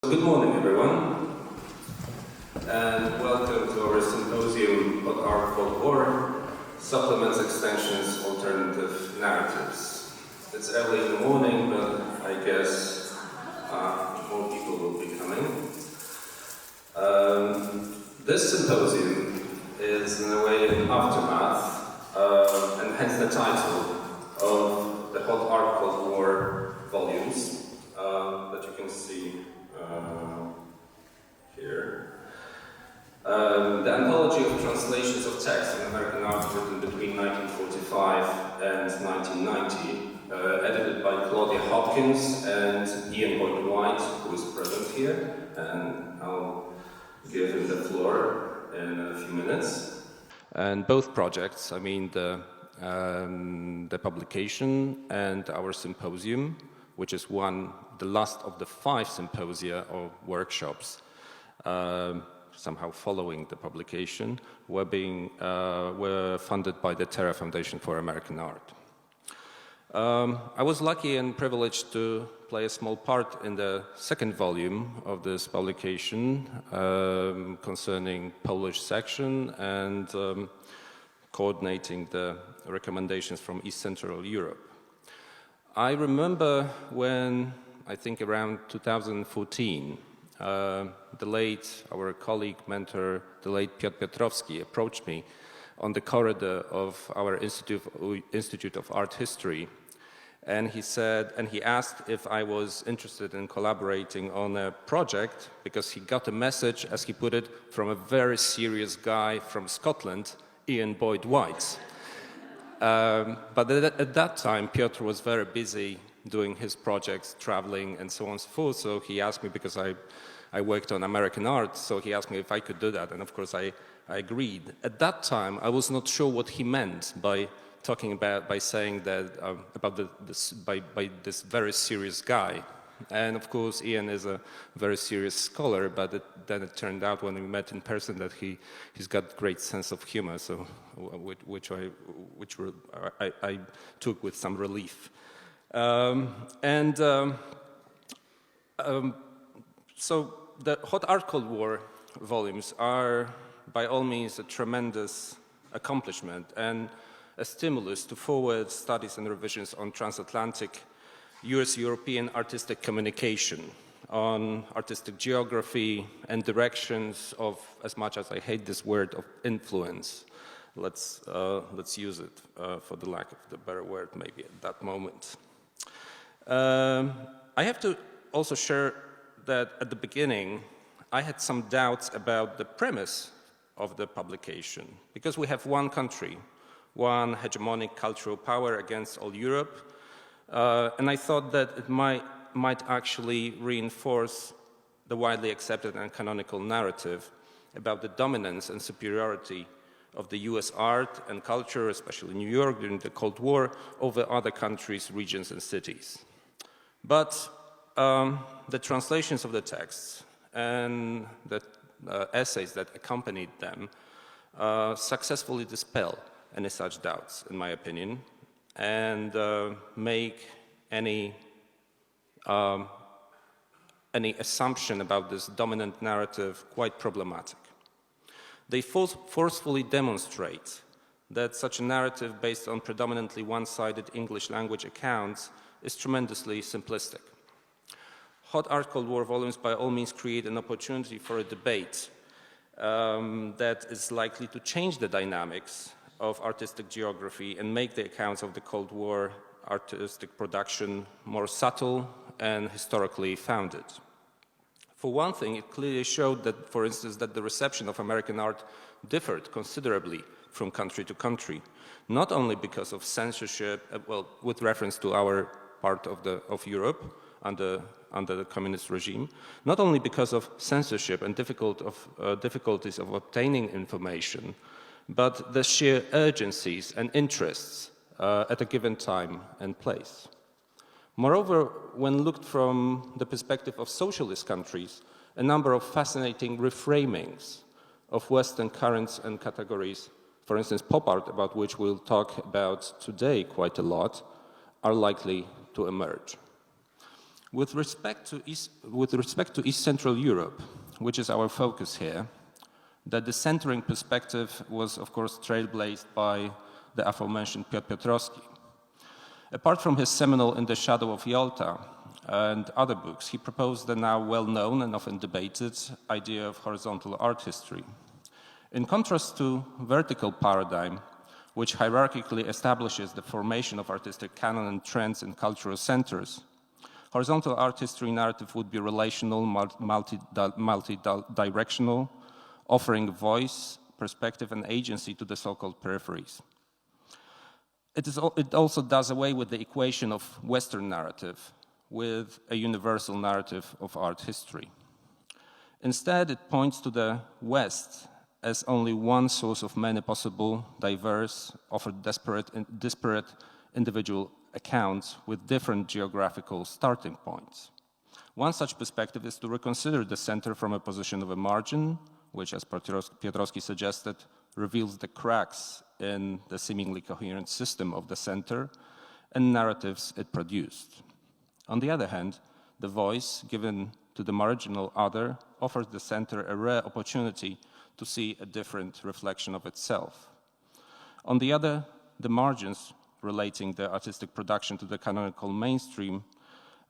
Good morning, everyone, and welcome to our symposium on Art Cold War, Supplements, Extensions, Alternative Narratives. It's early in the morning, but I guess more people will be coming. This symposium is in a way an aftermath, and hence the title of the Hot Art Cold War volumes that you can see here. The anthology of translations of text in American art written between 1945 and 1990, edited by Claudia Hopkins and Ian Boyd White, who is present here, and I'll give him the floor in a few minutes. And both projects, I mean the publication and our symposium, which is the last of the 5 symposia or workshops somehow following the publication, were funded by the Terra Foundation for American Art. I was lucky and privileged to play a small part in the second volume of this publication concerning Polish section and coordinating the recommendations from East Central Europe. I remember when, I think around 2014, our colleague, mentor, the late Piotr Piotrowski approached me on the corridor of our Institute of Art History, and he asked if I was interested in collaborating on a project because he got a message, as he put it, from a very serious guy from Scotland, Ian Boyd White. But at that time, Piotr was very busy doing his projects, traveling, and so on and so forth. So he asked me, because I worked on American art, so he asked me if I could do that, and of course I agreed. At that time, I was not sure what he meant by saying that by this very serious guy. And of course, Ian is a very serious scholar, but then it turned out when we met in person that he's got great sense of humor, so which I took with some relief. So the Hot Art Cold War volumes are by all means a tremendous accomplishment and a stimulus to forward studies and revisions on transatlantic US-European artistic communication, on artistic geography and directions of, as much as I hate this word, of influence. Let's use it for the lack of the better word maybe at that moment. I have to also share that at the beginning I had some doubts about the premise of the publication, because we have one country, one hegemonic cultural power against all Europe, and I thought that it might actually reinforce the widely accepted and canonical narrative about the dominance and superiority of the US art and culture, especially New York during the Cold War, over other countries, regions, and cities. But the translations of the texts and the essays that accompanied them successfully dispel any such doubts, in my opinion, and make any assumption about this dominant narrative quite problematic. They forcefully demonstrate that such a narrative based on predominantly one-sided English language accounts is tremendously simplistic. Hot Art Cold War volumes by all means create an opportunity for a debate that is likely to change the dynamics of artistic geography and make the accounts of the Cold War artistic production more subtle and historically founded. For one thing, it clearly showed that, for instance, that the reception of American art differed considerably from country to country, not only because of censorship, with reference to our part of Europe under the communist regime, not only because of censorship and difficulties of obtaining information, but the sheer urgencies and interests at a given time and place. Moreover, when looked from the perspective of socialist countries, a number of fascinating reframings of Western currents and categories, for instance pop art, about which we'll talk about today quite a lot, are likely to emerge. With respect to East Central Europe, which is our focus here, the decentering perspective was, of course, trailblazed by the aforementioned Piotr Piotrowski. Apart from his seminal In the Shadow of Yalta and other books, he proposed the now well-known and often debated idea of horizontal art history. In contrast to vertical paradigm, which hierarchically establishes the formation of artistic canon and trends in cultural centers, horizontal art history narrative would be relational, multi-directional, offering voice, perspective, and agency to the so-called peripheries. It also does away with the equation of Western narrative with a universal narrative of art history. Instead, it points to the West as only one source of many possible, diverse, often disparate individual accounts with different geographical starting points. One such perspective is to reconsider the center from a position of a margin, which, as Piotrowski suggested, reveals the cracks in the seemingly coherent system of the center and narratives it produced. On the other hand, the voice given to the marginal other offers the center a rare opportunity to see a different reflection of itself. On the other, the margins relating the artistic production to the canonical mainstream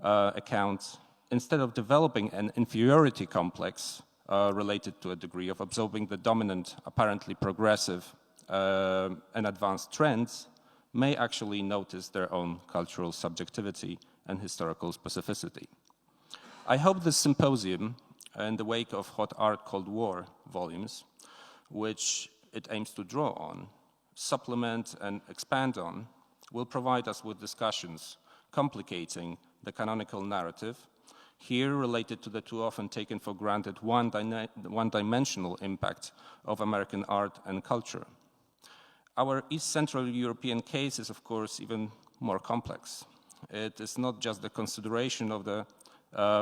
accounts, instead of developing an inferiority complex related to a degree of absorbing the dominant, apparently progressive and advanced trends, may actually notice their own cultural subjectivity and historical specificity. I hope this symposium, in the wake of Hot Art Cold War volumes, which it aims to draw on, supplement and expand on, will provide us with discussions complicating the canonical narrative, here related to the too often taken for granted one-dimensional impact of American art and culture. Our East Central European case is, of course, even more complex. It is not just the consideration of the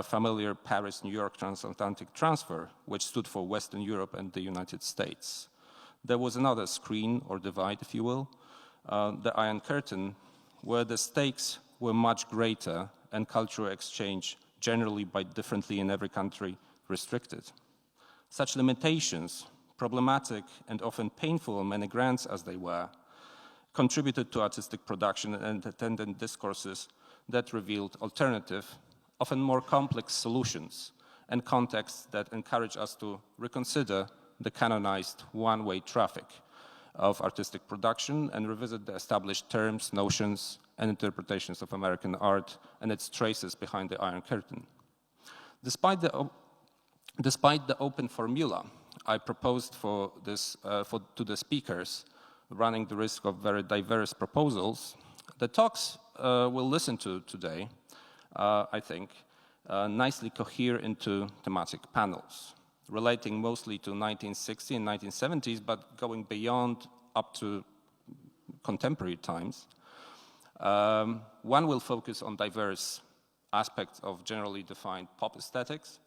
familiar Paris-New York transatlantic transfer, which stood for Western Europe and the United States. There was another screen, or divide, if you will, the Iron Curtain, where the stakes were much greater and cultural exchange, generally by differently in every country, restricted. Such limitations, problematic and often painful on many grants as they were, contributed to artistic production and attendant discourses that revealed alternative, often more complex solutions and contexts that encourage us to reconsider the canonized one-way traffic of artistic production and revisit the established terms, notions, and interpretations of American art and its traces behind the Iron Curtain. Despite the open formula I proposed for to the speakers, running the risk of very diverse proposals, the talks we'll listen to today, I think, nicely cohere into thematic panels, relating mostly to 1960s and 1970s, but going beyond up to contemporary times. One will focus on diverse aspects of generally defined pop aesthetics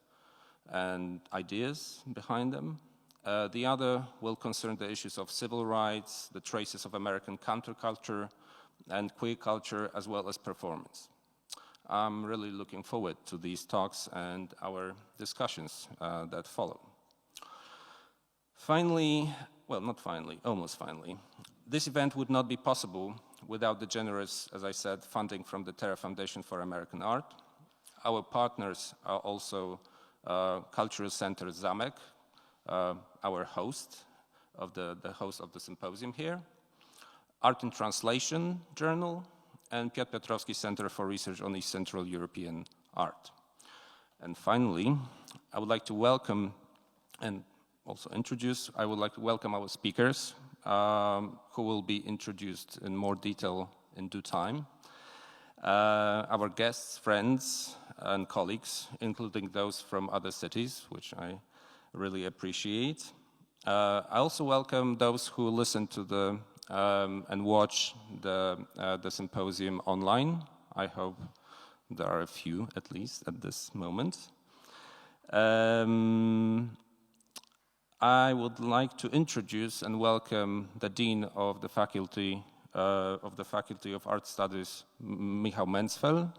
and ideas behind them. The other will concern the issues of civil rights, the traces of American counterculture, and queer culture, as well as performance. I'm really looking forward to these talks and our discussions that follow. Finally, well, not finally, almost finally, this event would not be possible without the generous, as I said, funding from the Terra Foundation for American Art. Our partners are also Cultural Center Zamek, our host of the host of the symposium here, Art and Translation Journal, and Piotr Piotrowski Center for Research on East Central European Art. And finally, I would like to welcome and also introduce, I would like to welcome our speakers, who will be introduced in more detail in due time. Our guests, friends, and colleagues, including those from other cities, which I really appreciate. I also welcome those who listen to the and watch the symposium online. I hope there are a few, at least, at this moment. I would like to introduce and welcome the Dean of the Faculty of Art Studies, Michał Mencfel,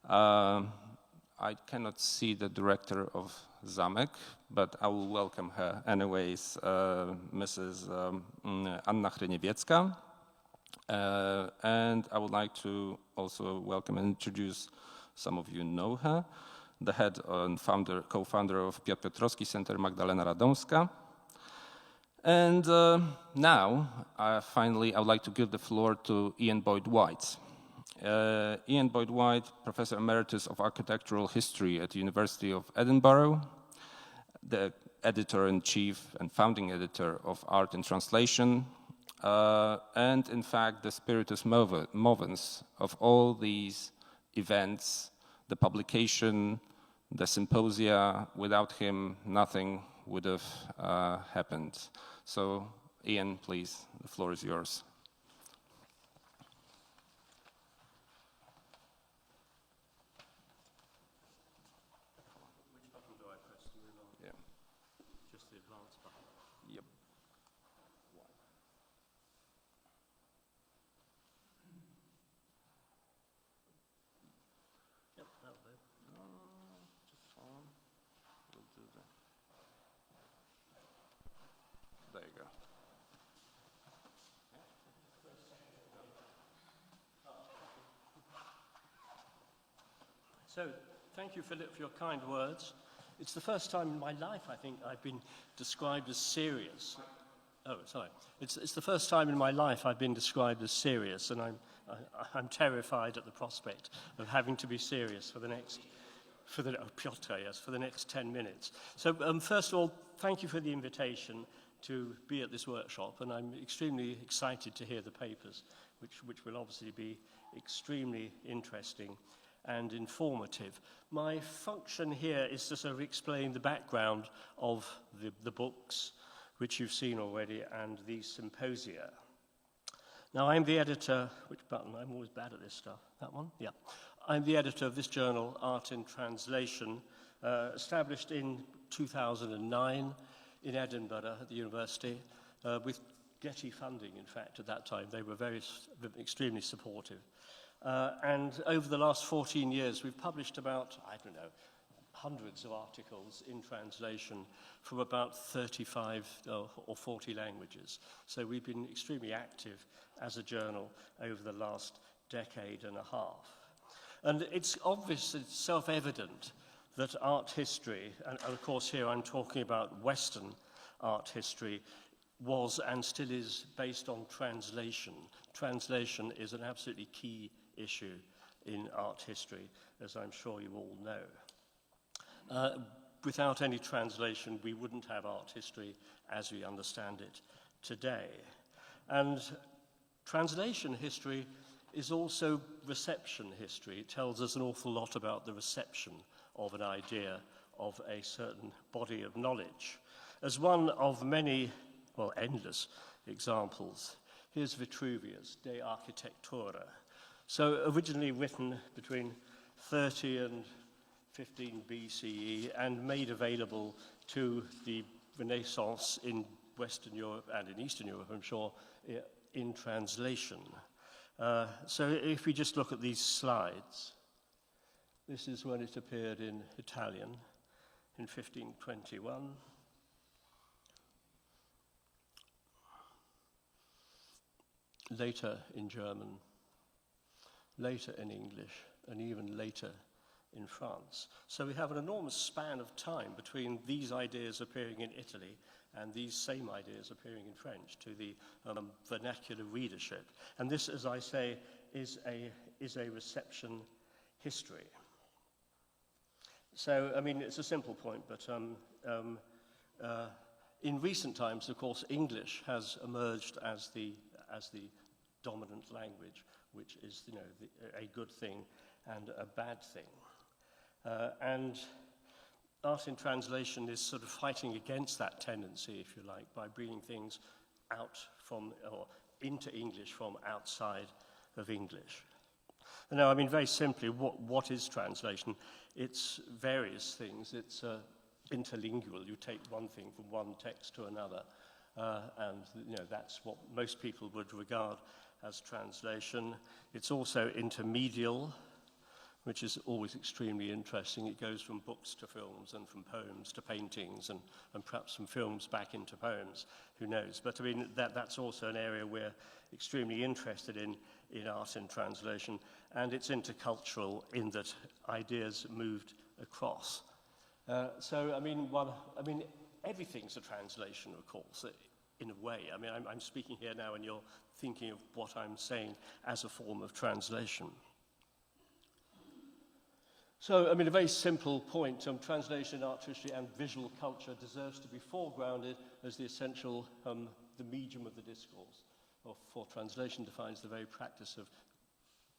I cannot see the director of Zamek, but I will welcome her anyways, Mrs. Anna Hryniewiecka. And I would like to also welcome and introduce, some of you know her, the head and co-founder of Piotr Piotrowski Center, Magdalena Radomska. And now, finally, I would like to give the floor to Ian Boyd-White. Ian Boyd-White, Professor Emeritus of Architectural History at the University of Edinburgh, the editor-in-chief and founding editor of Art in Translation, and in fact the spiritus movens of all these events, the publication, the symposia. Without him, nothing would have happened. So, Ian, please, the floor is yours. Which button do I press to move on? Yeah. Just the advance button. Yep. Yep, that'll do. Just hold on. We'll do that. There you go. So, thank you, Philip, for your kind words. It's the first time in my life, I think, I've been described as serious. Oh, sorry. It's the first time in my life I've been described as serious, and I'm terrified at the prospect of having to be serious for the next, Piotr, yes, for the next 10 minutes. So, first of all, thank you for the invitation to be at this workshop, and I'm extremely excited to hear the papers, which will obviously be extremely interesting and informative. My function here is to sort of explain the background of the books, which you've seen already, and these symposia. Now, I'm the editor, which button? I'm always bad at this stuff. That one? Yeah. I'm the editor of this journal, Art in Translation, established in 2009 in Edinburgh at the university, with Getty funding, in fact, at that time. They were extremely supportive. And over the last 14 years, we've published about, I don't know, hundreds of articles in translation from about 35 or 40 languages. So we've been extremely active as a journal over the last decade and a half. And it's obvious, it's self-evident that art history, and of course here I'm talking about Western art history, was and still is based on translation. Translation is an absolutely key issue in art history, as I'm sure you all know. Without any translation, we wouldn't have art history as we understand it today. And translation history is also reception history. It tells us an awful lot about the reception of an idea, of a certain body of knowledge. As one of many, well, endless examples, here's Vitruvius, De Architectura. So originally written between 30 and 15 BCE and made available to the Renaissance in Western Europe and in Eastern Europe, I'm sure, in translation. So if we just look at these slides, this is when it appeared in Italian in 1521. Later in German, later in English, and even later in France. So we have an enormous span of time between these ideas appearing in Italy and these same ideas appearing in French to the vernacular readership. And this, as I say, is a reception history. So, I mean, it's a simple point, but in recent times, of course, English has emerged as the dominant language, which is, you know, a good thing and a bad thing. And art in translation is sort of fighting against that tendency, if you like, by bringing things out from, or into English from outside of English. Now, I mean, very simply, what is translation? It's various things. It's interlingual. You take one thing from one text to another, and, you know, that's what most people would regard as translation. It's also intermedial, which is always extremely interesting. It goes from books to films and from poems to paintings and perhaps from films back into poems, who knows. But I mean, that's also an area we're extremely interested in art and translation, and it's intercultural in that ideas moved across. So, I mean, everything's a translation, of course, in a way. I mean, I'm speaking here now and you're thinking of what I'm saying as a form of translation. So, I mean, a very simple point, translation, art history, and visual culture deserves to be foregrounded as the essential, the medium of the discourse. For translation defines the very practice of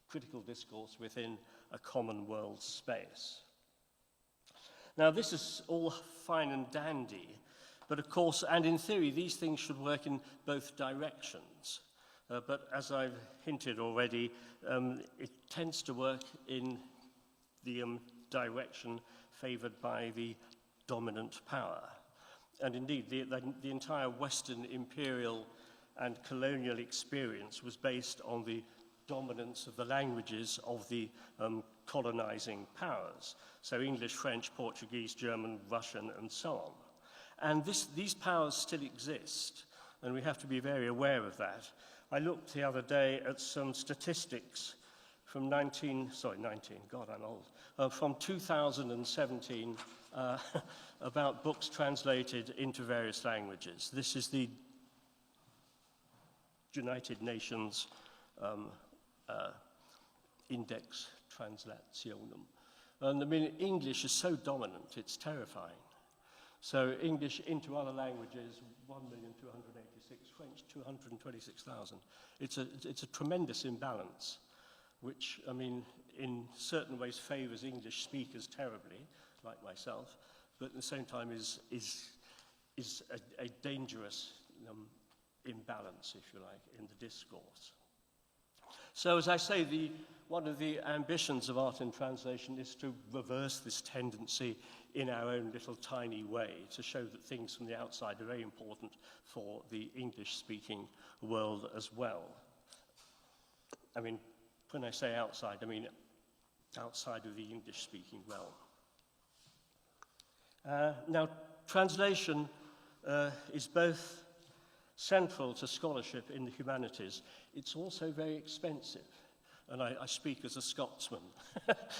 critical discourse within a common world space. Now, this is all fine and dandy, but of course, and in theory, these things should work in both directions. But as I've hinted already, it tends to work in the direction favored by the dominant power. And indeed, the entire Western imperial and colonial experience was based on the dominance of the languages of the colonizing powers. So English, French, Portuguese, German, Russian, and so on. And these powers still exist, and we have to be very aware of that. I looked the other day at some statistics from from 2017 about books translated into various languages. This is the United Nations Index Translationum. And I mean, English is so dominant, it's terrifying. So English into other languages, 1,286,000, French, 226,000. It's a tremendous imbalance, which, I mean, in certain ways favors English speakers terribly, like myself, but at the same time is a dangerous imbalance, if you like, in the discourse. So, as I say, one of the ambitions of art and translation is to reverse this tendency in our own little tiny way, to show that things from the outside are very important for the English-speaking world as well. I mean, when I say outside, I mean outside of the English-speaking realm. Now, translation is both central to scholarship in the humanities. It's also very expensive. And I speak as a Scotsman.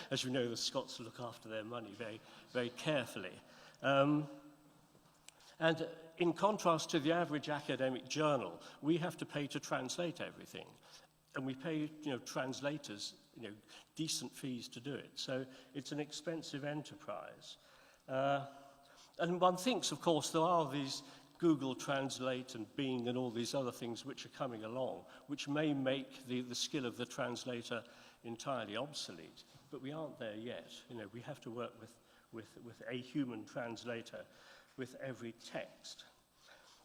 As you know, the Scots look after their money very, very carefully. And in contrast to the average academic journal, we have to pay to translate everything. And we pay, translators, decent fees to do it. So it's an expensive enterprise. And one thinks, of course, there are these Google Translate and Bing and all these other things which are coming along, which may make the skill of the translator entirely obsolete. But we aren't there yet. We have to work with a human translator with every text.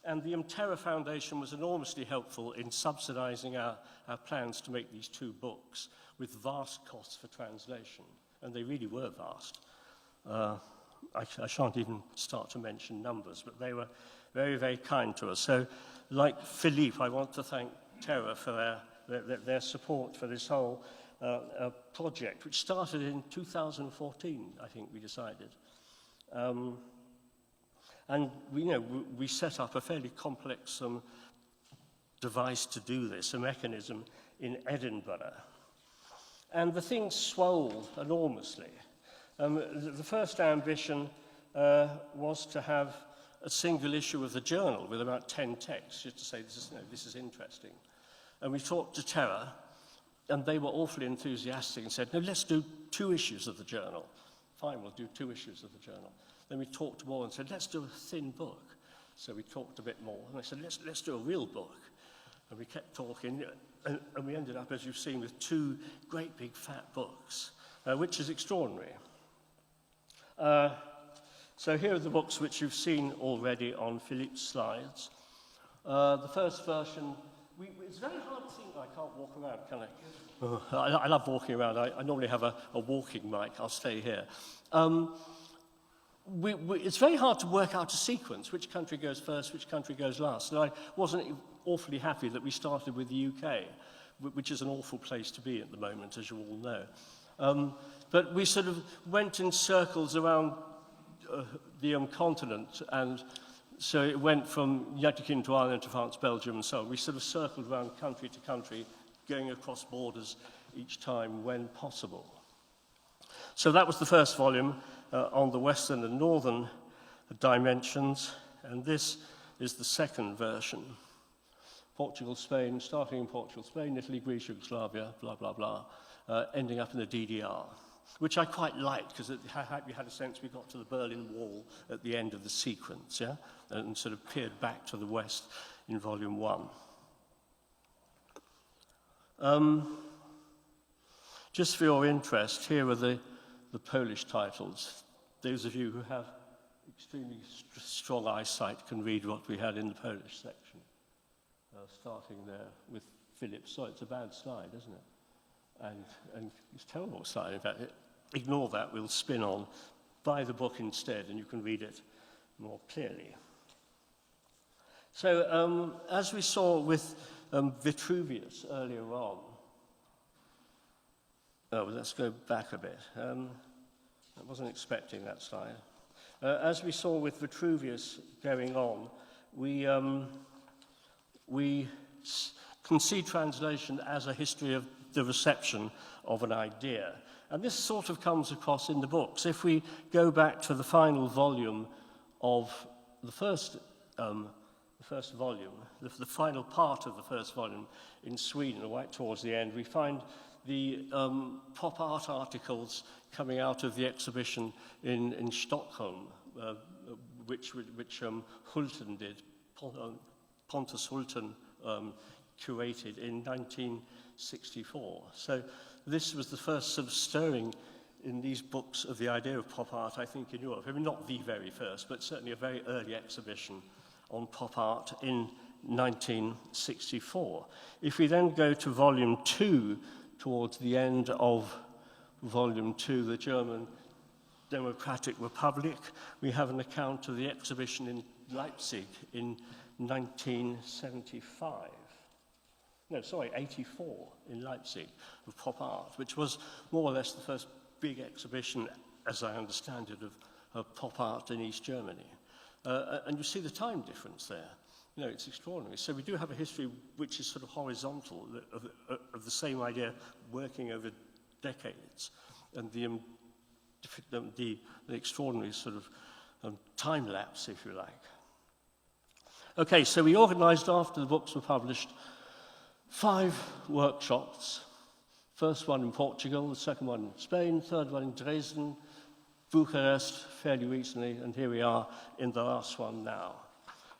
And the Terra Foundation was enormously helpful in subsidizing our plans to make these two books with vast costs for translation. And they really were vast. I shan't even start to mention numbers, but they were very, very kind to us. So, like Philippe, I want to thank Terra for their support for this whole project, which started in 2014, I think we decided. And we set up a fairly complex device to do this, a mechanism in Edinburgh. And the thing swelled enormously. The first ambition was to have a single issue of the journal with about 10 texts, just to say, this is interesting. And we talked to Terra, and they were awfully enthusiastic and said, no, let's do 2 issues of the journal. Fine, we'll do 2 issues of the journal. Then we talked more and said, let's do a thin book. So we talked a bit more. And I said, let's do a real book. And we kept talking, and we ended up, as you've seen, with 2 great big fat books, which is extraordinary. So here are the books which you've seen already on Philippe's slides. The first version, it's very hard to think I can't walk around, can I? I love walking around. I normally have a walking mic. I'll stay here. It's very hard to work out a sequence, which country goes first, which country goes last. And I wasn't awfully happy that we started with the UK, which is an awful place to be at the moment, as you all know. But we sort of went in circles around the continent, and so it went from United Kingdom to Ireland to France, Belgium, and so on. We sort of circled around country to country, going across borders each time when possible. So that was the first volume on the western and northern dimensions, and this is the second version. Portugal, Spain, starting in Portugal, Spain, Italy, Greece, Yugoslavia, blah, blah, blah, ending up in the DDR, which I quite liked because we had a sense we got to the Berlin Wall at the end of the sequence, yeah, and sort of peered back to the west in volume 1. Just for your interest, here are the Polish titles. Those of you who have extremely strong eyesight can read what we had in the Polish section. Starting there with Philip. So it's a bad slide, isn't it? And it's a terrible slide. In fact, ignore that. We'll spin on. Buy the book instead, and you can read it more clearly. So as we saw with Vitruvius earlier on, let's go back a bit. I wasn't expecting that slide. As we saw with Vitruvius going on, we can see translation as a history of the reception of an idea. And this sort of comes across in the books. If we go back to the final volume of the first volume, the final part of the first volume in Sweden, right towards the end, we find the pop art articles coming out of the exhibition in Stockholm, which Hulten did, Pontus Hulten curated in 1964. So this was the first sort of stirring in these books of the idea of pop art, I think, in Europe. I mean, not the very first, but certainly a very early exhibition on pop art in 1964. If we then go to volume 2, towards the end of volume 2, the German Democratic Republic, we have an account of the exhibition in Leipzig in 1975. No, sorry, 84 in Leipzig of pop art, which was more or less the first big exhibition, as I understand it, of pop art in East Germany. And you see the time difference there. You know, it's extraordinary. So we do have a history which is sort of horizontal, of the same idea working over decades, and the extraordinary sort of time lapse, if you like. Okay, so we organized, after the books were published, 5 workshops. First one in Portugal, the second one in Spain, third one in Dresden, Bucharest fairly recently, and here we are in the last one now.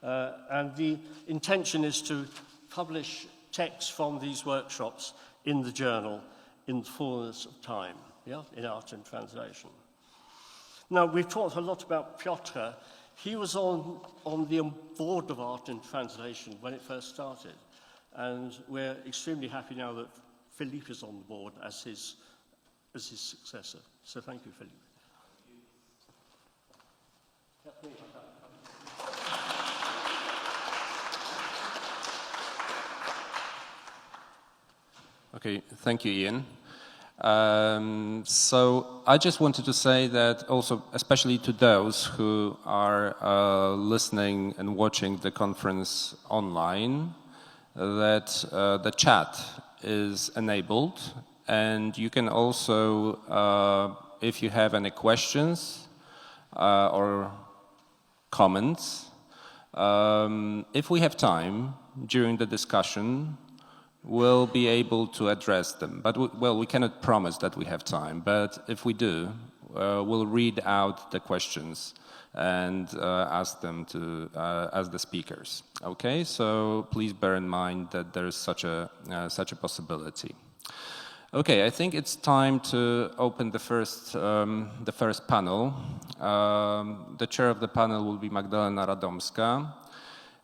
And the intention is to publish texts from these workshops in the journal in the fullness of time, yeah, in art and translation. Now, we've talked a lot about Piotr. He was on the board of art and translation when it first started, and we're extremely happy now that Philippe is on the board as his successor. So thank you, Philippe. Okay, thank you, Ian. So I just wanted to say that also, especially to those who are listening and watching the conference online, that the chat is enabled, and you can also, if you have any questions or comments, if we have time during the discussion, we'll be able to address them. But, we cannot promise that we have time, but if we do, we'll read out the questions and ask them to ask the speakers. Okay, so please bear in mind that there is such a possibility. Okay, I think it's time to open the first panel. The chair of the panel will be Magdalena Radomska.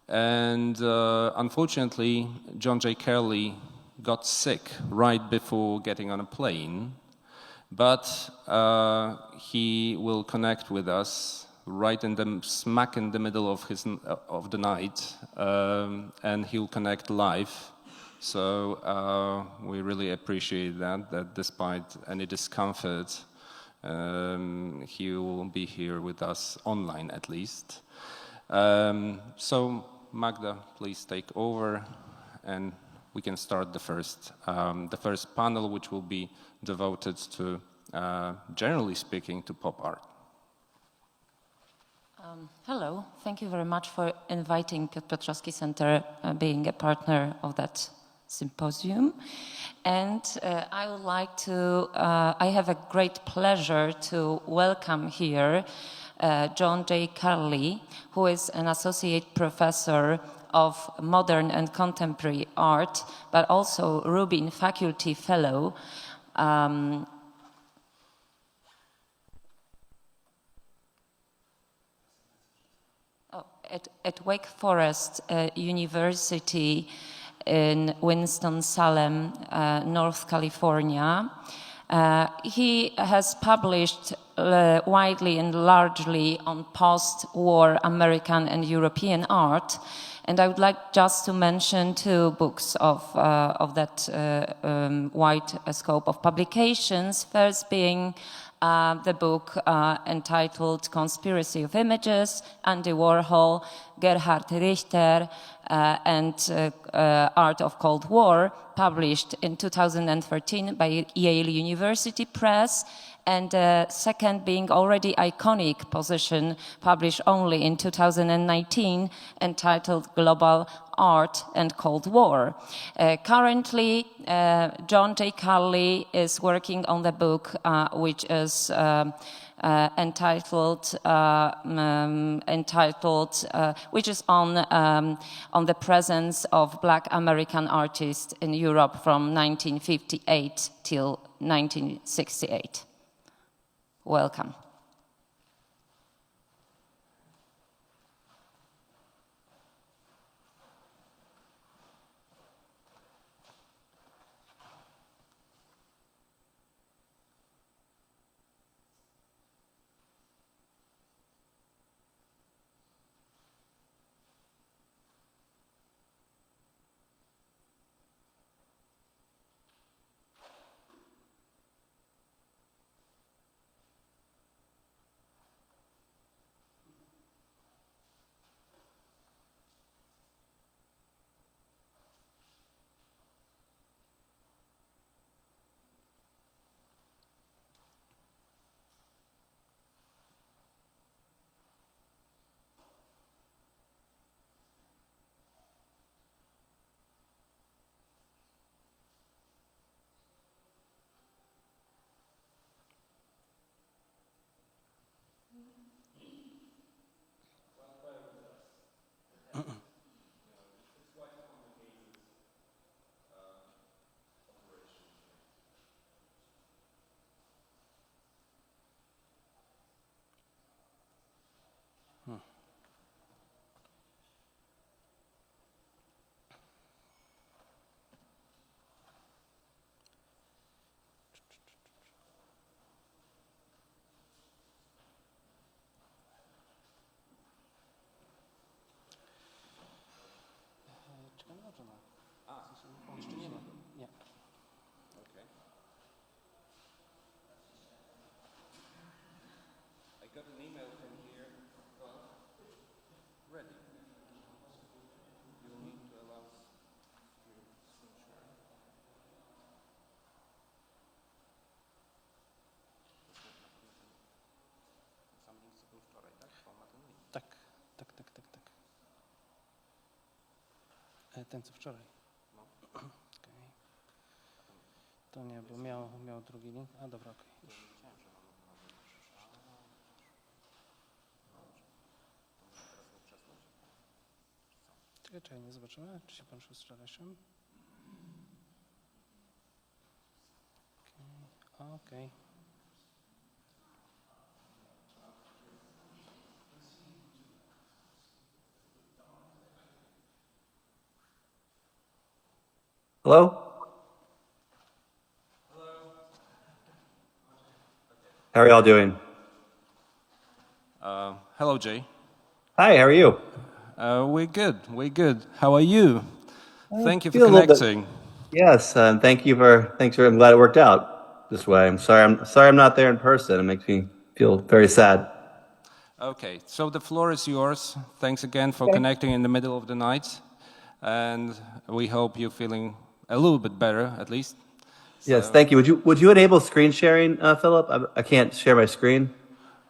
And unfortunately, John J. Curley got sick right before getting on a plane, but he will connect with us right in the smack in the middle of the night, and he'll connect live So we really appreciate that despite any discomfort, he will be here with us online at least. So Magda, please take over, and we can start the first panel, which will be devoted to, generally speaking, to pop art. Hello, thank you very much for inviting Piotr Piotrowski Center, being a partner of that symposium. And I would like to, I have a great pleasure to welcome here John J. Carley, who is an associate professor of modern and contemporary art, but also Rubin Faculty Fellow. At Wake Forest University in Winston-Salem, North California. He has published widely and largely on post-war American and European art, and I would like just to mention two books of that wide scope of publications. First being the book entitled Conspiracy of Images, Andy Warhol, Gerhard Richter, and Art of Cold War, published in 2013 by Yale University Press, and second being already iconic position, published only in 2019, entitled Global Art and Cold War. Currently, John J. Carley is working on the book which is which is on the presence of Black American artists in Europe from 1958 till 1968. Welcome. Got an email from here. Ready. You'll need to allow your signature. Sam link był wczoraj, tak? Pan ma ten link. Tak. Ten co wczoraj. No. Okay. To nie, bo miał drugi link. A dobra, okej. Okay. Czekaj, nie zobaczymy, czy się pan już z wczorajszym. Okej. Hello? How are y'all doing? Hello, Jay. Hi, how are you? We're good. How are you? Thank you for feel a little bit- connecting. Yes, thanks for. I'm glad it worked out this way. I'm sorry I'm not there in person. It makes me feel very sad. Okay, so the floor is yours. Thanks again for connecting in the middle of the night. And we hope you're feeling a little bit better, at least. Yes, thank you. Would you enable screen sharing, Philip? I can't share my screen.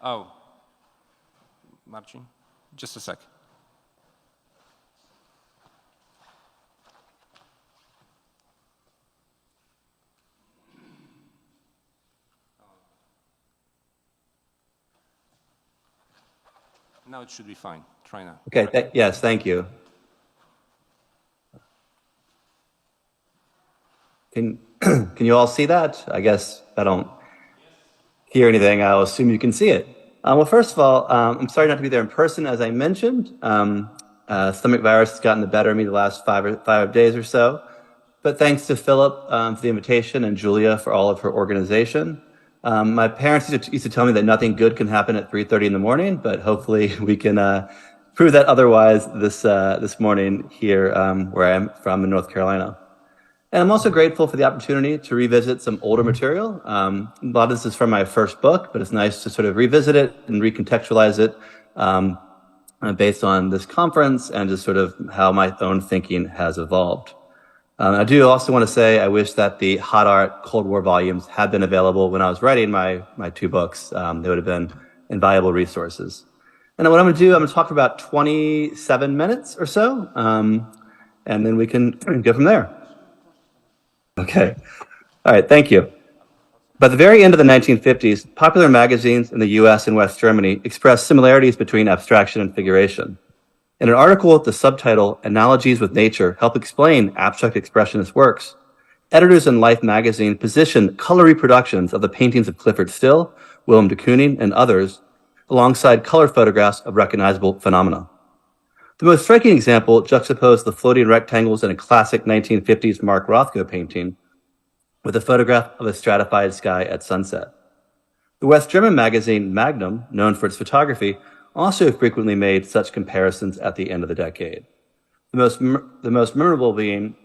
Oh, Marcin, just a sec. Now it should be fine. Try now. Okay, yes, thank you. Can you all see that? I guess I don't hear anything. I'll assume you can see it. Well, first of all, I'm sorry not to be there in person, as I mentioned. Stomach virus has gotten the better of me the last 5 days or so. But thanks to Philip for the invitation and Julia for all of her organization. My parents used to tell me that nothing good can happen at 3:30 in the morning, but hopefully we can prove that otherwise this morning here where I am from in North Carolina. And I'm also grateful for the opportunity to revisit some older material. A lot of this is from my first book, but it's nice to sort of revisit it and recontextualize it based on this conference and just sort of how my own thinking has evolved. I do also want to say I wish that the Hot Art Cold War volumes had been available when I was writing my 2 books. They would have been invaluable resources. And what I'm going to do, I'm going to talk for about 27 minutes or so, and then we can go from there. Okay. All right. Thank you. By the very end of the 1950s, popular magazines in the US and West Germany expressed similarities between abstraction and figuration. In an article with the subtitle, Analogies with Nature Help Explain Abstract Expressionist Works, editors in Life magazine positioned color reproductions of the paintings of Clifford Still, Willem de Kooning, and others alongside color photographs of recognizable phenomena. The most striking example juxtaposed the floating rectangles in a classic 1950s Mark Rothko painting with a photograph of a stratified sky at sunset. The West German magazine Magnum, known for its photography, also frequently made such comparisons at the end of the decade. The most memorable being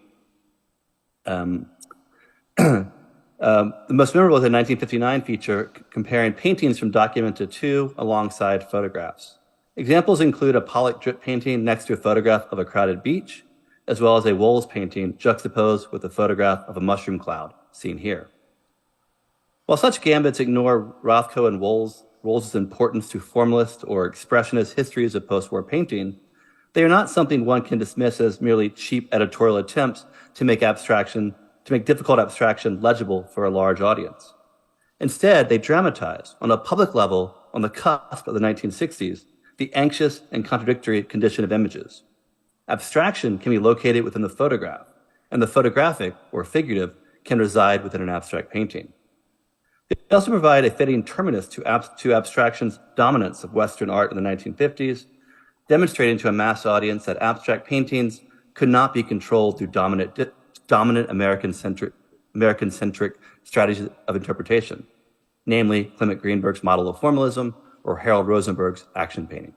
the most memorable is a 1959 feature comparing paintings from Documented 2 alongside photographs. Examples include a Pollock drip painting next to a photograph of a crowded beach, as well as a Wohl's painting juxtaposed with a photograph of a mushroom cloud, seen here. While such gambits ignore Rothko and Wohl's importance to formalist or expressionist histories of post-war painting, they are not something one can dismiss as merely cheap editorial attempts to make difficult abstraction legible for a large audience. Instead, they dramatize, on a public level, on the cusp of the 1960s, the anxious and contradictory condition of images. Abstraction can be located within the photograph, and the photographic, or figurative, can reside within an abstract painting. They also provide a fitting terminus to abstraction's dominance of Western art in the 1950s, demonstrating to a mass audience that abstract paintings could not be controlled through dominant American-centric strategies of interpretation, namely Clement Greenberg's model of formalism or Harold Rosenberg's action painting.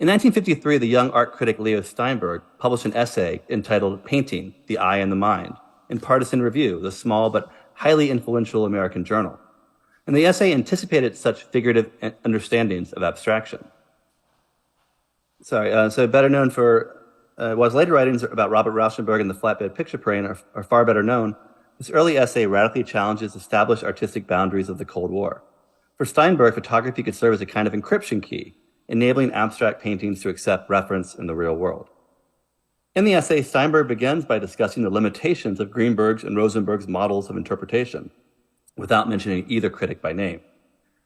In 1953, the young art critic Leo Steinberg published an essay entitled Painting, the Eye and the Mind in Partisan Review, the small but highly influential American journal. And the essay anticipated such figurative understandings of abstraction. So better known for while his later writings about Robert Rauschenberg and the flatbed picture plane are far better known, this early essay radically challenges established artistic boundaries of the Cold War. For Steinberg, photography could serve as a kind of encryption key, enabling abstract paintings to accept reference in the real world. In the essay, Steinberg begins by discussing the limitations of Greenberg's and Rosenberg's models of interpretation, without mentioning either critic by name.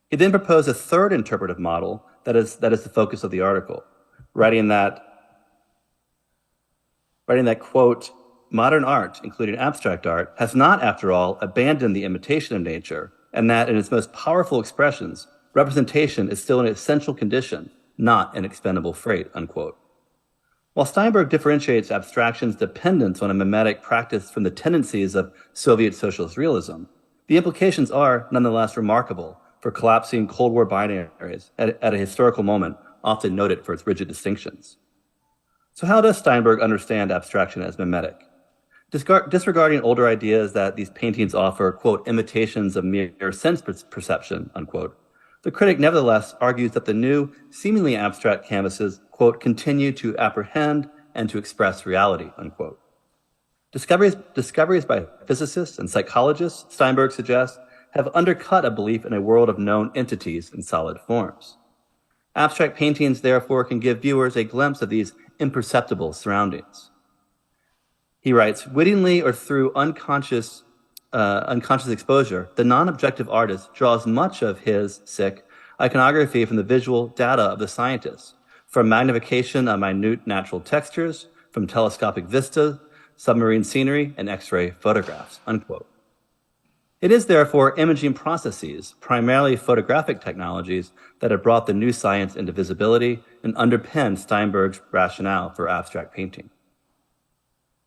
He then proposed a third interpretive model that is the focus of the article, writing that, quote, modern art, including abstract art, has not, after all, abandoned the imitation of nature, and that in its most powerful expressions, representation is still an essential condition, not an expendable freight, unquote. While Steinberg differentiates abstraction's dependence on a mimetic practice from the tendencies of Soviet socialist realism, the implications are nonetheless remarkable for collapsing Cold War binaries at a historical moment often noted for its rigid distinctions. So how does Steinberg understand abstraction as mimetic? Disregarding older ideas that these paintings offer, quote, imitations of mere sense perception, unquote, the critic nevertheless argues that the new, seemingly abstract canvases, quote, continue to apprehend and to express reality, unquote. Discoveries by physicists and psychologists, Steinberg suggests, have undercut a belief in a world of known entities in solid forms. Abstract paintings, therefore, can give viewers a glimpse of these imperceptible surroundings. He writes, wittingly or through unconscious exposure, the non-objective artist draws much of his, iconography from the visual data of the scientist, from magnification of minute natural textures, from telescopic vistas, submarine scenery, and X-ray photographs, unquote. It is therefore imaging processes, primarily photographic technologies, that have brought the new science into visibility and underpin Steinberg's rationale for abstract painting.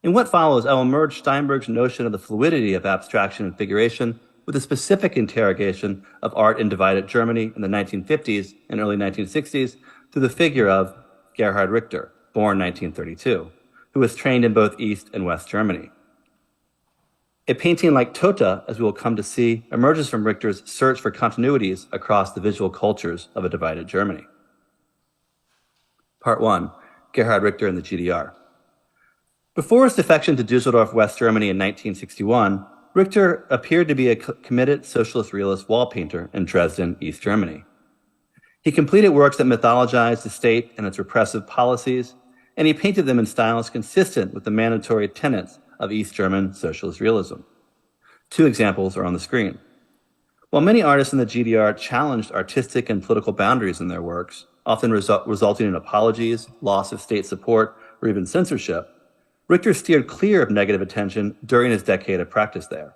In what follows, I will merge Steinberg's notion of the fluidity of abstraction and figuration with a specific interrogation of art in divided Germany in the 1950s and early 1960s through the figure of Gerhard Richter, born 1932, who was trained in both East and West Germany. A painting like Tota, as we will come to see, emerges from Richter's search for continuities across the visual cultures of a divided Germany. Part 1, Gerhard Richter and the GDR. Before his defection to Düsseldorf, West Germany in 1961, Richter appeared to be a committed socialist realist wall painter in Dresden, East Germany. He completed works that mythologized the state and its repressive policies, and he painted them in styles consistent with the mandatory tenets of East German socialist realism. Two examples are on the screen. While many artists in the GDR challenged artistic and political boundaries in their works, often resulting in apologies, loss of state support, or even censorship, Richter steered clear of negative attention during his decade of practice there.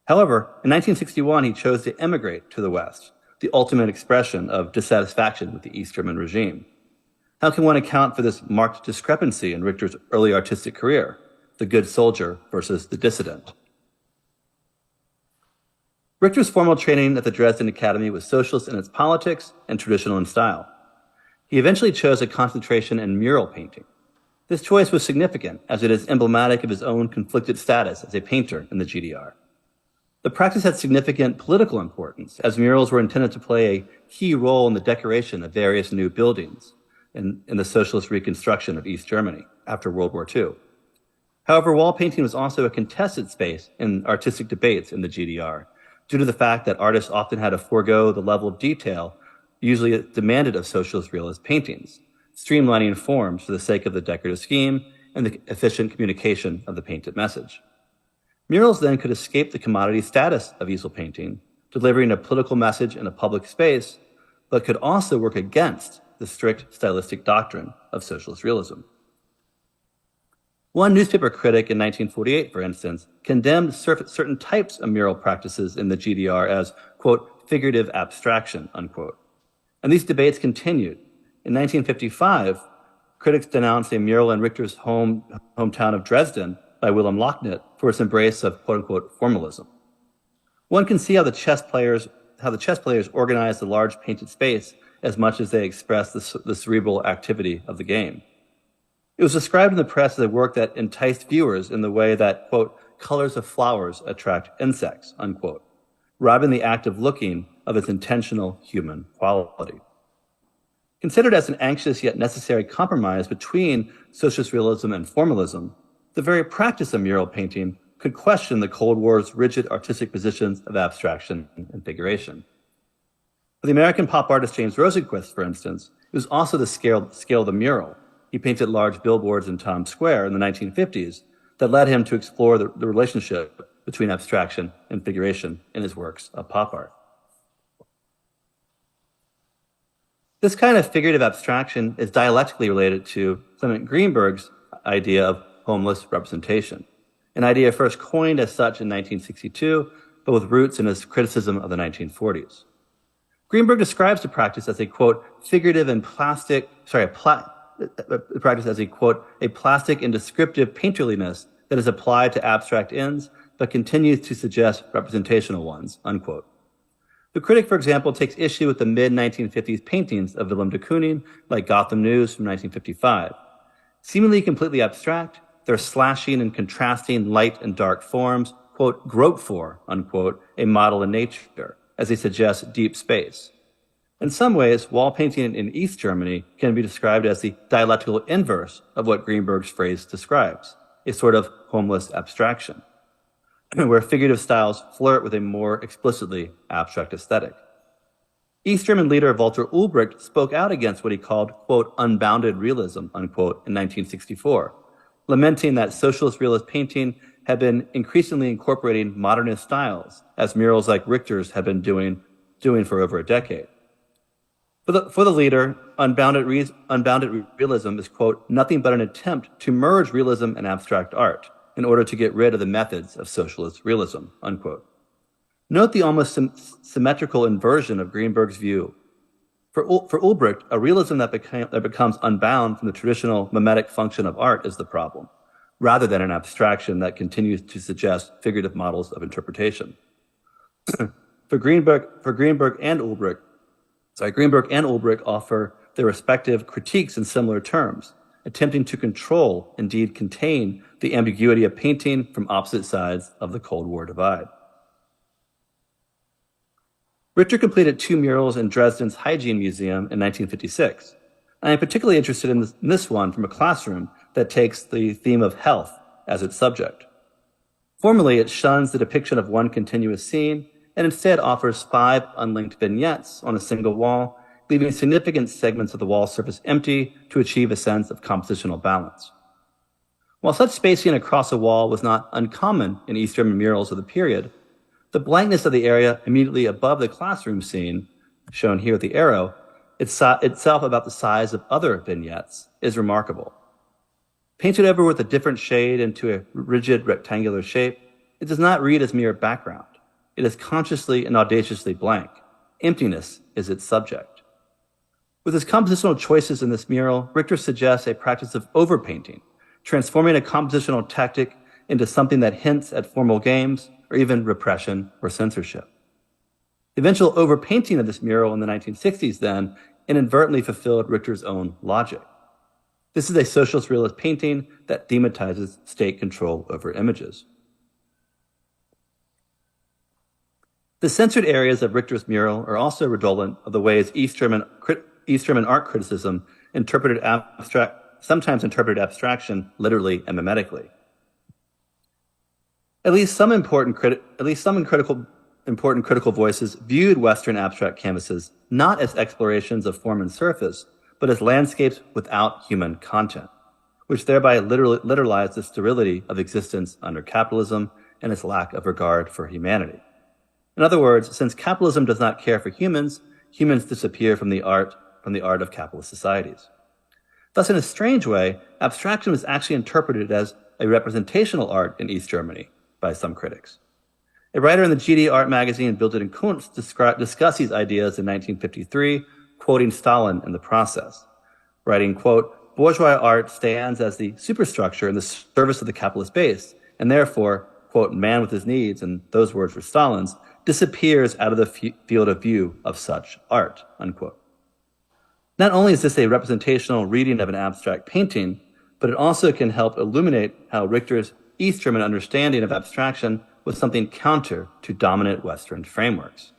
However, in 1961, he chose to emigrate to the West, the ultimate expression of dissatisfaction with the East German regime. How can one account for this marked discrepancy in Richter's early artistic career, the good soldier versus the dissident? Richter's formal training at the Dresden Academy was socialist in its politics and traditional in style. He eventually chose a concentration in mural painting. This choice was significant, as it is emblematic of his own conflicted status as a painter in the GDR. The practice had significant political importance, as murals were intended to play a key role in the decoration of various new buildings in the socialist reconstruction of East Germany after World War II. However, wall painting was also a contested space in artistic debates in the GDR, due to the fact that artists often had to forego the level of detail usually demanded of socialist realist paintings, streamlining forms for the sake of the decorative scheme and the efficient communication of the painted message. Murals then could escape the commodity status of easel painting, delivering a political message in a public space, but could also work against the strict stylistic doctrine of socialist realism. One newspaper critic in 1948, for instance, condemned certain types of mural practices in the GDR as, quote, figurative abstraction, unquote. And these debates continued. In 1955, critics denounced a mural in Richter's hometown of Dresden by Wilhelm Lochnet for its embrace of quote-unquote formalism. One can see how the chess players organized the large painted space as much as they expressed the cerebral activity of the game. It was described in the press as a work that enticed viewers in the way that, quote, colors of flowers attract insects, unquote, robbing the act of looking of its intentional human quality. Considered as an anxious yet necessary compromise between socialist realism and formalism, the very practice of mural painting could question the Cold War's rigid artistic positions of abstraction and figuration. For the American pop artist James Rosenquist, for instance, it was also the scale of the mural. He painted large billboards in Times Square in the 1950s that led him to explore the relationship between abstraction and figuration in his works of pop art. This kind of figurative abstraction is dialectically related to Clement Greenberg's idea of homeless representation, an idea first coined as such in 1962, but with roots in his criticism of the 1940s. Greenberg describes the practice as a, quote, figurative and plastic, practice as a, quote, a plastic and descriptive painterliness that is applied to abstract ends, but continues to suggest representational ones, unquote. The critic, for example, takes issue with the mid-1950s paintings of Willem de Kooning, like Gotham News from 1955. Seemingly completely abstract, they're slashing and contrasting light and dark forms, quote, grope for, unquote, a model in nature, as they suggest deep space. In some ways, wall painting in East Germany can be described as the dialectical inverse of what Greenberg's phrase describes, a sort of homeless abstraction, where figurative styles flirt with a more explicitly abstract aesthetic. East German leader Walter Ulbricht spoke out against what he called, quote, unbounded realism, unquote, in 1964, lamenting that socialist realist painting had been increasingly incorporating modernist styles, as murals like Richter's have been doing for over a decade. For the leader, unbounded realism is, quote, nothing but an attempt to merge realism and abstract art in order to get rid of the methods of socialist realism, unquote. Note the almost symmetrical inversion of Greenberg's view. For Ulbricht, a realism that becomes unbound from the traditional mimetic function of art is the problem, rather than an abstraction that continues to suggest figurative models of interpretation. Greenberg and Ulbricht offer their respective critiques in similar terms, attempting to control, indeed contain, the ambiguity of painting from opposite sides of the Cold War divide. Richter completed 2 murals in Dresden's Hygiene Museum in 1956. I am particularly interested in this one from a classroom that takes the theme of health as its subject. Formally, it shuns the depiction of one continuous scene and instead offers 5 unlinked vignettes on a single wall, leaving significant segments of the wall surface empty to achieve a sense of compositional balance. While such spacing across a wall was not uncommon in East German murals of the period, the blankness of the area immediately above the classroom scene, shown here with the arrow, itself about the size of other vignettes, is remarkable. Painted over with a different shade into a rigid rectangular shape, it does not read as mere background. It is consciously and audaciously blank. Emptiness is its subject. With his compositional choices in this mural, Richter suggests a practice of overpainting, transforming a compositional tactic into something that hints at formal games or even repression or censorship. The eventual overpainting of this mural in the 1960s then inadvertently fulfilled Richter's own logic. This is a socialist realist painting that thematizes state control over images. The censored areas of Richter's mural are also redolent of the ways East German art criticism sometimes interpreted abstraction literally and mimetically. At least some important critical voices viewed Western abstract canvases not as explorations of form and surface, but as landscapes without human content, which thereby literalized the sterility of existence under capitalism and its lack of regard for humanity. In other words, since capitalism does not care for humans, humans disappear from the art of capitalist societies. Thus, in a strange way, abstraction was actually interpreted as a representational art in East Germany by some critics. A writer in the GD art magazine Bildung und Kunst discussed these ideas in 1953, quoting Stalin in the process, writing, quote, bourgeois art stands as the superstructure in the service of the capitalist base, and therefore, quote, man with his needs, and those words were Stalin's, disappears out of the field of view of such art, unquote. Not only is this a representational reading of an abstract painting, but it also can help illuminate how Richter's East German understanding of abstraction was something counter to dominant Western frameworks.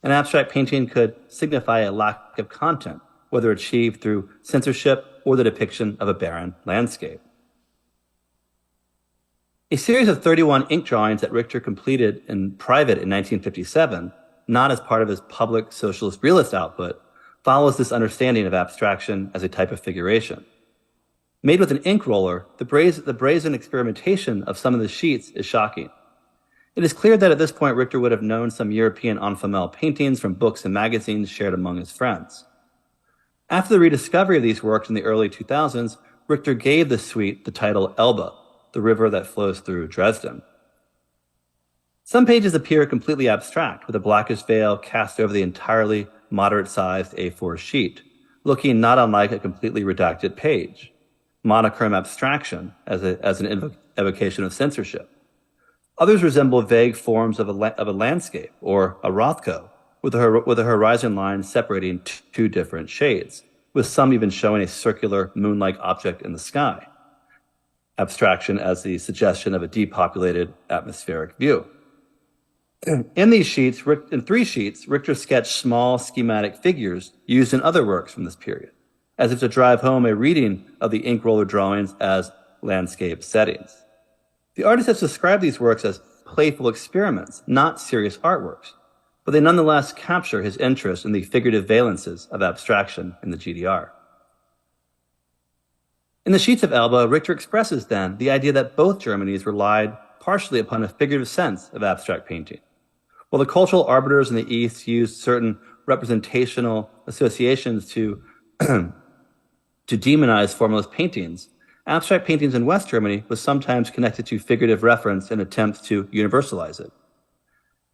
An abstract painting could signify a lack of content, whether achieved through censorship or the depiction of a barren landscape. A series of 31 ink drawings that Richter completed in private in 1957, not as part of his public socialist realist output, follows this understanding of abstraction as a type of figuration. Made with an ink roller, the brazen experimentation of some of the sheets is shocking. It is clear that at this point Richter would have known some European en famille paintings from books and magazines shared among his friends. After the rediscovery of these works in the early 2000s, Richter gave the suite the title Elbe, the river that flows through Dresden. Some pages appear completely abstract, with a blackish veil cast over the entirely moderate-sized A4 sheet, looking not unlike a completely redacted page. Monochrome abstraction as an evocation of censorship. Others resemble vague forms of a landscape or a Rothko, with a horizon line separating 2 different shades, with some even showing a circular moon-like object in the sky. Abstraction as the suggestion of a depopulated atmospheric view. In 3 sheets, Richter sketched small schematic figures used in other works from this period, as if to drive home a reading of the ink roller drawings as landscape settings. The artist has described these works as playful experiments, not serious artworks, but they nonetheless capture his interest in the figurative valences of abstraction in the GDR. In the sheets of Elba, Richter expresses then the idea that both Germanys relied partially upon a figurative sense of abstract painting. While the cultural arbiters in the East used certain representational associations to demonize formalist paintings, abstract paintings in West Germany was sometimes connected to figurative reference in attempts to universalize it.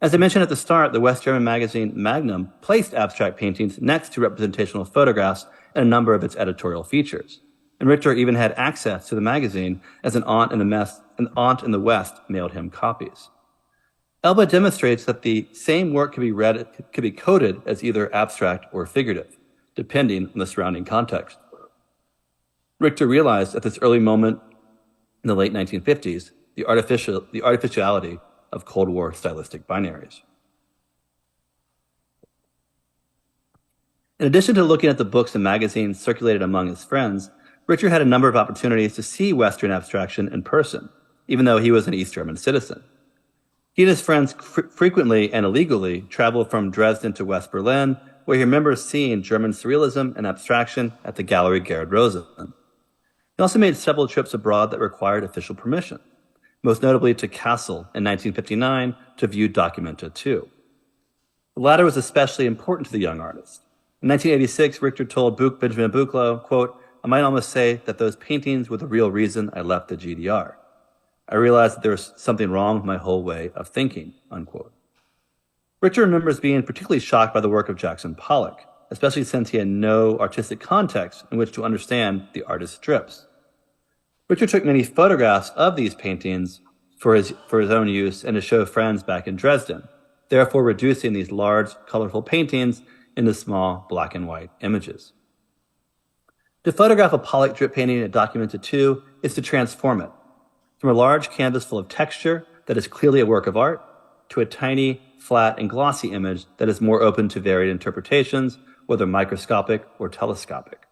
As I mentioned at the start, the West German magazine Magnum placed abstract paintings next to representational photographs in a number of its editorial features. And Richter even had access to the magazine as an aunt in the West mailed him copies. Elba demonstrates that the same work can be coded as either abstract or figurative, depending on the surrounding context. Richter realized at this early moment in the late 1950s the artificiality of Cold War stylistic binaries. In addition to looking at the books and magazines circulated among his friends, Richter had a number of opportunities to see Western abstraction in person, even though he was an East German citizen. He and his friends frequently and illegally traveled from Dresden to West Berlin, where he remembers seeing German surrealism and abstraction at the Gallery Gerhard Rosen. He also made several trips abroad that required official permission, most notably to Kassel in 1959 to view Documenta 2. The latter was especially important to the young artist. In 1986, Richter told Benjamin Buchloh, quote, "I might almost say that those paintings were the real reason I left the GDR. I realized that there was something wrong with my whole way of thinking," unquote. Richter remembers being particularly shocked by the work of Jackson Pollock, especially since he had no artistic context in which to understand the artist's strips. Richter took many photographs of these paintings for his own use and to show friends back in Dresden, therefore reducing these large, colorful paintings into small black and white images. To photograph a Pollock drip painting at Documenta 2 is to transform it from a large canvas full of texture that is clearly a work of art to a tiny, flat, and glossy image that is more open to varied interpretations, whether microscopic or telescopic.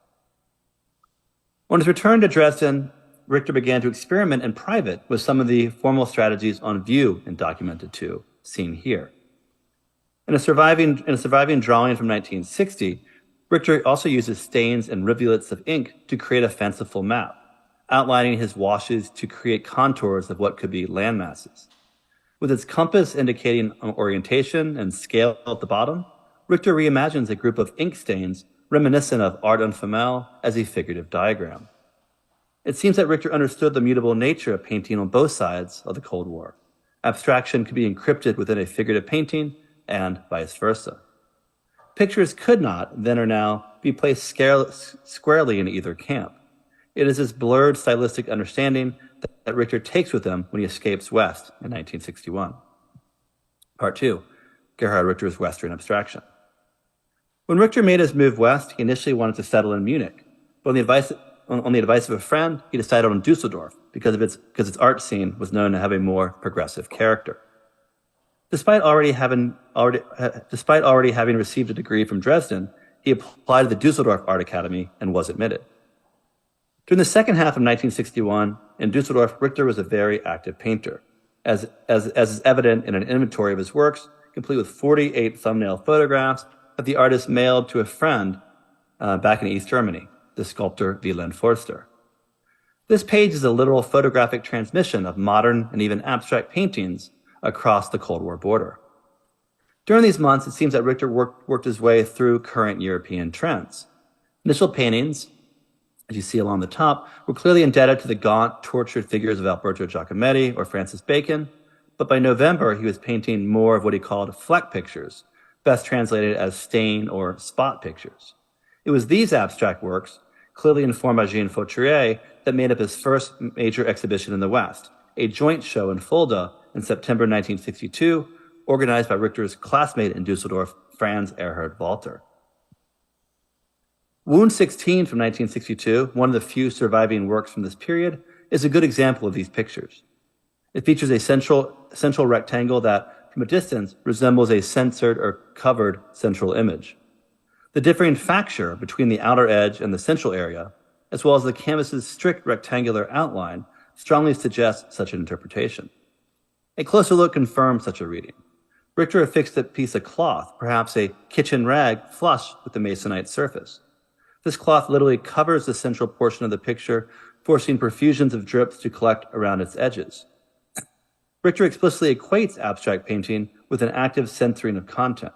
On his return to Dresden, Richter began to experiment in private with some of the formal strategies on view in Documenta 2, seen here. In a surviving drawing from 1960, Richter also uses stains and rivulets of ink to create a fanciful map, outlining his washes to create contours of what could be landmasses. With its compass indicating orientation and scale at the bottom, Richter reimagines a group of ink stains reminiscent of art unfamiliar as a figurative diagram. It seems that Richter understood the mutable nature of painting on both sides of the Cold War. Abstraction could be encrypted within a figurative painting and vice versa. Pictures could not, then or now, be placed squarely in either camp. It is this blurred stylistic understanding that Richter takes with him when he escapes West in 1961. Part 2, Gerhard Richter's Western Abstraction. When Richter made his move west, he initially wanted to settle in Munich, but on the advice of a friend, he decided on Dusseldorf because its art scene was known to have a more progressive character. Despite already having received a degree from Dresden, he applied to the Dusseldorf Art Academy and was admitted. During the second half of 1961, in Dusseldorf, Richter was a very active painter, as is evident in an inventory of his works, complete with 48 thumbnail photographs that the artist mailed to a friend back in East Germany, the sculptor Wieland Forster. This page is a literal photographic transmission of modern and even abstract paintings across the Cold War border. During these months, it seems that Richter worked his way through current European trends. Initial paintings, as you see along the top, were clearly indebted to the gaunt, tortured figures of Alberto Giacometti or Francis Bacon, but by November, he was painting more of what he called fleck pictures, best translated as stain or spot pictures. It was these abstract works, clearly informed by Jean Fautrier, that made up his first major exhibition in the West, a joint show in Fulda in September 1962, organized by Richter's classmate in Dusseldorf, Franz Erhard Walter. Wound 16 from 1962, one of the few surviving works from this period, is a good example of these pictures. It features a central rectangle that, from a distance, resembles a censored or covered central image. The differing facture between the outer edge and the central area, as well as the canvas's strict rectangular outline, strongly suggests such an interpretation. A closer look confirms such a reading. Richter affixed a piece of cloth, perhaps a kitchen rag, flush with the masonite surface. This cloth literally covers the central portion of the picture, forcing profusions of drips to collect around its edges. Richter explicitly equates abstract painting with an active censoring of content.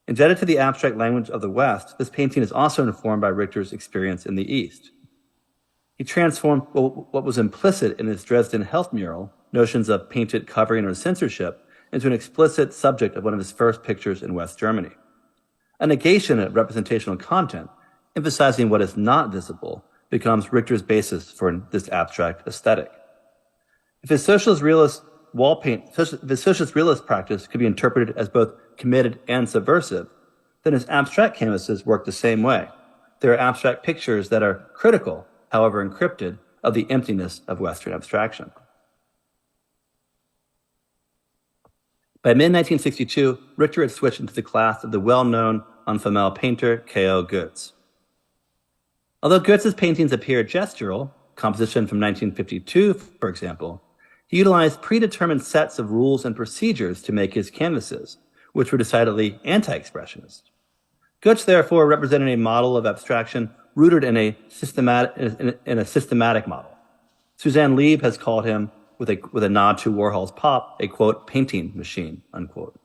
Indebted to the abstract language of the West, this painting is also informed by Richter's experience in the East. He transformed what was implicit in his Dresden Health mural, notions of painted covering or censorship, into an explicit subject of one of his first pictures in West Germany. A negation of representational content, emphasizing what is not visible, becomes Richter's basis for this abstract aesthetic. If his socialist realist practice could be interpreted as both committed and subversive, then his abstract canvases work the same way. They are abstract pictures that are critical, however encrypted, of the emptiness of Western abstraction. By mid-1962, Richter had switched into the class of the well-known Enfamel painter K.O. Goetz. Although Goetz's paintings appear gestural, composition from 1952, for example, he utilized predetermined sets of rules and procedures to make his canvases, which were decidedly anti-expressionist. Goetz, therefore, represented a model of abstraction rooted in a systematic model. Suzanne Lieb has called him, with a nod to Warhol's Pop, a, quote, painting machine, unquote.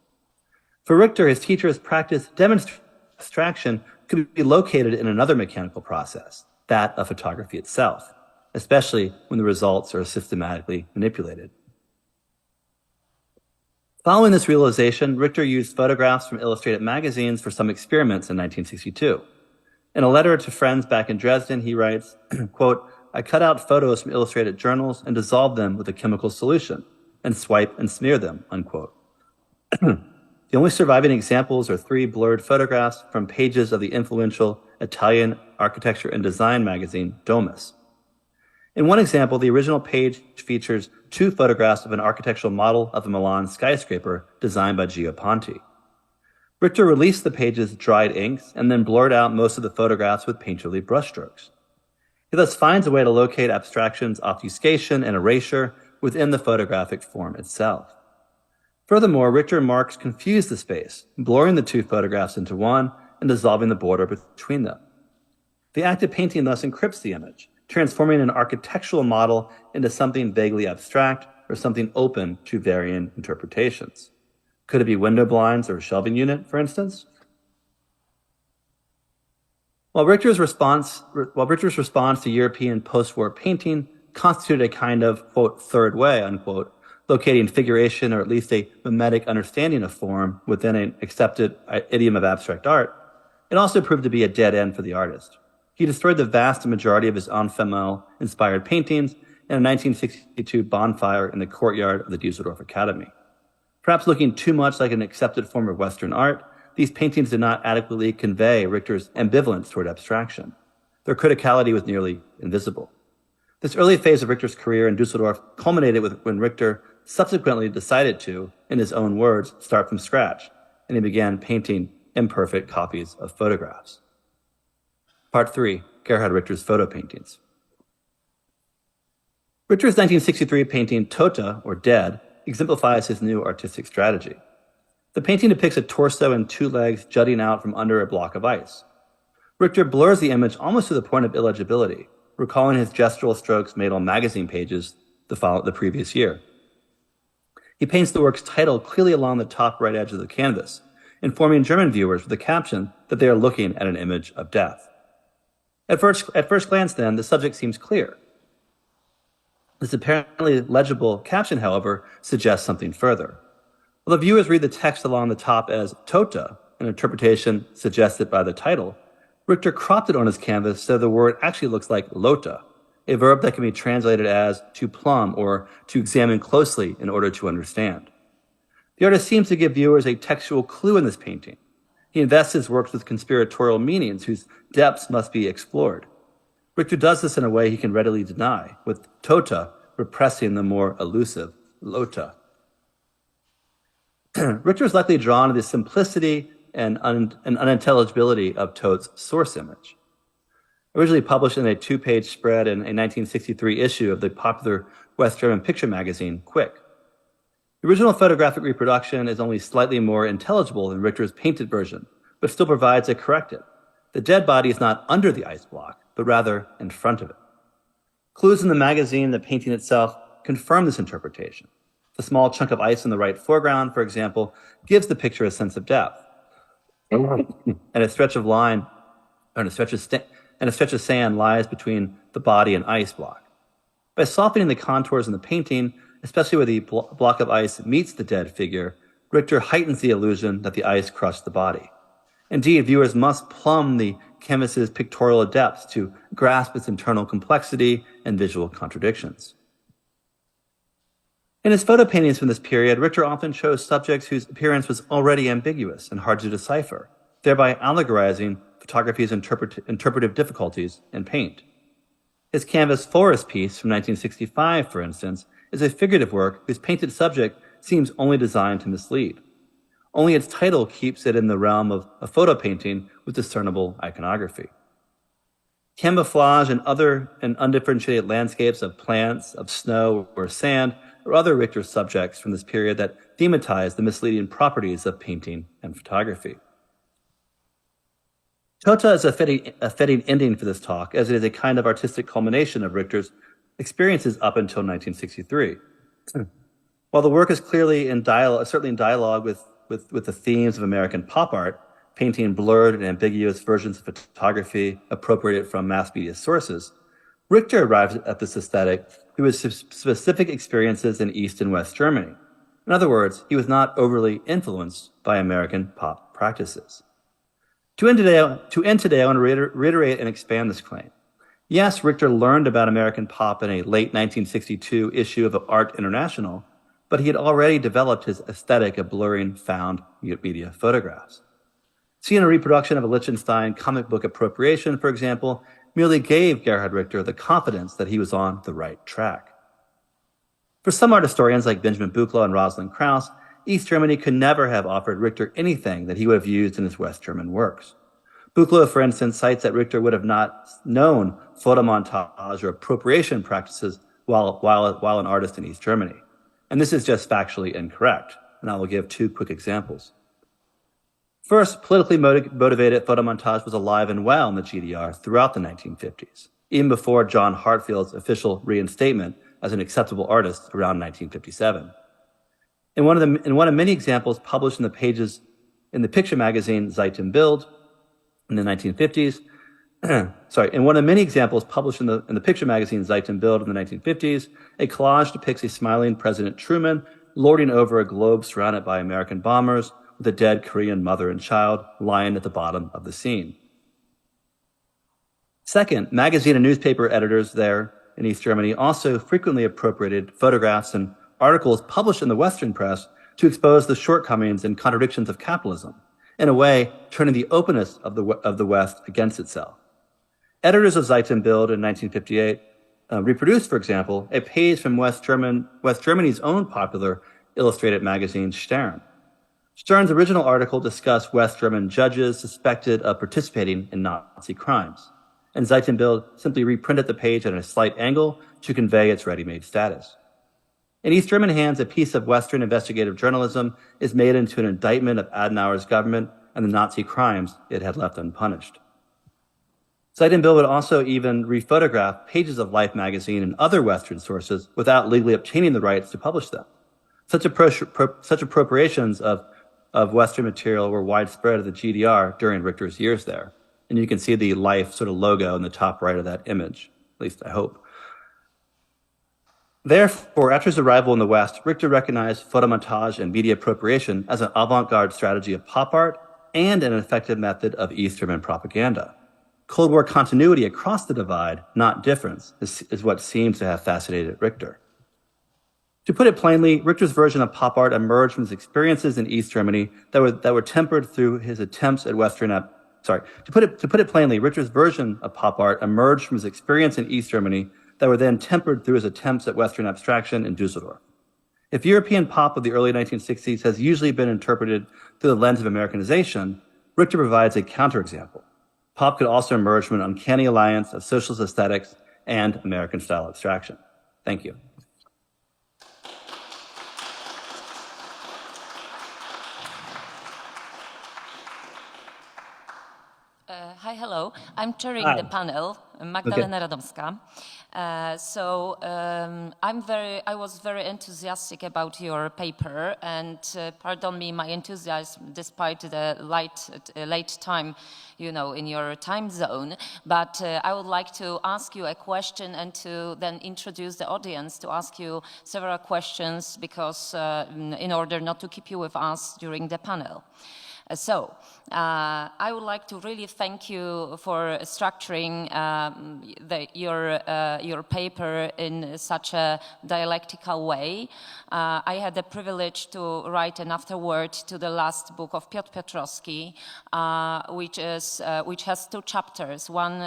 For Richter, his teacher's practice demonstrated abstraction could be located in another mechanical process, that of photography itself, especially when the results are systematically manipulated. Following this realization, Richter used photographs from illustrated magazines for some experiments in 1962. In a letter to friends back in Dresden, he writes, quote, I cut out photos from illustrated journals and dissolved them with a chemical solution and swipe and smear them, unquote. The only surviving examples are 3 blurred photographs from pages of the influential Italian architecture and design magazine, Domus. In one example, the original page features 2 photographs of an architectural model of a Milan skyscraper designed by Gio-Ponti. Richter released the page's dried inks and then blurred out most of the photographs with painterly brushstrokes. He thus finds a way to locate abstraction's obfuscation and erasure within the photographic form itself. Furthermore, Richter and Marx confused the space, blurring the 2 photographs into one and dissolving the border between them. The act of painting thus encrypts the image, transforming an architectural model into something vaguely abstract or something open to varying interpretations. Could it be window blinds or a shelving unit, for instance? While Richter's response to European post-war painting constituted a kind of, quote, third way, unquote, locating figuration or at least a mimetic understanding of form within an accepted idiom of abstract art, it also proved to be a dead end for the artist. He destroyed the vast majority of his Enfamel-inspired paintings in a 1962 bonfire in the courtyard of the Düsseldorf Academy. Perhaps looking too much like an accepted form of Western art, these paintings did not adequately convey Richter's ambivalence toward abstraction. Their criticality was nearly invisible. This early phase of Richter's career in Düsseldorf culminated when Richter subsequently decided to, in his own words, start from scratch, and he began painting imperfect copies of photographs. Part 3, Gerhard Richter's photo paintings. Richter's 1963 painting Tote, or Dead, exemplifies his new artistic strategy. The painting depicts a torso and 2 legs jutting out from under a block of ice. Richter blurs the image almost to the point of illegibility, recalling his gestural strokes made on magazine pages the previous year. He paints the work's title clearly along the top right edge of the canvas, informing German viewers with the caption that they are looking at an image of death. At first glance, then, the subject seems clear. This apparently legible caption, however, suggests something further. While the viewers read the text along the top as Tote, an interpretation suggested by the title, Richter cropped it on his canvas so the word actually looks like lota, a verb that can be translated as to plumb or to examine closely in order to understand. The artist seems to give viewers a textual clue in this painting. He He invests his works with conspiratorial meanings whose depths must be explored. Richter does this in a way he can readily deny, with tota repressing the more elusive lota. Richter is likely drawn to the simplicity and unintelligibility of Tote's source image. Originally published in a two-page spread in a 1963 issue of the popular West German picture magazine, Quick. The original photographic reproduction is only slightly more intelligible than Richter's painted version, but still provides a corrective. The dead body is not under the ice block, but rather in front of it. Clues in the magazine and the painting itself confirm this interpretation. The small chunk of ice in the right foreground, for example, gives the picture a sense of depth. And a stretch of line, or a stretch of sand lies between the body and ice block. By softening the contours in the painting, especially where the block of ice meets the dead figure, Richter heightens the illusion that the ice crushed the body. Indeed, viewers must plumb the canvas's pictorial depths to grasp its internal complexity and visual contradictions. In his photo paintings from this period, Richter often chose subjects whose appearance was already ambiguous and hard to decipher, thereby allegorizing photography's interpretive difficulties in paint. His canvas Forest piece from 1965, for instance, is a figurative work whose painted subject seems only designed to mislead. Only its title keeps it in the realm of a photo painting with discernible iconography. Camouflage and undifferentiated landscapes of plants, of snow, or sand or other Richter subjects from this period that thematize the misleading properties of painting and photography. Tota is a fitting ending for this talk, as it is a kind of artistic culmination of Richter's experiences up until 1963. While the work is clearly certainly in dialogue with the themes of American pop art, painting blurred and ambiguous versions of photography appropriated from mass media sources, Richter arrives at this aesthetic through his specific experiences in East and West Germany. In other words, he was not overly influenced by American pop practices. To end today, I want to reiterate and expand this claim. Yes, Richter learned about American pop in a late 1962 issue of Art International, but he had already developed his aesthetic of blurring found media photographs. Seeing a reproduction of a Liechtenstein comic book appropriation, for example, merely gave Gerhard Richter the confidence that he was on the right track. For some art historians like Benjamin Buchla and Rosalind Krauss, East Germany could never have offered Richter anything that he would have used in his West German works. Buchla, for instance, cites that Richter would have not known photomontage or appropriation practices while an artist in East Germany. And this is just factually incorrect, and I will give two quick examples. First, politically motivated photomontage was alive and well in the GDR throughout the 1950s, even before John Hartfield's official reinstatement as an acceptable artist around 1957. In one of many examples published in the picture magazine Zeit im Bild in the 1950s, in one of many examples published in the picture magazine Zeit im Bild in the 1950s, a collage depicts a smiling President Truman lording over a globe surrounded by American bombers with a dead Korean mother and child lying at the bottom of the scene. Second, magazine and newspaper editors there in East Germany also frequently appropriated photographs and articles published in the Western press to expose the shortcomings and contradictions of capitalism, in a way turning the openness of the West against itself. Editors of Zeit im Bild in 1958 reproduced, for example, a page from West Germany's own popular illustrated magazine Stern. Stern's original article discussed West German judges suspected of participating in Nazi crimes, and Zeit im Bild simply reprinted the page at a slight angle to convey its ready-made status. In East German hands, a piece of Western investigative journalism is made into an indictment of Adenauer's government and the Nazi crimes it had left unpunished. Zeit im Bild would also even rephotograph pages of Life magazine and other Western sources without legally obtaining the rights to publish them. Such appropriations of Western material were widespread at the GDR during Richter's years there. And you can see the Life sort of logo in the top right of that image, at least I hope. Therefore, after his arrival in the West, Richter recognized photomontage and media appropriation as an avant-garde strategy of pop art and an effective method of East German propaganda. Cold War continuity across the divide, not difference, is what seems to have fascinated Richter. To put it plainly, Richter's version of pop art emerged from his experiences in East Germany that were tempered through his attempts at To put it plainly, Richter's version of pop art emerged from his experience in East Germany that were then tempered through his attempts at Western abstraction in Dusseldorf. If European pop of the early 1960s has usually been interpreted through the lens of Americanization, Richter provides a counterexample. Pop could also emerge from an uncanny alliance of socialist aesthetics and American-style abstraction. Thank you. Hi, hello. I'm chairing Hi. the panel, Magdalena Radomska. I was very enthusiastic about your paper, and pardon me my enthusiasm despite the late time, you know, in your time zone. But I would like to ask you a question and to then introduce the audience to ask you several questions because in order not to keep you with us during the panel. I would like to really thank you for structuring your paper in such a dialectical way. I had the privilege to write an afterword to the last book of Piotr Piotrowski, which has two chapters. One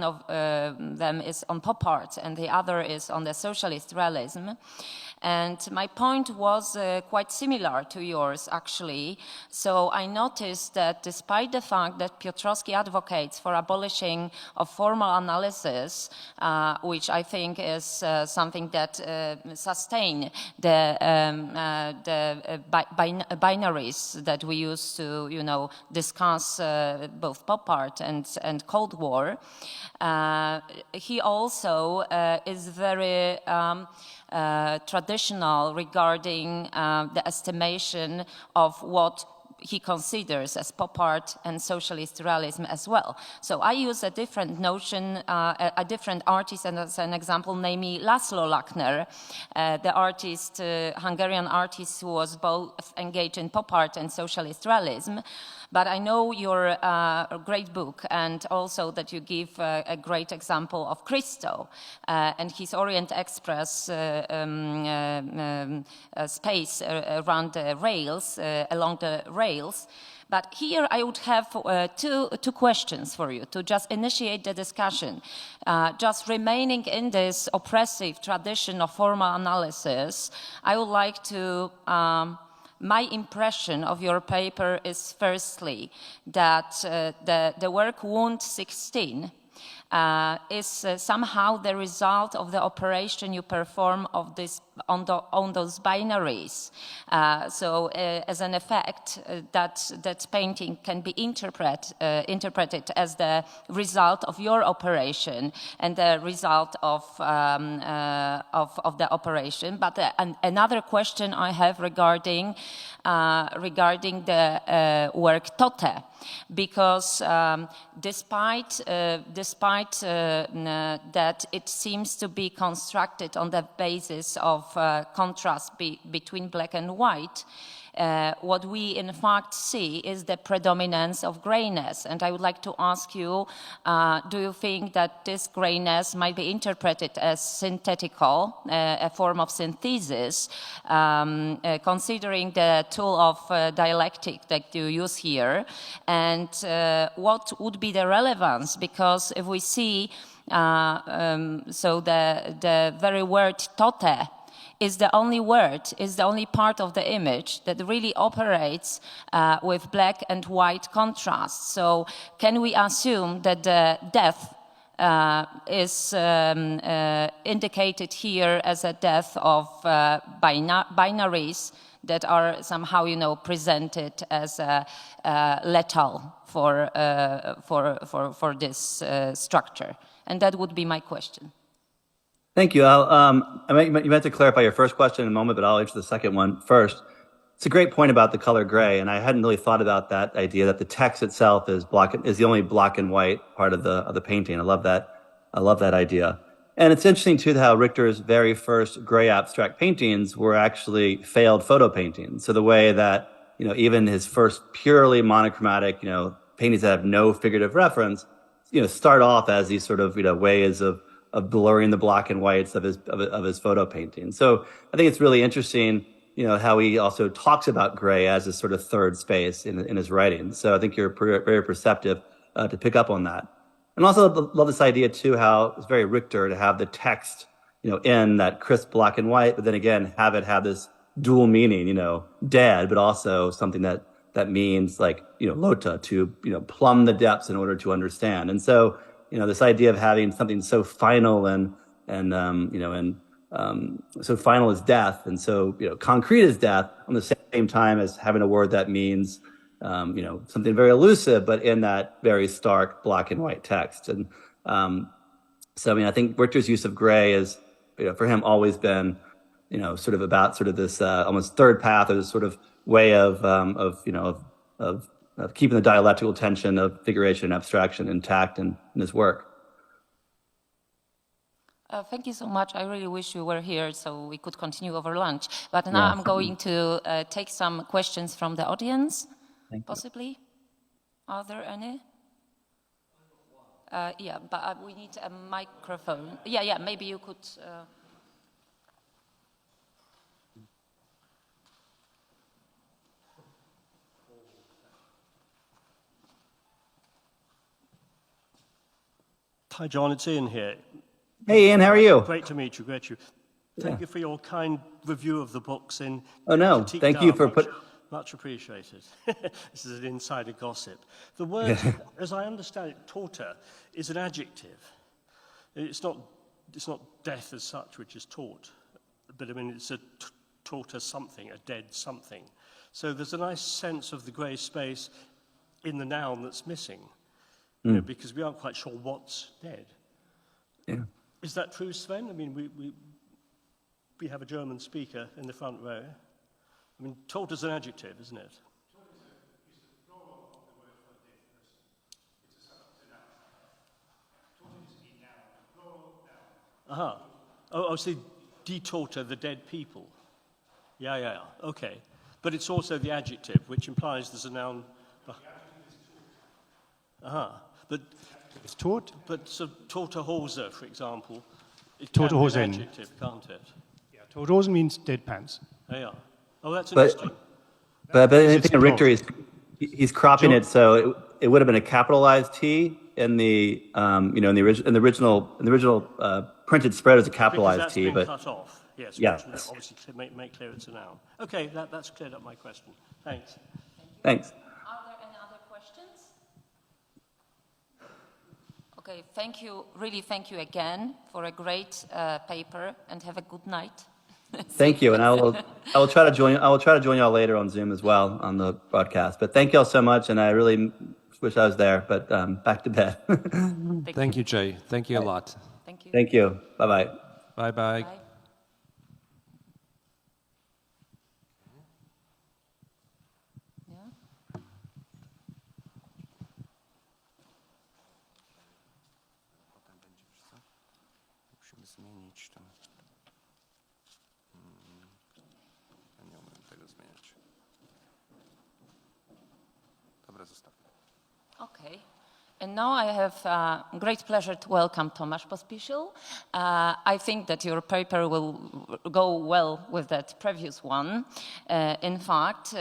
of them is on pop art, and the other is on the socialist realism. And my point was quite similar to yours, actually. So I noticed that despite the fact that Piotrowski advocates for abolishing of formal analysis, which I think is something that sustain the binaries that we use to, you know, discuss both pop art and Cold War, he also is very traditional regarding the estimation of what he considers as pop art and socialist realism as well. So I use a different notion, a different artist as an example, namely Laszlo Lachner, the artist, Hungarian artist who was both engaged in pop art and socialist realism. But I know your great book and also that you give a great example of Christo and his Orient Express space around the rails, along the rails. But here I would have two questions for you to just initiate the discussion. Just remaining in this oppressive tradition of formal analysis, I would like to my impression of your paper is firstly that the work Wound 16 is somehow the result of the operation you perform of this on those binaries. As an effect, that painting can be interpreted as the result of your operation and the result of the operation. But another question I have regarding the work Tote, because despite that it seems to be constructed on the basis of contrast between black and white, what we in fact see is the predominance of grayness. And I would like to ask you, do you think that this grayness might be interpreted as synthetical, a form of synthesis, considering the tool of dialectic that you use here? And what would be the relevance? Because if we see, so the very word tote is the only word, is the only part of the image that really operates with black and white contrast. So can we assume that the death is indicated here as a death of binaries that are somehow, you know, presented as lethal for this structure? And that would be my question. Thank you. You meant to clarify your first question in a moment, but I'll answer the second one first. It's a great point about the color gray, and I hadn't really thought about that idea that the text itself is the only black and white part of the painting. I love that idea. And it's interesting too how Richter's very first gray abstract paintings were actually failed photo paintings. So the way that, you know, even his first purely monochromatic, you know, paintings that have no figurative reference, you know, start off as these sort of, you know, ways of blurring the black and whites of his photo painting. So I think it's really interesting, how he also talks about gray as a sort of third space in his writing. So I think you're very perceptive to pick up on that. And also love this idea too, how it's very Richter to have the text, in that crisp black and white, but then again, have it have this dual meaning, dead, but also something that means like, lota, to, plumb the depths in order to understand. And so, this idea of having something so final and so final as death, and so, concrete as death, on the same time as having a word that means, something very elusive, but in that very stark black and white text. And so, I think Richter's use of gray is, for him, always been, sort of about sort of this almost third path, or this sort of way of keeping the dialectical tension of figuration and abstraction intact in his work. Thank you so much. I really wish you were here so we could continue over lunch. But now I'm going to take some questions from the audience, possibly. Are there any? Yeah, but we need a microphone. Yeah, maybe you could... Hi, John, it's Ian here. Hey, Ian, how are you? Great to meet you, Thank you for your kind review of the books in... Oh, no, thank you for Much appreciated. This is an insider gossip. The word, as I understand it, torta, is an adjective. It's not death as such, which is taught, but I mean, it's a torta something, a dead something. So there's a nice sense of the grey space in the noun that's missing, because we aren't quite sure what's dead. Yeah. Is that true, Sven? I mean, we have a German speaker in the front row. I mean, torta is an adjective, isn't it? Torta is the plural of the word for a dead person. It's a subject noun. Torta is a noun, a plural noun. Oh, so detorta, the dead people. Yeah. Okay. But it's also the adjective, which implies there's a noun. The adjective is torta. But it's taught. But so Torterhose, for example, it Torterhosen. can be an adjective, can't it? Yeah, Torterhosen means dead pants. Yeah. Oh, that's interesting. But I think Richter he's cropping it, so it would have been a capitalized T in the in the original printed spread as a capitalized T, but but cut off. Yes. Obviously, make clear it's a noun. Okay, that's cleared up my question. Thanks. Thanks. Are there any other questions? Okay, thank you again for a great paper, and have a good night. Thank you, and I will try to join y'all later on Zoom as well on the broadcast. But thank y'all so much, and I really wish I was there. But back to bed. Thank you, Jay. Thank you a lot. Thank you. Thank you. Bye-bye. Bye-bye. Bye. Musimy zmienić to. Ja nie umiem tego zmieniać. Dobra, zostawmy. Okay. And now I have great pleasure to welcome Tomasz Pospisil. I think that your paper will go well with that previous one. In fact,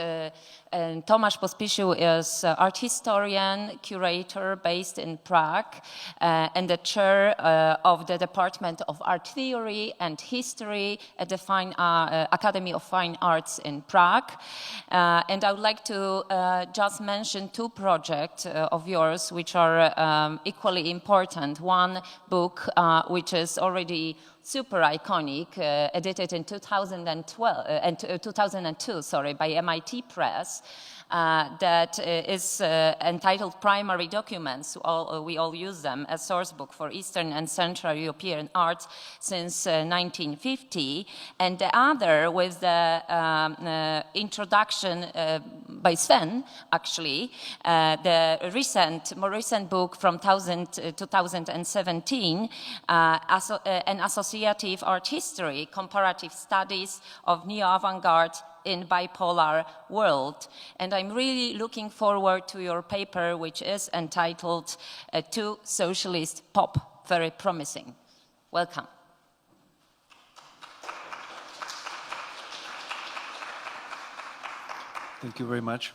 Tomasz Pospisil is art historian, curator based in Prague, and the chair of the Department of Art Theory and History at the Academy of Fine Arts in Prague. And I would like to just mention two projects of yours which are equally important. One book, which is already super iconic, edited in 2002, by MIT Press, that is entitled Primary Documents. We all use them as source book for Eastern and Central European art since 1950. And the other with the introduction by Sven, actually, the more recent book from 2017, an associative art history, comparative studies of neo-avant-garde in bipolar world. And I'm really looking forward to your paper, which is entitled To Socialist Pop, Very Promising. Welcome. Thank you very much.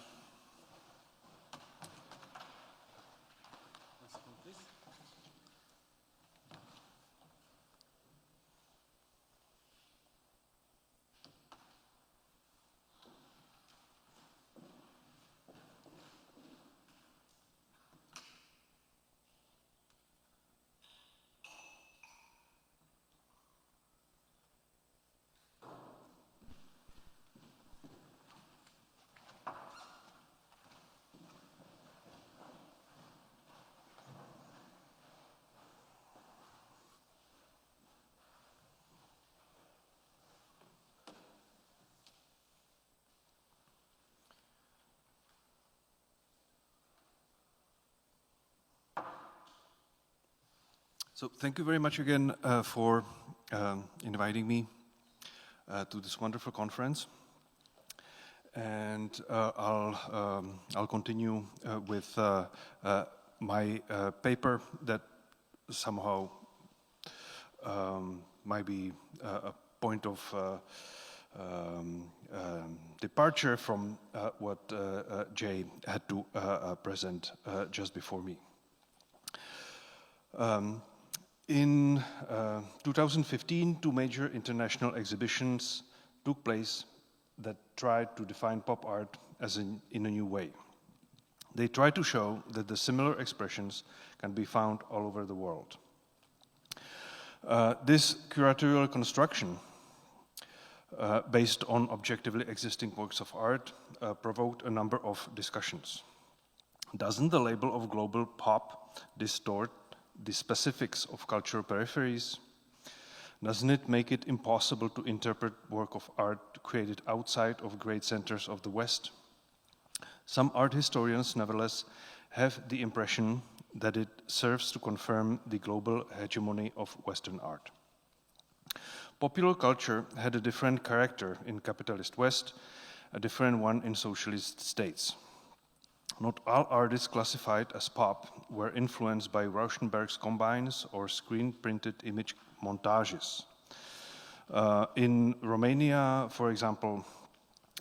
So thank you very much again for inviting me to this wonderful conference. And I'll continue with my paper that somehow might be a point of departure from what Jay had to present just before me. In 2015, two major international exhibitions took place that tried to define pop art as in a new way. They tried to show that the similar expressions can be found all over the world. This curatorial construction, based on objectively existing works of art, provoked a number of discussions. Doesn't the label of global pop distort the specifics of cultural peripheries? Doesn't it make it impossible to interpret work of art created outside of great centers of the West? Some art historians, nevertheless, have the impression that it serves to confirm the global hegemony of Western art. Popular culture had a different character in capitalist West, a different one in socialist states. Not all artists classified as pop were influenced by Rauschenberg's combines or screen-printed image montages. In Romania, for example,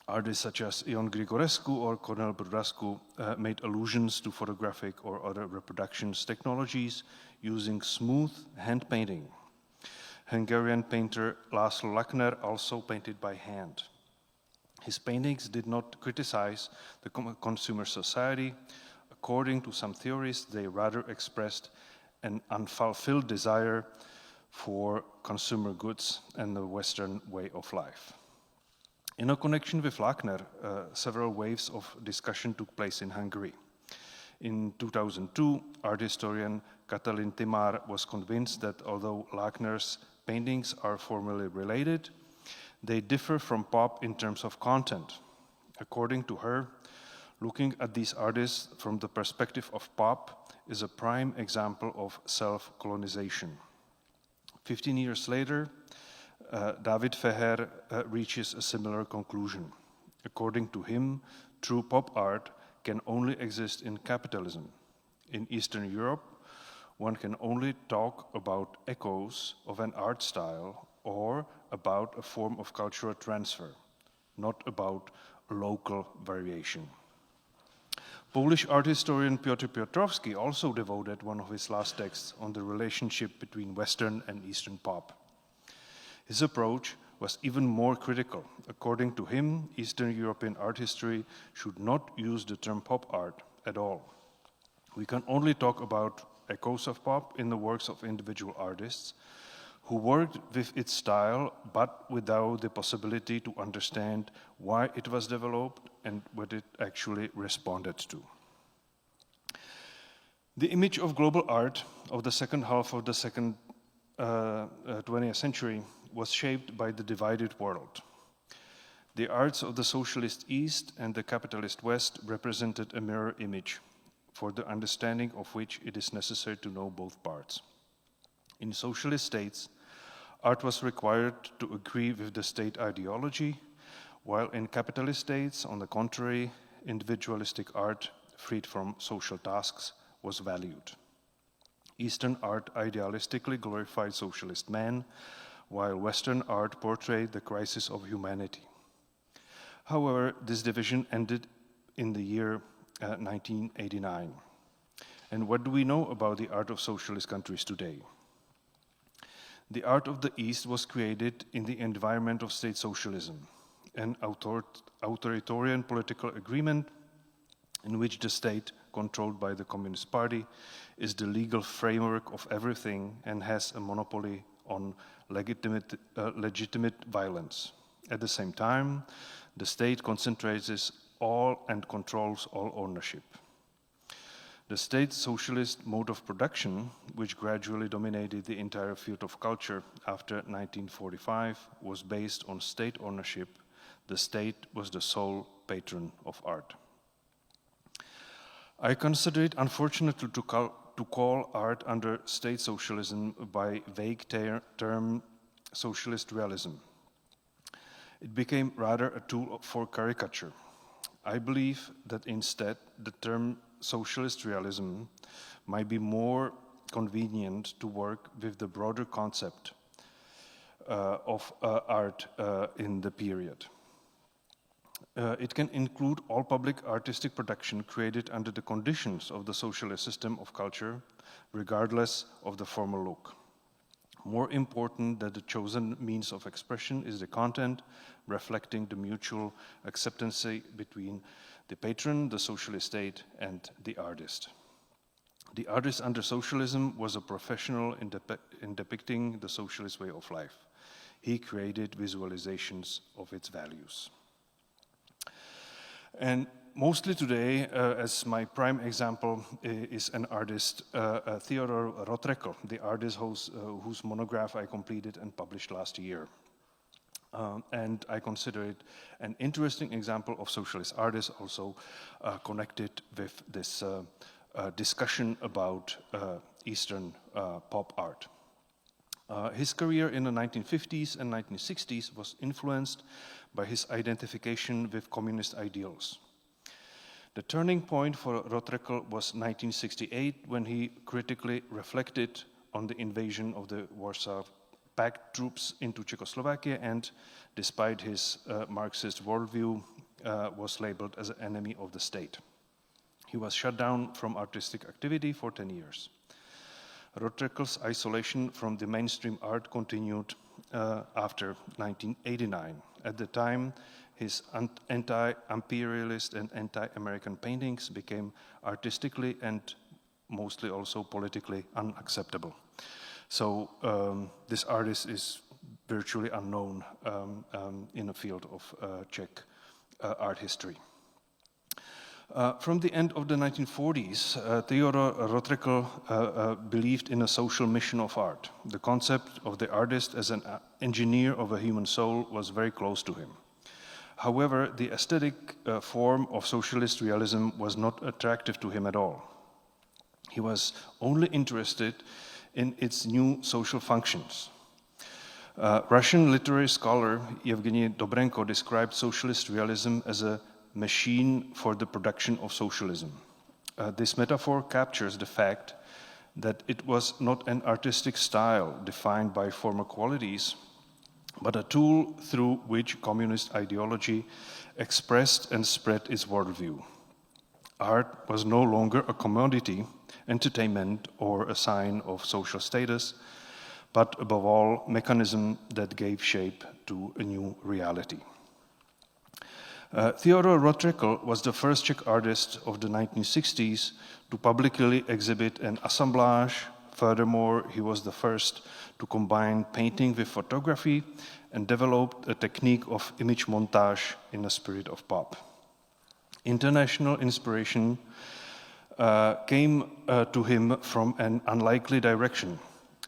artists such as Ion Grigorescu or Cornel Brudascu made allusions to photographic or other reproductions technologies using smooth hand painting. Hungarian painter László Lackner also painted by hand. His paintings did not criticize the consumer society. According to some theorists, they rather expressed an unfulfilled desire for consumer goods and the Western way of life. In a connection with Lackner, several waves of discussion took place in Hungary. In 2002, art historian Katalin Timár was convinced that although Lackner's paintings are formally related, they differ from pop in terms of content. According to her, looking at these artists from the perspective of pop is a prime example of self-colonization. 15 years later, David Feher reaches a similar conclusion. According to him, true pop art can only exist in capitalism. In Eastern Europe, one can only talk about echoes of an art style or about a form of cultural transfer, not about local variation. Polish art historian Piotr Piotrowski also devoted one of his last texts on the relationship between Western and Eastern pop. His approach was even more critical. According to him, Eastern European art history should not use the term pop art at all. We can only talk about echoes of pop in the works of individual artists who worked with its style, but without the possibility to understand why it was developed and what it actually responded to. The image of global art of the second half of the 20th century was shaped by the divided world. The arts of the socialist East and the capitalist West represented a mirror image, for the understanding of which it is necessary to know both parts. In socialist states, art was required to agree with the state ideology, while in capitalist states, on the contrary, individualistic art, freed from social tasks, was valued. Eastern art idealistically glorified socialist man, while Western art portrayed the crisis of humanity. However, this division ended in the year 1989. And what do we know about the art of socialist countries today? The art of the East was created in the environment of state socialism, an authoritarian political agreement in which the state, controlled by the Communist Party, is the legal framework of everything and has a monopoly on legitimate violence. At the same time, the state concentrates all and controls all ownership. The state socialist mode of production, which gradually dominated the entire field of culture after 1945, was based on state ownership. The state was the sole patron of art. I consider it unfortunate to call art under state socialism by vague term socialist realism. It became rather a tool for caricature. I believe that instead the term socialist realism might be more convenient to work with the broader concept of art in the period. It can include all public artistic production created under the conditions of the socialist system of culture, regardless of the formal look. More important than the chosen means of expression is the content, reflecting the mutual acceptance between the patron, the socialist state, and the artist. The artist under socialism was a professional in depicting the socialist way of life. He created visualizations of its values. And mostly today, as my prime example, is an artist, Theodor Routledge, the artist whose monograph I completed and published last year. And I consider it an interesting example of socialist artists, also connected with this discussion about Eastern pop art. His career in the 1950s and 1960s was influenced by his identification with communist ideals. The turning point for Routledge was 1968, when he critically reflected on the invasion of the Warsaw Pact troops into Czechoslovakia and, despite his Marxist worldview, was labeled as an enemy of the state. He was shut down from artistic activity for 10 years. Routledge's isolation from the mainstream art continued after 1989. At the time, his anti-imperialist and anti-American paintings became artistically and mostly also politically unacceptable. So this artist is virtually unknown in the field of Czech art history. From the end of the 1940s, Theodor Routledge believed in a social mission of art. The concept of the artist as an engineer of a human soul was very close to him. However, the aesthetic form of socialist realism was not attractive to him at all. He was only interested in its new social functions. Russian literary scholar Evgeny Dobrenko described socialist realism as a machine for the production of socialism. This metaphor captures the fact that it was not an artistic style defined by formal qualities, but a tool through which communist ideology expressed and spread its worldview. Art was no longer a commodity, entertainment, or a sign of social status, but above all, mechanism that gave shape to a new reality. Theodor Routledge was the first Czech artist of the 1960s to publicly exhibit an assemblage. Furthermore, he was the first to combine painting with photography and developed a technique of image montage in the spirit of pop. International inspiration came to him from an unlikely direction,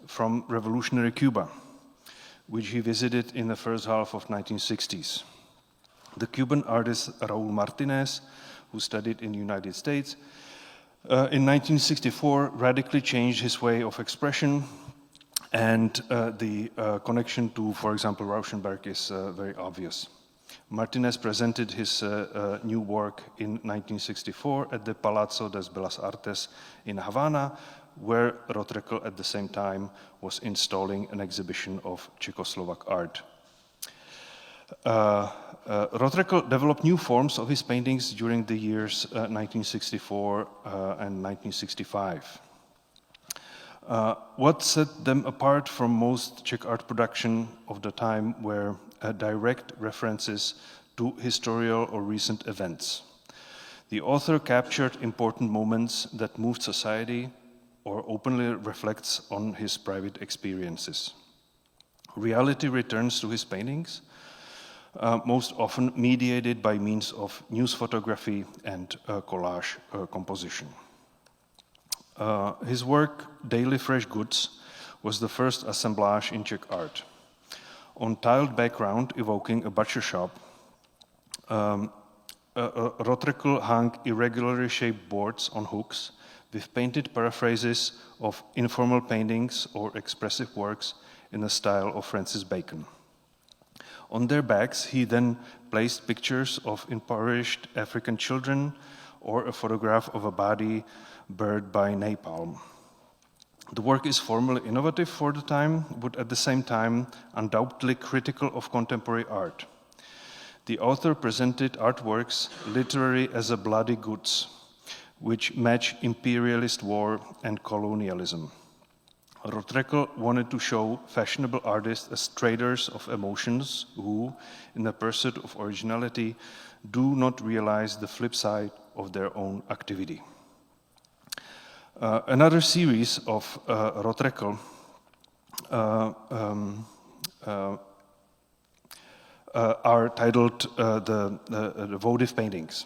from revolutionary Cuba, which he visited in the first half of 1960s. The Cuban artist Raúl Martínez, who studied in the United States, in 1964 radically changed his way of expression, and the connection to, for example, Rauschenberg is very obvious. Martínez presented his new work in 1964 at the Palazzo das Bellas Artes in Havana, where Routledge at the same time was installing an exhibition of Czechoslovak art. Routledge developed new forms of his paintings during the years 1964 and 1965. What set them apart from most Czech art production of the time were direct references to historical or recent events. The author captured important moments that moved society or openly reflects on his private experiences. Reality returns to his paintings, most often mediated by means of news photography and collage composition. His work, Daily Fresh Goods, was the first assemblage in Czech art. On tiled background evoking a butcher shop, Routledge hung irregularly shaped boards on hooks with painted paraphrases of informal paintings or expressive works in the style of Francis Bacon. On their backs, he then placed pictures of impoverished African children or a photograph of a body burned by napalm. The work is formally innovative for the time, but at the same time undoubtedly critical of contemporary art. The author presented artworks literally as a bloody goods, which match imperialist war and colonialism. Routledge wanted to show fashionable artists as traders of emotions who, in the pursuit of originality, do not realize the flip side of their own activity. Another series of Routledge are titled the votive paintings.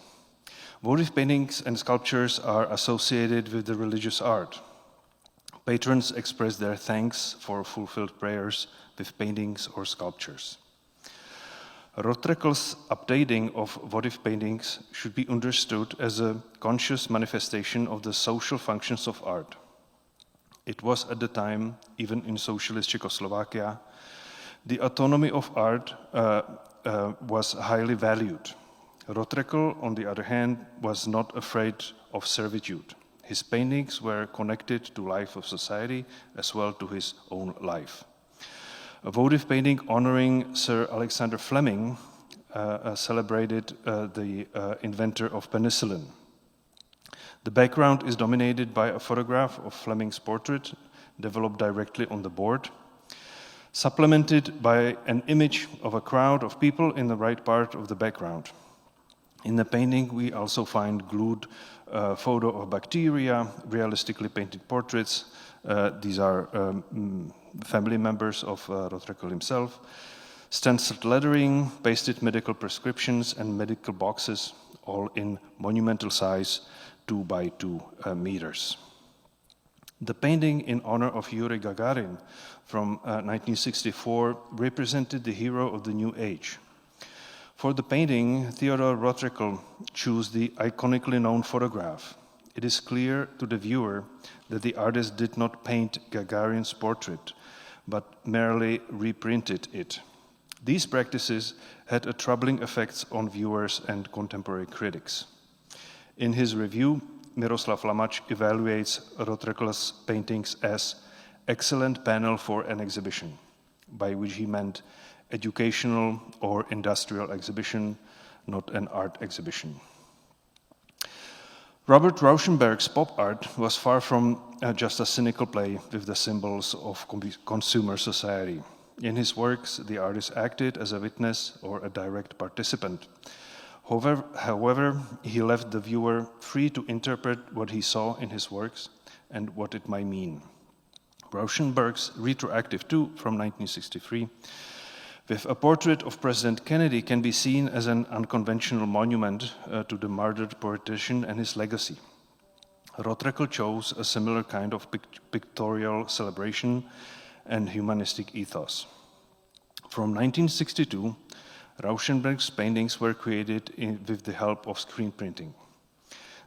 Votive paintings and sculptures are associated with the religious art. Patrons express their thanks for fulfilled prayers with paintings or sculptures. Routledge's updating of votive paintings should be understood as a conscious manifestation of the social functions of art. It was at the time, even in socialist Czechoslovakia, the autonomy of art was highly valued. Routledge, on the other hand, was not afraid of servitude. His paintings were connected to life of society as well to his own life. A votive painting honoring Sir Alexander Fleming celebrated the inventor of penicillin. The background is dominated by a photograph of Fleming's portrait developed directly on the board, supplemented by an image of a crowd of people in the right part of the background. In the painting, we also find glued photo of bacteria, realistically painted portraits. These are family members of Routledge himself, stenciled lettering, pasted medical prescriptions, and medical boxes, all in monumental size, 2 by 2 meters. The painting in honor of Yuri Gagarin from 1964 represented the hero of the New Age. For the painting, Theodore Routledge chose the iconically known photograph. It is clear to the viewer that the artist did not paint Gagarin's portrait, but merely reprinted it. These practices had a troubling effect on viewers and contemporary critics. In his review, Miroslav Lamač evaluates Routledge's paintings as excellent panel for an exhibition, by which he meant educational or industrial exhibition, not an art exhibition. Robert Rauschenberg's pop art was far from just a cynical play with the symbols of consumer society. In his works, the artist acted as a witness or a direct participant. However, he left the viewer free to interpret what he saw in his works and what it might mean. Rauschenberg's Retroactive 2 from 1963 with a portrait of President Kennedy can be seen as an unconventional monument to the murdered politician and his legacy. Routledge chose a similar kind of pictorial celebration and humanistic ethos. From 1962, Rauschenberg's paintings were created with the help of screen printing.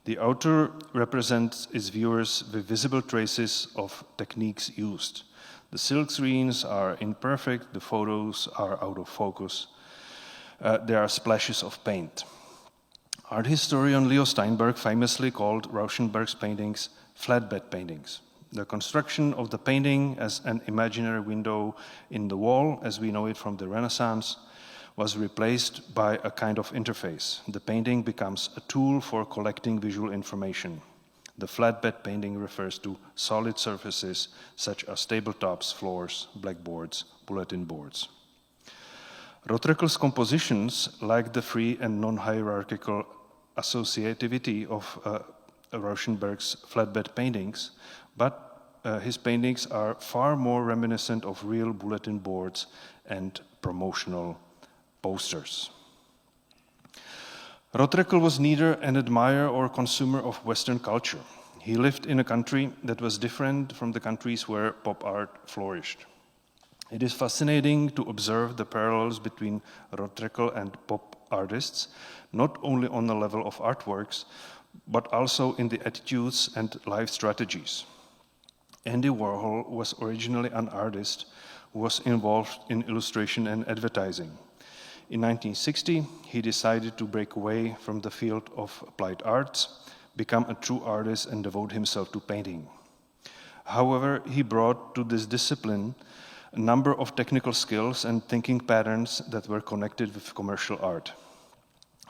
The author represents its viewers with visible traces of techniques used. The silk screens are imperfect, the photos are out of focus. There are splashes of paint. Art historian Leo Steinberg famously called Rauschenberg's paintings flatbed paintings. The construction of the painting as an imaginary window in the wall, as we know it from the Renaissance, was replaced by a kind of interface. The painting becomes a tool for collecting visual information. The flatbed painting refers to solid surfaces such as tabletops, floors, blackboards, bulletin boards. Routledge's compositions lack the free and non-hierarchical associativity of Rauschenberg's flatbed paintings, but his paintings are far more reminiscent of real bulletin boards and promotional posters. Routledge was neither an admirer or consumer of Western culture. He lived in a country that was different from the countries where pop art flourished. It is fascinating to observe the parallels between Routledge and pop artists, not only on the level of artworks, but also in the attitudes and life strategies. Andy Warhol was originally an artist who was involved in illustration and advertising. In 1960, he decided to break away from the field of applied arts, become a true artist, and devote himself to painting. However, he brought to this discipline a number of technical skills and thinking patterns that were connected with commercial art.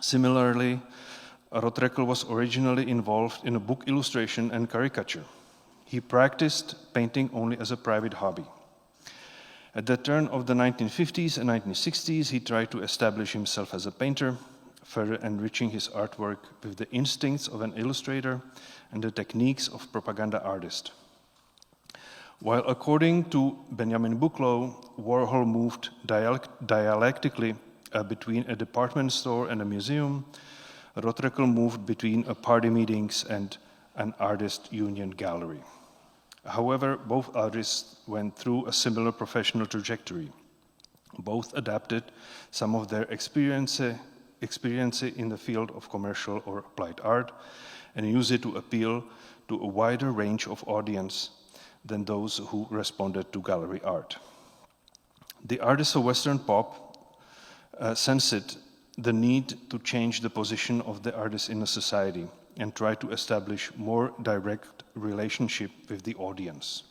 Similarly, Routledge was originally involved in a book illustration and caricature. He practiced painting only as a private hobby. At the turn of the 1950s and 1960s, he tried to establish himself as a painter, further enriching his artwork with the instincts of an illustrator and the techniques of propaganda artist. While according to Benjamin Buchloh, Warhol moved dialectically between a department store and a museum, Routledge moved between party meetings and an artist union gallery. However, both artists went through a similar professional trajectory. Both adapted some of their experience in the field of commercial or applied art and used it to appeal to a wider range of audience than those who responded to gallery art. The artists of Western pop sensed the need to change the position of the artist in a society and try to establish more direct relationship with the audience.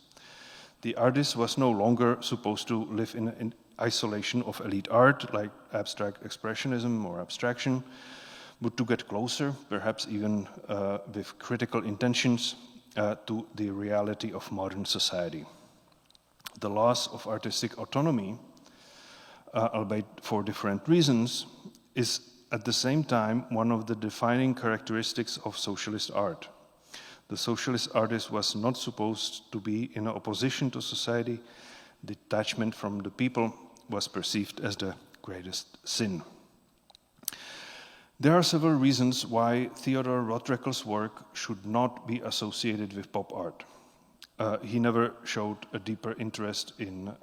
The artist was no longer supposed to live in isolation of elite art, like abstract expressionism or abstraction, but to get closer, perhaps even with critical intentions, to the reality of modern society. The loss of artistic autonomy, albeit for different reasons, is at the same time one of the defining characteristics of socialist art. The socialist artist was not supposed to be in opposition to society. Detachment from the people was perceived as the greatest sin. There are several reasons why Theodore Routledge's work should not be associated with pop art. He never showed a deeper interest in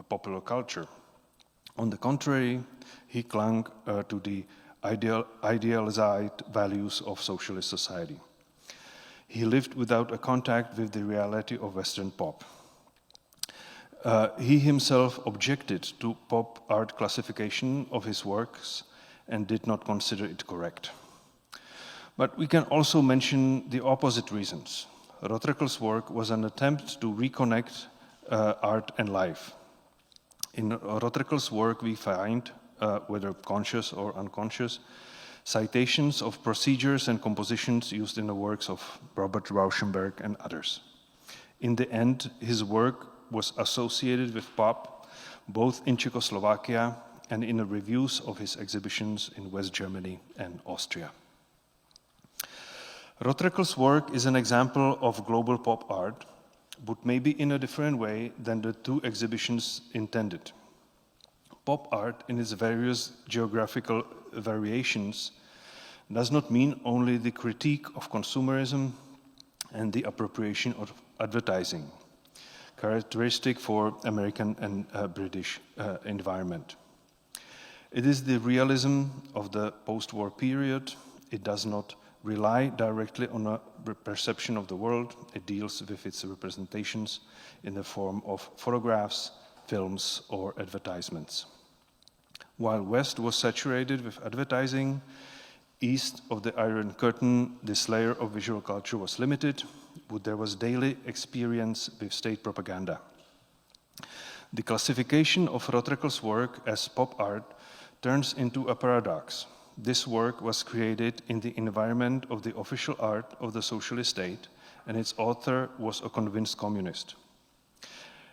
popular culture. On the contrary, he clung to the idealized values of socialist society. He lived without a contact with the reality of Western pop. He himself objected to pop art classification of his works and did not consider it correct. But we can also mention the opposite reasons. Routledge's work was an attempt to reconnect art and life. In Routledge's work, we find, whether conscious or unconscious, citations of procedures and compositions used in the works of Robert Rauschenberg and others. In the end, his work was associated with pop, both in Czechoslovakia and in the reviews of his exhibitions in West Germany and Austria. Routledge's work is an example of global pop art, but maybe in a different way than the two exhibitions intended. Pop art, in its various geographical variations, does not mean only the critique of consumerism and the appropriation of advertising, characteristic for American and British environment. It is the realism of the post-war period. It does not rely directly on a perception of the world. It deals with its representations in the form of photographs, films, or advertisements. While West was saturated with advertising, east of the Iron Curtain, this layer of visual culture was limited, but there was daily experience with state propaganda. The classification of Routledge's work as pop art turns into a paradox. This work was created in the environment of the official art of the socialist state, and its author was a convinced communist.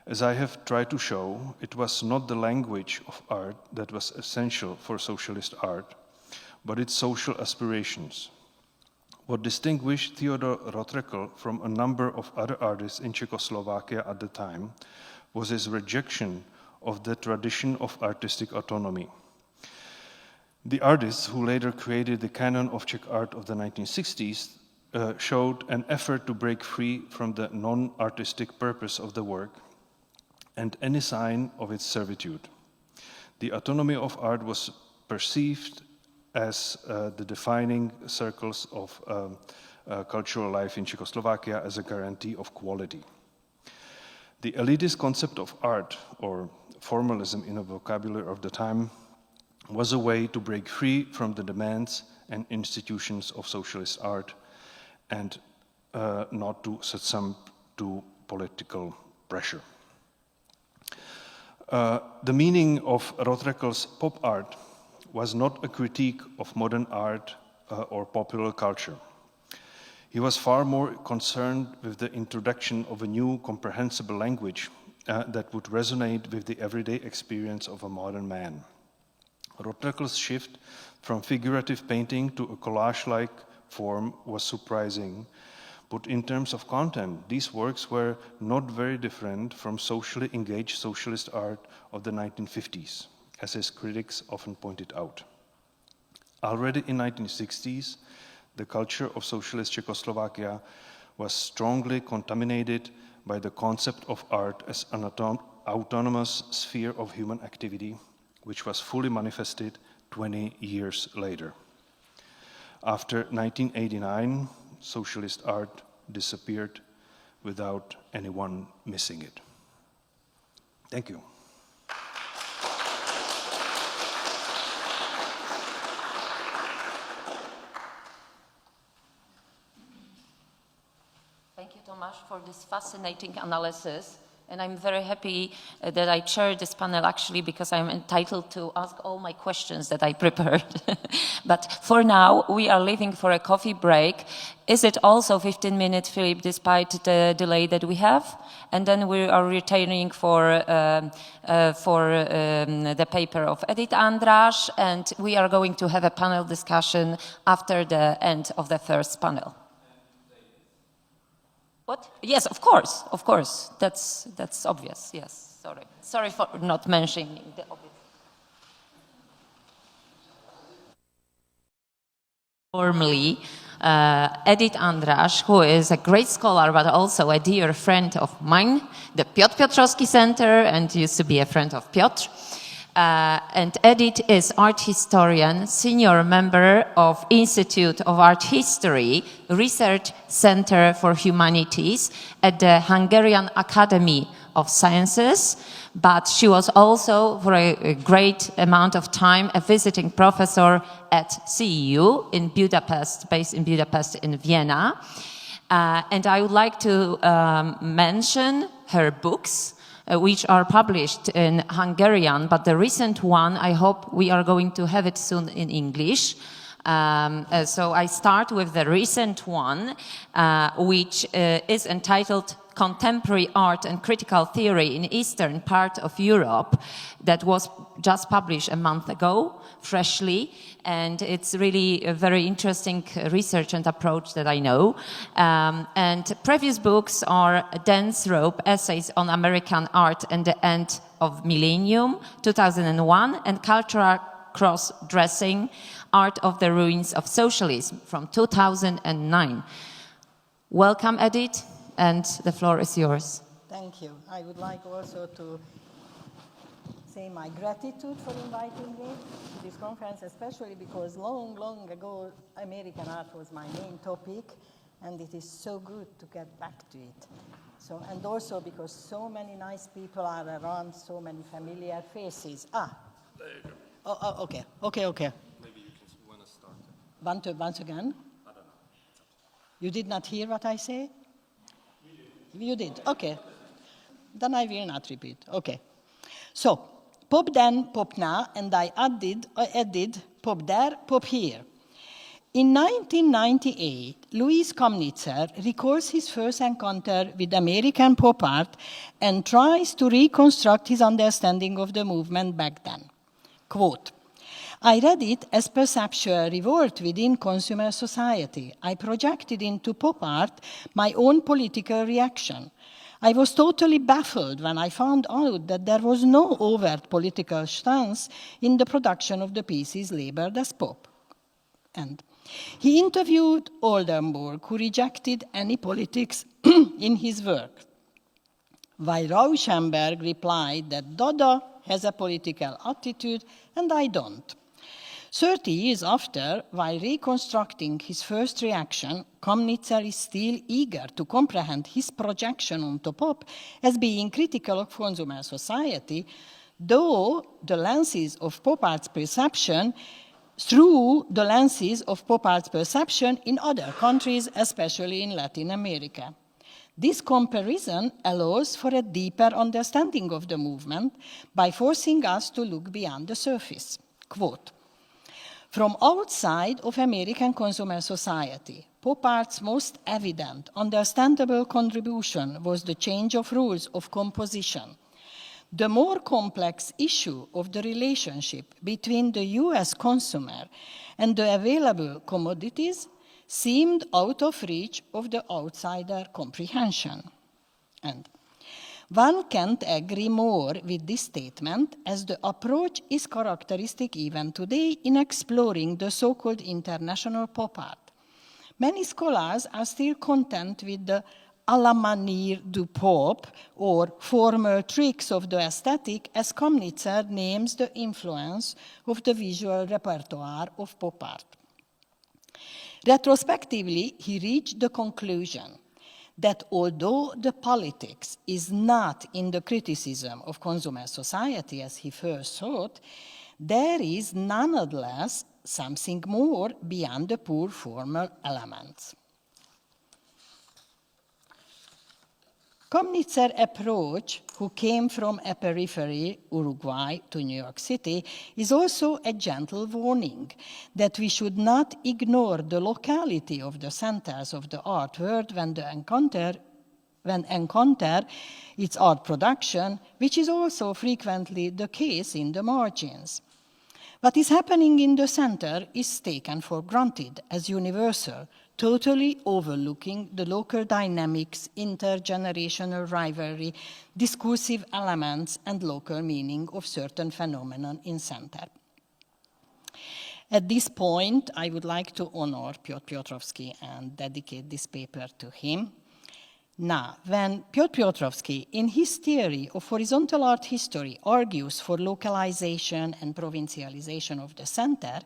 As I have tried to show, it was not the language of art that was essential for socialist art, but its social aspirations. What distinguished Theodor Routledge from a number of other artists in Czechoslovakia at the time was his rejection of the tradition of artistic autonomy. The artists who later created the canon of Czech art of the 1960s showed an effort to break free from the non-artistic purpose of the work and any sign of its servitude. The autonomy of art was perceived as the defining circles of cultural life in Czechoslovakia as a guarantee of quality. The elitist concept of art, or formalism in a vocabulary of the time, was a way to break free from the demands and institutions of socialist art and not to succumb to political pressure. The meaning of Routledge's pop art was not a critique of modern art or popular culture. He was far more concerned with the introduction of a new comprehensible language that would resonate with the everyday experience of a modern man. Routledge's shift from figurative painting to a collage-like form was surprising, but in terms of content, these works were not very different from socially engaged socialist art of the 1950s, as his critics often pointed out. Already in the 1960s, the culture of socialist Czechoslovakia was strongly contaminated by the concept of art as an autonomous sphere of human activity, which was fully manifested 20 years later. After 1989, socialist art disappeared without anyone missing it. Thank you. Thank you, Tomasz, for this fascinating analysis. And I'm very happy that I chair this panel, actually, because I'm entitled to ask all my questions that I prepared. But for now, we are leaving for a coffee break. Is it also 15 minutes, Philip, despite the delay that we have? And then we are returning for the paper of Edith Andras, and we are going to have a panel discussion after the end of the first panel. What? Yes, of course. That's obvious. Yes, sorry for not mentioning the obvious. Formally, Edith Andras, who is a great scholar but also a dear friend of mine, the Piotr Piotrowski Center, and used to be a friend of Piotr. And Edith is art historian, senior member of Institute of Art History, Research Center for Humanities at the Hungarian Academy of Sciences, but she was also, for a great amount of time, a visiting professor at CEU in Budapest, based in Budapest in Vienna. And I would like to mention her books, which are published in Hungarian, but the recent one, I hope we are going to have it soon in English. So I start with the recent one, which is entitled Contemporary Art and Critical Theory in Eastern Part of Europe, that was just published a month ago, freshly, and it's really a very interesting research and approach that I know. And previous books are Dense Rope, Essays on American Art and the End of Millennium, 2001, and Cultural Cross-Dressing, Art of the Ruins of Socialism, from 2009. Welcome, Edith, and the floor is yours. Thank you. I would like also to say my gratitude for inviting me to this conference, especially because long, long ago, American art was my main topic, and it is so good to get back to it. So, and also because so many nice people are around, so many familiar faces. There you go. Okay. Maybe you want to start. Once again? I don't know. You did not hear what I say? You did, okay. Then I will not repeat, okay. So, pop then, pop now, and I added pop there, pop here. In 1998, Louis Komnitzer recalls his first encounter with American pop art and tries to reconstruct his understanding of the movement back then. Quote, I read it as perceptual revolt within consumer society. I projected into pop art my own political reaction. I was totally baffled when I found out that there was no overt political stance in the production of the pieces labeled as pop. And he interviewed Oldenburg, who rejected any politics in his work, while Rauschenberg replied that Dada has a political attitude and I don't. 30 years after, while reconstructing his first reaction, Komnitzer is still eager to comprehend his projection onto pop as being critical of consumer society, though the lenses of pop art's perception through the lenses of pop art's perception in other countries, especially in Latin America. This comparison allows for a deeper understanding of the movement by forcing us to look beyond the surface. Quote, from outside of American consumer society, pop art's most evident, understandable contribution was the change of rules of composition. The more complex issue of the relationship between the US consumer and the available commodities seemed out of reach of the outsider comprehension. And one can't agree more with this statement, as the approach is characteristic even today in exploring the so-called international pop art. Many scholars are still content with the à la manière du pop, or formal tricks of the aesthetic, as Komnitzer names the influence of the visual repertoire of pop art. Retrospectively, he reached the conclusion that although the politics is not in the criticism of consumer society as he first thought, there is nonetheless something more beyond the poor formal elements. Komnitzer's approach, who came from a periphery, Uruguay, to New York City, is also a gentle warning that we should not ignore the locality of the centers of the art world when encounter its art production, which is also frequently the case in the margins. What is happening in the center is taken for granted as universal, totally overlooking the local dynamics, intergenerational rivalry, discursive elements, and local meaning of certain phenomenon in center. At this point, I would like to honor Piotr Piotrowski and dedicate this paper to him. Now, when Piotr Piotrowski, in his theory of horizontal art history, argues for localization and provincialization of the center,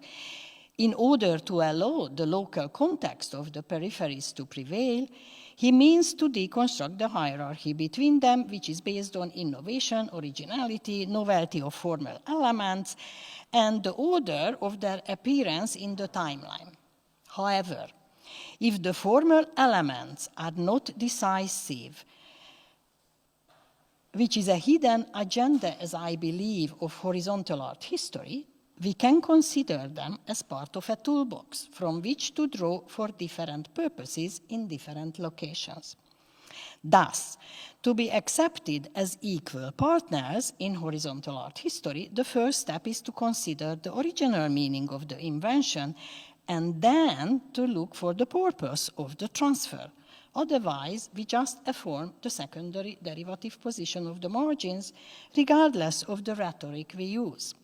in order to allow the local context of the peripheries to prevail, he means to deconstruct the hierarchy between them, which is based on innovation, originality, novelty of formal elements, and the order of their appearance in the timeline. However, if the formal elements are not decisive, which is a hidden agenda, as I believe, of horizontal art history, we can consider them as part of a toolbox from which to draw for different purposes in different locations. Thus, to be accepted as equal partners in horizontal art history, the first step is to consider the original meaning of the invention and then to look for the purpose of the transfer. Otherwise, we just affirm the secondary derivative position of the margins, regardless of the rhetoric we use.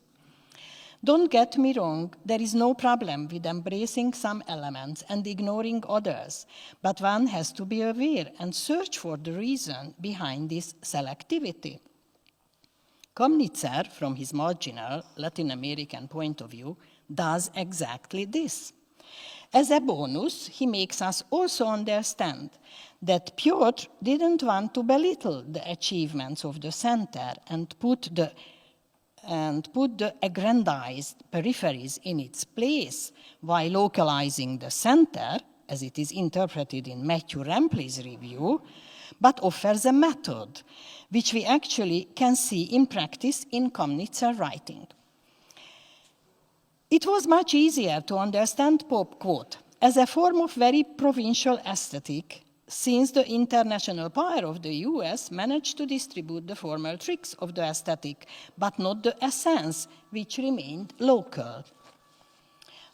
Don't get me wrong, there is no problem with embracing some elements and ignoring others, but one has to be aware and search for the reason behind this selectivity. Komnitzer, from his marginal Latin American point of view, does exactly this. As a bonus, he makes us also understand that Piotr didn't want to belittle the achievements of the center and put the aggrandized peripheries in its place while localizing the center, as it is interpreted in Matthew Rampley's review, but offers a method, which we actually can see in practice in Komnitzer writing. It was much easier to understand Pope, quote, as a form of very provincial aesthetic, since the international power of the US managed to distribute the formal tricks of the aesthetic, but not the essence, which remained local.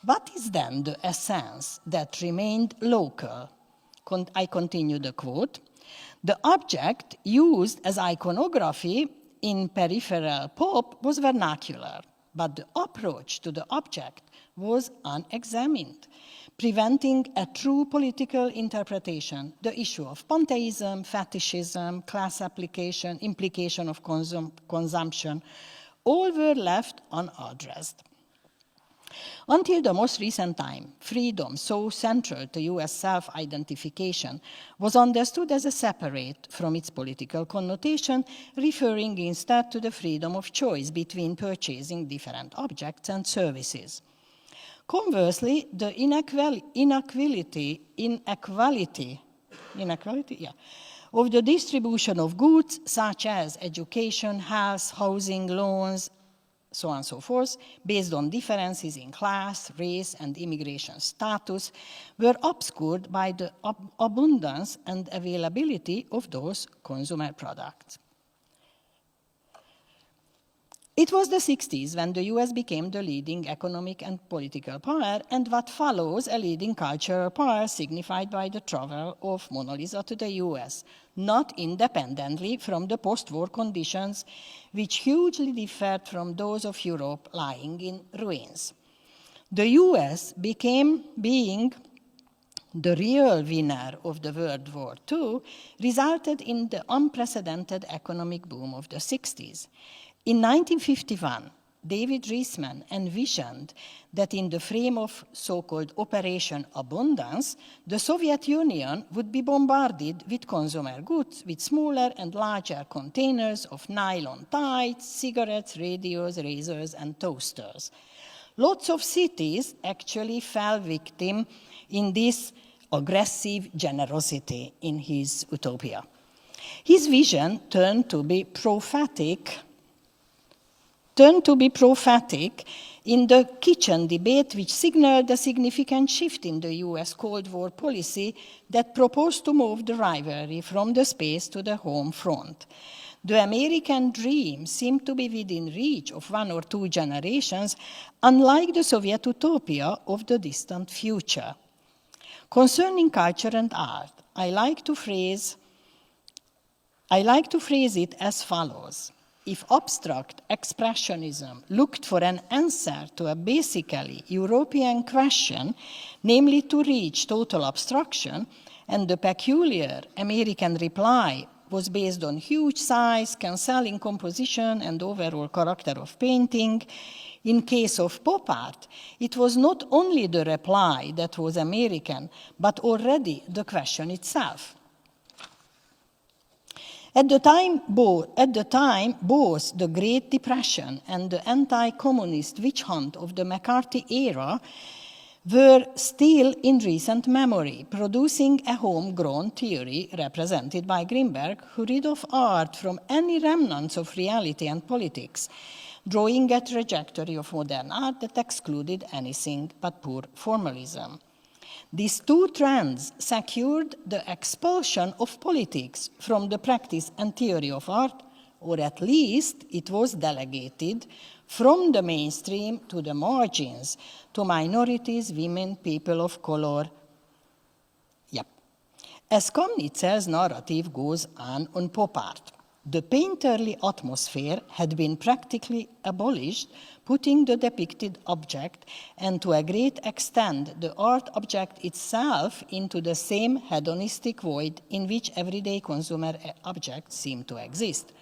What is then the essence that remained local? I continue the quote. The object used as iconography in peripheral pop was vernacular, but the approach to the object was unexamined, preventing a true political interpretation. The issue of pantheism, fetishism, class application, implication of consumption, all were left unaddressed. Until the most recent time, freedom, so central to US self-identification, was understood as a separate from its political connotation, referring instead to the freedom of choice between purchasing different objects and services. Conversely, the inequality of the distribution of goods, such as education, health, housing, loans, so on and so forth, based on differences in class, race, and immigration status, were obscured by the abundance and availability of those consumer products. It was the 60s when the US became the leading economic and political power, and what follows a leading cultural power signified by the travel of Mona Lisa to the US, not independently from the post-war conditions, which hugely differed from those of Europe lying in ruins. The US became being the real winner of the World War II, resulted in the unprecedented economic boom of the 60s. In 1951, David Reisman envisioned that in the frame of so-called Operation Abundance, the Soviet Union would be bombarded with consumer goods with smaller and larger containers of nylon tights, cigarettes, radios, razors, and toasters. Lots of cities actually fell victim in this aggressive generosity in his utopia. His vision turned to be prophetic in the kitchen debate, which signaled a significant shift in the US Cold War policy that proposed to move the rivalry from the space to the home front. The American dream seemed to be within reach of 1 or 2 generations, unlike the Soviet utopia of the distant future. Concerning culture and art, I like to phrase it as follows. If abstract expressionism looked for an answer to a basically European question, namely to reach total abstraction, and the peculiar American reply was based on huge size, cancelling composition, and overall character of painting, in case of pop art, it was not only the reply that was American, but already the question itself. At the time, both the Great Depression and the anti-communist witch hunt of the McCarthy era were still in recent memory, producing a homegrown theory represented by Greenberg, who rid of art from any remnants of reality and politics, drawing a trajectory of modern art that excluded anything but poor formalism. These 2 trends secured the expulsion of politics from the practice and theory of art, or at least it was delegated from the mainstream to the margins, to minorities, women, people of color. As Komnitzer's narrative goes on pop art, the painterly atmosphere had been practically abolished, putting the depicted object, and to a great extent the art object itself, into the same hedonistic void in which everyday consumer objects seem to exist.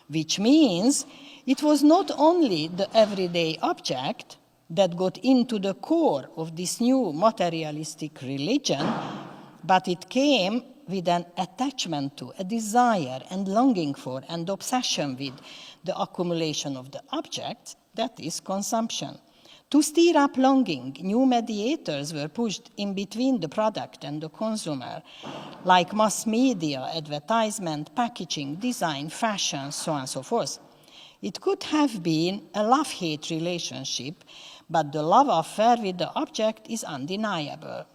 Which means it was not only the everyday object that got into the core of this new materialistic religion, but it came with an attachment to, a desire and longing for, and obsession with the accumulation of the object, that is consumption. To stir up longing, new mediators were pushed in between the product and the consumer, like mass media, advertisement, packaging, design, fashion, so on and so forth. It could have been a love-hate relationship, but the love affair with the object is undeniable.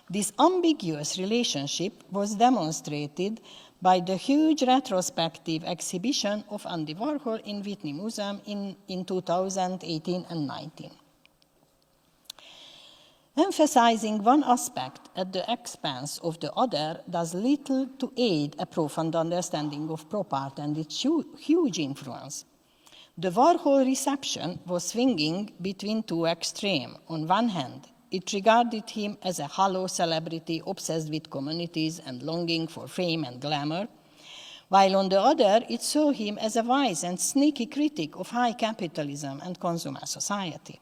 This ambiguous relationship was demonstrated by the huge retrospective exhibition of Andy Warhol in Whitney Museum in 2018 and 19. Emphasizing one aspect at the expense of the other does little to aid a profound understanding of pop art and its huge influence. The Warhol reception was swinging between two extremes. On one hand, it regarded him as a hollow celebrity obsessed with communities and longing for fame and glamour, while on the other, it saw him as a wise and sneaky critic of high capitalism and consumer society.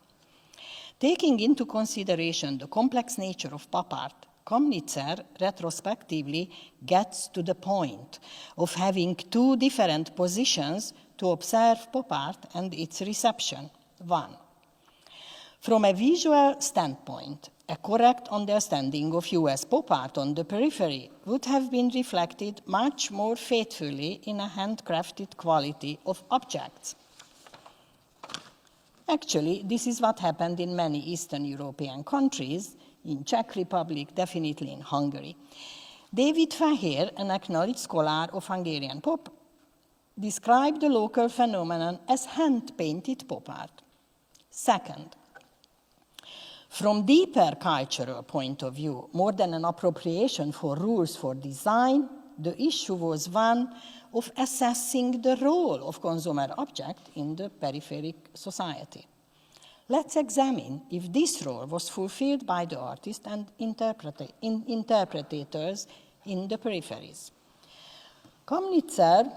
Taking into consideration the complex nature of pop art, Komnitzer retrospectively gets to the point of having two different positions to observe pop art and its reception. One, from a visual standpoint, a correct understanding of US pop art on the periphery would have been reflected much more faithfully in a handcrafted quality of objects. Actually, this is what happened in many Eastern European countries, in Czech Republic, definitely in Hungary. David Fehér, an acknowledged scholar of Hungarian pop, described the local phenomenon as hand-painted pop art. Second, from deeper cultural point of view, more than an appropriation for rules for design, the issue was one of assessing the role of consumer object in the peripheric society. Let's examine if this role was fulfilled by the artists and interpreters in the peripheries. Komnitzer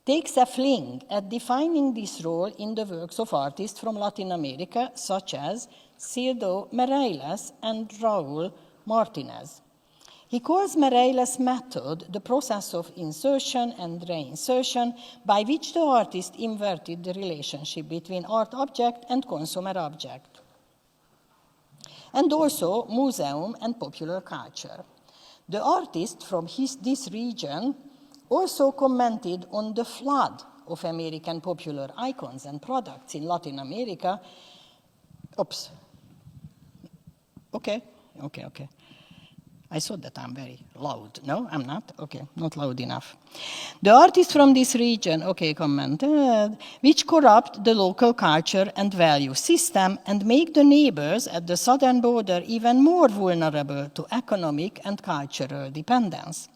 takes a fling at defining this role in the works of artists from Latin America, such as Cildo Meirelles and Raúl Martínez. He calls Meirelles' method the process of insertion and reinsertion by which the artist inverted the relationship between art object and consumer object, and also museum and popular culture. The artist from this region also commented on the flood of American popular icons and products in Latin America. Oops. Okay. I thought that I'm very loud. No, I'm not? Okay, not loud enough. The artists from this region, commented, which corrupt the local culture and value system and make the neighbors at the southern border even more vulnerable to economic and cultural dependence.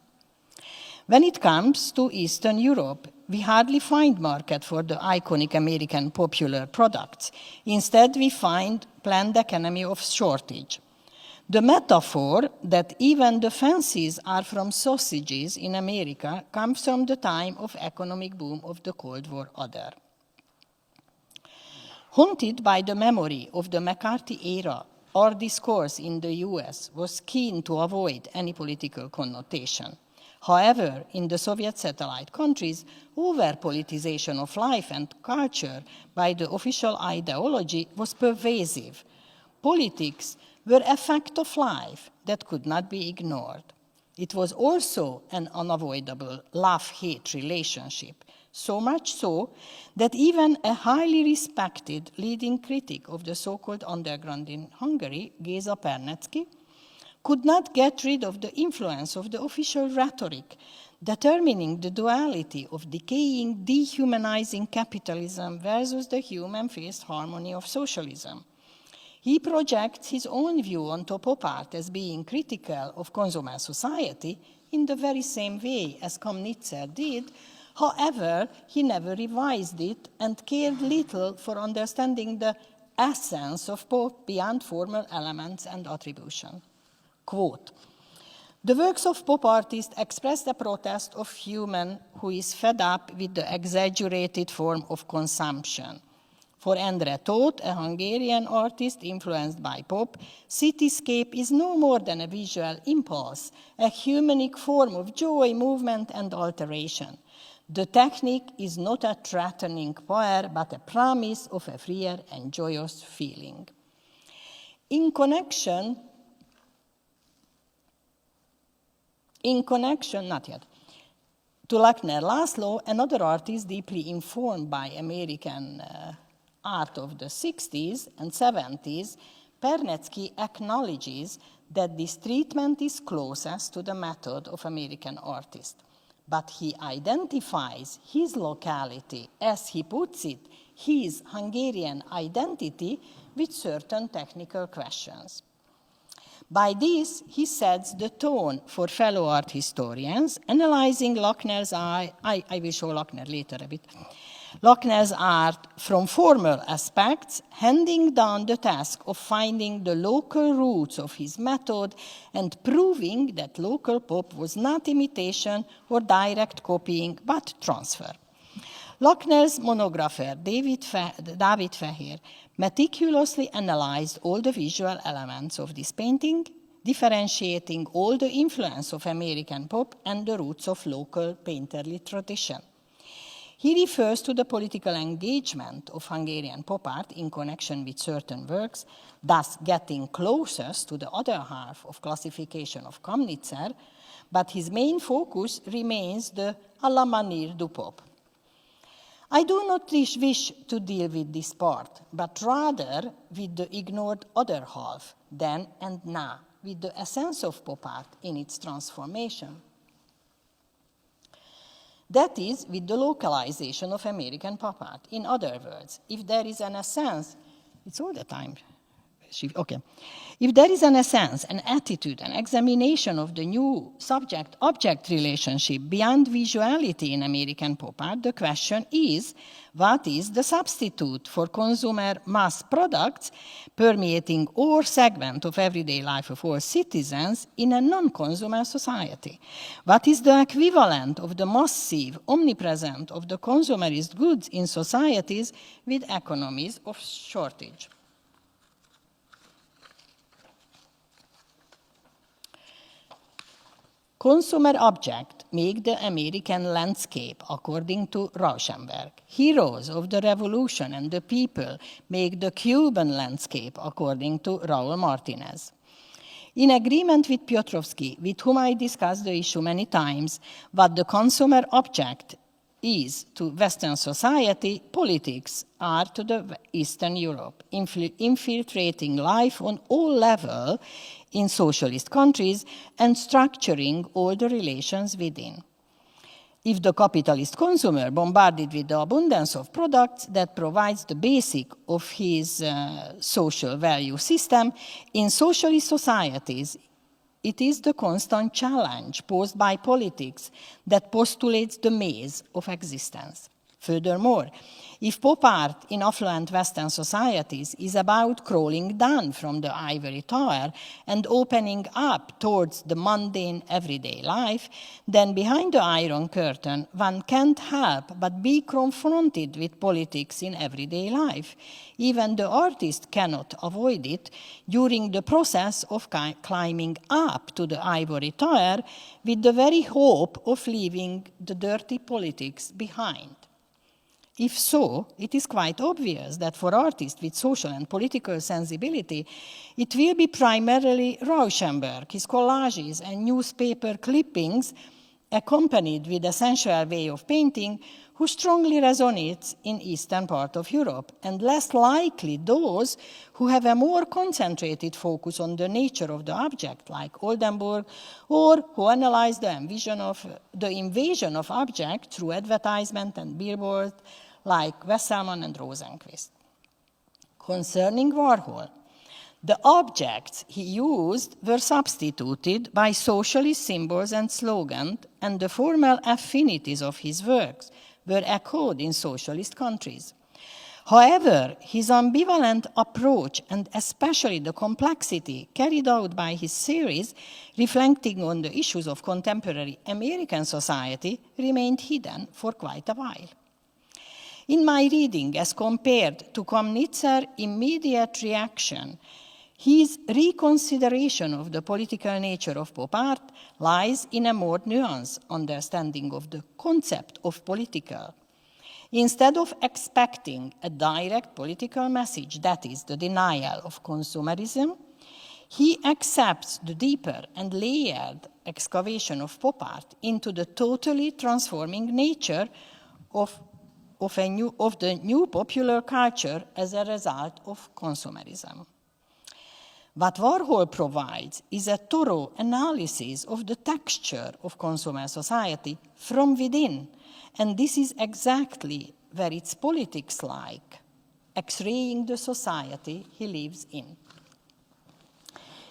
When it comes to Eastern Europe, we hardly find market for the iconic American popular products. Instead, we find planned economy of shortage. The metaphor that even the fancies are from sausages in America comes from the time of economic boom of the Cold War era. Haunted by the memory of the McCarthy era, our discourse in the US was keen to avoid any political connotation. However, in the Soviet satellite countries, over-politicization of life and culture by the official ideology was pervasive. Politics were a fact of life that could not be ignored. It was also an unavoidable love-hate relationship, so much so that even a highly respected leading critic of the so-called underground in Hungary, Géza Pernetsky, could not get rid of the influence of the official rhetoric, determining the duality of decaying, dehumanizing capitalism versus the human-faced harmony of socialism. He projects his own view on pop art as being critical of consumer society in the very same way as Komnitzer did. However, he never revised it and cared little for understanding the essence of pop beyond formal elements and attribution. Quote, "The works of pop artists express the protest of human who is fed up with the exaggerated form of consumption. For Endre Tóth, a Hungarian artist influenced by pop, cityscape is no more than a visual impulse, a humanic form of joy, movement, and alteration. The technique is not a threatening power, but a promise of a freer and joyous feeling. In connection, not yet, to Lackner Laszlo, another artist deeply informed by American art of the 60s and 70s, Pernetsky acknowledges that this treatment is closest to the method of American artists. But he identifies his locality, as he puts it, his Hungarian identity, with certain technical questions. By this, he sets the tone for fellow art historians, analyzing Lackner's art, I will show Lackner later a bit, Lackner's art from formal aspects, handing down the task of finding the local roots of his method and proving that local pop was not imitation or direct copying, but transfer. Lackner's monographer, David Fehér, meticulously analyzed all the visual elements of this painting, differentiating all the influence of American pop and the roots of local painterly tradition. He refers to the political engagement of Hungarian pop art in connection with certain works, thus getting closest to the other half of classification of Kamnitzer, but his main focus remains the à la manière du pop. I do not wish to deal with this part, but rather with the ignored other half, then and now, with the essence of pop art in its transformation. That is, with the localization of American pop art. In other words, if there is an essence, it's all the time. Okay. If there is an essence, an attitude, an examination of the new subject-object relationship beyond visuality in American pop art, the question is, what is the substitute for consumer mass products permeating all segment of everyday life of all citizens in a non-consumer society? What is the equivalent of the massive, omnipresent of the consumerist goods in societies with economies of shortage? Consumer object make the American landscape, according to Rauschenberg. Heroes of the revolution and the people make the Cuban landscape, according to Raúl Martínez. In agreement with Piotrowski, with whom I discussed the issue many times, what the consumer object is to Western society, politics are to the Eastern Europe, infiltrating life on all levels in socialist countries and structuring all the relations within. If the capitalist consumer, bombarded with the abundance of products that provides the basic of his social value system, in socialist societies, it is the constant challenge posed by politics that postulates the maze of existence. Furthermore, if pop art in affluent Western societies is about crawling down from the ivory tower and opening up towards the mundane everyday life, then behind the Iron Curtain, one can't help but be confronted with politics in everyday life. Even the artist cannot avoid it during the process of climbing up to the ivory tower with the very hope of leaving the dirty politics behind. If so, it is quite obvious that for artists with social and political sensibility, it will be primarily Rauschenberg, his collages and newspaper clippings, accompanied with a sensual way of painting, who strongly resonates in eastern part of Europe, and less likely those who have a more concentrated focus on the nature of the object, like Oldenburg, or who analyze the invasion of object through advertisement and billboard, like Wesselmann and Rosenquist. Concerning Warhol, the objects he used were substituted by socialist symbols and slogans, and the formal affinities of his works were echoed in socialist countries. However, his ambivalent approach, and especially the complexity carried out by his series, reflecting on the issues of contemporary American society, remained hidden for quite a while. In my reading, as compared to Kamnitzer's immediate reaction, His reconsideration of the political nature of pop art lies in a more nuanced understanding of the concept of political. Instead of expecting a direct political message, that is, the denial of consumerism, he accepts the deeper and layered excavation of pop art into the totally transforming nature of the new popular culture as a result of consumerism. What Warhol provides is a thorough analysis of the texture of consumer society from within, and this is exactly where its politics like, x-raying the society he lives in.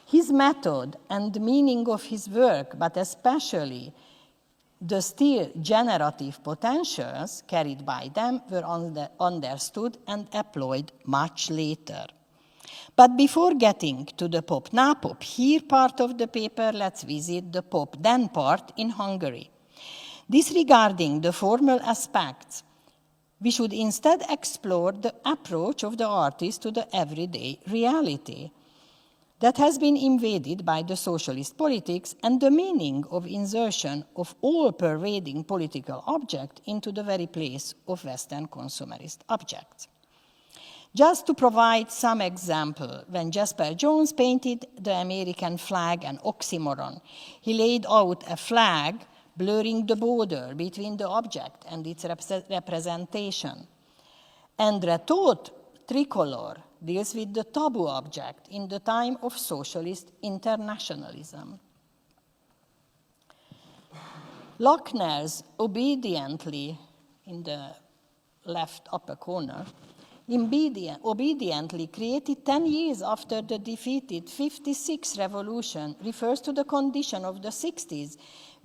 His method and the meaning of his work, but especially the still generative potentials carried by them, were understood and employed much later. But before getting to the pop na pop here part of the paper, let's visit the pop then part in Hungary. Disregarding the formal aspects, we should instead explore the approach of the artist to the everyday reality that has been invaded by the socialist politics and the meaning of insertion of all-pervading political object into the very place of Western consumerist objects. Just to provide some example, when Jasper Jones painted the American flag an oxymoron, he laid out a flag blurring the border between the object and its representation. And retort tricolor deals with the taboo object in the time of socialist internationalism. Lochner's obediently, in the left upper corner, obediently created 10 years after the defeated 56 revolution refers to the condition of the 60s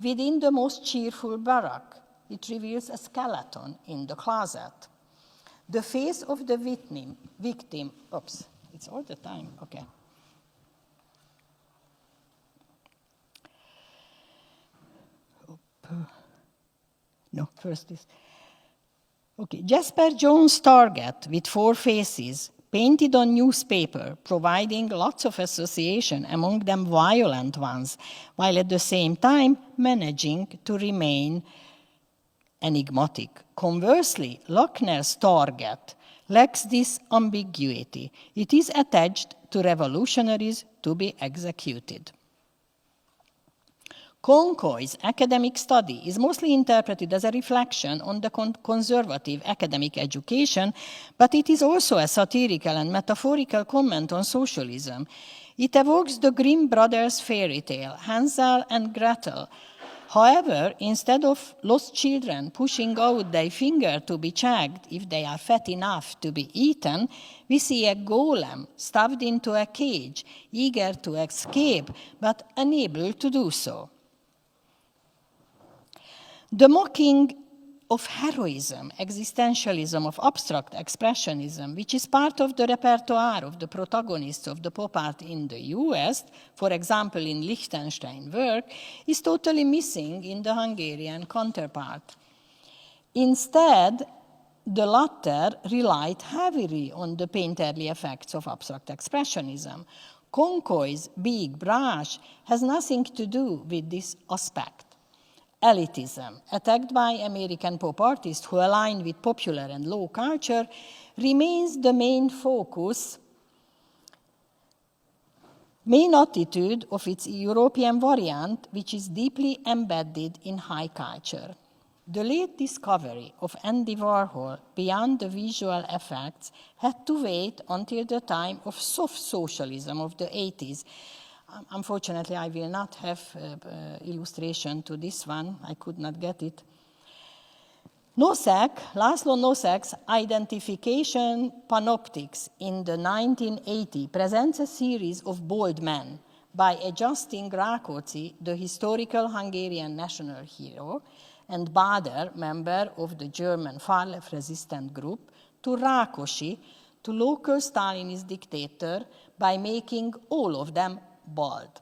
within the most cheerful barrack. It reveals a skeleton in the closet. The face of the victim, oops, it's all the time, okay. No, first this. Okay, Jasper Jones' target with 4 faces, painted on newspaper, providing lots of association, among them violent ones, while at the same time managing to remain enigmatic. Conversely, Lochner's target lacks this ambiguity. It is attached to revolutionaries to be executed. Konkoy's academic study is mostly interpreted as a reflection on the conservative academic education, but it is also a satirical and metaphorical comment on socialism. It evokes the Grimm brothers' fairy tale, Hansel and Gretel. However, instead of lost children pushing out their finger to be checked if they are fat enough to be eaten, we see a golem stuffed into a cage, eager to escape, but unable to do so. The mocking of heroism, existentialism, of abstract expressionism, which is part of the repertoire of the protagonists of the pop art in the US, for example in Lichtenstein's work, is totally missing in the Hungarian counterpart. Instead, the latter relied heavily on the painterly effects of abstract expressionism. Konkoy's big brush has nothing to do with this aspect. Elitism, attacked by American pop artists who align with popular and low culture, remains the main attitude of its European variant, which is deeply embedded in high culture. The late discovery of Andy Warhol beyond the visual effects had to wait until the time of soft socialism of the 80s. Unfortunately, I will not have illustration to this one. I could not get it. Laszlo Nosek's identification panoptics in the 1980 presents a series of bold men by adjusting Rákóczi, the historical Hungarian national hero, and Bader, member of the German far-left resistant group, to Rákosi, to local Stalinist dictator, by making all of them bald.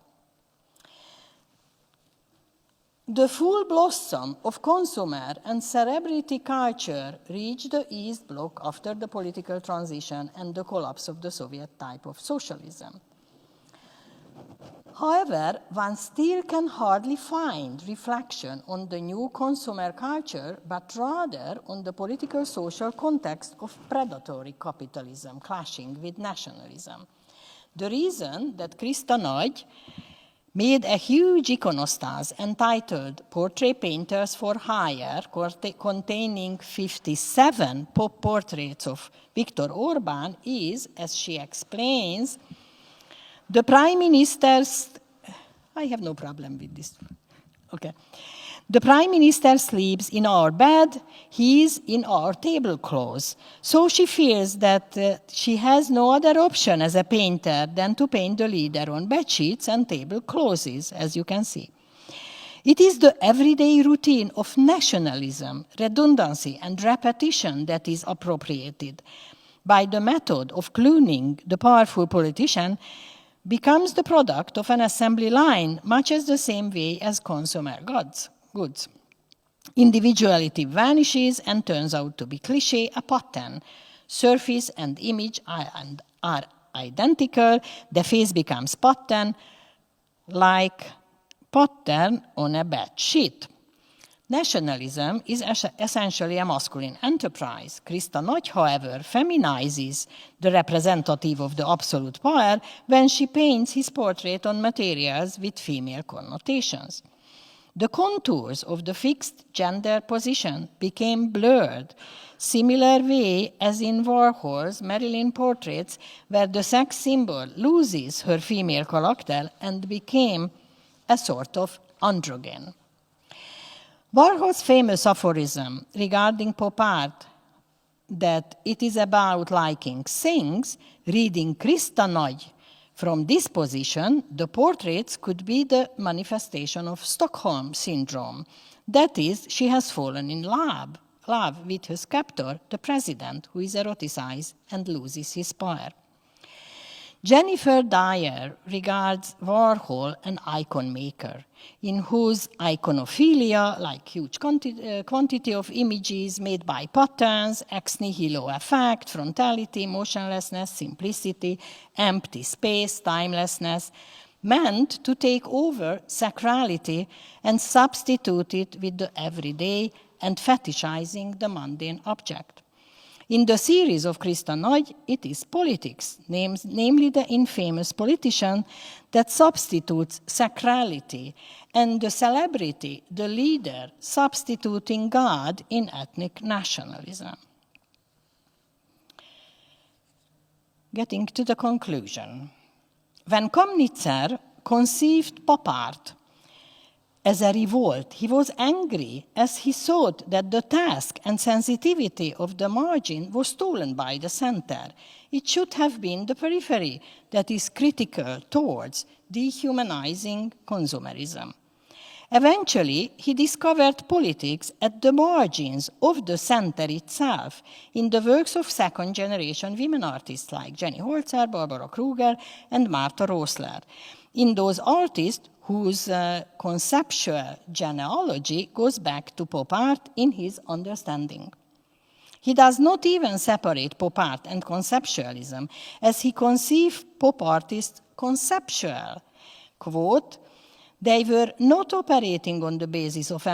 The full blossom of consumer and celebrity culture reached the East Bloc after the political transition and the collapse of the Soviet type of socialism. However, one still can hardly find reflection on the new consumer culture, but rather on the political social context of predatory capitalism clashing with nationalism. The reason that Krista Nagy made a huge iconostase entitled Portrait Painters for Hire, containing 57 portraits of Viktor Orban, is, as she explains, the Prime Minister's, I have no problem with this, okay. The Prime Minister sleeps in our bed, he is in our tablecloths. So she feels that she has no other option as a painter than to paint the leader on bedsheets and tablecloths, as you can see. It is the everyday routine of nationalism, redundancy, and repetition that is appropriated. By the method of clooning the powerful politician, becomes the product of an assembly line, much as the same way as consumer goods. Individuality vanishes and turns out to be cliché, a pattern. Surface and image are identical, the face becomes pattern, like pattern on a bed sheet. Nationalism is essentially a masculine enterprise. Krista Nagy, however, feminizes the representative of the absolute power when she paints his portrait on materials with female connotations. The contours of the fixed gender position became blurred, similar way as in Warhol's Marilyn portraits, where the sex symbol loses her female character and became a sort of androgen. Warhol's famous aphorism regarding pop art, that it is about liking things, reading Krista Nagy from this position, the portraits could be the manifestation of Stockholm syndrome. That is, she has fallen in love with her captor, the president, who is eroticized and loses his power. Jennifer Dyer regards Warhol an icon maker, in whose iconophilia, like huge quantity of images made by patterns, ex nihilo effect, frontality, motionlessness, simplicity, empty space, timelessness, meant to take over sacrality and substitute it with the everyday and fetishizing the mundane object. In the series of Krista Nagy, it is politics, namely the infamous politician, that substitutes sacrality, and the celebrity, the leader, substituting God in ethnic nationalism. Getting to the conclusion. When Kamnitzer conceived pop art as a revolt, he was angry as he thought that the task and sensitivity of the margin was stolen by the center. It should have been the periphery that is critical towards dehumanizing consumerism. Eventually, he discovered politics at the margins of the center itself, in the works of second-generation women artists like Jenny Holzer, Barbara Kruger, and Martha Rosler. In those artists whose conceptual genealogy goes back to pop art in his understanding. He does not even separate pop art and conceptualism, as he conceived pop artists conceptual. Quote, they were not operating on the basis of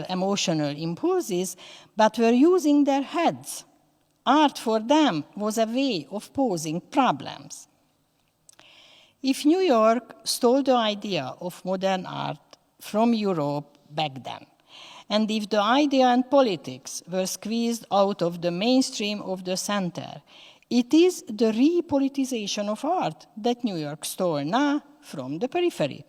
emotional impulses, but were using their heads. Art for them was a way of posing problems. If New York stole the idea of modern art from Europe back then, and if the idea and politics were squeezed out of the mainstream of the center, it is the repoliticization of art that New York stole now from the periphery.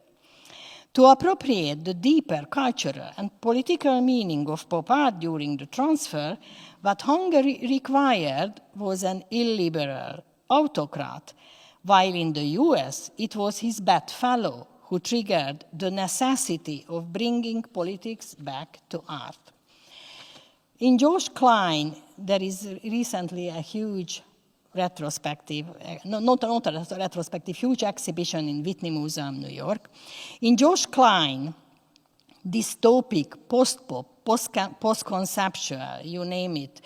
To appropriate the deeper cultural and political meaning of pop art during the transfer, what Hungary required was an illiberal autocrat, while in the US, it was his bedfellow who triggered the necessity of bringing politics back to art. In Josh Klein, there is recently a huge retrospective, not a retrospective, huge exhibition in Whitney Museum, New York. In Josh Klein, dystopic, post-pop, post-conceptual, you name it,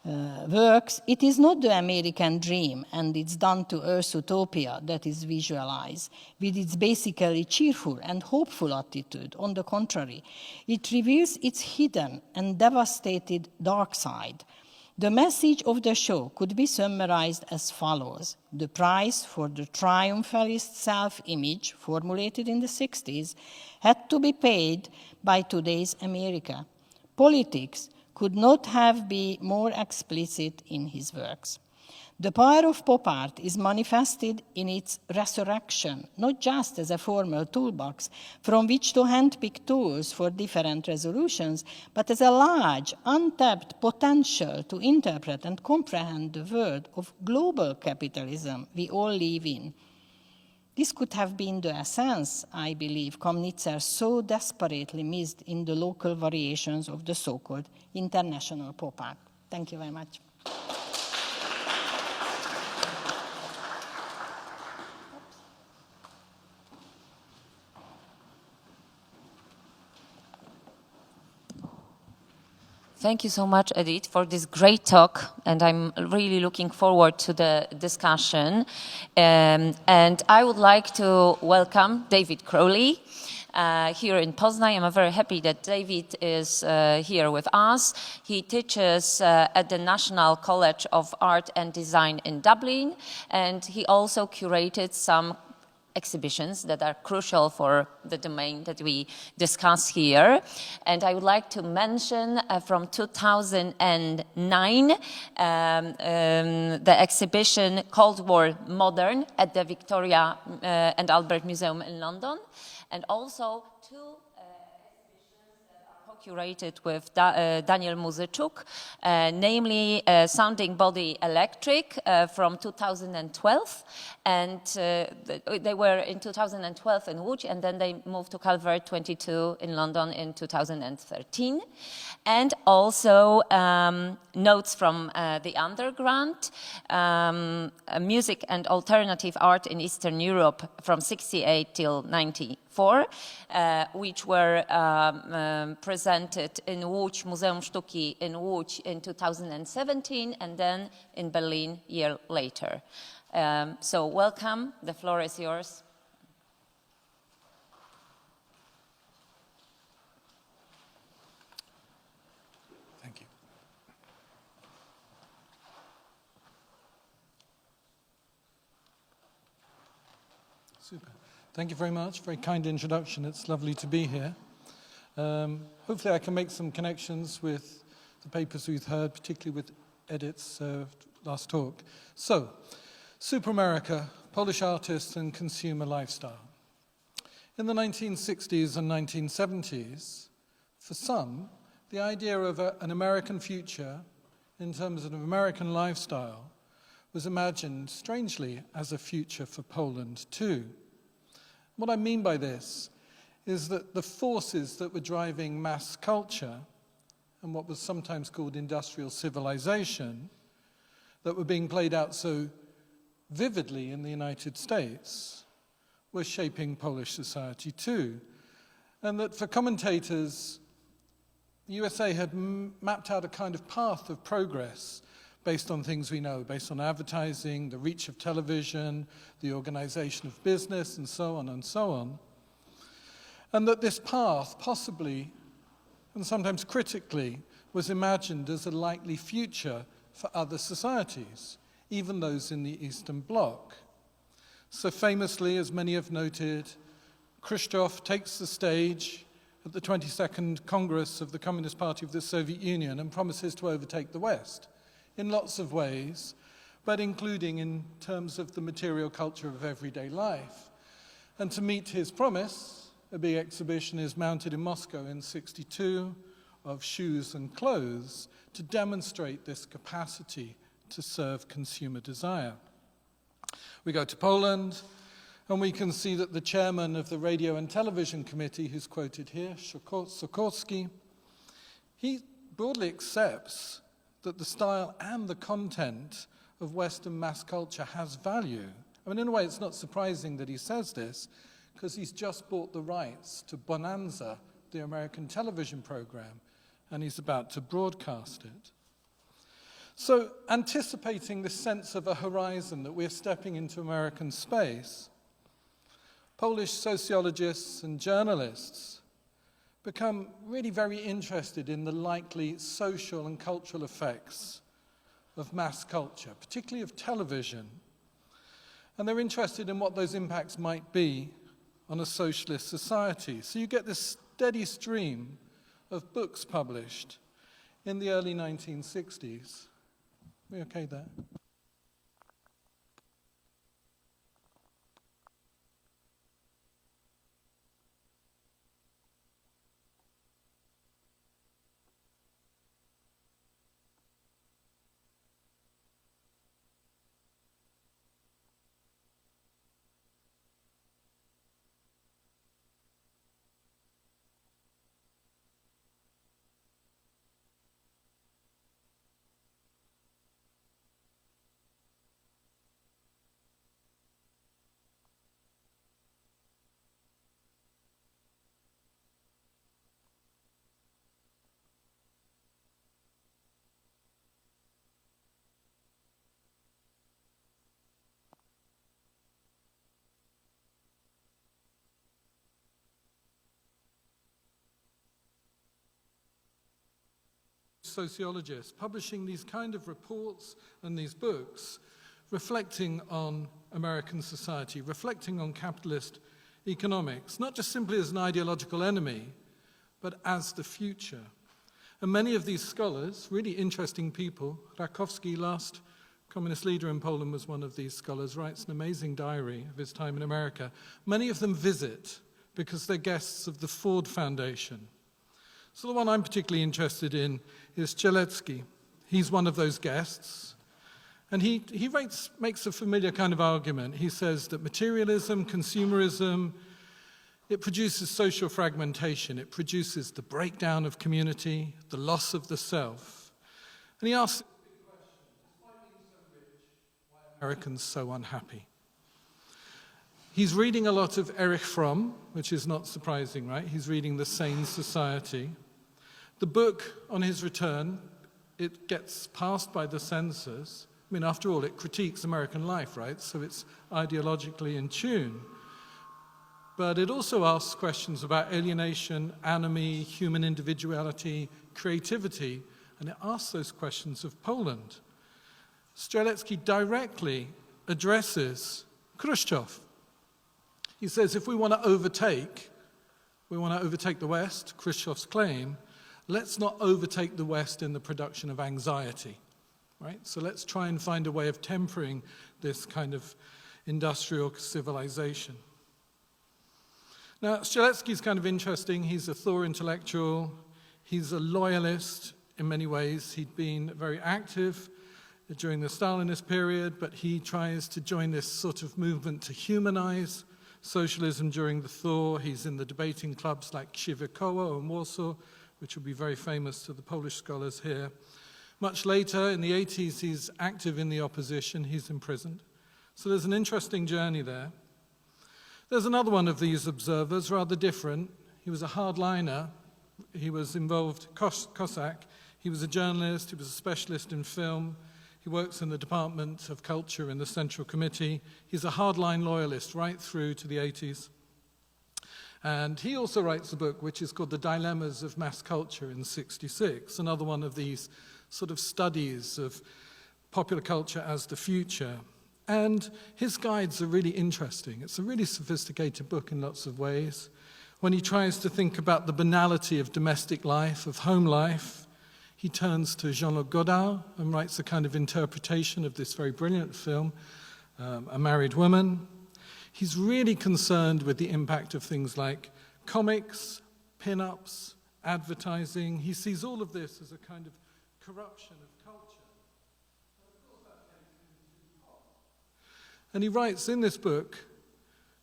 works, it is not the American dream and its down-to-earth utopia that is visualized with its basically cheerful and hopeful attitude. On the contrary, it reveals its hidden and devastated dark side. The message of the show could be summarized as follows. The price for the triumphalist self-image formulated in the 60s had to be paid by today's America. Politics could not have been more explicit in his works. The power of pop art is manifested in its resurrection, not just as a formal toolbox from which to handpick tools for different resolutions, but as a large, untapped potential to interpret and comprehend the world of global capitalism we all live in. This could have been the essence, I believe, Komnitzer so desperately missed in the local variations of the so-called international pop art. Thank you very much. Thank you so much, Edith, for this great talk, and I'm really looking forward to the discussion. And I would like to welcome David Crowley here in Poznań. I'm very happy that David is here with us. He teaches at the National College of Art and Design in Dublin, and he also curated some exhibitions that are crucial for the domain that we discuss here. And I would like to mention from 2009 the exhibition Cold War Modern at the Victoria and Albert Museum in London, and also two curated with Daniel Muzyczuk, namely Sounding Body Electric from 2012, and they were in 2012 in Łódź, and then they moved to Calvert 22 in London in 2013, and also Notes from the Underground, Music and Alternative Art in Eastern Europe from 68 till 94, which were presented in Łódź, Muzeum Sztuki in Łódź in 2017, and then in Berlin a year later. So welcome, the floor is yours. Thank you. Super. Thank you very much. Very kind introduction. It's lovely to be here. Hopefully I can make some connections with the papers we've heard, particularly with Edith's last talk. So, Super America, Polish artists and consumer lifestyle. In the 1960s and 1970s, for some, the idea of an American future in terms of an American lifestyle was imagined, strangely, as a future for Poland too. What I mean by this is that the forces that were driving mass culture and what was sometimes called industrial civilization that were being played out so vividly in the United States were shaping Polish society too. And that for commentators, the USA had mapped out a kind of path of progress based on things we know, based on advertising, the reach of television, the organization of business, and so on and so on. And that this path, possibly, and sometimes critically, was imagined as a likely future for other societies, even those in the Eastern Bloc. So famously, as many have noted, Khrushchev takes the stage at the 22nd Congress of the Communist Party of the Soviet Union and promises to overtake the West in lots of ways, but including in terms of the material culture of everyday life. And to meet his promise, a big exhibition is mounted in Moscow in '62 of shoes and clothes to demonstrate this capacity to serve consumer desire. We go to Poland, and we can see that the chairman of the Radio and Television Committee, who's quoted here, Sikorski, he broadly accepts that the style and the content of Western mass culture has value. I mean, in a way, it's not surprising that he says this, because he's just bought the rights to Bonanza, the American television program, and he's about to broadcast it. So anticipating this sense of a horizon that we're stepping into American space, Polish sociologists and journalists become really very interested in the likely social and cultural effects of mass culture, particularly of television. And they're interested in what those impacts might be on a socialist society. So you get this steady stream of books published in the early 1960s. We okay there? Sociologists publishing these kind of reports and these books reflecting on American society, reflecting on capitalist economics, not just simply as an ideological enemy, but as the future. And many of these scholars, really interesting people, Rakowski, last communist leader in Poland, was one of these scholars, writes an amazing diary of his time in America. Many of them visit because they're guests of the Ford Foundation. So the one I'm particularly interested in is Strzelecki. He's one of those guests. And he makes a familiar kind of argument. He says that materialism, consumerism, it produces social fragmentation. It produces the breakdown of community, the loss of the self. And he asks, why being so rich? Why are Americans so unhappy? He's reading a lot of Erich Fromm, which is not surprising, right? He's reading The Sane Society. The book, on his return, it gets passed by the censors. I mean, after all, it critiques American life, right? So it's ideologically in tune. But it also asks questions about alienation, anomie, human individuality, creativity, and it asks those questions of Poland. Strzelecki directly addresses Khrushchev. He says, if we want to overtake the West, Khrushchev's claim, let's not overtake the West in the production of anxiety, right? So let's try and find a way of tempering this kind of industrial civilization. Now, Strzelecki's kind of interesting. He's a Thor intellectual. He's a loyalist in many ways. He'd been very active during the Stalinist period, but he tries to join this sort of movement to humanize socialism during the thaw. He's in the debating clubs like Krzywe Koło in Warsaw, which will be very famous to the Polish scholars here. Much later, in the 80s, he's active in the opposition. He's imprisoned. So there's an interesting journey there. There's another one of these observers, rather different. He was a hardliner. He was involved, Cossack. He was a journalist. He was a specialist in film. He works in the Department of Culture in the Central Committee. He's a hardline loyalist right through to the 80s. And he also writes a book which is called The Dilemmas of Mass Culture in '66, another one of these sort of studies of popular culture as the future. And his guides are really interesting. It's a really sophisticated book in lots of ways. When he tries to think about the banality of domestic life, of home life, he turns to Jean-Luc Godard and writes a kind of interpretation of this very brilliant film, A Married Woman. He's really concerned with the impact of things like comics, pin-ups, advertising. He sees all of this as a kind of corruption of culture. And he writes in this book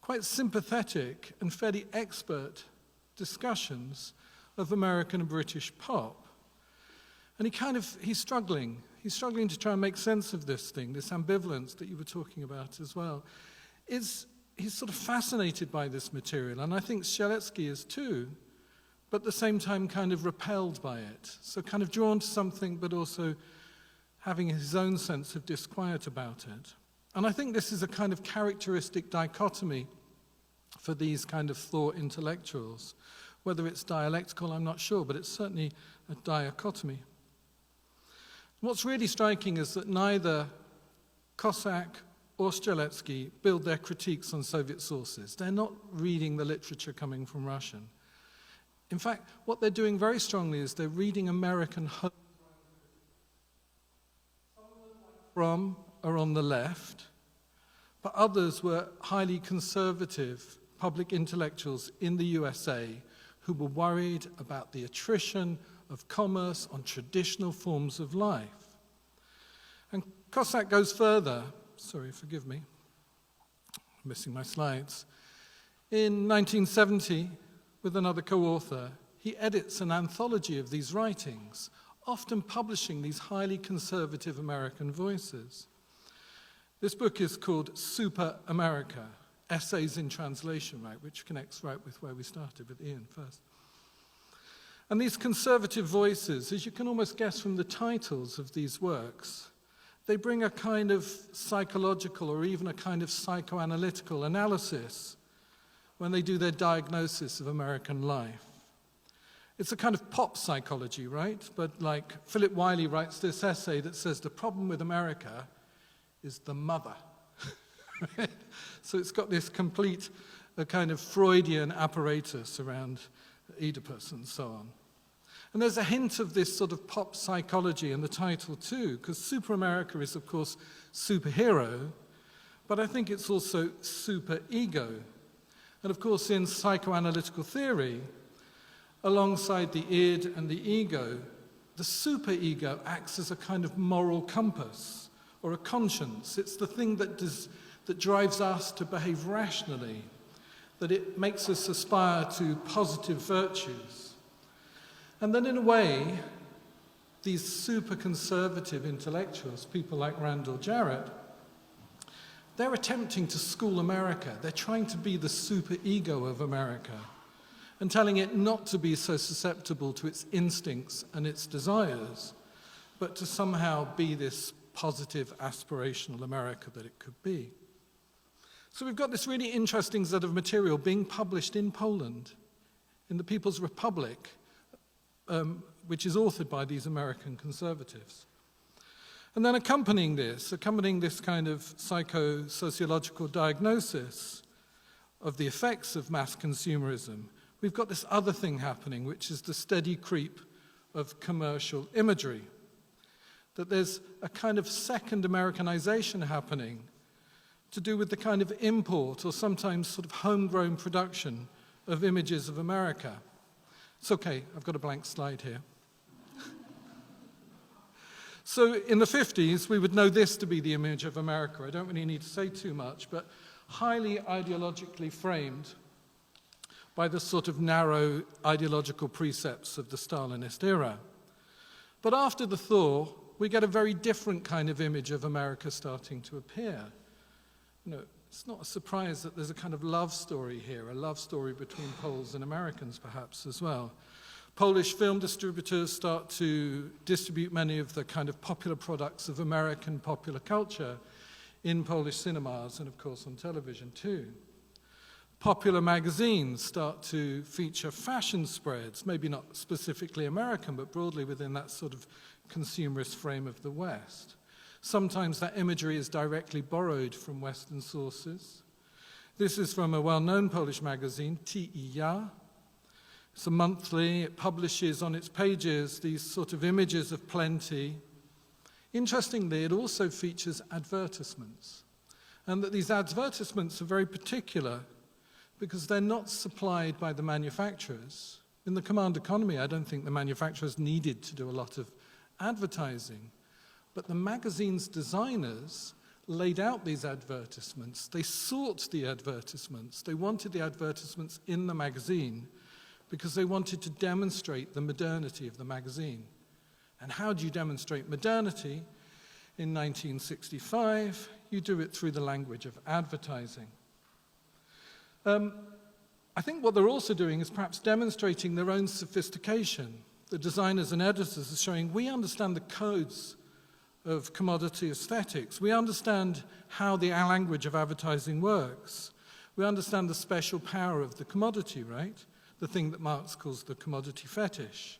quite sympathetic and fairly expert discussions of American and British pop. And he's struggling. He's struggling to try and make sense of this thing, this ambivalence that you were talking about as well. He's sort of fascinated by this material, and I think Strzelecki is too, but at the same time kind of repelled by it. So kind of drawn to something, but also having his own sense of disquiet about it. And I think this is a kind of characteristic dichotomy for these kind of thought intellectuals. Whether it's dialectical, I'm not sure, but it's certainly a dichotomy. What's really striking is that neither Cossack or Strzelecki build their critiques on Soviet sources. They're not reading the literature coming from Russian. In fact, what they're doing very strongly is they're reading American home. Some of them, like Fromm, are on the left, but others were highly conservative public intellectuals in the USA who were worried about the attrition of commerce on traditional forms of life. And Cossack goes further. Sorry, forgive me, I'm missing my slides. In 1970, with another co-author, he edits an anthology of these writings, often publishing these highly conservative American voices. This book is called Super America, Essays in Translation, right, which connects right with where we started with Ian first. And these conservative voices, as you can almost guess from the titles of these works, they bring a kind of psychological or even a kind of psychoanalytical analysis when they do their diagnosis of American life. It's a kind of pop psychology, right? But like Philip Wiley writes this essay that says the problem with America is the mother. Right? So it's got this complete kind of Freudian apparatus around Oedipus and so on. And there's a hint of this sort of pop psychology in the title too, because Super America is, of course, superhero, but I think it's also super ego. And of course, in psychoanalytical theory, alongside the id and the ego, the superego acts as a kind of moral compass or a conscience. It's the thing that drives us to behave rationally, that it makes us aspire to positive virtues. And then in a way, these super conservative intellectuals, people like Randall Jarrett, they're attempting to school America. They're trying to be the super ego of America and telling it not to be so susceptible to its instincts and its desires, but to somehow be this positive, aspirational America that it could be. So we've got this really interesting set of material being published in Poland, in the People's Republic, which is authored by these American conservatives. And then accompanying this kind of psycho-sociological diagnosis of the effects of mass consumerism, we've got this other thing happening, which is the steady creep of commercial imagery. That there's a kind of second Americanization happening to do with the kind of import or sometimes sort of homegrown production of images of America. It's okay, I've got a blank slide here. So in the 50s, we would know this to be the image of America. I don't really need to say too much, but highly ideologically framed by the sort of narrow ideological precepts of the Stalinist era. But after the thaw, we get a very different kind of image of America starting to appear. You know, it's not a surprise that there's a kind of love story here, a love story between Poles and Americans perhaps as well. Polish film distributors start to distribute many of the kind of popular products of American popular culture in Polish cinemas and of course on television too. Popular magazines start to feature fashion spreads, maybe not specifically American, but broadly within that sort of consumerist frame of the West. Sometimes that imagery is directly borrowed from Western sources. This is from a well-known Polish magazine, TIA. It's a monthly. It publishes on its pages these sort of images of plenty. Interestingly, it also features advertisements. And that these advertisements are very particular because they're not supplied by the manufacturers. In the command economy, I don't think the manufacturers needed to do a lot of advertising. But the magazine's designers laid out these advertisements. They sought the advertisements. They wanted the advertisements in the magazine because they wanted to demonstrate the modernity of the magazine. And how do you demonstrate modernity? In 1965, you do it through the language of advertising. I think what they're also doing is perhaps demonstrating their own sophistication. The designers and editors are showing we understand the codes of commodity aesthetics. We understand how the language of advertising works. We understand the special power of the commodity, right? The thing that Marx calls the commodity fetish.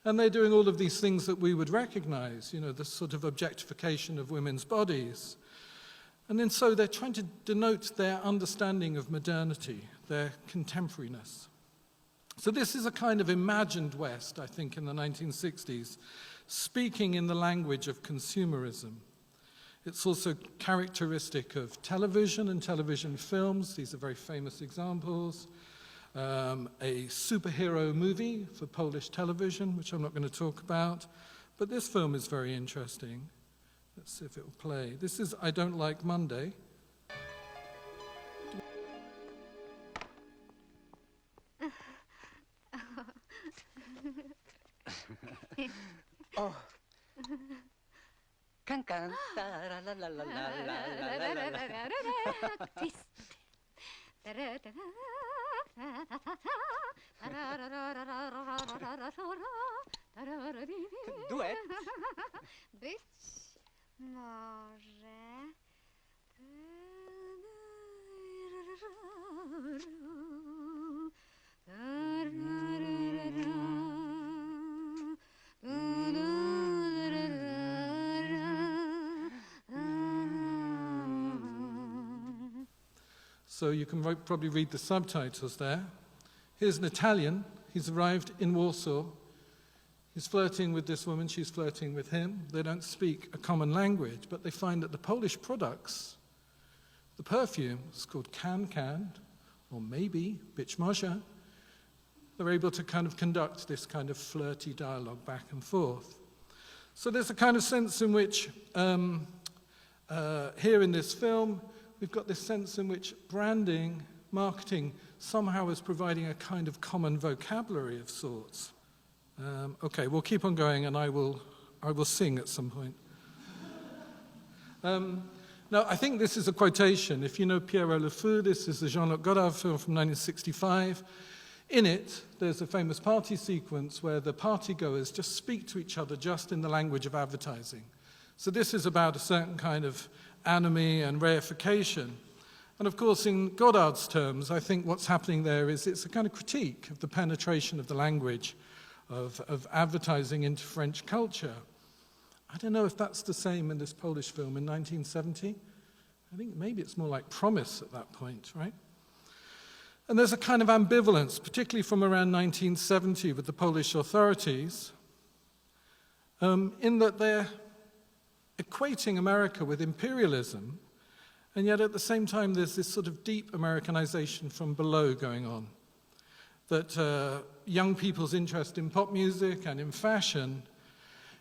And they're doing all of these things that we would recognize, you know, the sort of objectification of women's bodies. And then so they're trying to denote their understanding of modernity, their contemporariness. So this is a kind of imagined West, I think, in the 1960s, speaking in the language of consumerism. It's also characteristic of television and television films. These are very famous examples. A superhero movie for Polish television, which I'm not going to talk about. But this film is very interesting. Let's see if it will play. This is I Don't Like Monday. Oh. Can can la la la la la la la la. Twist. Duet. Być może. So you can probably read the subtitles there. Here's an Italian. He's arrived in Warsaw. He's flirting with this woman. She's flirting with him. They don't speak a common language, but they find that the Polish products, the perfume, is called can, or maybe być może, they're able to kind of conduct this kind of flirty dialogue back and forth. So there's a kind of sense in which, here in this film, we've got this sense in which branding, marketing, somehow is providing a kind of common vocabulary of sorts. Okay, we'll keep on going, and I will sing at some point. Now, I think this is a quotation. If you know Pierrot Le Fou, this is a Jean-Luc Godard film from 1965. In it, there's a famous party sequence where the partygoers just speak to each other just in the language of advertising. So this is about a certain kind of anomie and reification. And of course, in Godard's terms, I think what's happening there is it's a kind of critique of the penetration of the language of advertising into French culture. I don't know if that's the same in this Polish film in 1970. I think maybe it's more like Promise at that point, right? And there's a kind of ambivalence, particularly from around 1970 with the Polish authorities, in that they're equating America with imperialism, and yet at the same time there's this sort of deep Americanization from below going on. That young people's interest in pop music and in fashion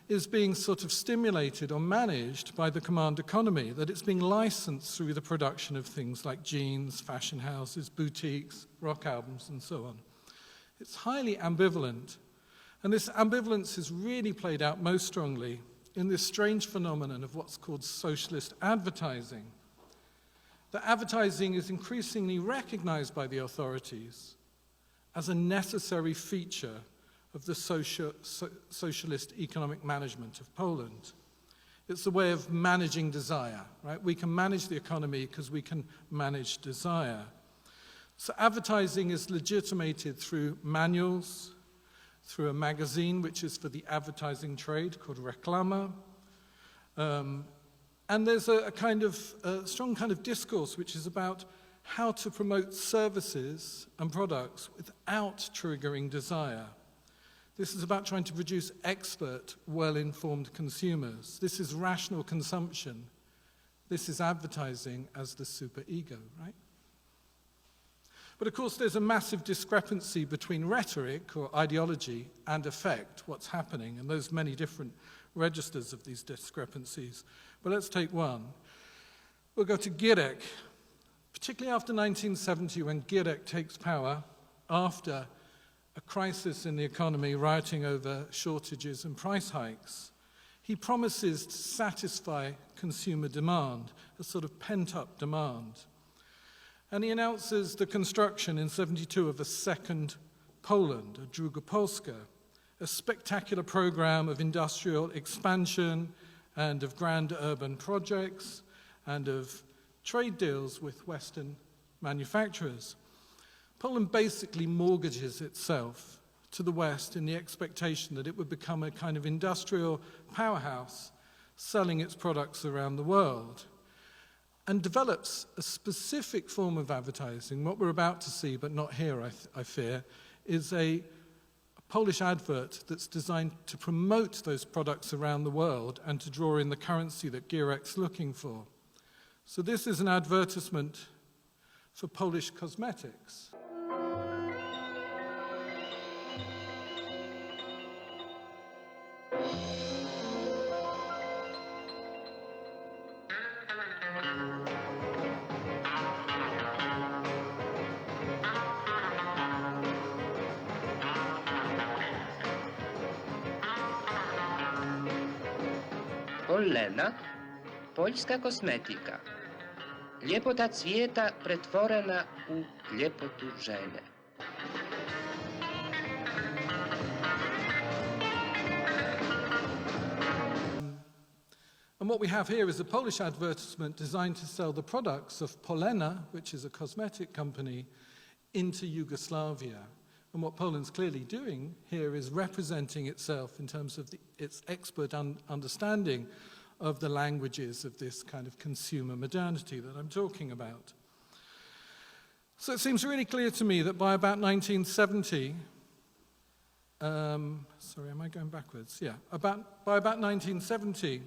is being sort of stimulated or managed by the command economy, that it's being licensed through the production of things like jeans, fashion houses, boutiques, rock albums, and so on. It's highly ambivalent, and this ambivalence is really played out most strongly in this strange phenomenon of what's called socialist advertising. That advertising is increasingly recognized by the authorities as a necessary feature of the socialist economic management of Poland. It's a way of managing desire, right? We can manage the economy because we can manage desire. So advertising is legitimated through manuals, through a magazine which is for the advertising trade called Reklama. And there's a kind of strong kind of discourse which is about how to promote services and products without triggering desire. This is about trying to produce expert, well-informed consumers. This is rational consumption. This is advertising as the superego, right? But of course, there's a massive discrepancy between rhetoric or ideology and effect, what's happening, and there's many different registers of these discrepancies. But let's take one. We'll go to Gierek. Particularly after 1970, when Gierek takes power, after a crisis in the economy, rioting over shortages and price hikes, he promises to satisfy consumer demand, a sort of pent-up demand. And he announces the construction in 72 of a second Poland, a Druga Polska, a spectacular program of industrial expansion and of grand urban projects and of trade deals with Western manufacturers. Poland basically mortgages itself to the West in the expectation that it would become a kind of industrial powerhouse selling its products around the world, and develops a specific form of advertising. What we're about to see, but not here, I fear, is a Polish advert that's designed to promote those products around the world and to draw in the currency that Gierek's looking for. So this is an advertisement for Polish cosmetics. Pollena, poljska kosmetika. Ljepota cvijeta pretvorena u ljepotu žene. And what we have here is a Polish advertisement designed to sell the products of Polena, which is a cosmetic company, into Yugoslavia. And what Poland's clearly doing here is representing itself in terms of its expert understanding of the languages of this kind of consumer modernity that I'm talking about. So it seems really clear to me that by about 1970, sorry, am I going backwards? Yeah, by about 1970,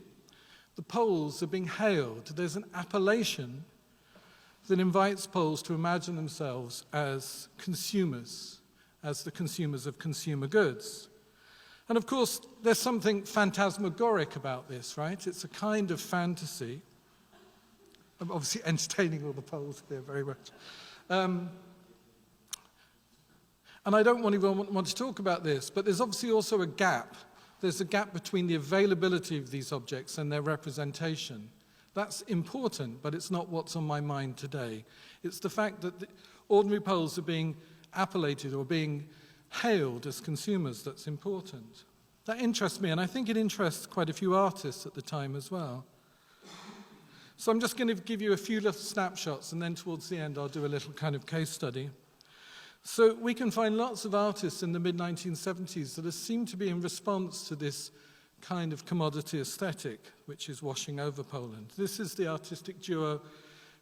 the Poles are being hailed. There's an appellation that invites Poles to imagine themselves as consumers, as the consumers of consumer goods. And of course, there's something phantasmagoric about this, right? It's a kind of fantasy. I'm obviously entertaining all the Poles here very much. And I don't even want to talk about this, but there's obviously also a gap. There's a gap between the availability of these objects and their representation. That's important, but it's not what's on my mind today. It's the fact that the ordinary Poles are being appellated or being hailed as consumers that's important. That interests me, and I think it interests quite a few artists at the time as well. So I'm just going to give you a few little snapshots, and then towards the end I'll do a little kind of case study. So we can find lots of artists in the mid-1970s that seem to be in response to this kind of commodity aesthetic which is washing over Poland. This is the artistic duo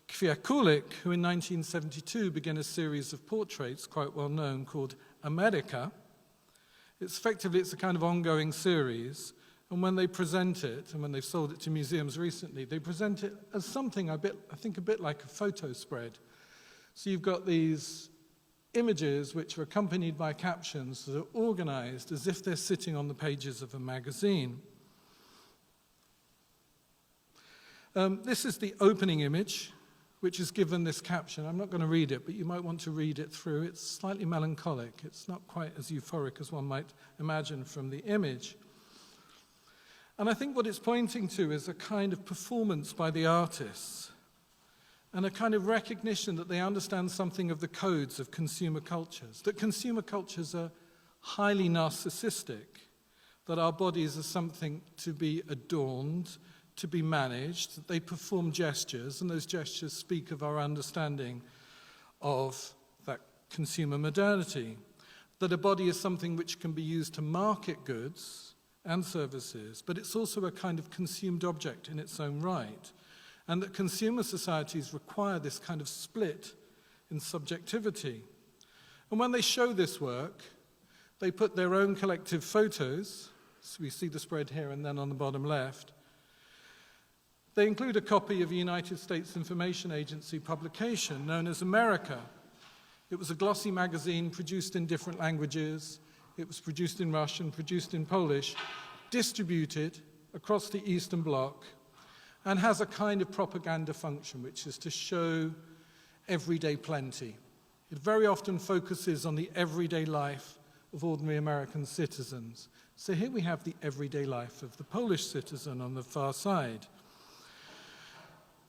Kwiakulik, who in 1972 began a series of portraits, quite well known, called America. It's a kind of ongoing series, and when they present it, and when they've sold it to museums recently, they present it as something I think a bit like a photo spread. So you've got these images which are accompanied by captions that are organized as if they're sitting on the pages of a magazine. This is the opening image, which is given this caption. I'm not going to read it, but you might want to read it through. It's slightly melancholic. It's not quite as euphoric as one might imagine from the image. And I think what it's pointing to is a kind of performance by the artists and a kind of recognition that they understand something of the codes of consumer cultures, that consumer cultures are highly narcissistic, that our bodies are something to be adorned, to be managed, that they perform gestures, and those gestures speak of our understanding of that consumer modernity, that a body is something which can be used to market goods and services, but it's also a kind of consumed object in its own right, and that consumer societies require this kind of split in subjectivity. And when they show this work, they put their own collective photos, so we see the spread here and then on the bottom left. They include a copy of a United States Information Agency publication known as America. It was a glossy magazine produced in different languages. It was produced in Russian, produced in Polish, distributed across the Eastern Bloc, and has a kind of propaganda function, which is to show everyday plenty. It very often focuses on the everyday life of ordinary American citizens. So here we have the everyday life of the Polish citizen on the far side.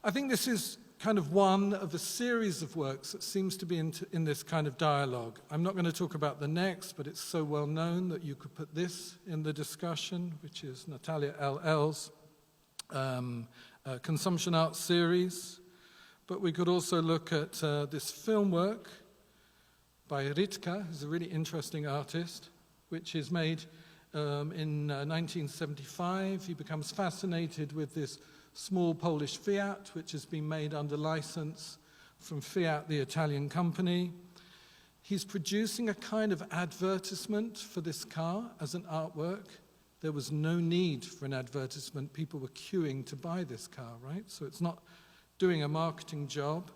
I think this is kind of one of a series of works that seems to be in this kind of dialogue. I'm not going to talk about the next, but it's so well known that you could put this in the discussion, which is Natalia L.L.'s consumption art series, but we could also look at this film work by Rytka, who's a really interesting artist, which is made in 1975. He becomes fascinated with this small Polish Fiat, which has been made under license from Fiat, the Italian company. He's producing a kind of advertisement for this car as an artwork. There was no need for an advertisement. People were queuing to buy this car, right? So it's not doing a marketing job,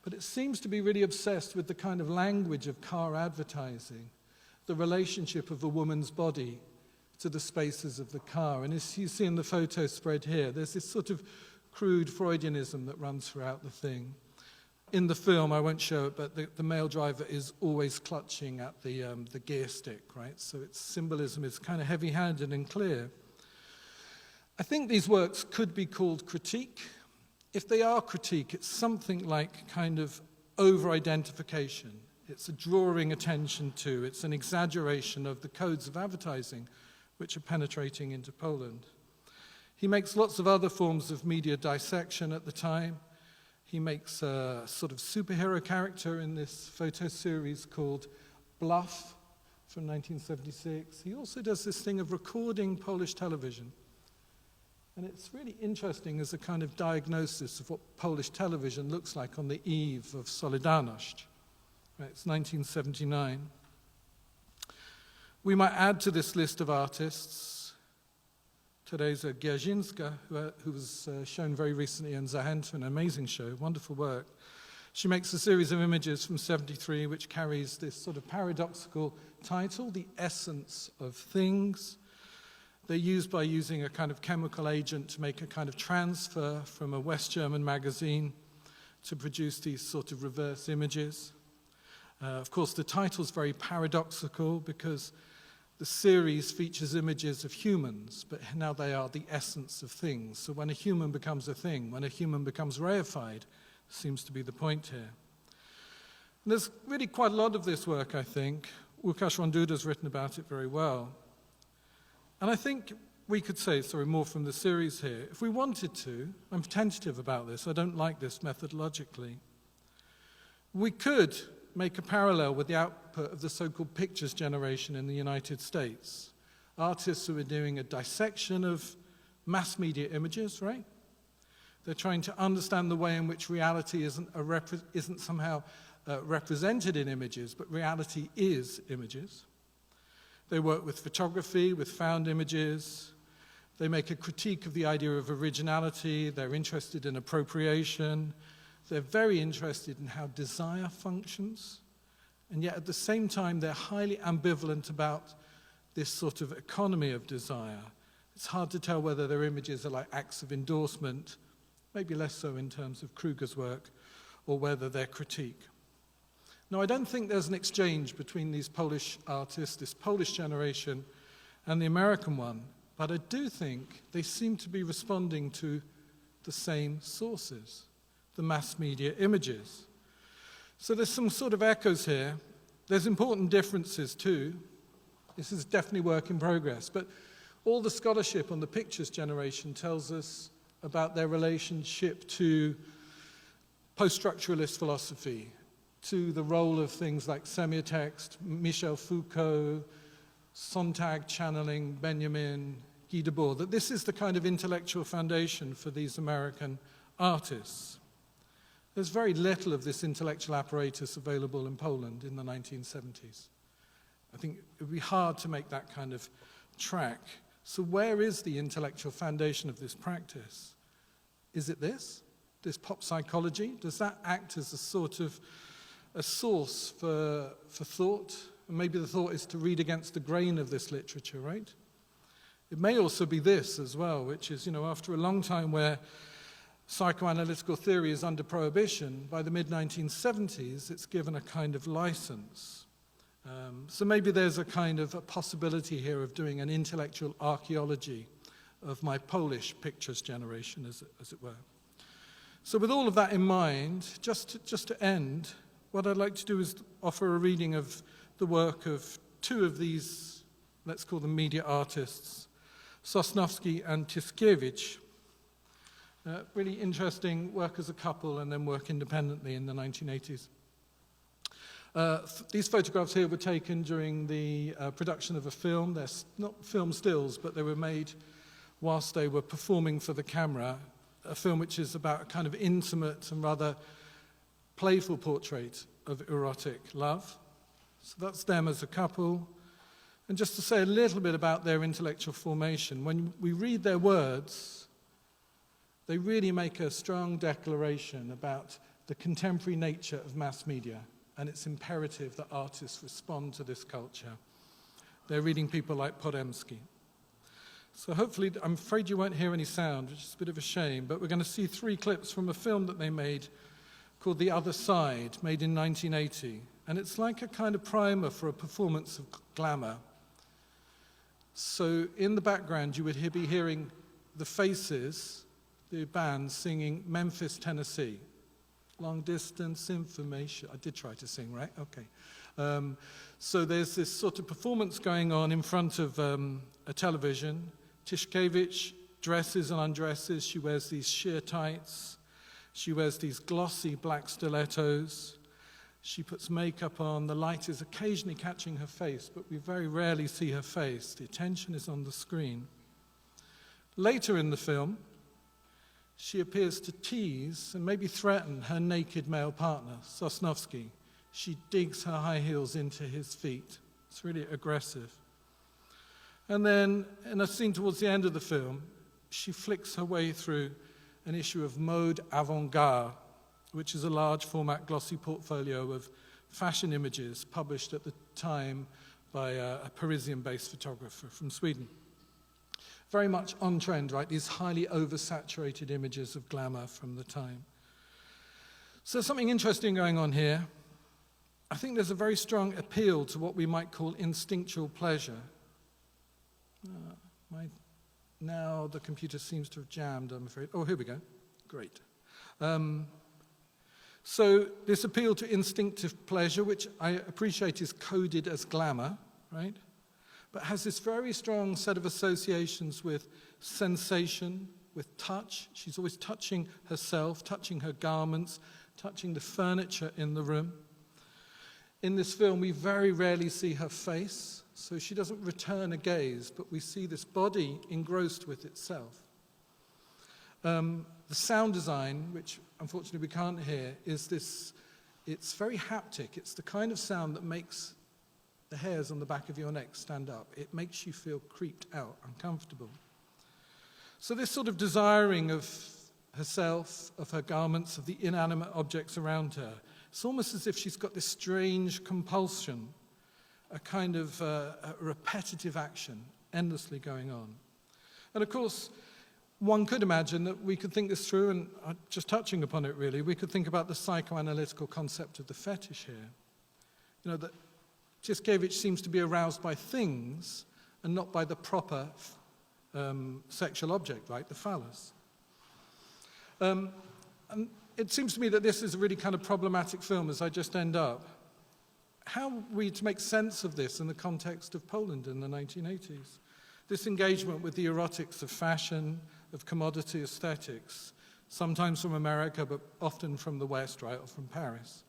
but it seems to be really obsessed with the kind of language of car advertising, the relationship of a woman's body to the spaces of the car. And as you see in the photo spread here, there's this sort of crude Freudianism that runs throughout the thing. In the film, I won't show it, but the male driver is always clutching at the gear stick, right? So its symbolism is kind of heavy-handed and clear. I think these works could be called critique. If they are critique, it's something like kind of over-identification. It's a drawing attention to, it's an exaggeration of the codes of advertising which are penetrating into Poland. He makes lots of other forms of media dissection at the time. He makes a sort of superhero character in this photo series called Bluff from 1976. He also does this thing of recording Polish television. And it's really interesting as a kind of diagnosis of what Polish television looks like on the eve of Solidarność. Right, it's 1979. We might add to this list of artists Teresa Gierzyńska, who was shown very recently in Zachęta, an amazing show, wonderful work. She makes a series of images from 73 which carries this sort of paradoxical title, The Essence of Things. They're used by using a kind of chemical agent to make a kind of transfer from a West German magazine to produce these sort of reverse images. Of course, the title's very paradoxical because the series features images of humans, but now they are the essence of things. So when a human becomes a thing, when a human becomes reified, seems to be the point here. And there's really quite a lot of this work, I think. Łukasz Ronduda's written about it very well. And I think we could say, more from the series here, if we wanted to, I'm tentative about this, I don't like this methodologically, we could make a parallel with the output of the so-called pictures generation in the United States. Artists who are doing a dissection of mass media images, right? They're trying to understand the way in which reality isn't somehow represented in images, but reality is images. They work with photography, with found images. They make a critique of the idea of originality. They're interested in appropriation. They're very interested in how desire functions, and yet at the same time they're highly ambivalent about this sort of economy of desire. It's hard to tell whether their images are like acts of endorsement, maybe less so in terms of Kruger's work, or whether they're critique. Now, I don't think there's an exchange between these Polish artists, this Polish generation, and the American one, but I do think they seem to be responding to the same sources, the mass media images. So there's some sort of echoes here. There's important differences too. This is definitely work in progress, but all the scholarship on the pictures generation tells us about their relationship to post-structuralist philosophy, to the role of things like semiotext, Michel Foucault, Sontag channeling Benjamin, Guy Debord, that this is the kind of intellectual foundation for these American artists. There's very little of this intellectual apparatus available in Poland in the 1970s. I think it would be hard to make that kind of track. So where is the intellectual foundation of this practice? Is it this pop psychology? Does that act as a sort of a source for thought? And maybe the thought is to read against the grain of this literature, right? It may also be this as well, which is, after a long time where psychoanalytical theory is under prohibition, by the mid-1970s, it's given a kind of license. So maybe there's a kind of a possibility here of doing an intellectual archaeology of my Polish pictures generation, as it were. So with all of that in mind, just to end, what I'd like to do is offer a reading of the work of two of these, let's call them media artists, Sosnowski and Tyszkiewicz. Really interesting, work as a couple and then work independently in the 1980s. These photographs here were taken during the production of a film. They're not film stills, but they were made whilst they were performing for the camera, a film which is about a kind of intimate and rather playful portrait of erotic love. So that's them as a couple. And just to say a little bit about their intellectual formation, when we read their words, they really make a strong declaration about the contemporary nature of mass media, and it's imperative that artists respond to this culture. They're reading people like Podemski. So hopefully, I'm afraid you won't hear any sound, which is a bit of a shame, but we're going to see 3 clips from a film that they made called The Other Side, made in 1980. And it's like a kind of primer for a performance of glamour. So in the background, you would be hearing the Faces, the band, singing Memphis, Tennessee. Long distance information. I did try to sing, right? Okay. So there's this sort of performance going on in front of a television. Tiszkiewicz dresses and undresses. She wears these sheer tights. She wears these glossy black stilettos. She puts makeup on. The light is occasionally catching her face, but we very rarely see her face. The attention is on the screen. Later in the film, she appears to tease and maybe threaten her naked male partner, Sosnowski. She digs her high heels into his feet. It's really aggressive. And then, in a scene towards the end of the film, she flicks her way through an issue of Mode Avant-Garde, which is a large format glossy portfolio of fashion images published at the time by a Parisian-based photographer from Sweden. Very much on trend, right? These highly oversaturated images of glamour from the time. So there's something interesting going on here. I think there's a very strong appeal to what we might call instinctual pleasure. Now the computer seems to have jammed, I'm afraid. Oh, here we go. Great. So this appeal to instinctive pleasure, which I appreciate is coded as glamour, right? But has this very strong set of associations with sensation, with touch. She's always touching herself, touching her garments, touching the furniture in the room. In this film, we very rarely see her face, so she doesn't return a gaze, but we see this body engrossed with itself. The sound design, which unfortunately we can't hear, is this, it's very haptic. It's the kind of sound that makes the hairs on the back of your neck stand up. It makes you feel creeped out, uncomfortable. So this sort of desiring of herself, of her garments, of the inanimate objects around her, it's almost as if she's got this strange compulsion, a kind of a repetitive action, endlessly going on. And of course, one could imagine that we could think this through, and just touching upon it really, we could think about the psychoanalytical concept of the fetish here. You know, that Tiszkiewicz seems to be aroused by things and not by the proper sexual object, right, the phallus. And it seems to me that this is a really kind of problematic film as I just end up. How are we to make sense of this in the context of Poland in the 1980s? This engagement with the erotics of fashion, of commodity aesthetics, sometimes from America, but often from the West, right, or from Paris.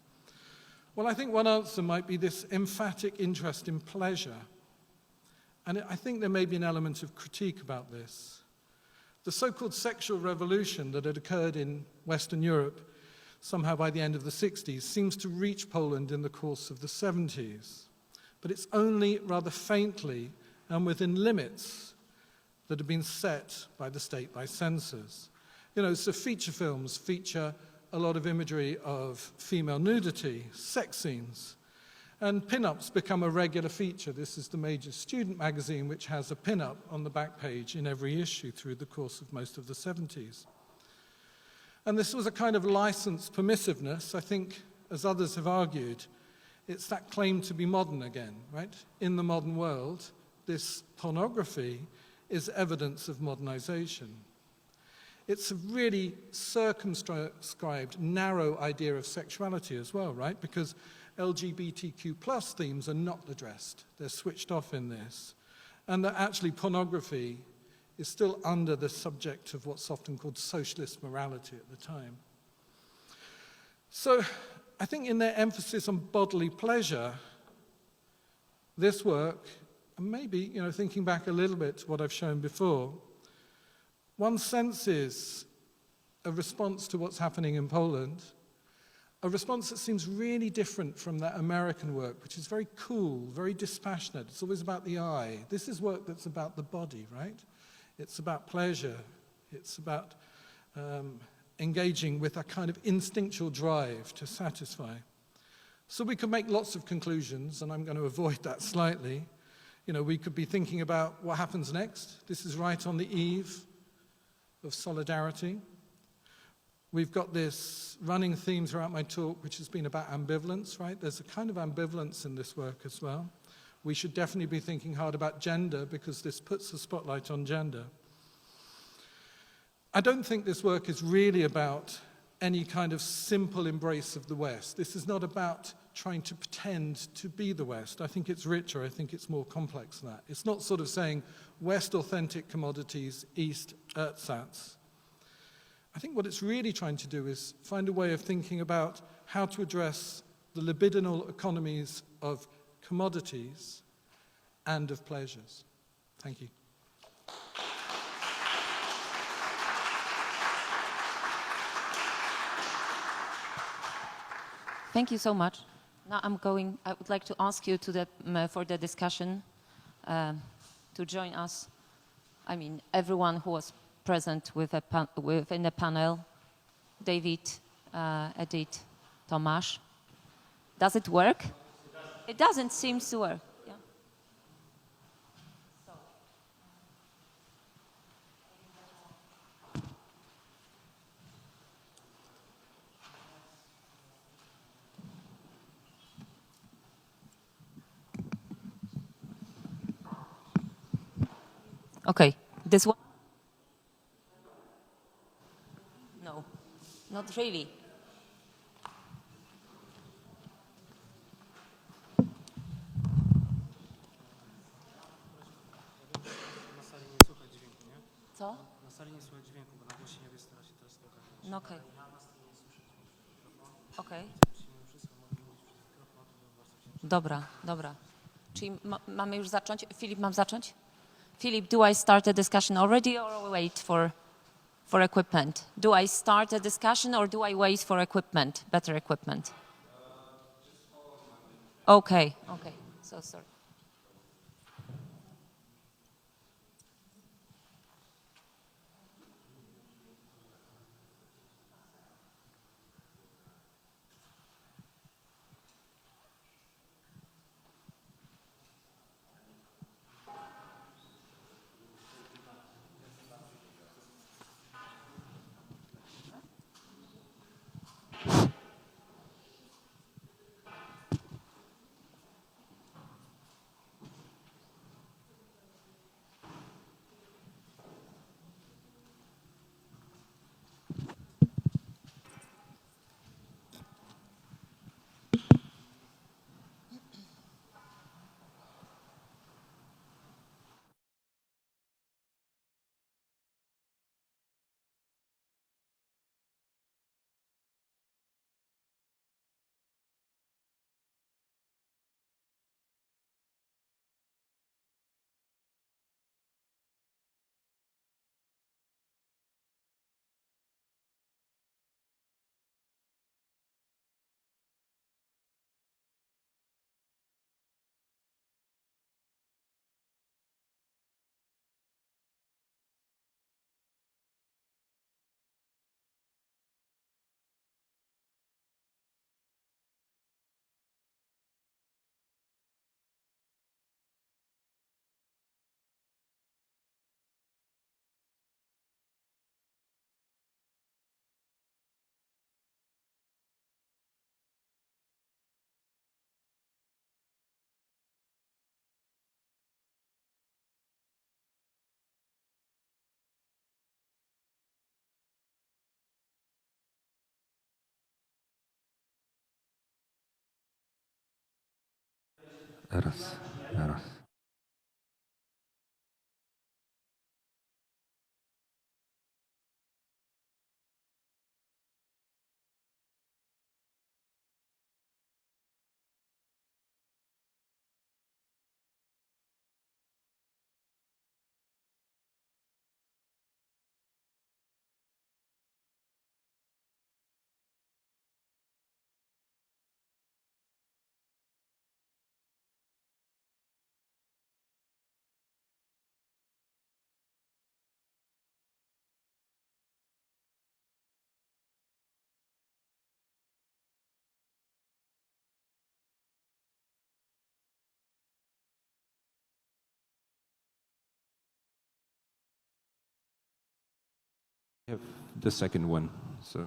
Well, I think one answer might be this emphatic interest in pleasure. And I think there may be an element of critique about this. The so-called sexual revolution that had occurred in Western Europe somehow by the end of the 60s seems to reach Poland in the course of the 70s. But it's only rather faintly and within limits that have been set by the state, by censors. You know, so feature films feature a lot of imagery of female nudity, sex scenes, and pin-ups become a regular feature. This is the major student magazine, which has a pin-up on the back page in every issue through the course of most of the 70s. And this was a kind of licensed permissiveness. I think, as others have argued, it's that claim to be modern again, right? In the modern world, this pornography is evidence of modernization. It's a really circumscribed, narrow idea of sexuality as well, right? Because LGBTQ plus themes are not addressed. They're switched off in this. And that actually pornography is still under the subject of what's often called socialist morality at the time. So I think in their emphasis on bodily pleasure, this work, and maybe thinking back a little bit to what I've shown before, one senses a response to what's happening in Poland, a response that seems really different from that American work, which is very cool, very dispassionate. It's always about the eye. This is work that's about the body, right? It's about pleasure. It's about engaging with a kind of instinctual drive to satisfy. So we could make lots of conclusions, and I'm going to avoid that slightly. We could be thinking about what happens next. This is right on the eve of solidarity. We've got this running theme throughout my talk, which has been about ambivalence, right? There's a kind of ambivalence in this work as well. We should definitely be thinking hard about gender, because this puts the spotlight on gender. I don't think this work is really about any kind of simple embrace of the West. This is not about trying to pretend to be the West. I think it's richer. I think it's more complex than that. It's not sort of saying West authentic commodities, East ersatz. I think what it's really trying to do is find a way of thinking about how to address the libidinal economies of commodities and of pleasures. Thank you. Thank you so much. Now I would like to ask you for the discussion to join us. I mean, everyone who was present within the panel, David, Edith, Tomasz. Does it work? It doesn't seem to work. Yeah. Okay, this one. No, not really. Co? Na sali nie słychać dźwięku, bo na głosie nie wystarczy się teraz słuchać. No okej. Okej. Dobra, dobra. Czyli mamy już zacząć? Filip, mam zacząć? Philip, do I start the discussion already or wait for equipment? Do I start the discussion or do I wait for equipment, better equipment? Okay, okay, so sorry. Raz. We have the second one. So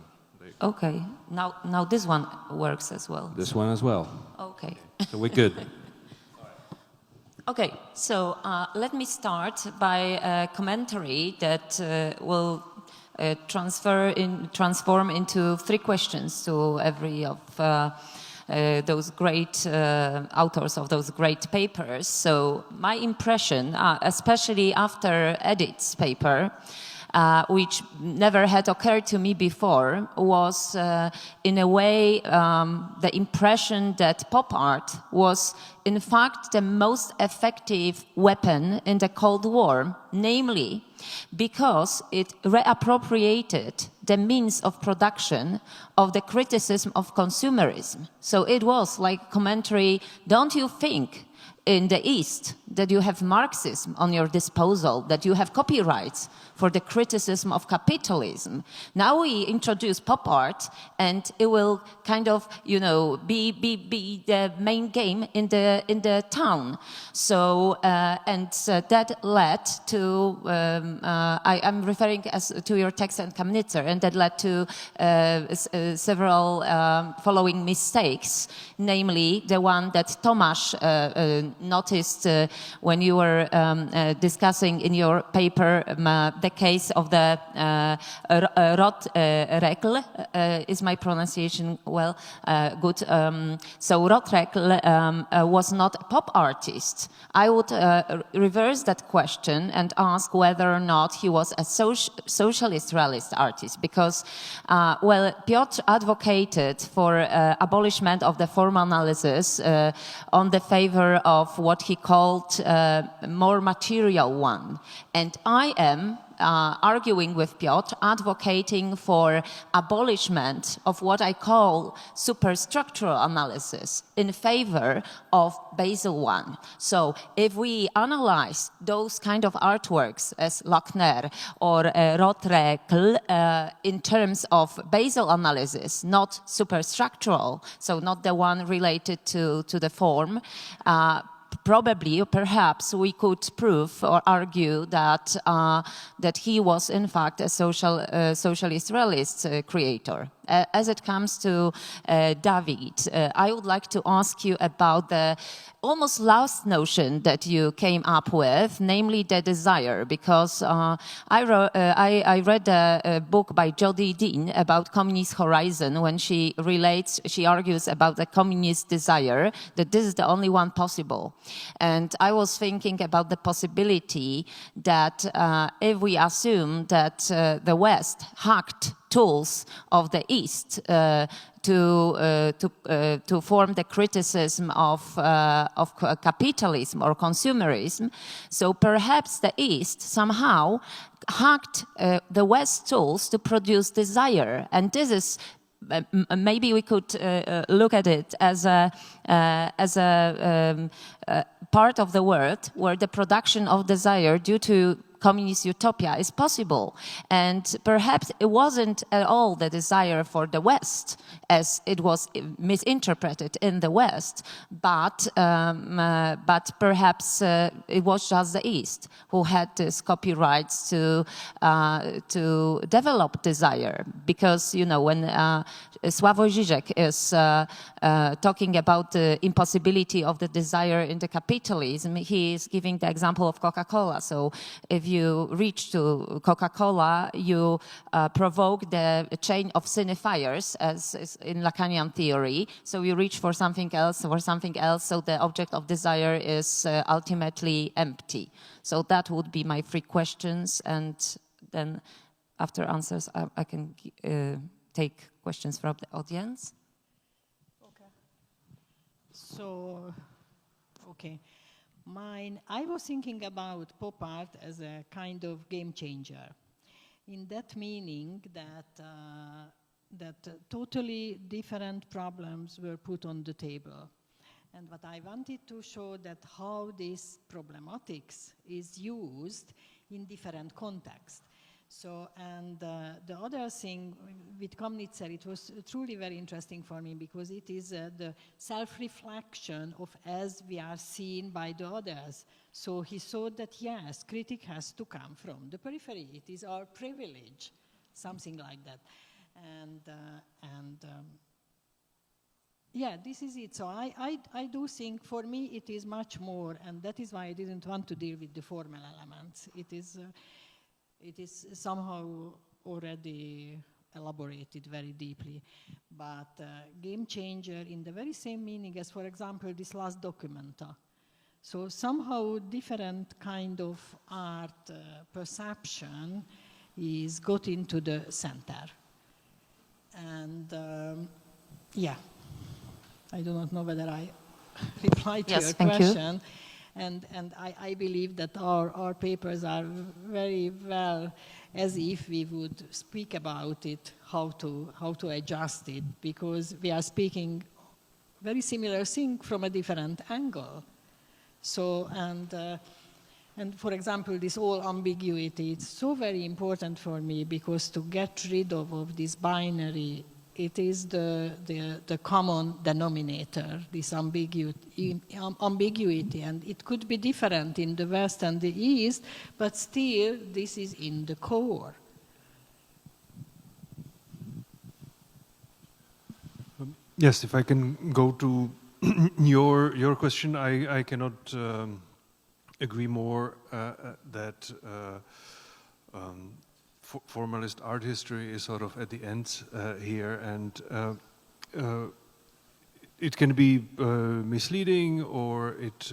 Okay, now this one works as well. this one as well. Okay. So we're good. Okay, so let me start by a commentary that will transform into 3 questions to every of those great authors of those great papers. So my impression, especially after Edith's paper, which never had occurred to me before, was in a way the impression that pop art was in fact the most effective weapon in the Cold War, namely because it reappropriated the means of production of the criticism of consumerism. So it was like commentary, don't you think in the East that you have Marxism on your disposal, that you have copyrights for the criticism of capitalism? Now we introduce pop art and it will kind of, you know, be the main game in the town. So, that led to, I'm referring to your text and Kamnitzer, and that led to several following mistakes, namely the one that Tomasz noticed when you were discussing in your paper the case of the Routledge, is my pronunciation well? Good. So Routledge was not a pop artist. I would reverse that question and ask whether or not he was a socialist realist artist, because, well, Piotr advocated for abolishment of the form analysis on the favor of what he called more material one. And I am arguing with Piotr, advocating for abolishment of what I call superstructural analysis in favor of basal one. So if we analyze those kind of artworks as Lochner or Routledge in terms of basal analysis, not superstructural, so not the one related to the form, probably, or perhaps, we could prove or argue that that he was in fact a socialist realist creator. As it comes to David, I would like to ask you about the almost last notion that you came up with, namely the desire, because I read a book by Jodie Dean about communist horizon when she argues about the communist desire, that this is the only one possible. And I was thinking about the possibility that if we assume that the West hacked tools of the East to form the criticism of capitalism or consumerism, so perhaps the East somehow hacked the West tools to produce desire, and this is. Maybe we could look at it as a part of the world where the production of desire due to communist utopia is possible. And perhaps it wasn't at all the desire for the West, as it was misinterpreted in the West, but perhaps it was just the East who had this copyrights to develop desire. Because, you know, when Sławoj Žižek is talking about the impossibility of the desire in the capitalism, he is giving the example of Coca-Cola. So if you reach to Coca-Cola, you provoke the chain of signifiers, as is in Lacanian theory. So you reach for something else, so the object of desire is ultimately empty. So that would be my 3 questions, and then after answers, I can take questions from the audience. Okay. So, okay. I was thinking about pop art as a kind of game changer, in that meaning that totally different problems were put on the table. And what I wanted to show that how this problematics is used in different contexts. So, and the other thing with Kamnitzer, it was truly very interesting for me because it is the self-reflection of as we are seen by the others. So he thought that yes, critique has to come from the periphery. It is our privilege something like that. Yeah, this is it. So I do think, for me, it is much more, and that is why I didn't want to deal with the formal elements. It is somehow already elaborated very deeply, but game changer in the very same meaning as, for example, this last documenta. So somehow different kind of art perception is got into the center. And yeah, I do not know whether I replied to your question. And I believe that our papers are very well as if we would speak about it, how to adjust it, because we are speaking very similar thing from a different angle. So, and for example, this whole ambiguity, it's so very important for me, because to get rid of this binary, it is the common denominator, this ambiguity, and it could be different in the West and the East, but still this is in the core. Yes, if I can go to your question, I cannot agree more that formalist art history is sort of at the end here, and it can be misleading, or it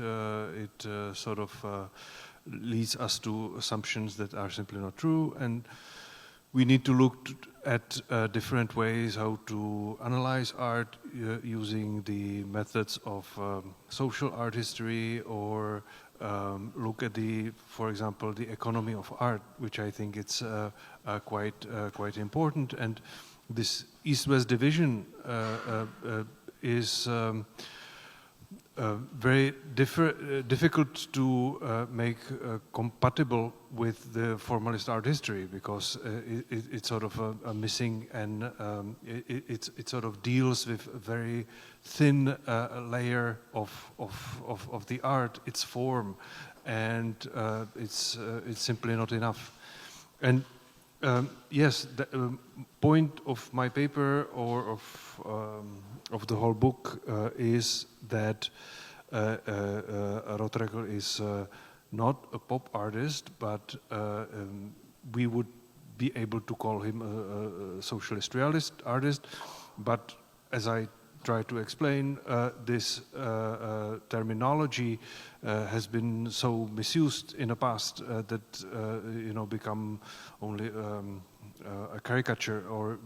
sort of leads us to assumptions that are simply not true, and we need to look at different ways how to analyze art using the methods of social art history, or look at for example, the economy of art, which I think it's quite important. And this East-West division is very difficult to make compatible with the formalist art history, because it's sort of a missing, and it sort of deals with a very thin layer of the art, its form, and it's simply not enough. And yes, the point of my paper, or of the whole book, is that Routledge is not a pop artist, but we would be able to call him a socialist realist artist. But as I try to explain, this terminology has been so misused in the past that become only a caricature, or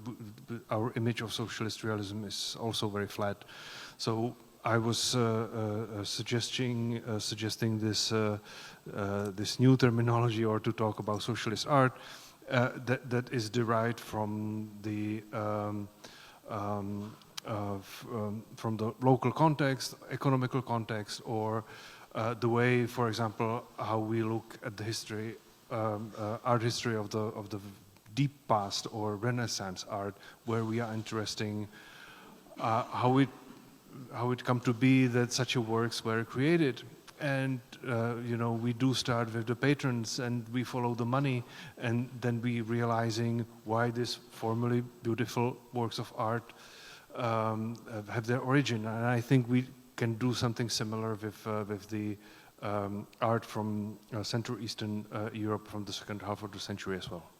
our image of socialist realism is also very flat. So I was suggesting this new terminology, or to talk about socialist art that is derived from the local context, economical context, or the way, for example, how we look at the history, art history of the deep past, or Renaissance art, where we are interesting how it come to be that such works were created. And we do start with the patrons, and we follow the money, and then we realizing why these formerly beautiful works of art have their origin. And I think we can do something similar with the art from Central Eastern Europe from the second half of the century as well.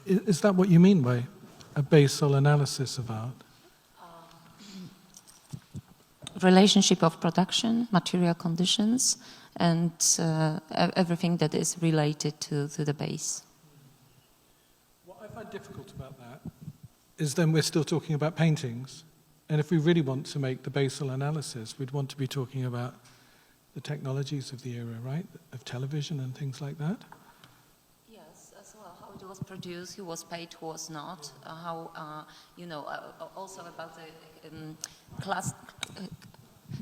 Is that what you mean by a basal analysis of art? Relationship of production, material conditions, and everything that is related to the base. What I find difficult about that is then we're still talking about paintings, and if we really want to make the basal analysis, we'd want to be talking about the technologies of the era, right? Of television and things like that. Yes, as well, how it was produced, who was paid, who was not, how, also about the class.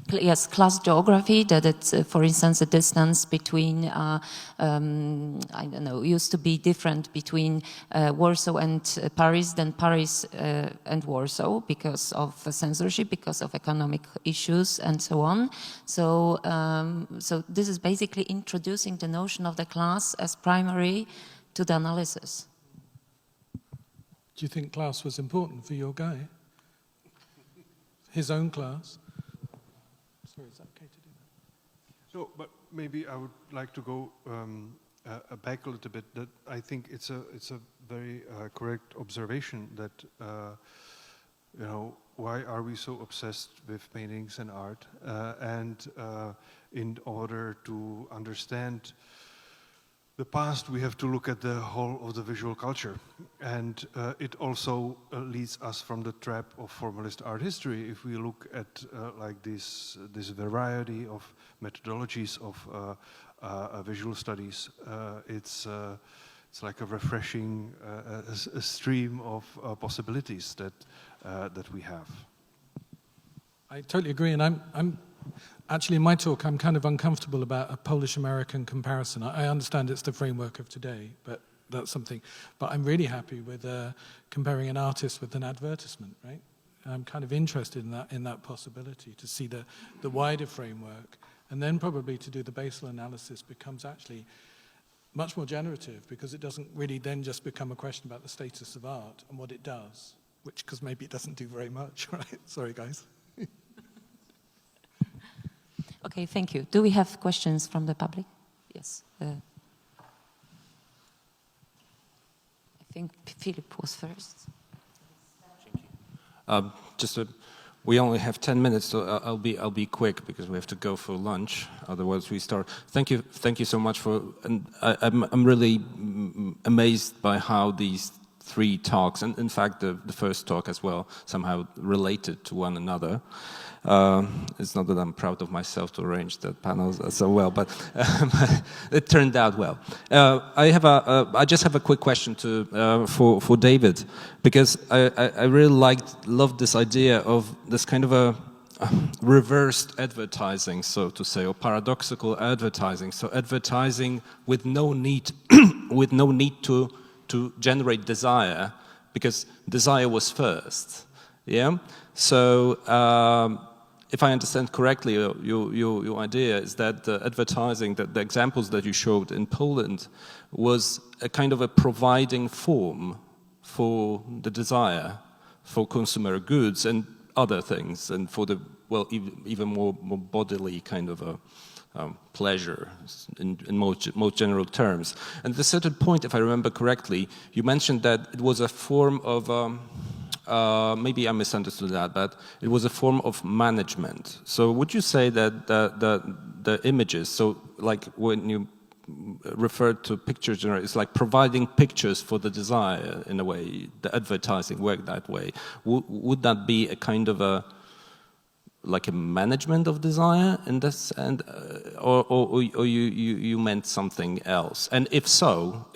Yes, class geography, that it's, for instance, the distance between, I don't know, used to be different between Warsaw and Paris than Paris and Warsaw because of censorship, because of economic issues and so on. So, so this is basically introducing the notion of the class as primary to the analysis. Do you think class was important for your guy? His own class? Sorry, is that okay to do that? So, but maybe I would like to go back a little bit. That I think it's a very correct observation that you know, why are we so obsessed with paintings and art? And in order to understand the past, we have to look at the whole of the visual culture. And it also leads us from the trap of formalist art history. If we look at like this variety of methodologies of visual studies, it's like a refreshing a stream of possibilities that we have. I totally agree, and I'm actually, in my talk, I'm kind of uncomfortable about a Polish-American comparison. I understand it's the framework of today, but that's something. But I'm really happy with comparing an artist with an advertisement, right? I'm kind of interested in that possibility, to see the wider framework, and then probably to do the basal analysis becomes actually much more generative, because it doesn't really then just become a question about the status of art and what it does, which, because maybe it doesn't do very much, right? Sorry, guys. Okay, thank you. Do we have questions from the public? Yes. I think Philip was first. We only have 10 minutes, so I'll be quick because we have to go for lunch. Otherwise, we start. Thank you so much for. And I'm really amazed by how these three talks, and in fact the first talk as well, somehow related to one another. It's not that I'm proud of myself to arrange that panel so well, but it turned out well. I just have a quick question for David, because I really loved this idea of this kind of a reversed advertising, so to say, or paradoxical advertising. So advertising with no need to generate desire, because desire was first. Yeah. So if I understand correctly, your idea is that the advertising, that the examples that you showed in Poland, was a kind of a providing form for the desire for consumer goods and other things, and for the, well, even more bodily kind of a pleasure in most general terms. And at a certain point, if I remember correctly, you mentioned that it was a form of, maybe I misunderstood that, but it was a form of management. So would you say that the images, so like when you referred to picture generation, it's like providing pictures for the desire in a way, the advertising worked that way. Would that be a kind of a, like a management of desire in this, and or you meant something else? And if so,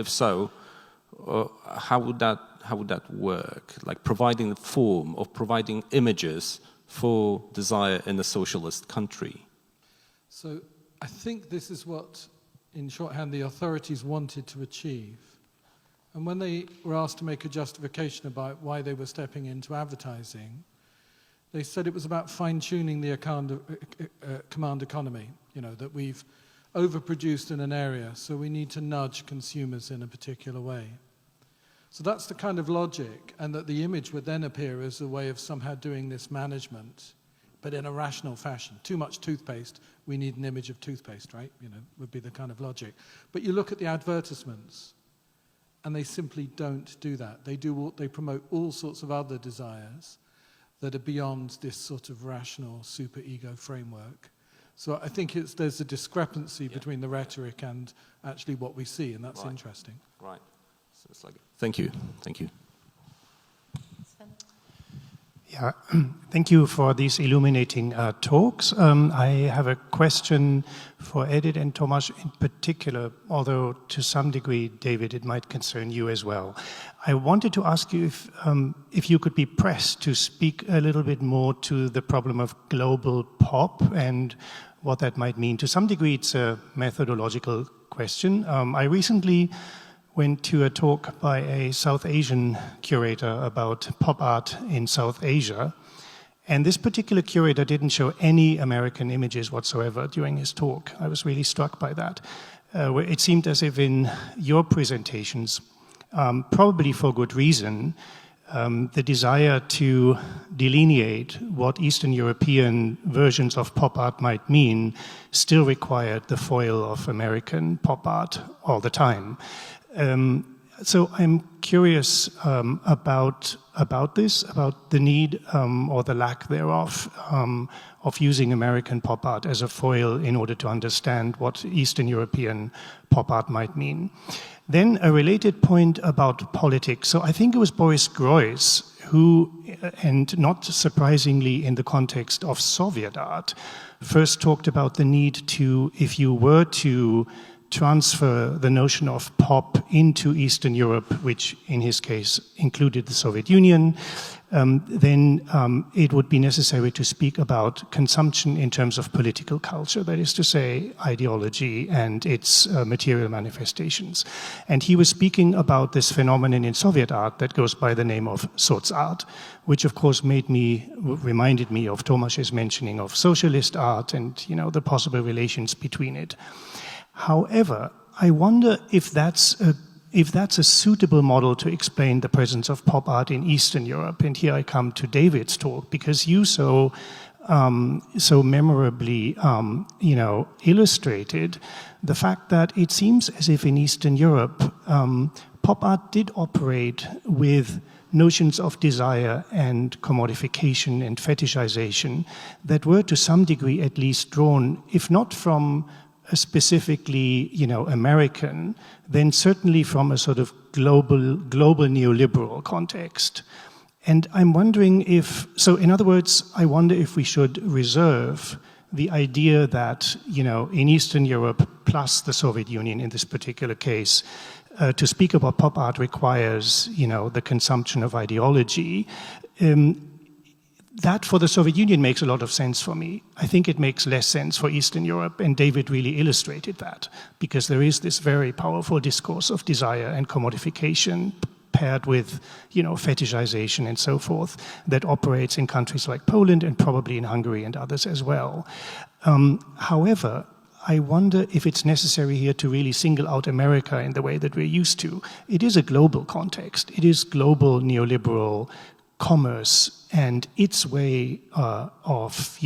how would that work? Like providing the form of providing images for desire in a socialist country. So I think this is what, in shorthand, the authorities wanted to achieve. And when they were asked to make a justification about why they were stepping into advertising, they said it was about fine-tuning the command economy, you know, that we've overproduced in an area, so we need to nudge consumers in a particular way. So that's the kind of logic, and that the image would then appear as a way of somehow doing this management, but in a rational fashion. Too much toothpaste, we need an image of toothpaste, right? You know, would be the kind of logic. But you look at the advertisements, and they simply don't do that. They promote all sorts of other desires that are beyond this sort of rational superego framework. So I think there's a discrepancy between the rhetoric and actually what we see, and that's interesting. Right. So it's like, thank you. Yeah, thank you for these illuminating talks. I have a question for Edith and Tomasz in particular, although to some degree, David, it might concern you as well. I wanted to ask you if you could be pressed to speak a little bit more to the problem of global pop and what that might mean. To some degree, it's a methodological question. I recently went to a talk by a South Asian curator about pop art in South Asia. And this particular curator didn't show any American images whatsoever during his talk. I was really struck by that. It seemed as if in your presentations, probably for good reason, the desire to delineate what Eastern European versions of pop art might mean still required the foil of American pop art all the time. So I'm curious about this, about the need or the lack thereof of using American pop art as a foil in order to understand what Eastern European pop art might mean. Then a related point about politics. So I think it was Boris Groys who, and not surprisingly in the context of Soviet art, first talked about the need to, if you were to transfer the notion of pop into Eastern Europe, which in his case included the Soviet Union, then it would be necessary to speak about consumption in terms of political culture, that is to say, ideology and its material manifestations. And he was speaking about this phenomenon in Soviet art that goes by the name of soc-art, which of course reminded me of Tomasz's mentioning of socialist art and, you know, the possible relations between it. However, I wonder if that's a suitable model to explain the presence of pop art in Eastern Europe. And here I come to David's talk, because you so memorably, illustrated the fact that it seems as if in Eastern Europe, pop art did operate with notions of desire and commodification and fetishization that were to some degree at least drawn, if not from a specifically, American, then certainly from a sort of global neoliberal context. And I'm wondering in other words, I wonder if we should reserve the idea that, in Eastern Europe plus the Soviet Union in this particular case, to speak about pop art requires, the consumption of ideology. That for the Soviet Union makes a lot of sense for me. I think it makes less sense for Eastern Europe, and David really illustrated that, because there is this very powerful discourse of desire and commodification paired with, fetishization and so forth that operates in countries like Poland and probably in Hungary and others as well. However, I wonder if it's necessary here to really single out America in the way that we're used to. It is a global context. It is global neoliberal commerce and its way of,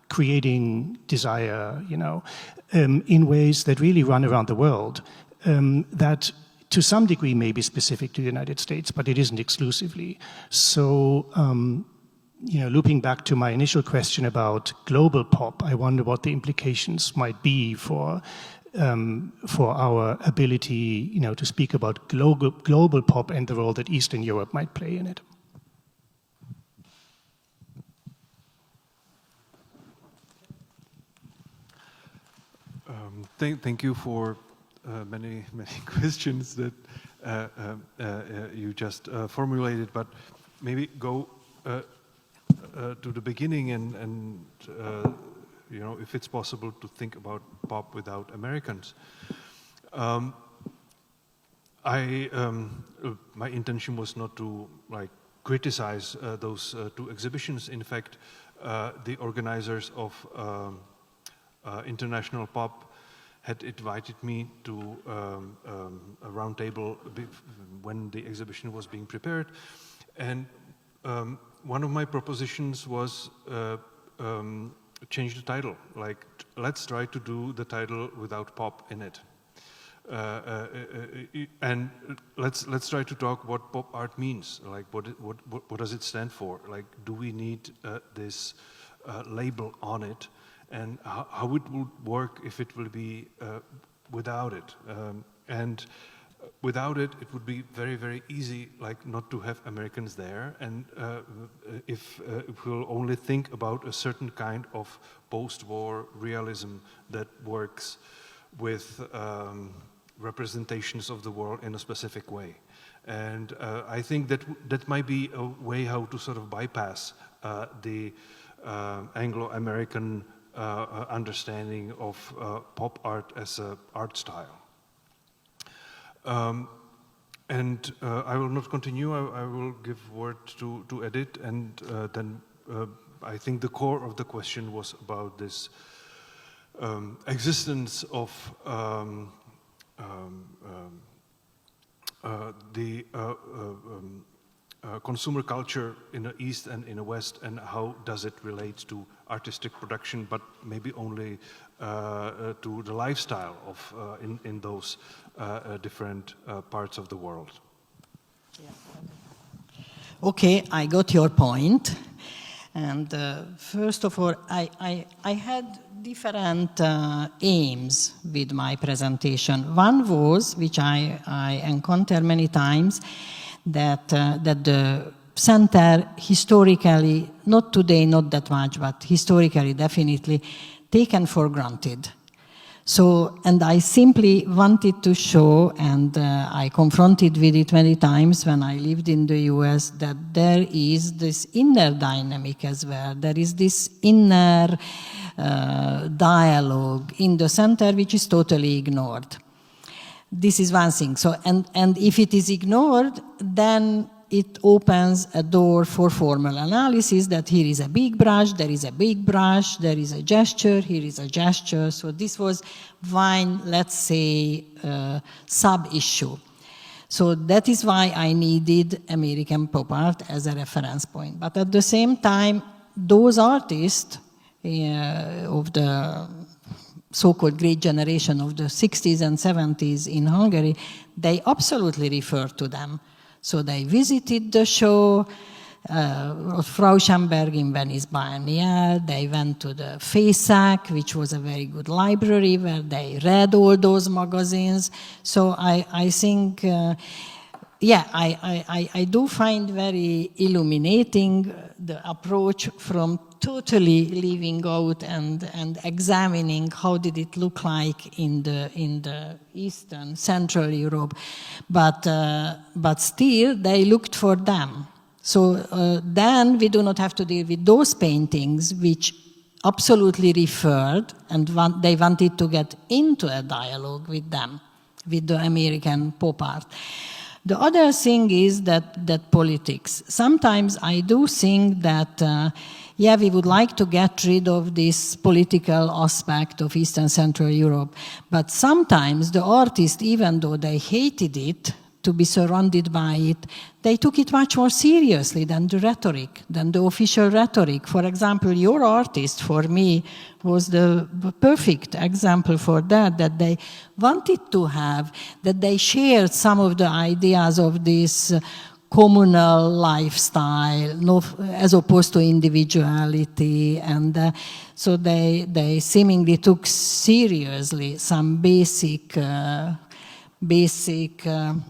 creating desire, in ways that really run around the world, that to some degree may be specific to the United States, but it isn't exclusively. So, looping back to my initial question about global pop, I wonder what the implications might be for our ability, to speak about global pop and the role that Eastern Europe might play in it. Thank you for many questions that you just formulated, but maybe go to the beginning and if it's possible to think about pop without Americans. My intention was not to criticize those two exhibitions. In fact, the organizers of International Pop had invited me to a round table when the exhibition was being prepared. And one of my propositions was change the title. Let's try to do the title without pop in it. And let's try to talk what pop art means. What does it stand for? Do we need this label on it? And how it would work if it will be without it. And without it, it would be very, very easy, like, not to have Americans there. And if we'll only think about a certain kind of post-war realism that works with representations of the world in a specific way. And I think that that might be a way how to sort of bypass the Anglo-American understanding of pop art as an art style. And I will not continue. I will give word to Edith, and then I think the core of the question was about this existence of the consumer culture in the East and in the West, and how does it relate to artistic production, but maybe only to the lifestyle of in those different parts of the world. Okay, I got your point. And first of all, I had different aims with my presentation. One was, which I encounter many times, that the center historically, not today, not that much, but historically definitely, taken for granted. So, and I simply wanted to show, and I confronted with it many times when I lived in the US, that there is this inner dynamic as well. There is this inner dialogue in the center which is totally ignored. This is one thing. So, and if it is ignored, then it opens a door for formal analysis, that here is a big brush, there is a big brush, there is a gesture, here is a gesture. So this was one, let's say, sub-issue. So that is why I needed American pop art as a reference point. But at the same time, those artists of the so-called great generation of the 60s and 70s in Hungary, they absolutely refer to them. So they visited the show, Frauschenberg in Venice Biennial. They went to the FASAC, which was a very good library, where they read all those magazines. So I think, I do find very illuminating the approach from totally leaving out and examining how did it look like in the Eastern, Central Europe, but still they looked for them. So then we do not have to deal with those paintings which absolutely referred, and they wanted to get into a dialogue with them, with the American pop art. The other thing is that politics. Sometimes I do think that we would like to get rid of this political aspect of Eastern Central Europe. But sometimes the artists, even though they hated it, to be surrounded by it, they took it much more seriously than the rhetoric, than the official rhetoric. For example, your artist, for me, was the perfect example for that they wanted to have, that they shared some of the ideas of this communal lifestyle, as opposed to individuality, and so they seemingly took seriously some basic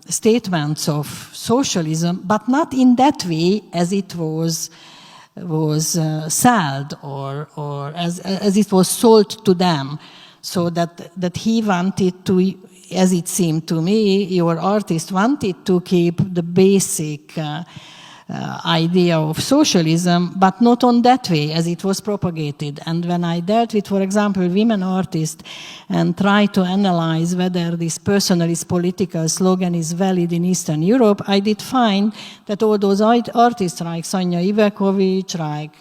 statements of socialism, but not in that way as it was sold or as it was sold to them. So that he wanted to, as it seemed to me, your artist wanted to keep the basic idea of socialism, but not on that way as it was propagated. And when I dealt with, for example, women artists and tried to analyze whether this personalist political slogan is valid in Eastern Europe, I did find that all those artists like Sonja Ivekovic, like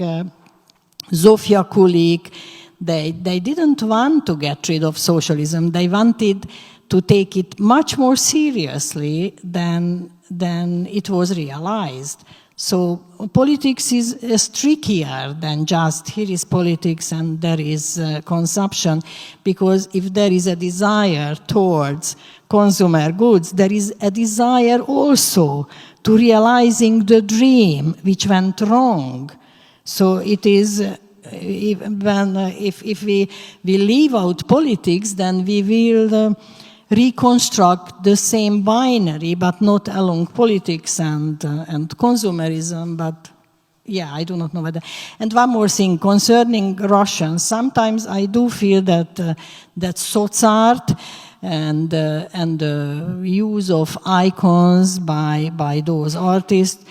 Zofia Kulik, they didn't want to get rid of socialism. They wanted to take it much more seriously than it was realized. So politics is trickier than just here is politics and there is consumption, because if there is a desire towards consumer goods, there is a desire also to realizing the dream which went wrong. So it is, if we leave out politics, then we will reconstruct the same binary, but not along politics and consumerism, but yeah, I do not know whether. And one more thing concerning Russians. Sometimes I do feel that that soc art and the use of icons by those artists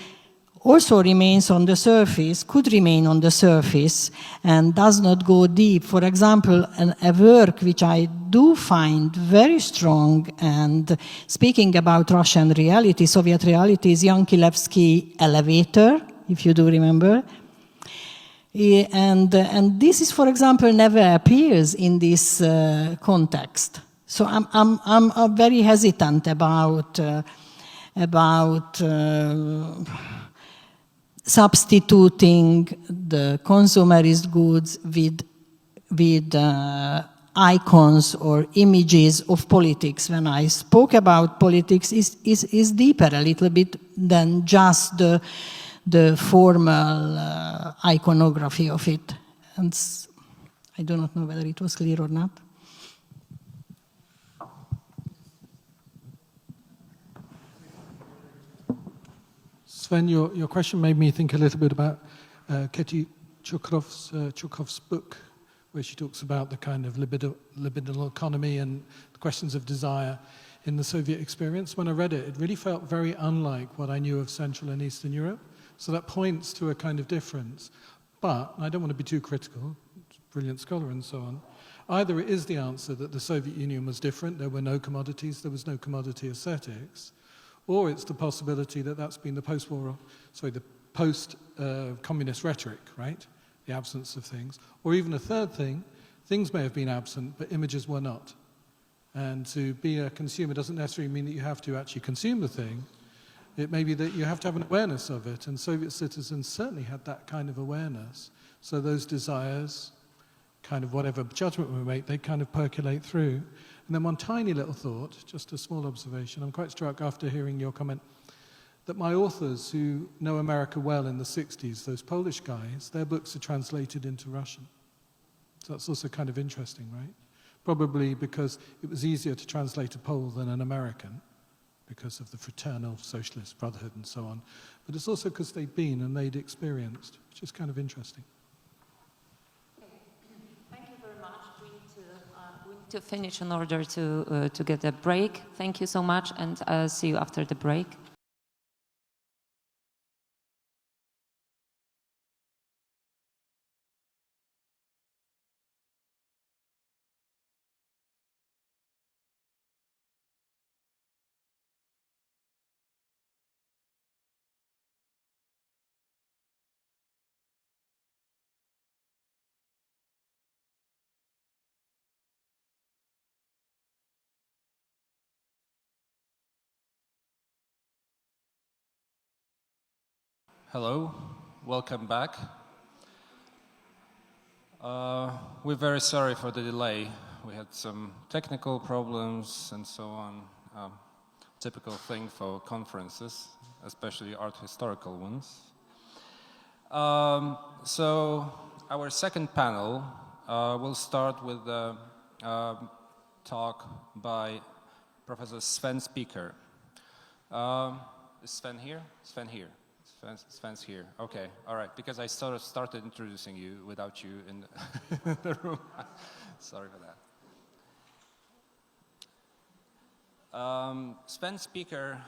also remains on the surface, could remain on the surface, and does not go deep. For example, a work which I do find very strong, and speaking about Russian reality, Soviet reality, is Yankilevsky Elevator, if you do remember. And this is, for example, never appears in this context. So I'm very hesitant about substituting the consumerist goods with icons or images of politics. When I spoke about politics, is deeper a little bit than just the formal iconography of it. And I do not know whether it was clear or not. Sven, your question made me think a little bit about Katie Chukhov's book, where she talks about the kind of libidinal economy and the questions of desire in the Soviet experience. When I read it, it really felt very unlike what I knew of Central and Eastern Europe. So that points to a kind of difference. But I don't want to be too critical, brilliant scholar and so on. Either it is the answer that the Soviet Union was different, there were no commodities, there was no commodity aesthetics, or it's the possibility that that's been the post-communist rhetoric, right? The absence of things. Or even a third thing, things may have been absent, but images were not. And to be a consumer doesn't necessarily mean that you have to actually consume the thing. It may be that you have to have an awareness of it, and Soviet citizens certainly had that kind of awareness. So those desires, kind of whatever judgment we make, they kind of percolate through. And then one tiny little thought, just a small observation. I'm quite struck after hearing your comment that my authors who know America well in the 60s, those Polish guys, their books are translated into Russian. So that's also kind of interesting, right? Probably because it was easier to translate a Pole than an American because of the fraternal socialist brotherhood and so on. But it's also because they'd been and they'd experienced, which is kind of interesting. To finish in order to get a break. Thank you so much, and I'll see you after the break. Hello, welcome back. We're very sorry for the delay. We had some technical problems and so on. Typical thing for conferences, especially art historical ones. So our second panel will start with a talk by Professor Sven Speaker. Is Sven here? Sven here. Sven's here. Okay, all right. Because I sort of started introducing you without you in the room. Sorry for that. Sven Speaker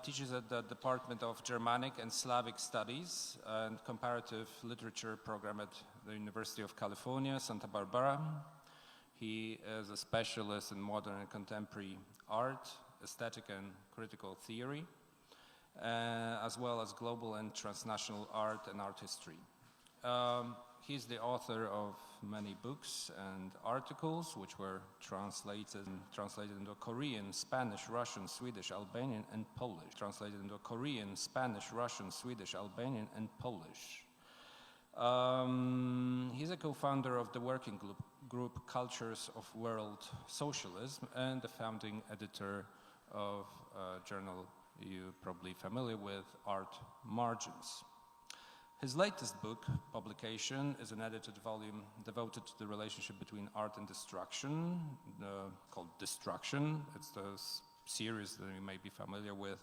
teaches at the Department of Germanic and Slavic Studies and Comparative Literature program at the University of California, Santa Barbara. He is a specialist in modern and contemporary art, aesthetic and critical theory, as well as global and transnational art and art history. He's the author of many books and articles which were translated into Korean, Spanish, Russian, Swedish, Albanian, and Polish. Translated into Korean, Spanish, Russian, Swedish, Albanian, and Polish. He's a co-founder of the working group Cultures of World Socialism and the founding editor of a journal you're probably familiar with, Art Margins. His latest book, publication, is an edited volume devoted to the relationship between art and destruction, called Destruction. It's the series that you may be familiar with,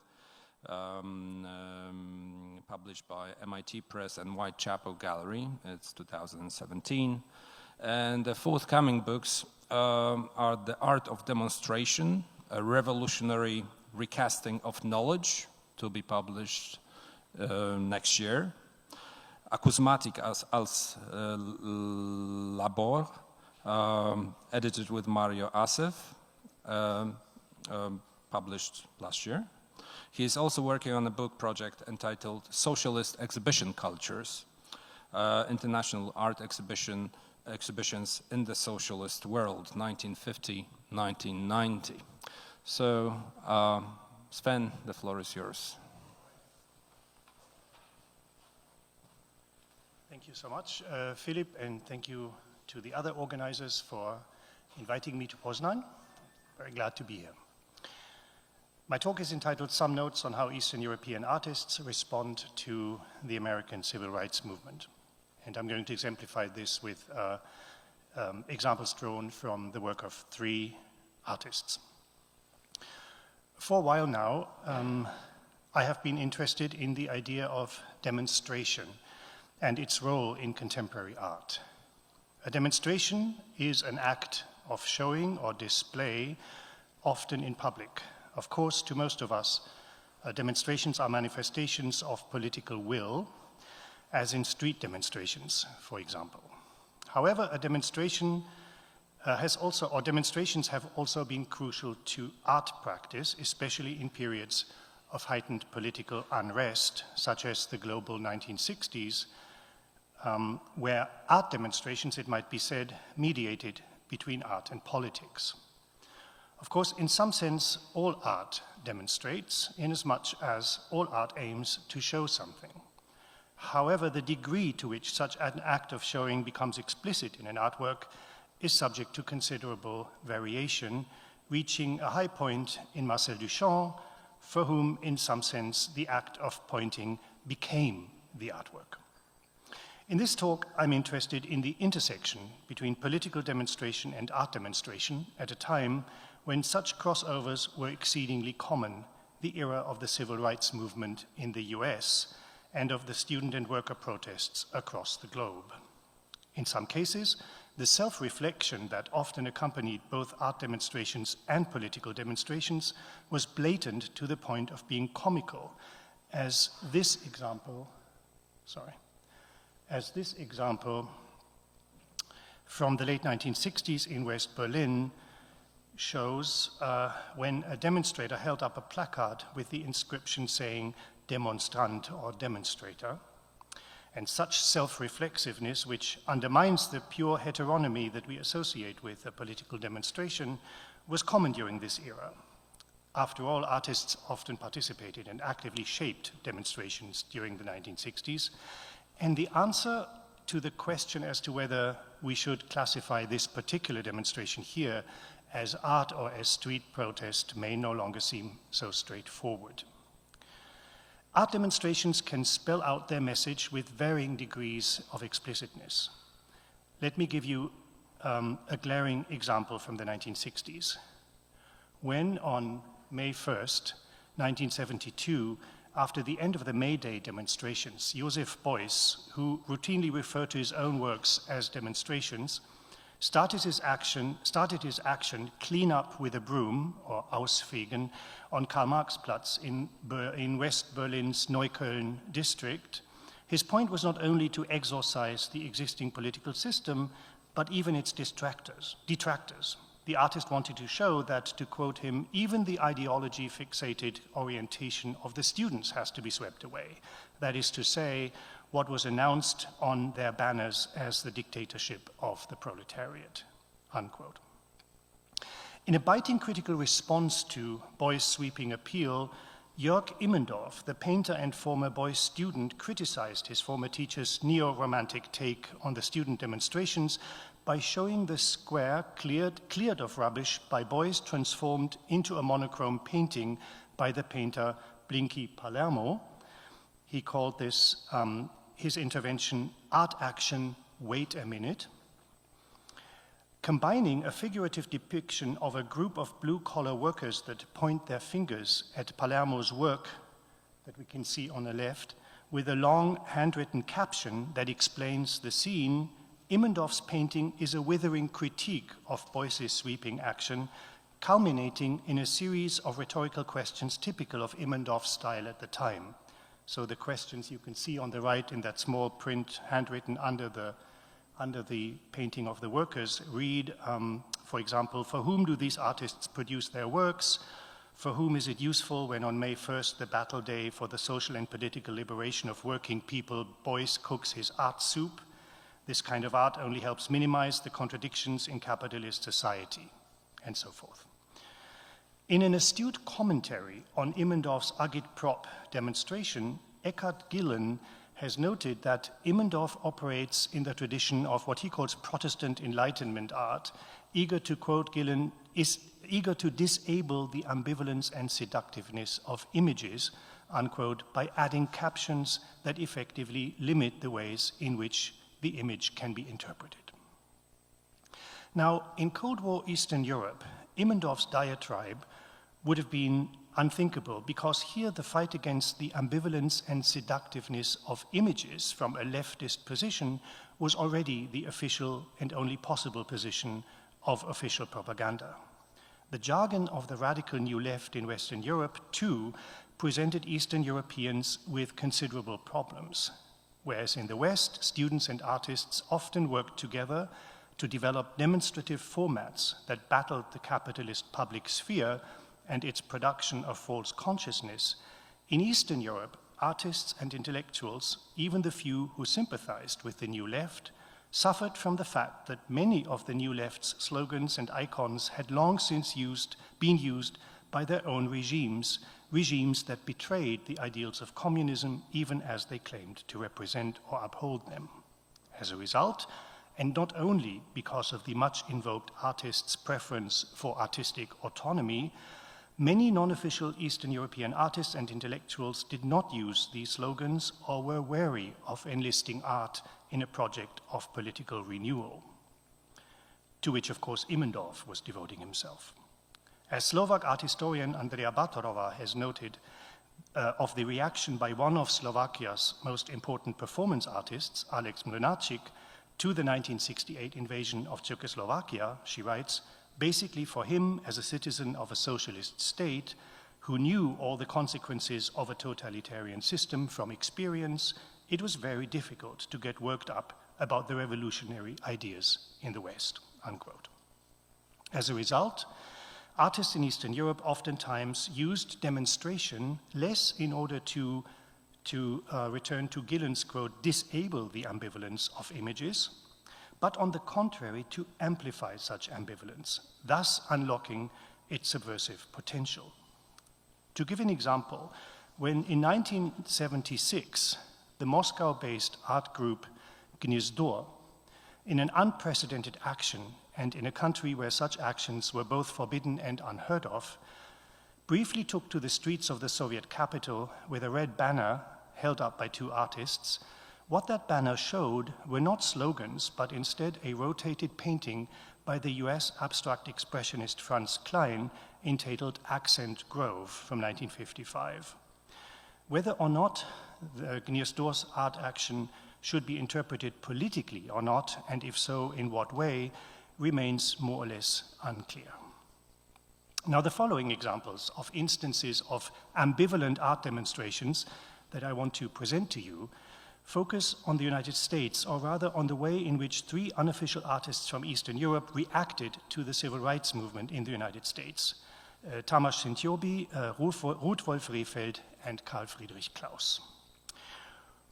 published by MIT Press and Whitechapel Gallery. It's 2017. And the forthcoming books are The Art of Demonstration, a revolutionary recasting of knowledge, to be published next year. Acousmatic als Labor, edited with Mario Asef, published last year. He is also working on a book project entitled Socialist Exhibition Cultures, International Art Exhibitions in the Socialist World, 1950-1990. So, Sven, the floor is yours. Thank you so much, Philip, and thank you to the other organizers for inviting me to Poznań. Very glad to be here. My talk is entitled Some Notes on How Eastern European Artists Respond to the American Civil Rights Movement. And I'm going to exemplify this with examples drawn from the work of 3 artists. For a while now, I have been interested in the idea of demonstration and its role in contemporary art. A demonstration is an act of showing or display, often in public. Of course, to most of us, demonstrations are manifestations of political will, as in street demonstrations, for example. However, a demonstration demonstrations have also been crucial to art practice, especially in periods of heightened political unrest, such as the global 1960s, where art demonstrations, it might be said, mediated between art and politics. Of course, in some sense, all art demonstrates, inasmuch as all art aims to show something. However, the degree to which such an act of showing becomes explicit in an artwork is subject to considerable variation, reaching a high point in Marcel Duchamp, for whom, in some sense, the act of pointing became the artwork. In this talk, I'm interested in the intersection between political demonstration and art demonstration at a time when such crossovers were exceedingly common, the era of the civil rights movement in the US and of the student and worker protests across the globe. In some cases, the self-reflection that often accompanied both art demonstrations and political demonstrations was blatant to the point of being comical, as this example from the late 1960s in West Berlin shows when a demonstrator held up a placard with the inscription saying demonstrant or demonstrator. And such self-reflexiveness, which undermines the pure heteronomy that we associate with a political demonstration, was common during this era. After all, artists often participated and actively shaped demonstrations during the 1960s. And the answer to the question as to whether we should classify this particular demonstration here as art or as street protest may no longer seem so straightforward. Art demonstrations can spell out their message with varying degrees of explicitness. Let me give you a glaring example from the 1960s. When on May 1st, 1972, after the end of the May Day demonstrations, Joseph Beuys, who routinely referred to his own works as demonstrations, started his action clean up with a broom, or Ausfegen, on Karl-Marx-Platz in West Berlin's Neukölln district. His point was not only to exorcise the existing political system, but even its detractors. The artist wanted to show that, to quote him, even the ideology-fixated orientation of the students has to be swept away. That is to say, what was announced on their banners as the dictatorship of the proletariat, unquote. In a biting critical response to Beuys' sweeping appeal, Jörg Immendorf, the painter and former Beuys student, criticized his former teacher's neo-romantic take on the student demonstrations by showing the square cleared of rubbish by Beuys transformed into a monochrome painting by the painter Blinky Palermo. He called this his intervention, Art Action, Wait a Minute, combining a figurative depiction of a group of blue-collar workers that point their fingers at Palermo's work that we can see on the left, with a long handwritten caption that explains the scene. Immendorff's painting is a withering critique of Beuys's sweeping action, culminating in a series of rhetorical questions typical of Immendorff's style at the time. So the questions you can see on the right in that small print handwritten under the painting of the workers read, for example, for whom do these artists produce their works? For whom is it useful when on May 1st, the battle day for the social and political liberation of working people, Beuys cooks his art soup? This kind of art only helps minimize the contradictions in capitalist society, and so forth. In an astute commentary on Immendorff's Agitprop demonstration, Eckhard Gillen has noted that Immendorff operates in the tradition of what he calls Protestant Enlightenment art, eager to, quote Gillen, is eager to disable the ambivalence and seductiveness of images, unquote, by adding captions that effectively limit the ways in which the image can be interpreted. Now, in Cold War Eastern Europe, Immendorff's diatribe would have been unthinkable because here the fight against the ambivalence and seductiveness of images from a leftist position was already the official and only possible position of official propaganda. The jargon of the radical New Left in Western Europe, too, presented Eastern Europeans with considerable problems. Whereas in the West, students and artists often worked together to develop demonstrative formats that battled the capitalist public sphere and its production of false consciousness, in Eastern Europe, artists and intellectuals, even the few who sympathized with the New Left, suffered from the fact that many of the New Left's slogans and icons had long since been used by their own regimes that betrayed the ideals of communism even as they claimed to represent or uphold them. As a result, and not only because of the much invoked artists' preference for artistic autonomy, many non-official Eastern European artists and intellectuals did not use these slogans or were wary of enlisting art in a project of political renewal, to which, of course, Immendorff was devoting himself. As Slovak art historian Andrea Batorova has noted of the reaction by one of Slovakia's most important performance artists, Alex Mlynarczyk, to the 1968 invasion of Czechoslovakia, she writes, basically for him as a citizen of a socialist state who knew all the consequences of a totalitarian system from experience, it was very difficult to get worked up about the revolutionary ideas in the West, unquote. As a result, artists in Eastern Europe oftentimes used demonstration less in order to return to Gillen's quote, disable the ambivalence of images, but on the contrary, to amplify such ambivalence, thus unlocking its subversive potential. To give an example, when in 1976, the Moscow-based art group Gniezdo, in an unprecedented action and in a country where such actions were both forbidden and unheard of, briefly took to the streets of the Soviet capital with a red banner held up by two artists, what that banner showed were not slogans, but instead a rotated painting by the US abstract expressionist Franz Klein entitled Accent Grove from 1955. Whether or not the Gniezdo's art action should be interpreted politically or not, and if so, in what way, remains more or less unclear. Now, the following examples of instances of ambivalent art demonstrations that I want to present to you focus on the United States, or rather on the way in which three unofficial artists from Eastern Europe reacted to the civil rights movement in the United States. Tamas Szentjoby, Rudolf Rehfeld, and Karl Friedrich Klaus.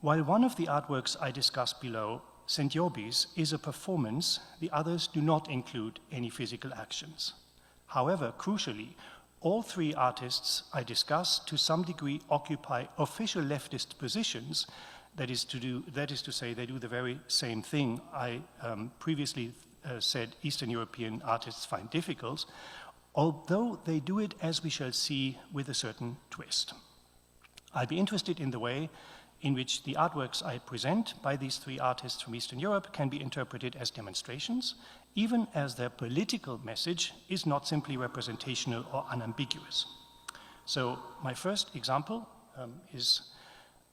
While one of the artworks I discuss below, Szentjoby's, is a performance, the others do not include any physical actions. However, crucially, all three artists I discuss to some degree occupy official leftist positions. That is to say, they do the very same thing I previously said Eastern European artists find difficult, although they do it, as we shall see, with a certain twist. I'll be interested in the way in which the artworks I present by these three artists from Eastern Europe can be interpreted as demonstrations, even as their political message is not simply representational or unambiguous. So my first example is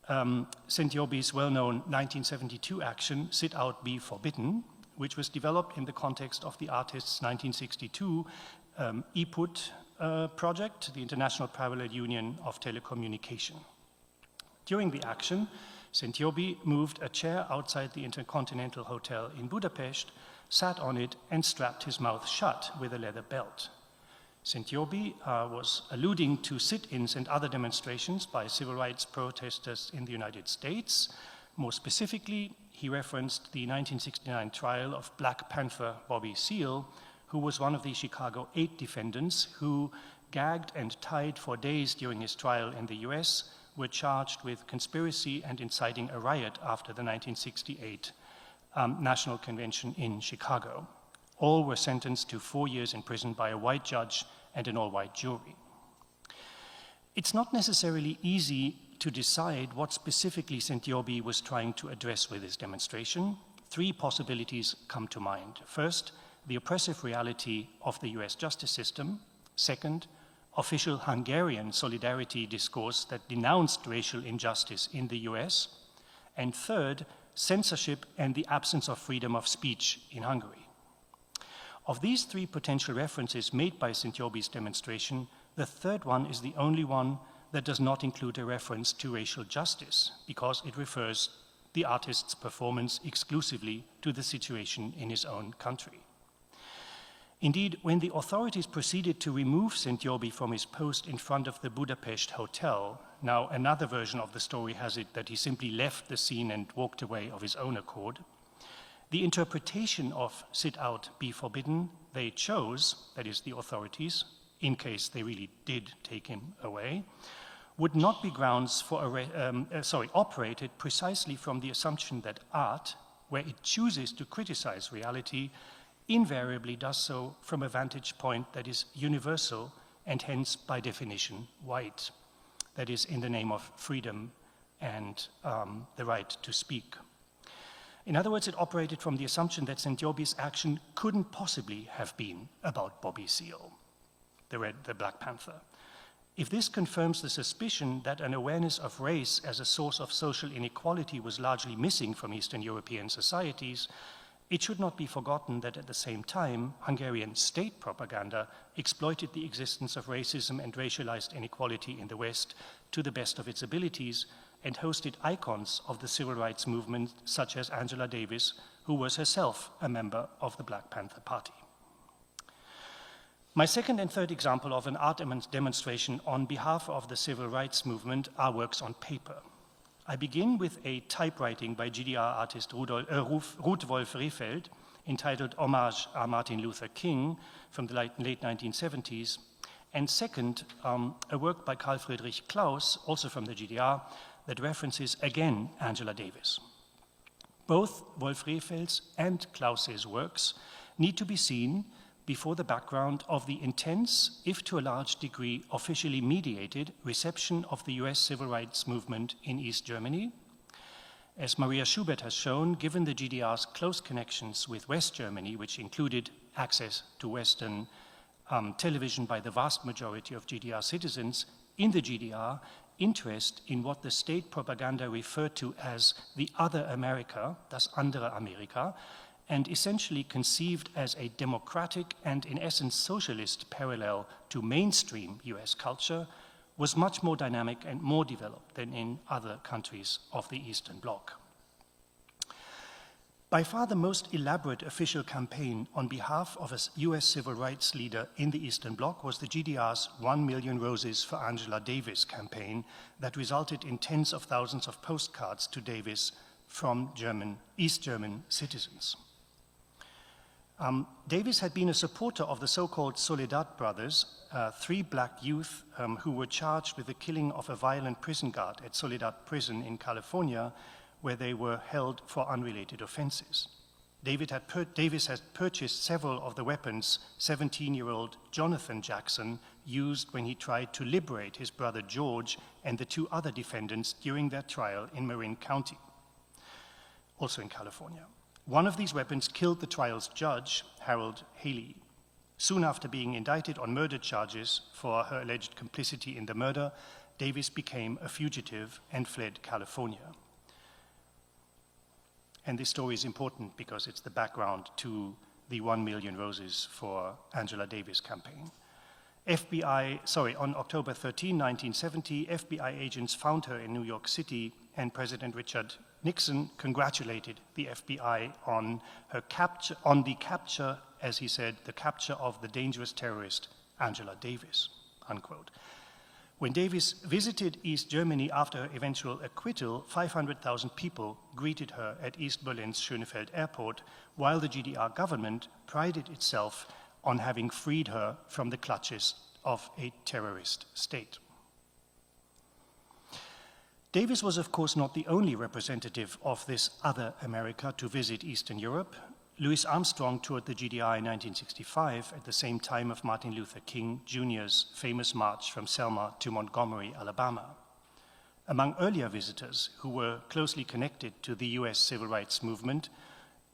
Sentiobi's well-known 1972 action, Sit Out, Be Forbidden, which was developed in the context of the artist's 1962 IPUT project, the International Parallel Union of Telecommunication. During the action, Sentiobi moved a chair outside the Intercontinental Hotel in Budapest, sat on it, and strapped his mouth shut with a leather belt. Sentiobi was alluding to sit-ins and other demonstrations by civil rights protesters in the United States. More specifically, he referenced the 1969 trial of Black Panther Bobby Seale, who was one of the Chicago 8 defendants who, gagged and tied for days during his trial in the US, were charged with conspiracy and inciting a riot after the 1968 National Convention in Chicago. All were sentenced to 4 years in prison by a white judge and an all-white jury. It's not necessarily easy to decide what specifically Sentiobi was trying to address with his demonstration. 3 possibilities come to mind. First, the oppressive reality of the US justice system. Second, official Hungarian solidarity discourse that denounced racial injustice in the US. And third, censorship and the absence of freedom of speech in Hungary. Of these 3 potential references made by Sentiobi's demonstration, the third one is the only one that does not include a reference to racial justice, because it refers the artist's performance exclusively to the situation in his own country. Indeed, when the authorities proceeded to remove Sentiobi from his post in front of the Budapest hotel, now another version of the story has it that he simply left the scene and walked away of his own accord, the interpretation of Sit Out, Be Forbidden they chose, that is the authorities, in case they really did take him away, would not be grounds for operated precisely from the assumption that art, where it chooses to criticize reality, invariably does so from a vantage point that is universal and hence by definition white, that is in the name of freedom and the right to speak. In other words, it operated from the assumption that Sentiobi's action couldn't possibly have been about Bobby Seale, the Black Panther. If this confirms the suspicion that an awareness of race as a source of social inequality was largely missing from Eastern European societies, it should not be forgotten that at the same time, Hungarian state propaganda exploited the existence of racism and racialized inequality in the West to the best of its abilities and hosted icons of the civil rights movement such as Angela Davis, who was herself a member of the Black Panther Party. My second and third example of an art demonstration on behalf of the civil rights movement are works on paper. I begin with a typewriting by GDR artist Ruth Wolf-Rehfeld entitled Homage à Martin Luther King from the late 1970s, and second, a work by Carl Friedrich Klaus, also from the GDR, that references again Angela Davis. Both Wolf-Rehfeld's and Klaus's works need to be seen before the background of the intense, if to a large degree officially mediated, reception of the US civil rights movement in East Germany. As Maria Schubert has shown, given the GDR's close connections with West Germany, which included access to Western television by the vast majority of GDR citizens, in the GDR, interest in what the state propaganda referred to as the other America, das andere Amerika, and essentially conceived as a democratic and in essence socialist parallel to mainstream US culture, was much more dynamic and more developed than in other countries of the Eastern Bloc. By far the most elaborate official campaign on behalf of a US civil rights leader in the Eastern Bloc was the GDR's 1 Million Roses for Angela Davis campaign that resulted in tens of thousands of postcards to Davis from East German citizens. Davis had been a supporter of the so-called Soledad brothers, 3 black youth who were charged with the killing of a violent prison guard at Soledad Prison in California, where they were held for unrelated offenses. Davis had purchased several of the weapons 17-year-old Jonathan Jackson used when he tried to liberate his brother George and the 2 other defendants during their trial in Marin County, also in California. One of these weapons killed the trial's judge, Harold Haley. Soon after being indicted on murder charges for her alleged complicity in the murder, Davis became a fugitive and fled California. And this story is important because it's the background to the 1 Million Roses for Angela Davis campaign. On October 13, 1970, FBI agents found her in New York City, and President Richard Nixon congratulated the FBI on the capture, as he said, the capture of the dangerous terrorist Angela Davis, unquote. When Davis visited East Germany after her eventual acquittal, 500,000 people greeted her at East Berlin's Schönefeld airport, while the GDR government prided itself on having freed her from the clutches of a terrorist state. Davis was, of course, not the only representative of this other America to visit Eastern Europe. Louis Armstrong toured the GDR in 1965 at the same time of Martin Luther King Jr.'s famous march from Selma to Montgomery, Alabama. Among earlier visitors who were closely connected to the US civil rights movement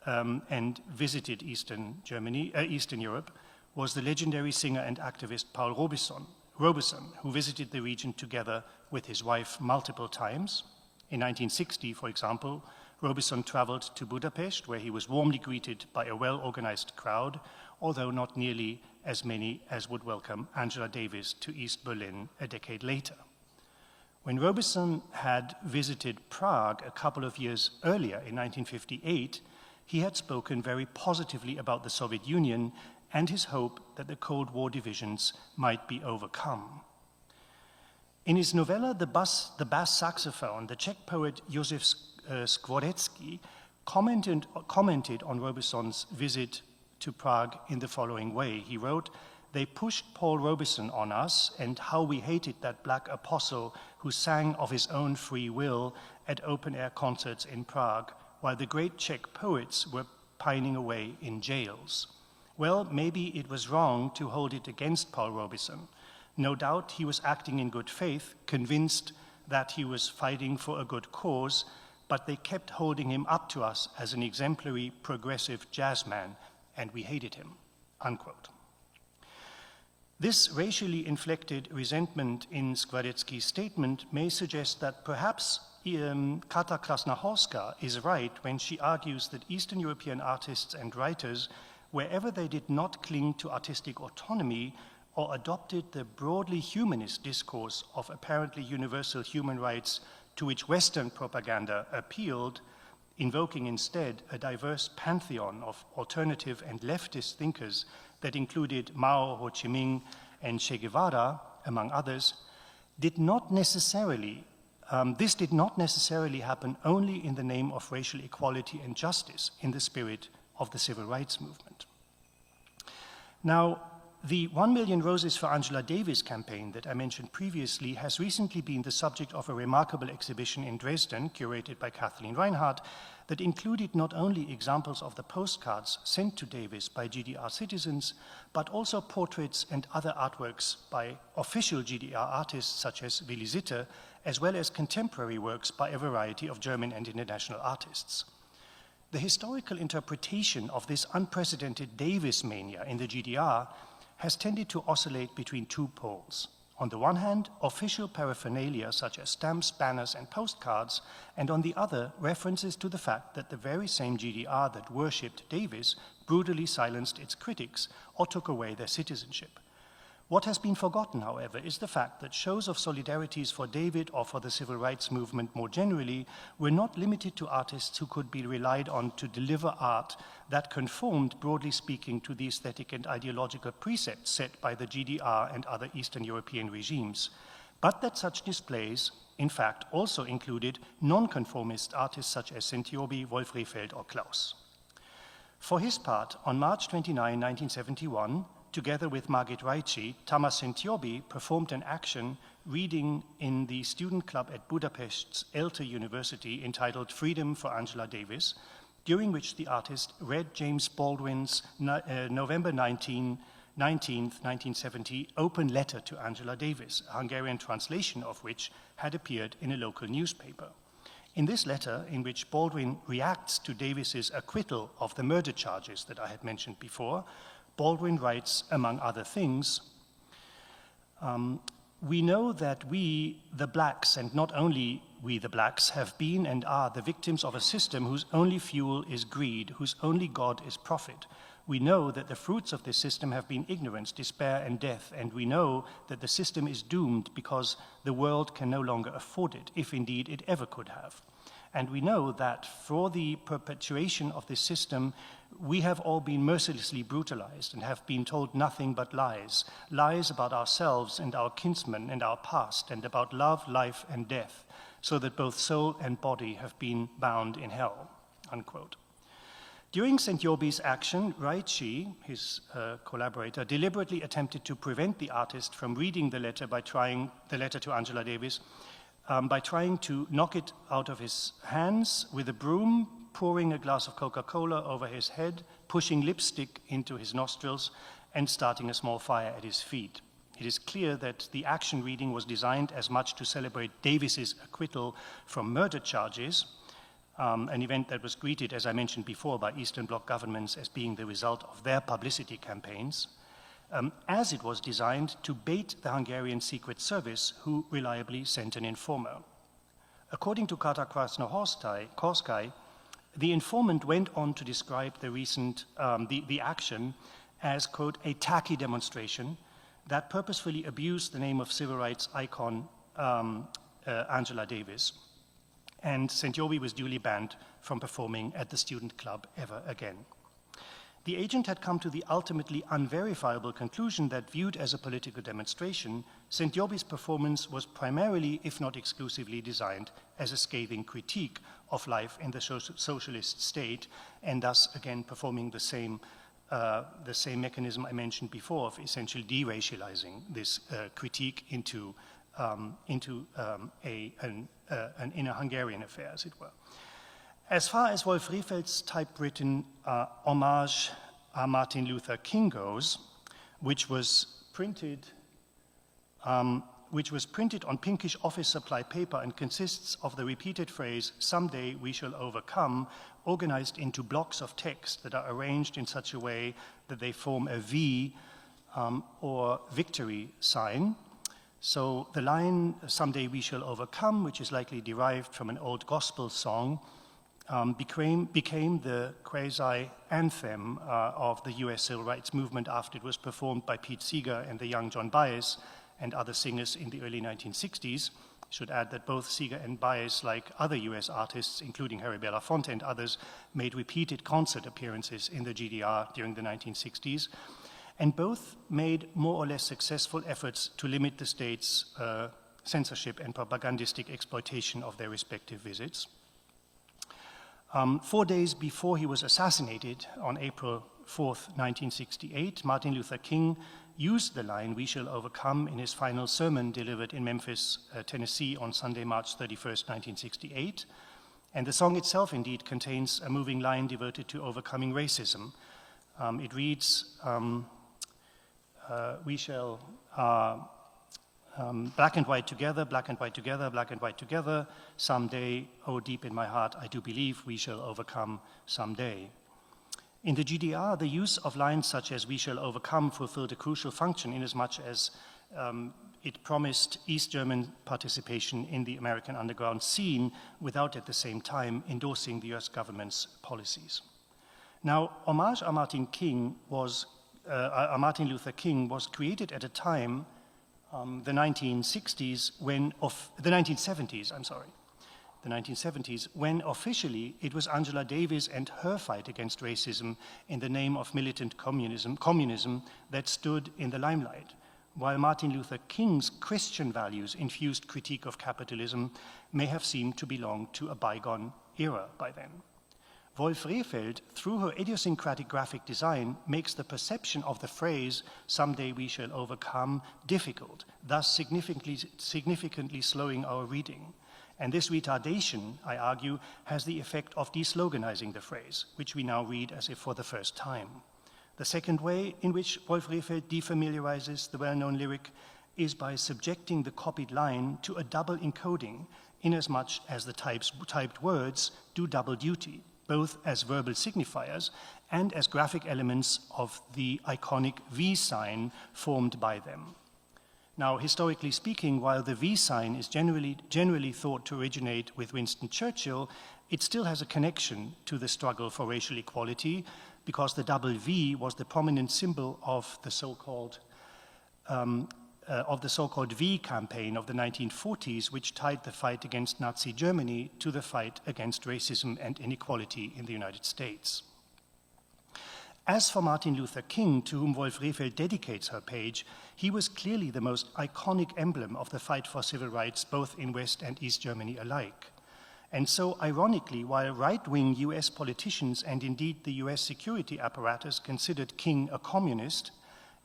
and visited Eastern Europe was the legendary singer and activist Paul Robeson, who visited the region together with his wife multiple times. In 1960, for example, Robeson traveled to Budapest, where he was warmly greeted by a well-organized crowd, although not nearly as many as would welcome Angela Davis to East Berlin a decade later. When Robeson had visited Prague a couple of years earlier, in 1958, he had spoken very positively about the Soviet Union and his hope that the Cold War divisions might be overcome. In his novella, The Bass Saxophone, the Czech poet Josef Skvorecky commented on Robeson's visit to Prague in the following way. He wrote, "They pushed Paul Robeson on us, and how we hated that black apostle who sang of his own free will at open-air concerts in Prague, while the great Czech poets were pining away in jails. Well, maybe it was wrong to hold it against Paul Robeson. No doubt he was acting in good faith, convinced that he was fighting for a good cause, but they kept holding him up to us as an exemplary progressive jazzman, and we hated him," unquote. This racially inflected resentment in Skvorecki's statement may suggest that perhaps Kata Krasnahorska is right when she argues that Eastern European artists and writers, wherever they did not cling to artistic autonomy or adopted the broadly humanist discourse of apparently universal human rights to which Western propaganda appealed, invoking instead a diverse pantheon of alternative and leftist thinkers that included Mao, Ho Chi Minh, and Che Guevara, among others, this did not necessarily happen only in the name of racial equality and justice in the spirit of the civil rights movement. Now, the 1 Million Roses for Angela Davis campaign that I mentioned previously has recently been the subject of a remarkable exhibition in Dresden, curated by Kathleen Reinhardt, that included not only examples of the postcards sent to Davis by GDR citizens, but also portraits and other artworks by official GDR artists such as Willy Sitte, as well as contemporary works by a variety of German and international artists. The historical interpretation of this unprecedented Davis mania in the GDR has tended to oscillate between two poles. On the one hand, official paraphernalia such as stamps, banners, and postcards, and on the other, references to the fact that the very same GDR that worshipped Davis brutally silenced its critics or took away their citizenship. What has been forgotten, however, is the fact that shows of solidarities for David or for the civil rights movement more generally were not limited to artists who could be relied on to deliver art that conformed, broadly speaking, to the aesthetic and ideological precepts set by the GDR and other Eastern European regimes, but that such displays, in fact, also included non-conformist artists such as Sentiobi, Wolf Rehfeld, or Klaus. For his part, on March 29, 1971, together with Margit Raici, Tamas Sentiobi performed an action reading in the student club at Budapest's ELTE University entitled Freedom for Angela Davis, during which the artist read James Baldwin's November 19th, 1970 open letter to Angela Davis, a Hungarian translation of which had appeared in a local newspaper. In this letter, in which Baldwin reacts to Davis's acquittal of the murder charges that I had mentioned before, Baldwin writes, among other things, we know that we, the blacks, and not only we, the blacks, have been and are the victims of a system whose only fuel is greed, whose only God is profit. We know that the fruits of this system have been ignorance, despair, and death, and we know that the system is doomed because the world can no longer afford it, if indeed it ever could have. And we know that for the perpetuation of this system, we have all been mercilessly brutalized and have been told nothing but lies, lies about ourselves and our kinsmen and our past, and about love, life, and death, so that both soul and body have been bound in hell, unquote. During St. Jobi's action, Raichi, his collaborator, deliberately attempted to prevent the artist from reading the letter to Angela Davis, by trying to knock it out of his hands with a broom, pouring a glass of Coca-Cola over his head, pushing lipstick into his nostrils, and starting a small fire at his feet. It is clear that the action reading was designed as much to celebrate Davis's acquittal from murder charges, an event that was greeted, as I mentioned before, by Eastern Bloc governments as being the result of their publicity campaigns, as it was designed to bait the Hungarian Secret Service, who reliably sent an informer. According to Kata Krasnohorsky, the informant went on to describe the action as, quote, a tacky demonstration that purposefully abused the name of civil rights icon Angela Davis, and St. Jobi was duly banned from performing at the student club ever again. The agent had come to the ultimately unverifiable conclusion that, viewed as a political demonstration, St. Jobi's performance was primarily, if not exclusively, designed as a scathing critique of life in the socialist state, and thus, again, performing the same mechanism I mentioned before of essentially deracializing this critique into an inner Hungarian affair, as it were. As far as Wolf Rehfeldt's typewritten homage à Martin Luther King goes, which was printed on pinkish office supply paper and consists of the repeated phrase, "Someday we shall overcome," organized into blocks of text that are arranged in such a way that they form a V or victory sign. So the line, "Someday we shall overcome," which is likely derived from an old gospel song, became the quasi-anthem of the US civil rights movement after it was performed by Pete Seeger and the young John Baez and other singers in the early 1960s. I should add that both Seeger and Baez, like other US artists, including Harry Belafonte and others, made repeated concert appearances in the GDR during the 1960s, and both made more or less successful efforts to limit the state's censorship and propagandistic exploitation of their respective visits. 4 days before he was assassinated on April 4th, 1968, Martin Luther King used the line, "We shall overcome," in his final sermon delivered in Memphis, Tennessee on Sunday, March 31st, 1968. And the song itself indeed contains a moving line devoted to overcoming racism. It reads, "We shall black and white together, black and white together, black and white together. Someday, oh, deep in my heart, I do believe we shall overcome someday." In the GDR, the use of lines such as "we shall overcome" fulfilled a crucial function inasmuch as it promised East German participation in the American underground scene without at the same time endorsing the US government's policies. Now, homage à Martin Luther King was created at a time, the 1970s, when officially it was Angela Davis and her fight against racism in the name of militant communism that stood in the limelight, while Martin Luther King's Christian values-infused critique of capitalism may have seemed to belong to a bygone era by then. Wolf Rehfeldt, through her idiosyncratic graphic design, makes the perception of the phrase, "Someday we shall overcome," difficult, thus significantly slowing our reading. And this retardation, I argue, has the effect of desloganizing the phrase, which we now read as if for the first time. The second way in which Wolf Rehfeld defamiliarizes the well-known lyric is by subjecting the copied line to a double encoding, inasmuch as the typed words do double duty, both as verbal signifiers and as graphic elements of the iconic V sign formed by them. Now, historically speaking, while the V sign is generally thought to originate with Winston Churchill, it still has a connection to the struggle for racial equality, because the double V was the prominent symbol of the so-called V campaign of the 1940s, which tied the fight against Nazi Germany to the fight against racism and inequality in the United States. As for Martin Luther King, to whom Wolf Rehfeld dedicates her page, he was clearly the most iconic emblem of the fight for civil rights, both in West and East Germany alike. And so, ironically, while right-wing US politicians and indeed the US security apparatus considered King a communist,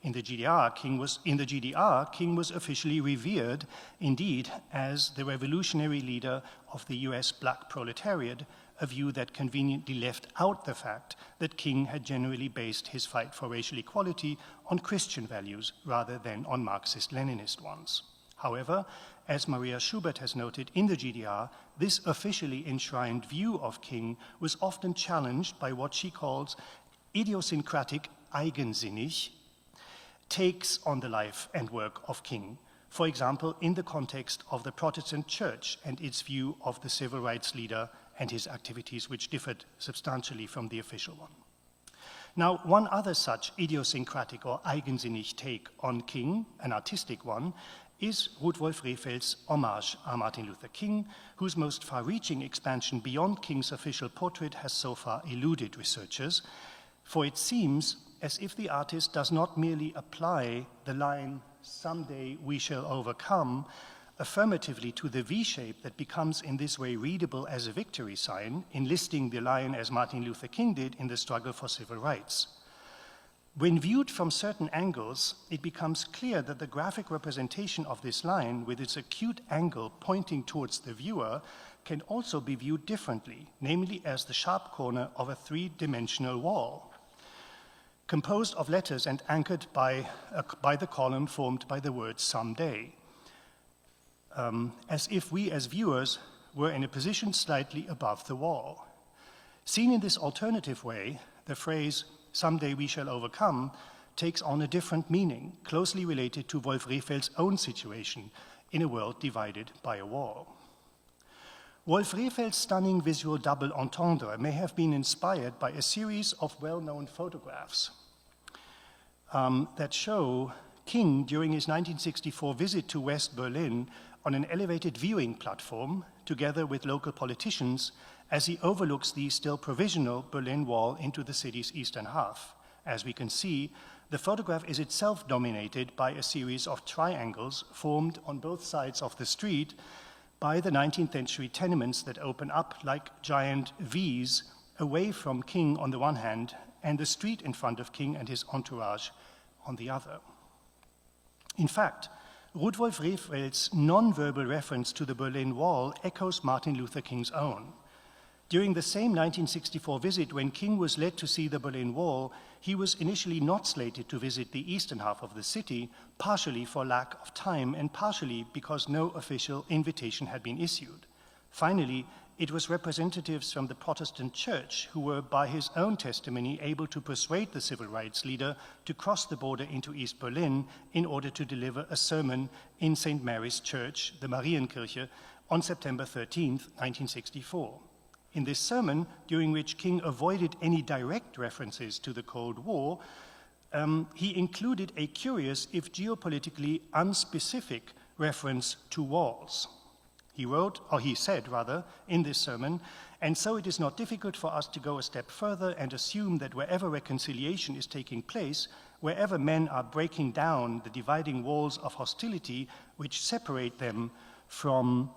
in the GDR, King was officially revered, indeed, as the revolutionary leader of the US black proletariat, a view that conveniently left out the fact that King had generally based his fight for racial equality on Christian values rather than on Marxist-Leninist ones. However, as Maria Schubert has noted, in the GDR, this officially enshrined view of King was often challenged by what she calls idiosyncratic eigensinnig takes on the life and work of King. For example, in the context of the Protestant Church and its view of the civil rights leader and his activities, which differed substantially from the official one. Now, one other such idiosyncratic or eigensinnig take on King, an artistic one, is Ruth Wolf Rehfeld's homage à Martin Luther King, whose most far-reaching expansion beyond King's official portrait has so far eluded researchers, for it seems as if the artist does not merely apply the line, "someday we shall overcome," affirmatively to the V shape that becomes in this way readable as a victory sign, enlisting the line as Martin Luther King did in the struggle for civil rights. When viewed from certain angles, it becomes clear that the graphic representation of this line, with its acute angle pointing towards the viewer, can also be viewed differently, namely as the sharp corner of a three-dimensional wall, composed of letters and anchored by the column formed by the word "someday," as if we as viewers were in a position slightly above the wall. Seen in this alternative way, the phrase "someday we shall overcome" takes on a different meaning, closely related to Wolf Rehfeld's own situation in a world divided by a wall. Wolf Rehfeld's stunning visual double entendre may have been inspired by a series of well-known photographs that show King during his 1964 visit to West Berlin on an elevated viewing platform, together with local politicians, as he overlooks the still provisional Berlin Wall into the city's eastern half. As we can see, the photograph is itself dominated by a series of triangles formed on both sides of the street by the 19th century tenements that open up like giant V's away from King on the one hand and the street in front of King and his entourage on the other. In fact, Ruth Wolf Rehfeld's non-verbal reference to the Berlin Wall echoes Martin Luther King's own. During the same 1964 visit, when King was led to see the Berlin Wall, he was initially not slated to visit the eastern half of the city, partially for lack of time and partially because no official invitation had been issued. Finally, it was representatives from the Protestant Church who were, by his own testimony, able to persuade the civil rights leader to cross the border into East Berlin in order to deliver a sermon in St. Mary's Church, the Marienkirche, on September 13th, 1964. In this sermon, during which King avoided any direct references to the Cold War, he included a curious, if geopolitically unspecific, reference to walls. He said, in this sermon, "And so it is not difficult for us to go a step further and assume that wherever reconciliation is taking place, wherever men are breaking down the dividing walls of hostility which separate them from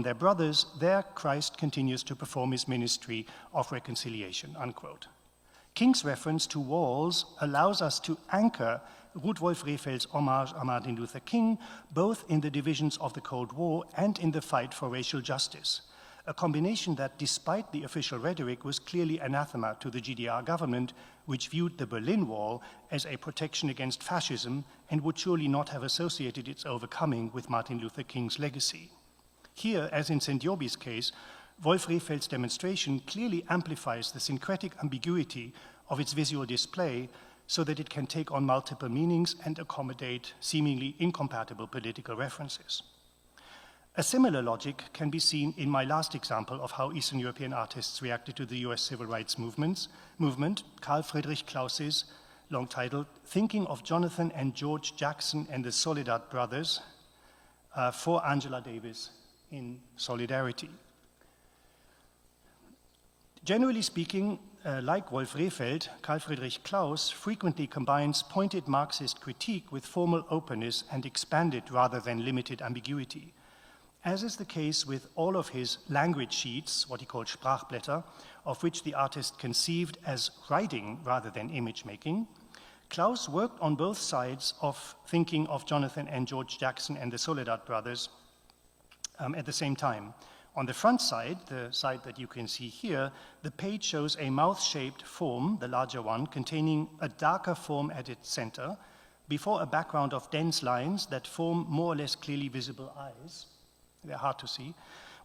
their brothers, there Christ continues to perform his ministry of reconciliation," unquote. King's reference to walls allows us to anchor Ruth Wolf-Rehfeld's homage à Martin Luther King, both in the divisions of the Cold War and in the fight for racial justice, a combination that, despite the official rhetoric, was clearly anathema to the GDR government, which viewed the Berlin Wall as a protection against fascism and would surely not have associated its overcoming with Martin Luther King's legacy. Here, as in St. Jobi's case, Wolf-Rehfeld's demonstration clearly amplifies the syncretic ambiguity of its visual display so that it can take on multiple meanings and accommodate seemingly incompatible political references. A similar logic can be seen in my last example of how Eastern European artists reacted to the US civil rights movement, Carl Friedrich Claus's long title, Thinking of Jonathan and George Jackson and the Soledad Brothers for Angela Davis in Solidarity. Generally speaking, like Wolf-Rehfeld, Carl Friedrich Claus frequently combines pointed Marxist critique with formal openness and expanded rather than limited ambiguity. As is the case with all of his language sheets, what he called Sprachblätter, of which the artist conceived as writing rather than image making, Claus worked on both sides of Thinking of Jonathan and George Jackson and the Soledad Brothers at the same time. On the front side, the side that you can see here, the page shows a mouth-shaped form, the larger one, containing a darker form at its center, before a background of dense lines that form more or less clearly visible eyes. They're hard to see,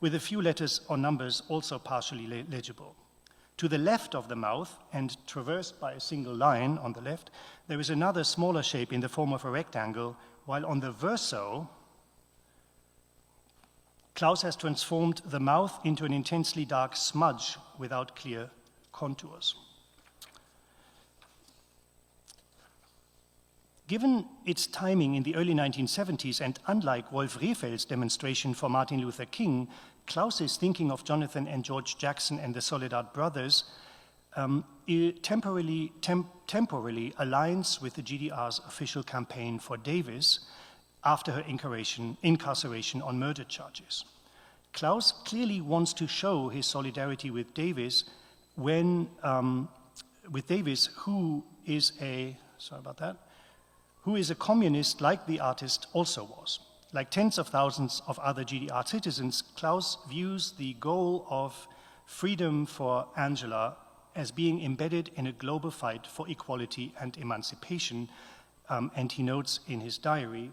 with a few letters or numbers also partially legible. To the left of the mouth, and traversed by a single line on the left, there is another smaller shape in the form of a rectangle, while on the verso, Claus has transformed the mouth into an intensely dark smudge without clear contours. Given its timing in the early 1970s, and unlike Wolf-Rehfeld's demonstration for Martin Luther King, Claus's Thinking of Jonathan and George Jackson and the Soledad Brothers temporarily aligns with the GDR's official campaign for Davis after her incarceration on murder charges. Claus clearly wants to show his solidarity with Davis who is a communist like the artist also was. Like tens of thousands of other GDR citizens, Claus views the goal of freedom for Angela as being embedded in a global fight for equality and emancipation, and he notes in his diary,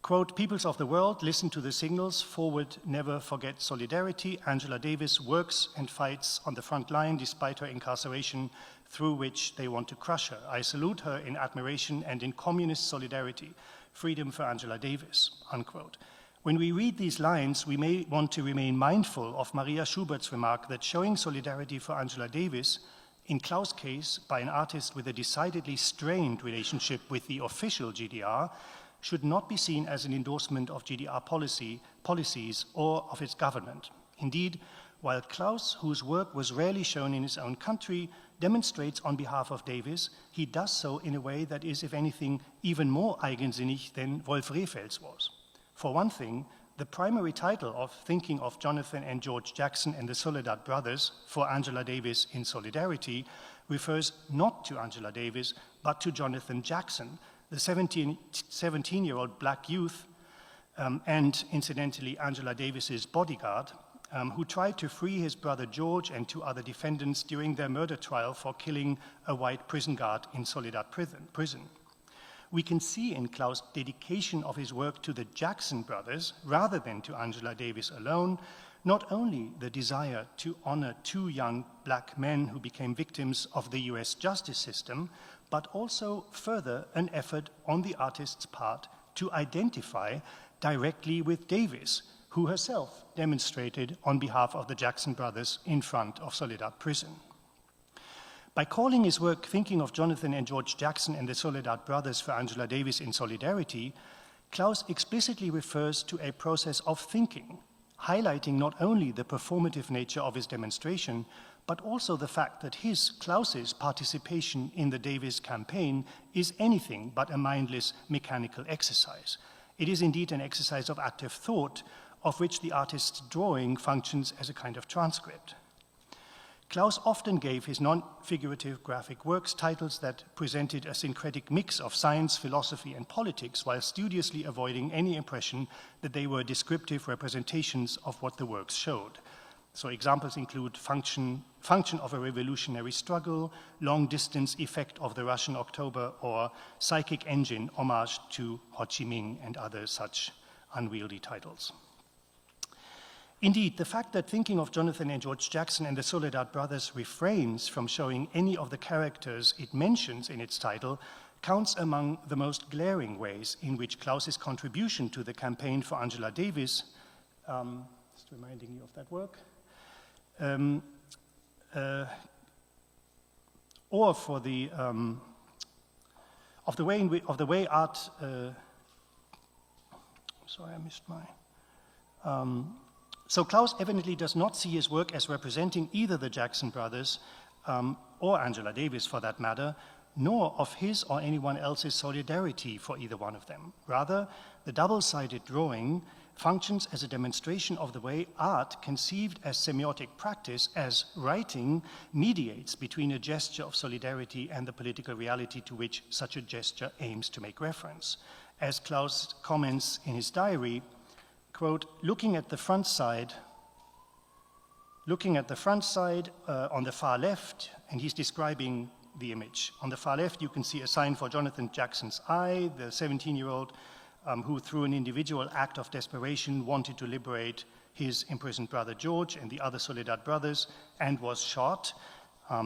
quote, peoples of the world, listen to the signals, forward, never forget solidarity. Angela Davis works and fights on the front line despite her incarceration, through which they want to crush her. I salute her in admiration and in communist solidarity. Freedom for Angela Davis, unquote. When we read these lines, we may want to remain mindful of Maria Schubert's remark that showing solidarity for Angela Davis, in Claus' case, by an artist with a decidedly strained relationship with the official GDR, should not be seen as an endorsement of GDR policies or of its government. Indeed, while Claus, whose work was rarely shown in his own country, demonstrates on behalf of Davis, he does so in a way that is, if anything, even more eigensinnig than Wolf-Rehfeld's was. For one thing, the primary title of Thinking of Jonathan and George Jackson and the Soledad Brothers for Angela Davis in Solidarity refers not to Angela Davis, but to Jonathan Jackson, the 17-year-old black youth, and incidentally Angela Davis's bodyguard, who tried to free his brother George and two other defendants during their murder trial for killing a white prison guard in Soledad prison. We can see in Claus' dedication of his work to the Jackson brothers, rather than to Angela Davis alone, not only the desire to honor two young black men who became victims of the US justice system, but also further an effort on the artist's part to identify directly with Davis, who herself demonstrated on behalf of the Jackson brothers in front of Soledad prison. By calling his work Thinking of Jonathan and George Jackson and the Soledad Brothers for Angela Davis in Solidarity, Claus explicitly refers to a process of thinking, highlighting not only the performative nature of his demonstration, but also the fact that Claus's participation in the Davis campaign is anything but a mindless mechanical exercise. It is indeed an exercise of active thought, of which the artist's drawing functions as a kind of transcript. Klaus often gave his non-figurative graphic works titles that presented a syncretic mix of science, philosophy, and politics, while studiously avoiding any impression that they were descriptive representations of what the works showed. So examples include function of a revolutionary struggle, long-distance effect of the Russian October, or psychic engine, homage to Ho Chi Minh, and other such unwieldy titles. Indeed, the fact that thinking of Jonathan and George Jackson and the Soledad brothers refrains from showing any of the characters it mentions in its title counts among the most glaring ways in which Klaus's contribution to the campaign for Angela Davis, just reminding you of that work, or for the of the way art. Sorry, I missed my. So Klaus evidently does not see his work as representing either the Jackson brothers or Angela Davis, for that matter, nor of his or anyone else's solidarity for either one of them. Rather, the double-sided drawing functions as a demonstration of the way art, conceived as semiotic practice, as writing, mediates between a gesture of solidarity and the political reality to which such a gesture aims to make reference. As Klaus comments in his diary, quote, looking at the front side on the far left, and he's describing the image. On the far left, you can see a sign for Jonathan Jackson's eye, the 17-year-old who, through an individual act of desperation, wanted to liberate his imprisoned brother George and the other Soledad brothers, and was shot.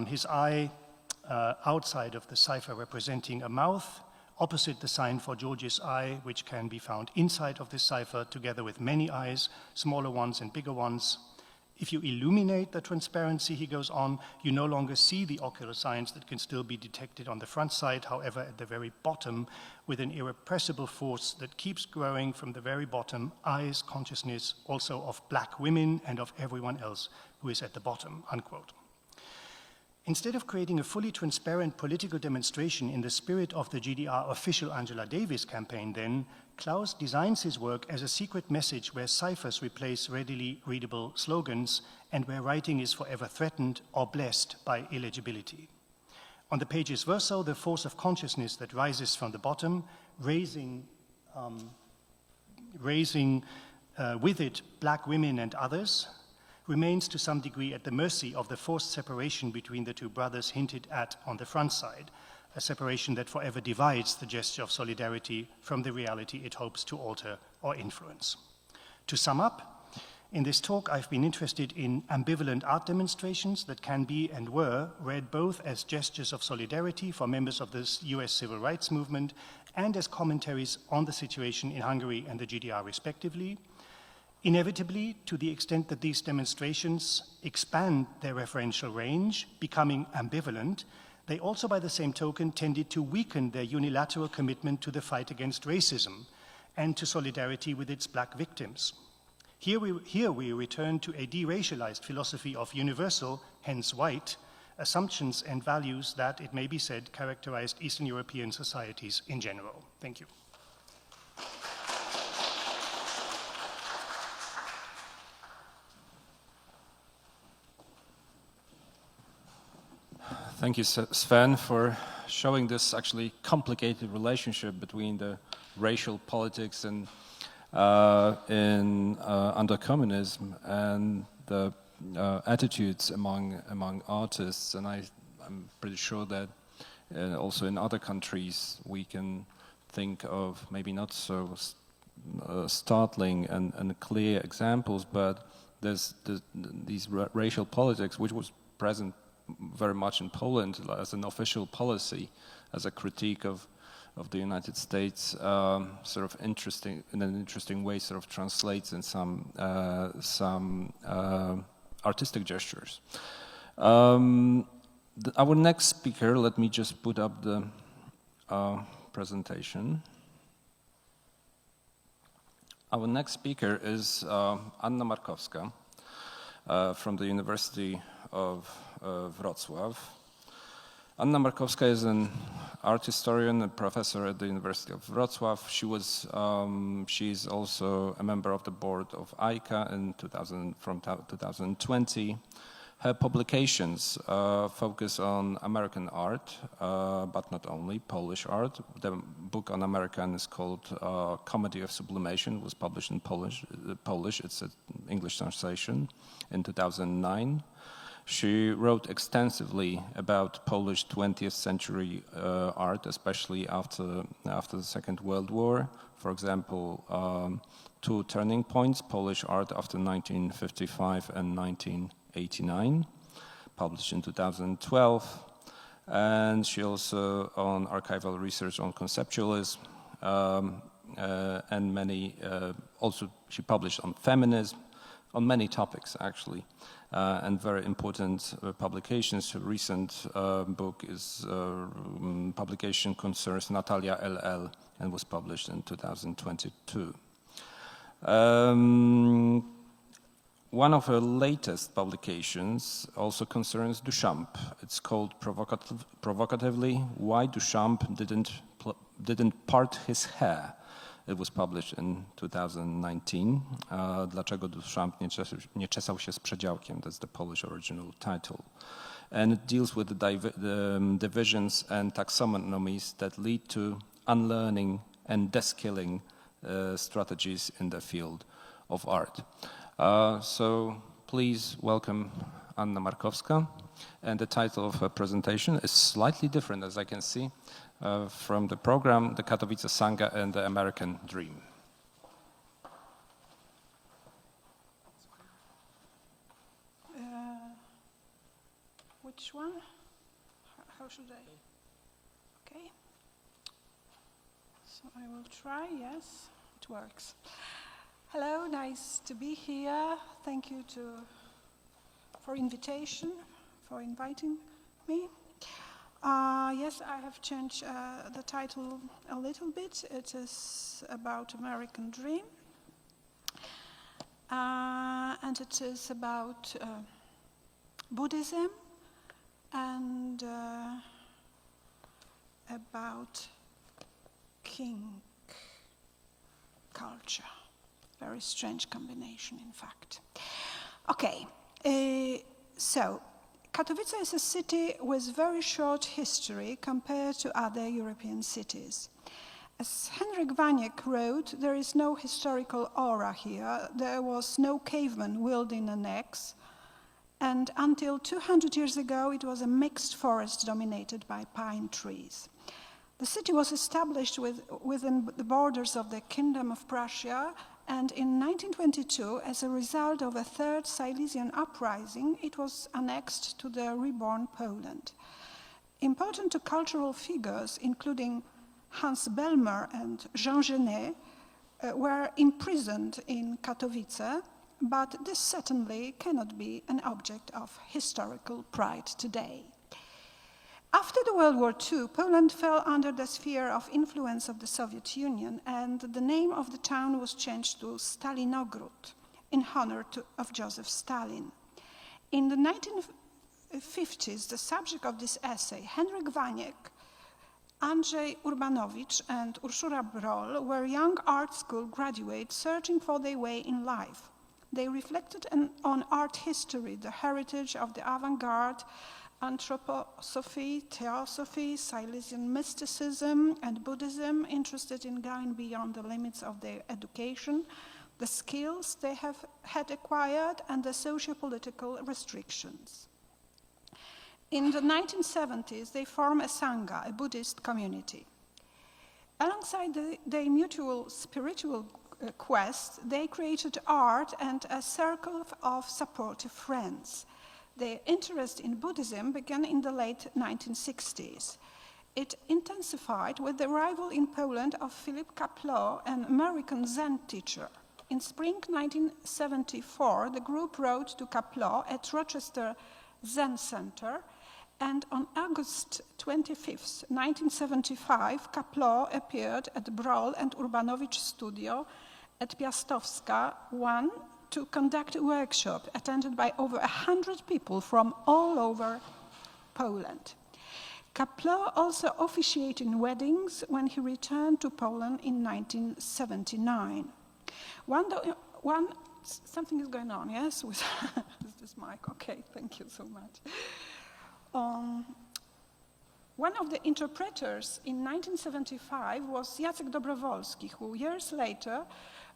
His eye outside of the cipher representing a mouth, opposite the sign for George's eye, which can be found inside of this cipher, together with many eyes, smaller ones and bigger ones. If you illuminate the transparency, he goes on, you no longer see the ocular signs that can still be detected on the front side, however, at the very bottom, with an irrepressible force that keeps growing from the very bottom, eyes, consciousness also of black women and of everyone else who is at the bottom, unquote. Instead of creating a fully transparent political demonstration in the spirit of the GDR official Angela Davis campaign, then, Klaus designs his work as a secret message where ciphers replace readily readable slogans and where writing is forever threatened or blessed by illegibility. On the page's verso, the force of consciousness that rises from the bottom, raising with it black women and others, remains to some degree at the mercy of the forced separation between the two brothers hinted at on the front side, a separation that forever divides the gesture of solidarity from the reality it hopes to alter or influence. To sum up, in this talk I've been interested in ambivalent art demonstrations that can be and were read both as gestures of solidarity for members of the US civil rights movement and as commentaries on the situation in Hungary and the GDR respectively. Inevitably, to the extent that these demonstrations expand their referential range, becoming ambivalent, they also by the same token tended to weaken their unilateral commitment to the fight against racism and to solidarity with its black victims. Here we return to a deracialized philosophy of universal, hence white, assumptions and values that, it may be said, characterized Eastern European societies in general. Thank you. Thank you, Sven, for showing this actually complicated relationship between the racial politics and under communism and the attitudes among artists. And I'm pretty sure that also in other countries we can think of maybe not so startling and clear examples, but there's these racial politics, which was present very much in Poland as an official policy, as a critique of the United States, sort of interesting in an interesting way, sort of translates in some artistic gestures. Our next speaker, let me just put up the presentation. Our next speaker is Anna Markowska from the University of Wrocław. Anna Markowska is an art historian and professor at the University of Wrocław. She's also a member of the board of ICA from 2020. Her publications focus on American art, but not only, Polish art. The book on American is called Comedy of Sublimation. It was published in Polish. It's an English translation in 2009. She wrote extensively about Polish 20th century art, especially after the Second World War. For example, two turning points, Polish art after 1955 and 1989, published in 2012. And she also on archival research on conceptualism and many, also she published on feminism, on many topics actually, and very important publications. Her recent book is publication concerns Natalia LL and was published in 2022. One of her latest publications also concerns Duchamp. It's called provocatively, Why Duchamp Didn't Part His Hair. It was published in 2019. Dlaczego Duchamp nie czesał się z przedziałkiem? That's the Polish original title. And it deals with the divisions and taxonomies that lead to unlearning and deskilling strategies in the field of art. So please welcome Anna Markowska. And the title of her presentation is slightly different, as I can see, from the program, the Katowice Sanga and the American Dream. Which one? How should I? Okay. So I will try, yes, it works. Hello, nice to be here. Thank you for invitation, for inviting me. Yes, I have changed the title a little bit. It is about American Dream. And it is about Buddhism and about King culture. Very strange combination, in fact. Okay, so Katowice is a city with very short history compared to other European cities. As Henryk Waniek wrote, there is no historical aura here. There was no caveman wielding an axe. And until 200 years ago, it was a mixed forest dominated by pine trees. The city was established within the borders of the Kingdom of Prussia, and in 1922, as a result of a third Silesian uprising, it was annexed to the reborn Poland. Important cultural figures, including Hans Belmer and Jean Genet, were imprisoned in Katowice, but this certainly cannot be an object of historical pride today. After the World War II, Poland fell under the sphere of influence of the Soviet Union, and the name of the town was changed to Stalinogród in honor of Joseph Stalin. In the 1950s, the subject of this essay, Henryk Waniek, Andrzej Urbanowicz, and Urszula Broll were young art school graduates searching for their way in life. They reflected on art history, the heritage of the avant-garde, anthroposophy, theosophy, Silesian mysticism, and Buddhism, interested in going beyond the limits of their education, the skills they had acquired, and the socio-political restrictions. In the 1970s, they formed a Sangha, a Buddhist community. Alongside their mutual spiritual quest, they created art and a circle of supportive friends. Their interest in Buddhism began in the late 1960s. It intensified with the arrival in Poland of Philip Kapleau, an American Zen teacher. In spring 1974, the group wrote to Kapleau at Rochester Zen Center, and on August 25, 1975, Kapleau appeared at Broll and Urbanowicz studio at Piastowska 1 to conduct a workshop attended by over 100 people from all over Poland. Kapleau also officiated in weddings when he returned to Poland in 1979. One something is going on, yes, with this mic. Okay, thank you so much. One of the interpreters in 1975 was Jacek Dobrowolski, who years later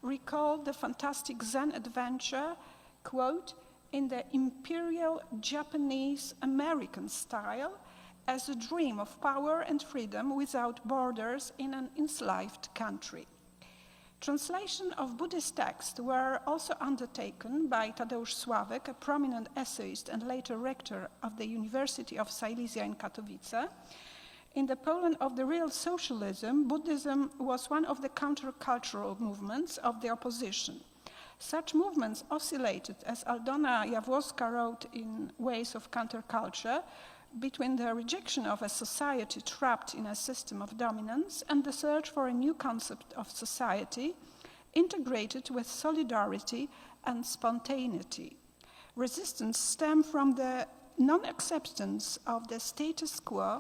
recalled the fantastic Zen adventure, quote, in the imperial Japanese-American style, as a dream of power and freedom without borders in an enslaved country. Translation of Buddhist texts were also undertaken by Tadeusz Sławek, a prominent essayist and later rector of the University of Silesia in Katowice. In the Poland of the real socialism, Buddhism was one of the countercultural movements of the opposition. Such movements oscillated, as Aldona Jawłowska wrote in Ways of Counterculture, between the rejection of a society trapped in a system of dominance and the search for a new concept of society integrated with solidarity and spontaneity. Resistance stemmed from the non-acceptance of the status quo,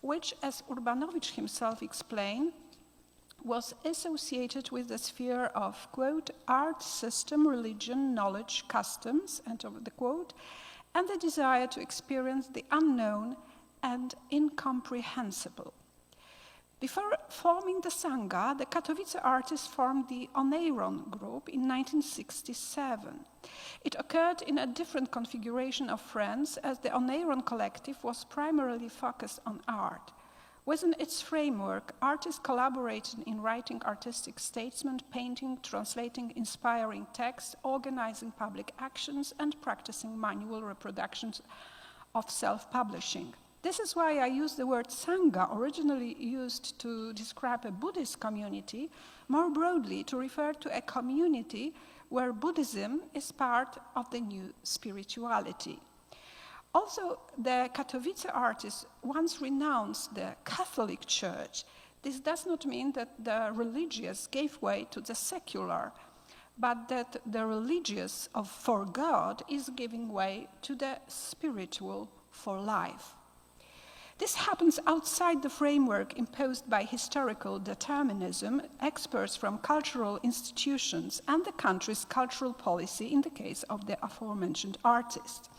which, as Urbanowicz himself explained, was associated with the sphere of, quote, art, system, religion, knowledge, customs, end of the quote, and the desire to experience the unknown and incomprehensible. Before forming the Sangha, the Katowice artists formed the Oneiron group in 1967. It occurred in a different configuration of friends, as the Oneiron collective was primarily focused on art. Within its framework, artists collaborated in writing artistic statements, painting, translating inspiring texts, organizing public actions, and practicing manual reproductions of self-publishing. This is why I use the word Sangha, originally used to describe a Buddhist community, more broadly to refer to a community where Buddhism is part of the new spirituality. Also, the Katowice artists once renounced the Catholic Church. This does not mean that the religious gave way to the secular, but that the religious for God is giving way to the spiritual for life. This happens outside the framework imposed by historical determinism, experts from cultural institutions, and the country's cultural policy in the case of the aforementioned artists.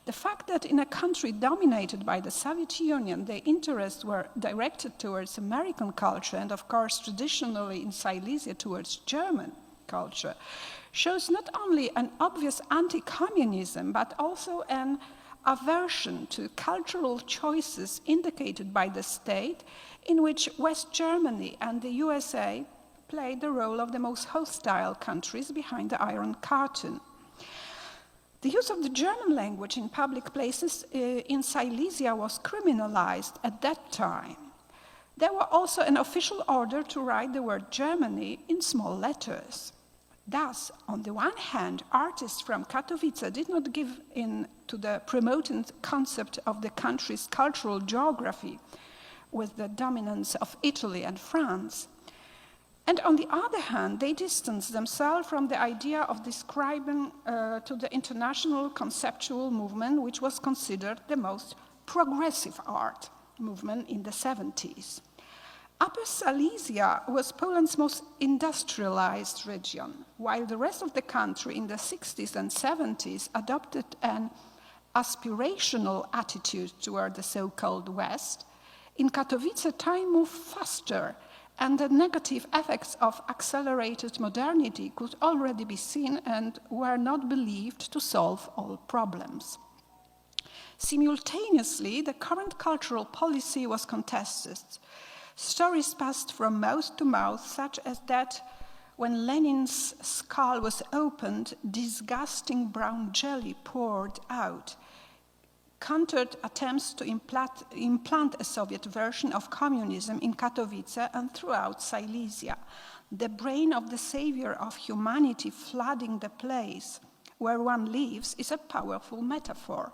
The fact that in a country dominated by the Soviet Union, their interests were directed towards American culture and, of course, traditionally in Silesia towards German culture, shows not only an obvious anti-communism, but also an aversion to cultural choices indicated by the state, in which West Germany and the USA played the role of the most hostile countries behind the Iron Curtain. The use of the German language in public places in Silesia was criminalized at that time. There was also an official order to write the word Germany in small letters. Thus, on the one hand, artists from Katowice did not give in to the promoted concept of the country's cultural geography with the dominance of Italy and France. And on the other hand, they distanced themselves from the idea of describing to the international conceptual movement, which was considered the most progressive art movement in the 70s. Upper Silesia was Poland's most industrialized region, while the rest of the country in the 60s and 70s adopted an aspirational attitude toward the so-called West. In Katowice, time moved faster, and the negative effects of accelerated modernity could already be seen and were not believed to solve all problems. Simultaneously, the current cultural policy was contested. Stories passed from mouth to mouth, such as that when Lenin's skull was opened, disgusting brown jelly poured out, countered attempts to implant a Soviet version of communism in Katowice and throughout Silesia. The brain of the savior of humanity flooding the place where one lives is a powerful metaphor.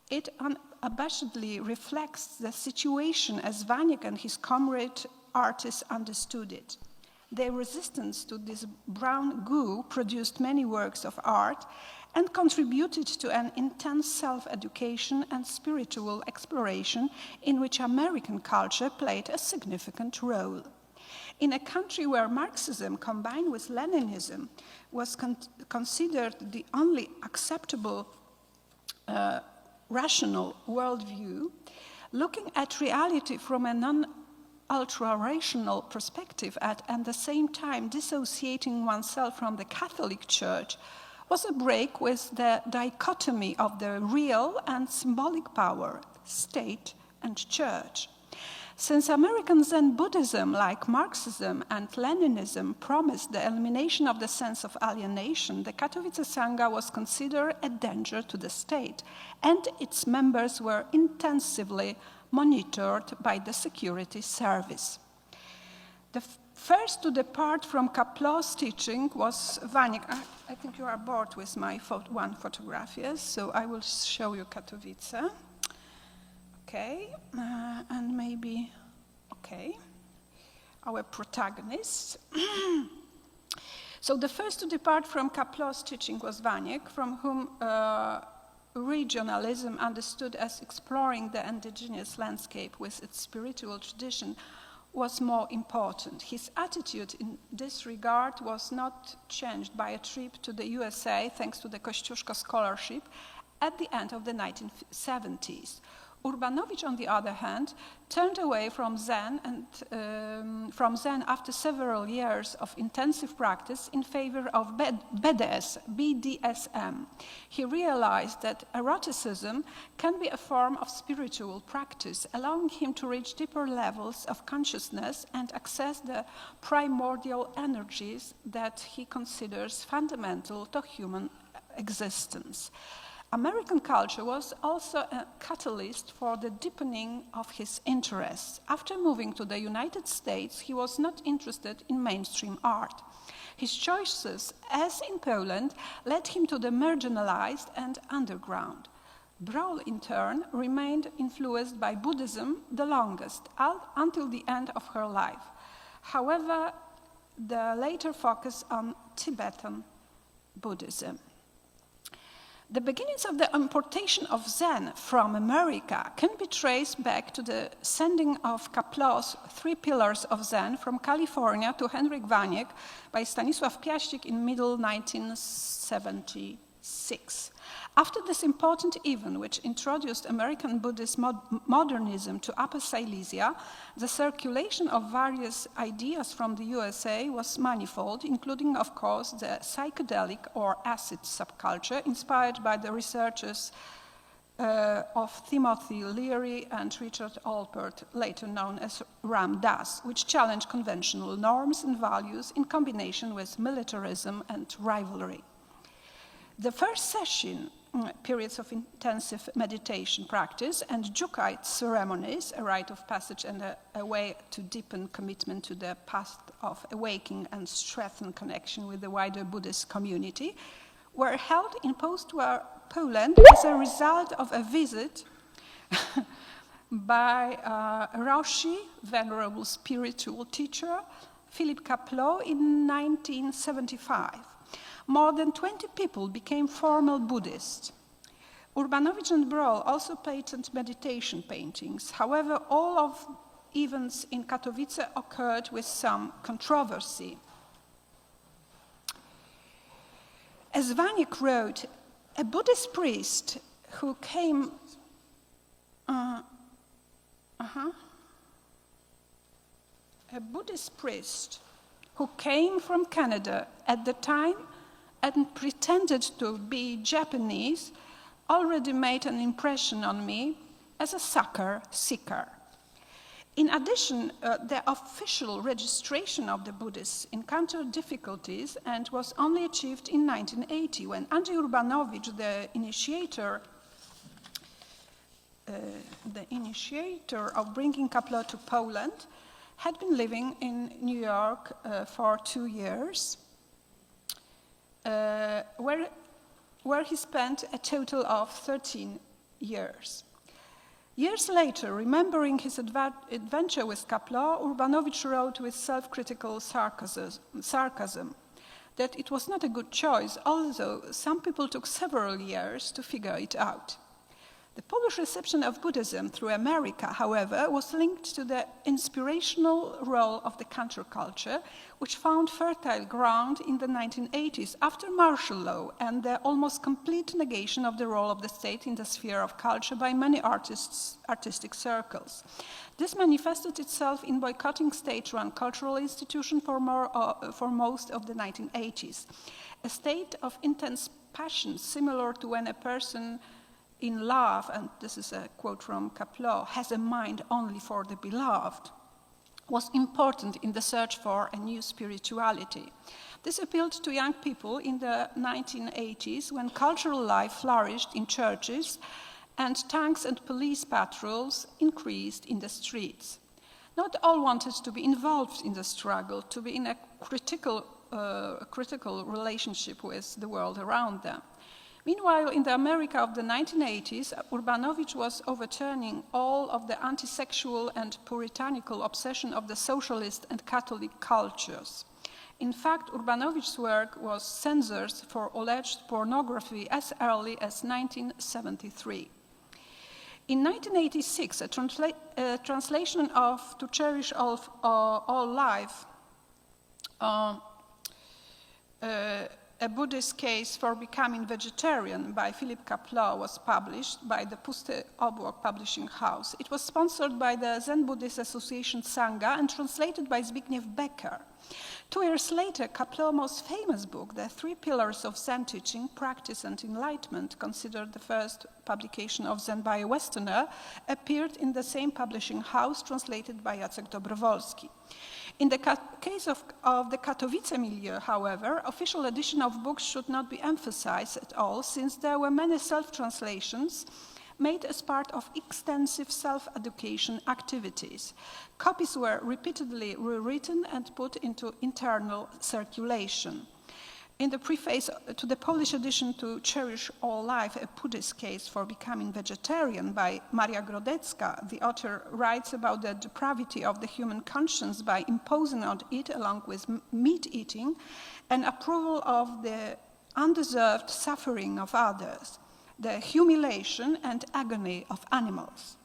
It unabashedly reflects the situation as Vaniek and his comrade artists understood it. Their resistance to this brown goo produced many works of art and contributed to an intense self-education and spiritual exploration in which American culture played a significant role. In a country where Marxism combined with Leninism was considered the only acceptable rational worldview, looking at reality from a non-ultra-rational perspective and at the same time dissociating oneself from the Catholic Church was a break with the dichotomy of the real and symbolic power, state and church. Since American Zen Buddhism, like Marxism and Leninism, promised the elimination of the sense of alienation, the Katowice Sangha was considered a danger to the state, and its members were intensively monitored by the security service. The first to depart from Kaplow's teaching was Waniek. I think you are bored with my one photograph, yes? So I will show you Katowice. Okay, and maybe, okay, our protagonist. So the first to depart from Kaplow's teaching was Waniek, from whom regionalism, understood as exploring the indigenous landscape with its spiritual tradition, was more important. His attitude in this regard was not changed by a trip to the USA, thanks to the Kościuszko Scholarship, at the end of the 1970s. Urbanowicz, on the other hand, turned away from Zen after several years of intensive practice in favor of BDSM. He realized that eroticism can be a form of spiritual practice, allowing him to reach deeper levels of consciousness and access the primordial energies that he considers fundamental to human existence. American culture was also a catalyst for the deepening of his interests. After moving to the United States, he was not interested in mainstream art. His choices, as in Poland, led him to the marginalized and underground. Brawl, in turn, remained influenced by Buddhism the longest, until the end of her life. However, the later focused on Tibetan Buddhism. The beginnings of the importation of Zen from America can be traced back to the sending of Kaplow's 3 Pillars of Zen from California to Henryk Waniek by Stanisław Piaścik in middle 1976. After this important event, which introduced American Buddhist modernism to Upper Silesia, the circulation of various ideas from the USA was manifold, including, of course, the psychedelic or acid subculture inspired by the researchers of Timothy Leary and Richard Alpert, later known as Ram Dass, which challenged conventional norms and values in combination with militarism and rivalry. The first session, periods of intensive meditation practice, and Jukite ceremonies, a rite of passage and a way to deepen commitment to the path of awakening and strengthen connection with the wider Buddhist community, were held in post-war Poland as a result of a visit by Roshi, venerable spiritual teacher, Philip Kapleau, in 1975. More than 20 people became formal Buddhists. Urbanowicz and Brawl also patented meditation paintings. However, all of events in Katowice occurred with some controversy. As Waniek wrote, a Buddhist priest who came a Buddhist priest who came from Canada at the time and pretended to be Japanese already made an impression on me as a sucker seeker. In addition, the official registration of the Buddhists encountered difficulties and was only achieved in 1980 when Andrzej Urbanowicz, the initiator of bringing Kapleau to Poland, had been living in New York for 2 years, where he spent a total of 13 years. Years later, remembering his adventure with Kapleau, Urbanowicz wrote with self-critical sarcasm that it was not a good choice, although some people took several years to figure it out. The Polish reception of Buddhism through America, however, was linked to the inspirational role of the counterculture, which found fertile ground in the 1980s after martial law and the almost complete negation of the role of the state in the sphere of culture by many artistic circles. This manifested itself in boycotting state-run cultural institutions for most of the 1980s. A state of intense passion, similar to when a person in love, and this is a quote from Kapleau, has a mind only for the beloved, was important in the search for a new spirituality. This appealed to young people in the 1980s when cultural life flourished in churches and tanks and police patrols increased in the streets. Not all wanted to be involved in the struggle, to be in a critical relationship with the world around them. Meanwhile, in the America of the 1980s, Urbanowicz was overturning all of the anti-sexual and puritanical obsession of the socialist and Catholic cultures. In fact, Urbanowicz's work was censored for alleged pornography as early as 1973. In 1986, a translation of To Cherish All Life, A Buddhist Case for Becoming Vegetarian by Philip Kapleau was published by the Pusty Obłok Publishing House. It was sponsored by the Zen Buddhist Association Sangha and translated by Zbigniew Becker. 2 years later, Kapleau's most famous book, The Three Pillars of Zen Teaching, Practice and Enlightenment, considered the first publication of Zen by a Westerner, appeared in the same publishing house, translated by Jacek Dobrowolski. In the case of the Katowice milieu, however, official edition of books should not be emphasized at all, since there were many self-translations made as part of extensive self-education activities. Copies were repeatedly rewritten and put into internal circulation. In the preface to the Polish edition To Cherish All Life, A Buddhist Case for Becoming Vegetarian by Maria Grodecka, the author writes about the depravity of the human conscience by imposing on it, along with meat eating, an approval of the undeserved suffering of others, the humiliation and agony of animals.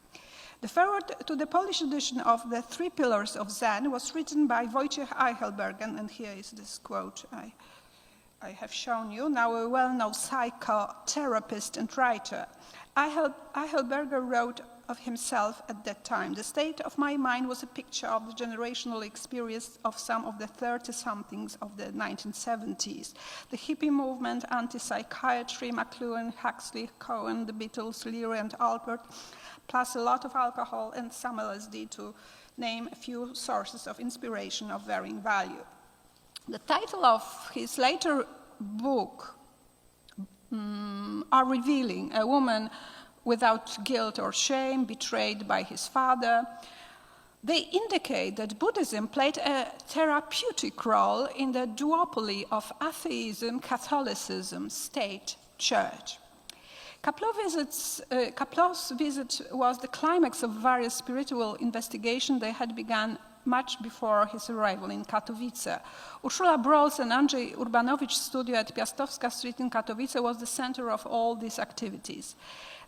The foreword to the Polish edition of The Three Pillars of Zen was written by Wojciech Eichelberger, and here is this quote I have shown you, now a well-known psychotherapist and writer. Eichelberger wrote of himself at that time, "The state of my mind was a picture of the generational experience of some of the 30-somethings of the 1970s. The hippie movement, anti-psychiatry, McLuhan, Huxley, Cohen, the Beatles, Leary and Albert, plus a lot of alcohol and some LSD, to name a few sources of inspiration of varying value." The title of his later book are revealing: a woman without guilt or shame, betrayed by his father. They indicate that Buddhism played a therapeutic role in the duopoly of atheism, Catholicism, state, church. Kapleau's visit was the climax of various spiritual investigations they had begun much before his arrival in Katowice. Urszula Broll's and Andrzej Urbanowicz's studio at Piastowska Street in Katowice was the center of all these activities.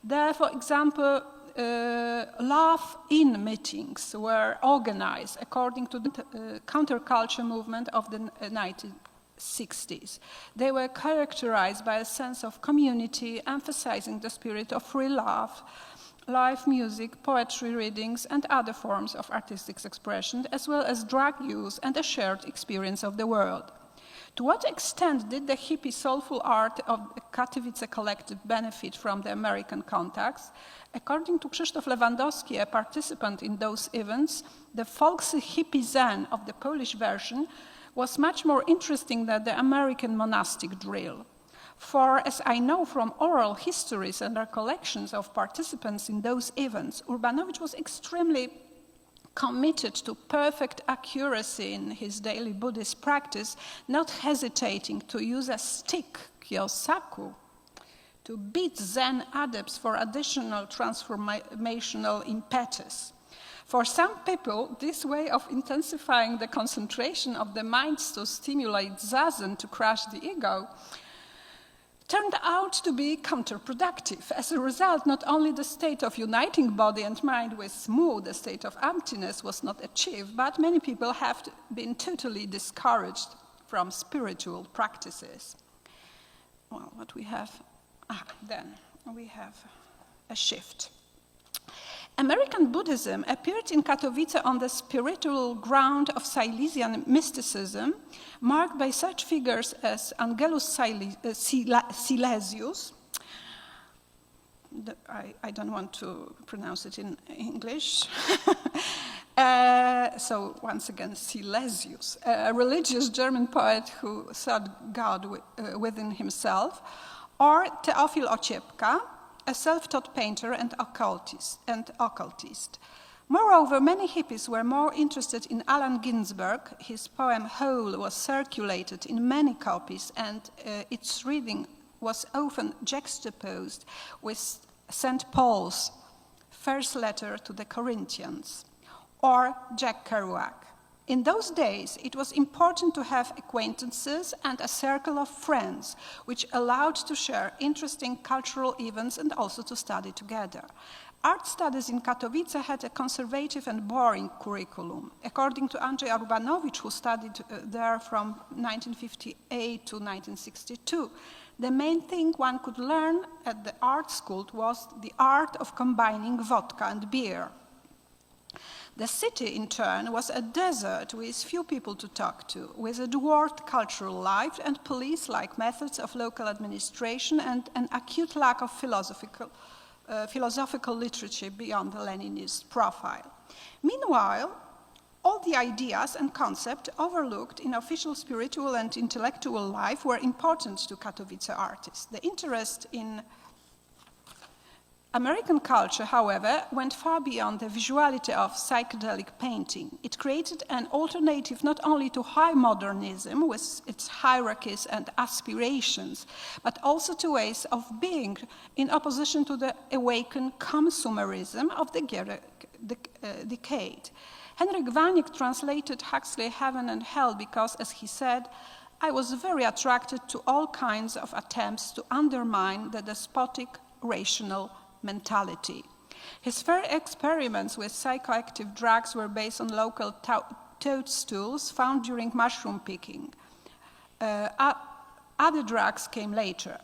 There, for example, laugh-in meetings were organized according to the counterculture movement of the 1960s. They were characterized by a sense of community, emphasizing the spirit of free love, live music, poetry readings, and other forms of artistic expression, as well as drug use and a shared experience of the world. To what extent did the hippie soulful art of the Katowice collective benefit from the American contacts? According to Krzysztof Lewandowski, a participant in those events, the folksy hippie Zen of the Polish version was much more interesting than the American monastic drill. For, as I know from oral histories and recollections of participants in those events, Urbanowicz was extremely committed to perfect accuracy in his daily Buddhist practice, not hesitating to use a stick, kyosaku, to beat Zen adepts for additional transformational impetus. For some people, this way of intensifying the concentration of the mind to stimulate zazen, to crush the ego, turned out to be counterproductive. As a result, not only the state of uniting body and mind with mood, the state of emptiness was not achieved, but many people have been totally discouraged from spiritual practices. Well, what we have, then we have a shift. American Buddhism appeared in Katowice on the spiritual ground of Silesian mysticism, marked by such figures as Angelus Silesius. I don't want to pronounce it in English. So once again, Silesius, a religious German poet who sought God within himself, or Teofil Ociepka, a self-taught painter and occultist. Moreover, many hippies were more interested in Allen Ginsberg. His poem Whole was circulated in many copies, and its reading was often juxtaposed with St. Paul's first letter to the Corinthians, or Jack Kerouac. In those days, it was important to have acquaintances and a circle of friends, which allowed to share interesting cultural events and also to study together. Art studies in Katowice had a conservative and boring curriculum. According to Andrzej Urbanowicz, who studied there from 1958 to 1962, the main thing one could learn at the art school was the art of combining vodka and beer. The city, in turn, was a desert with few people to talk to, with a dwarfed cultural life and police-like methods of local administration and an acute lack of philosophical literature beyond the Leninist profile. Meanwhile, all the ideas and concepts overlooked in official spiritual and intellectual life were important to Katowice artists. The interest in American culture, however, went far beyond the visuality of psychedelic painting. It created an alternative not only to high modernism with its hierarchies and aspirations, but also to ways of being in opposition to the awakened consumerism of the decade. Henryk Waniek translated Huxley's Heaven and Hell because, as he said, I was very attracted to all kinds of attempts to undermine the despotic rational mentality. His first experiments with psychoactive drugs were based on local toadstools found during mushroom picking. Other drugs came later.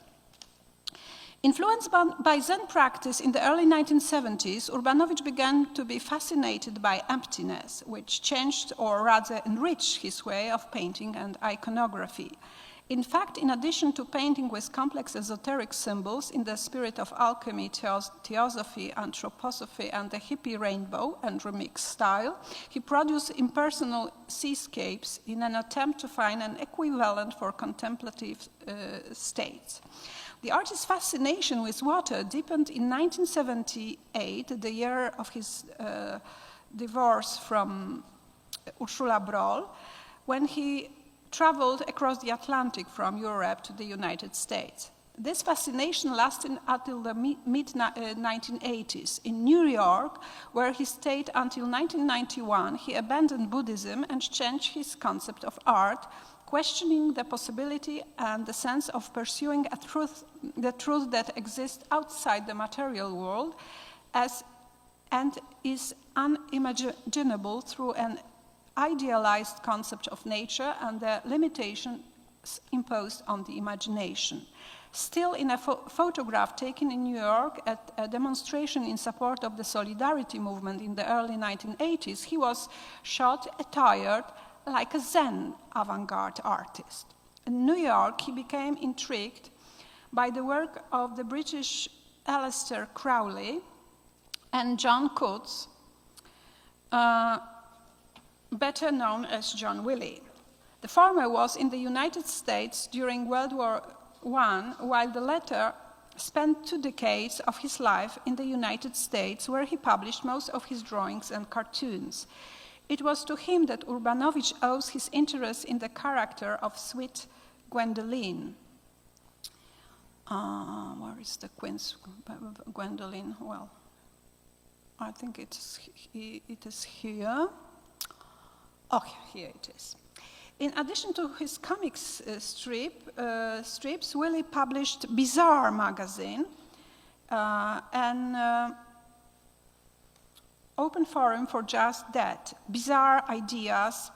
Influenced by Zen practice in the early 1970s, Urbanowicz began to be fascinated by emptiness, which changed or rather enriched his way of painting and iconography. In fact, in addition to painting with complex esoteric symbols in the spirit of alchemy, theosophy, anthroposophy, and the hippie rainbow and remix style, he produced impersonal seascapes in an attempt to find an equivalent for contemplative states. The artist's fascination with water deepened in 1978, the year of his divorce from Ursula Broll, when he traveled across the Atlantic from Europe to the United States. This fascination lasted until the mid-1980s. In New York, where he stayed until 1991, he abandoned Buddhism and changed his concept of art, questioning the possibility and the sense of pursuing the truth that exists outside the material world and is unimaginable through an idealized concept of nature and the limitations imposed on the imagination. Still, in a photograph taken in New York at a demonstration in support of the Solidarity movement in the early 1980s, he was shot attired like a Zen avant-garde artist. In New York, he became intrigued by the work of the British Aleister Crowley and John Coates, better known as John Willie. The former was in the United States during World War I, while the latter spent 2 decades of his life in the United States, where he published most of his drawings and cartoons. It was to him that Urbanowicz owes his interest in the character of Sweet Gwendoline. Where is the Queen's Gwendoline? Well, I think it is here. Oh, here it is. In addition to his comics strips, Willy published Bizarre magazine, an open forum for just that, bizarre ideas,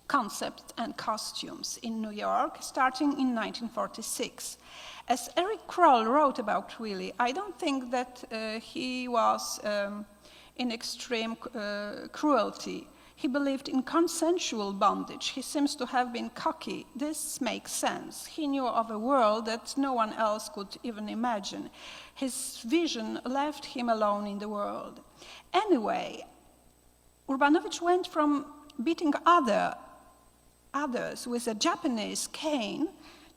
concepts, and costumes in New York, starting in 1946. As Eric Kroll wrote about Willy, I don't think that he was in extreme cruelty. He believed in consensual bondage. He seems to have been cocky. This makes sense. He knew of a world that no one else could even imagine. His vision left him alone in the world. Anyway, Urbanowicz went from beating others with a Japanese cane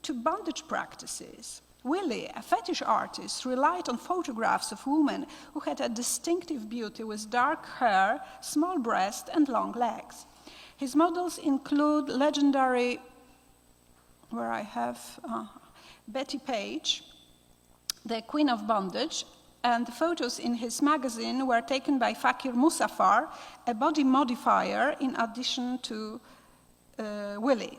to bondage practices. Willy, a fetish artist, relied on photographs of women who had a distinctive beauty with dark hair, small breasts, and long legs. His models include legendary, where I have Betty Page, the Queen of Bondage, and the photos in his magazine were taken by Fakir Musaffar, a body modifier in addition to Willy.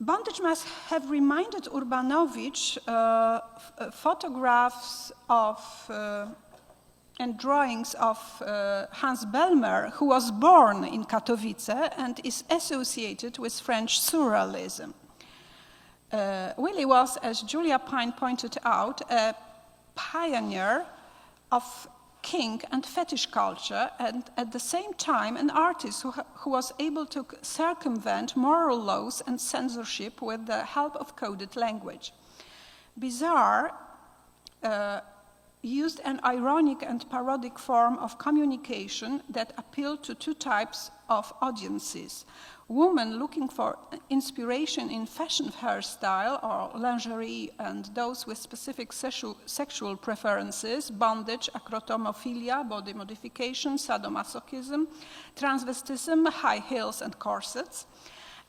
Bondage must have reminded Urbanowicz photographs of and drawings of Hans Bellmer, who was born in Katowice and is associated with French surrealism. Willy was, as Julia Pine pointed out, a pioneer of kink and fetish culture, and at the same time an artist who was able to circumvent moral laws and censorship with the help of coded language. Bizarre used an ironic and parodic form of communication that appealed to two types of audiences: women looking for inspiration in fashion hairstyle or lingerie, and those with specific sexual preferences, bondage, acrotomophilia, body modification, sadomasochism, transvestism, high heels and corsets.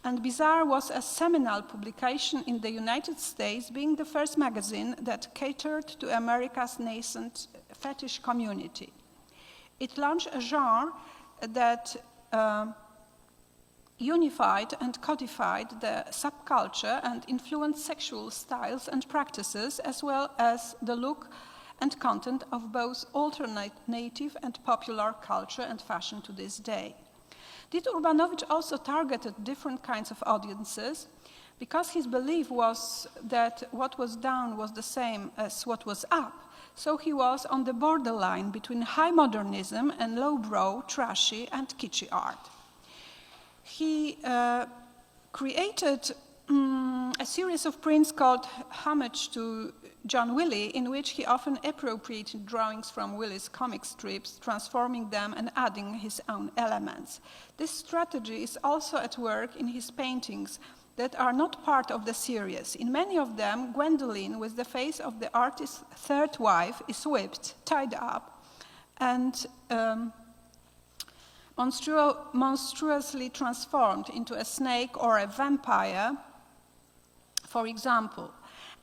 And Bizarre was a seminal publication in the United States, being the first magazine that catered to America's nascent fetish community. It launched a genre that unified and codified the subculture and influenced sexual styles and practices, as well as the look and content of both alternative and popular culture and fashion to this day. Did Urbanowicz also targeted different kinds of audiences? Because his belief was that what was down was the same as what was up, so he was on the borderline between high modernism and lowbrow, trashy, and kitschy art. He created a series of prints called Homage to John Willy, in which he often appropriated drawings from Willy's comic strips, transforming them and adding his own elements. This strategy is also at work in his paintings that are not part of the series. In many of them, Gwendoline, with the face of the artist's third wife, is whipped, tied up, and monstruously transformed into a snake or a vampire, for example.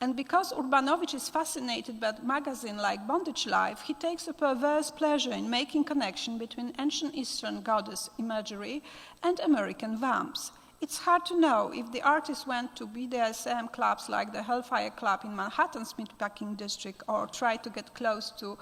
And because Urbanowicz is fascinated by a magazine like Bondage Life, he takes a perverse pleasure in making connection between ancient Eastern goddess imagery and American vamps. It's hard to know if the artist went to BDSM clubs like the Hellfire Club in Manhattan's Meatpacking District, or tried to get close to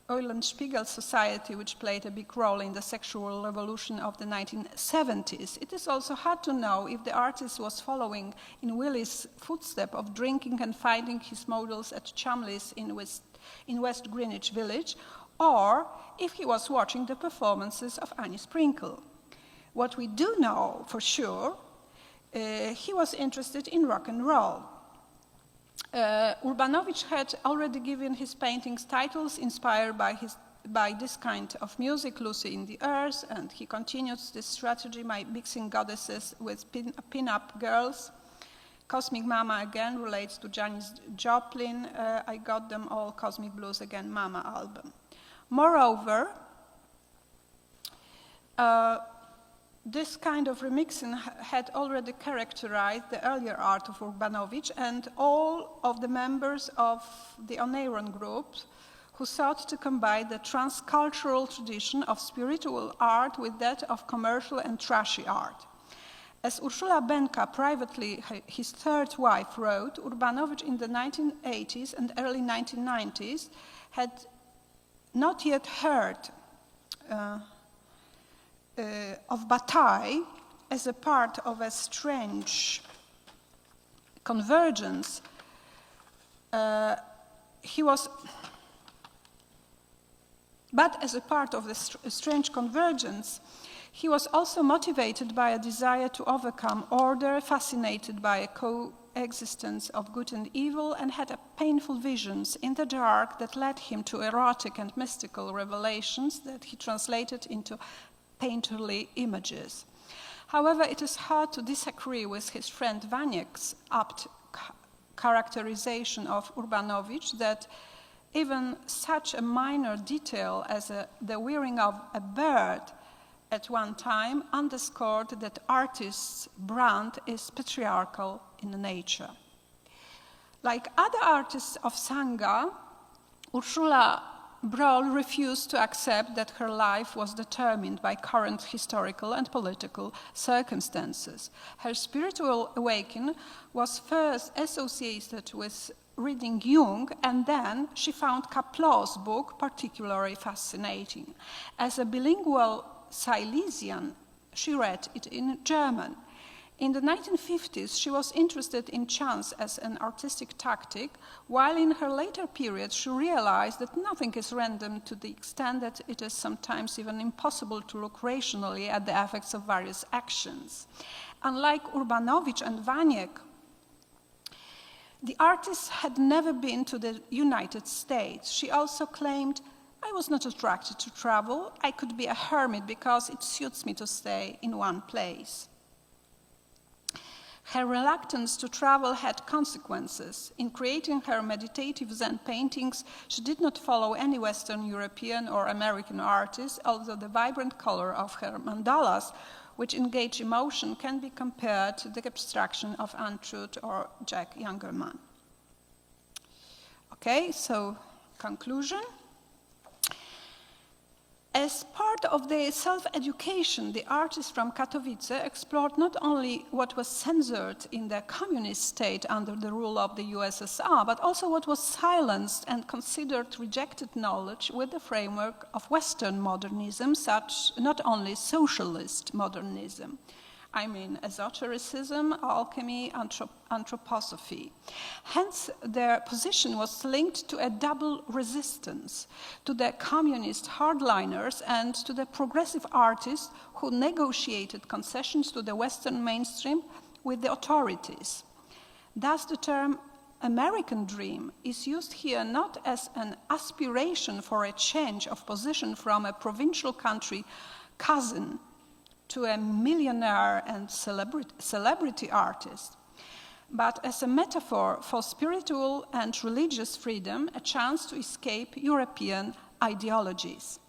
Eulenspiegel Society, which played a big role in the sexual revolution of the 1970s. It is also hard to know if the artist was following in Willy's footsteps of drinking and finding his models at Chumley's in West Greenwich Village, or if he was watching the performances of Annie Sprinkle. What we do know for sure, he was interested in rock and roll. Urbanowicz had already given his paintings titles inspired by this kind of music, Lucy in the Earth, and he continues this strategy by mixing goddesses with pin-up girls. Cosmic Mama again relates to Janis Joplin. I Got Them All, Cosmic Blues Again, Mama album. Moreover, this kind of remixing had already characterized the earlier art of Urbanowicz, and all of the members of the Oneiron group who sought to combine the transcultural tradition of spiritual art with that of commercial and trashy art. As Urszula Benka, privately his third wife, wrote, Urbanowicz in the 1980s and early 1990s had not yet heard of Bataille as a part of a strange convergence. But as a part of the strange convergence, he was also motivated by a desire to overcome order, fascinated by a coexistence of good and evil, and had painful visions in the dark that led him to erotic and mystical revelations that he translated into painterly images. However, it is hard to disagree with his friend Waniek's apt characterization of Urbanowicz that even such a minor detail as the wearing of a bird at one time underscored that artist's brand is patriarchal in nature. Like other artists of Sangha, Urszula Broll refused to accept that her life was determined by current historical and political circumstances. Her spiritual awakening was first associated with reading Jung, and then she found Kaplow's book particularly fascinating. As a bilingual Silesian, she read it in German. In the 1950s, she was interested in chance as an artistic tactic, while in her later period she realized that nothing is random to the extent that it is sometimes even impossible to look rationally at the effects of various actions. Unlike Urbanowicz and Waniek, the artist had never been to the United States. She also claimed, I was not attracted to travel. I could be a hermit because it suits me to stay in one place. Her reluctance to travel had consequences. In creating her meditative Zen paintings, she did not follow any Western European or American artists, although the vibrant color of her mandalas, which engage emotion, can be compared to the abstraction of Antrud or Jack Youngerman. Okay, so conclusion. As part of their self-education, the artists from Katowice explored not only what was censored in the communist state under the rule of the USSR, but also what was silenced and considered rejected knowledge with the framework of Western modernism, such not only socialist modernism. I mean esotericism, alchemy, anthroposophy. Hence, their position was linked to a double resistance, to the communist hardliners and to the progressive artists who negotiated concessions to the Western mainstream with the authorities. Thus, the term American dream is used here not as an aspiration for a change of position from a provincial country cousin to a millionaire and celebrity artist, but as a metaphor for spiritual and religious freedom, a chance to escape European ideologies.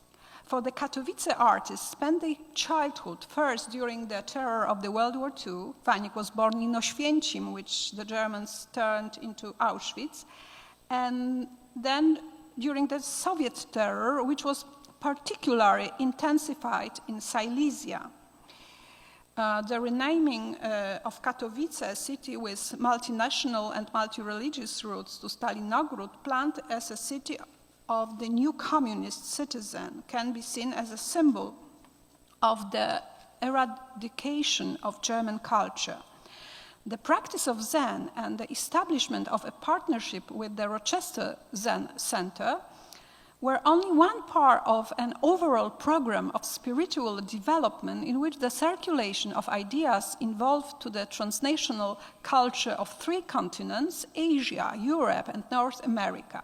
For the Katowice artists, spent their childhood first during the terror of the World War II. Waniek was born in Oświęcim, which the Germans turned into Auschwitz, and then during the Soviet terror, which was particularly intensified in Silesia. The renaming of Katowice, a city with multinational and multi-religious roots, to Stalinograd, planned as a city of the new communist citizen, can be seen as a symbol of the eradication of German culture. The practice of Zen and the establishment of a partnership with the Rochester Zen Center were only one part of an overall program of spiritual development in which the circulation of ideas involved to the transnational culture of three continents, Asia, Europe, and North America.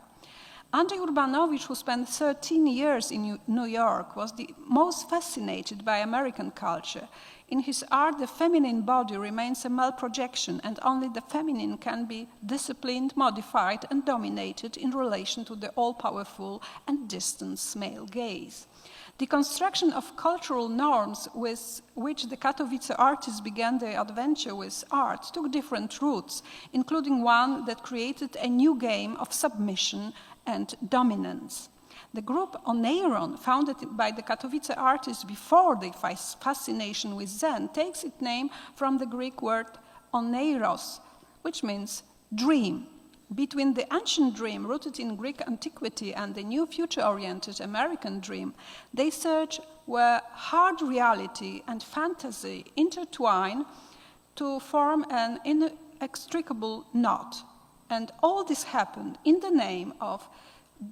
Andrzej Urbanowicz, who spent 13 years in New York, was the most fascinated by American culture. In his art, the feminine body remains a male projection, and only the feminine can be disciplined, modified, and dominated in relation to the all-powerful and distant male gaze. The construction of cultural norms with which the Katowice artists began their adventure with art took different routes, including one that created a new game of submission and dominance. The group Oneiron, founded by the Katowice artists before their fascination with Zen, takes its name from the Greek word oneiros, which means dream. Between the ancient dream rooted in Greek antiquity and the new future-oriented American dream, they search where hard reality and fantasy intertwine to form an inextricable knot. And all this happened in the name of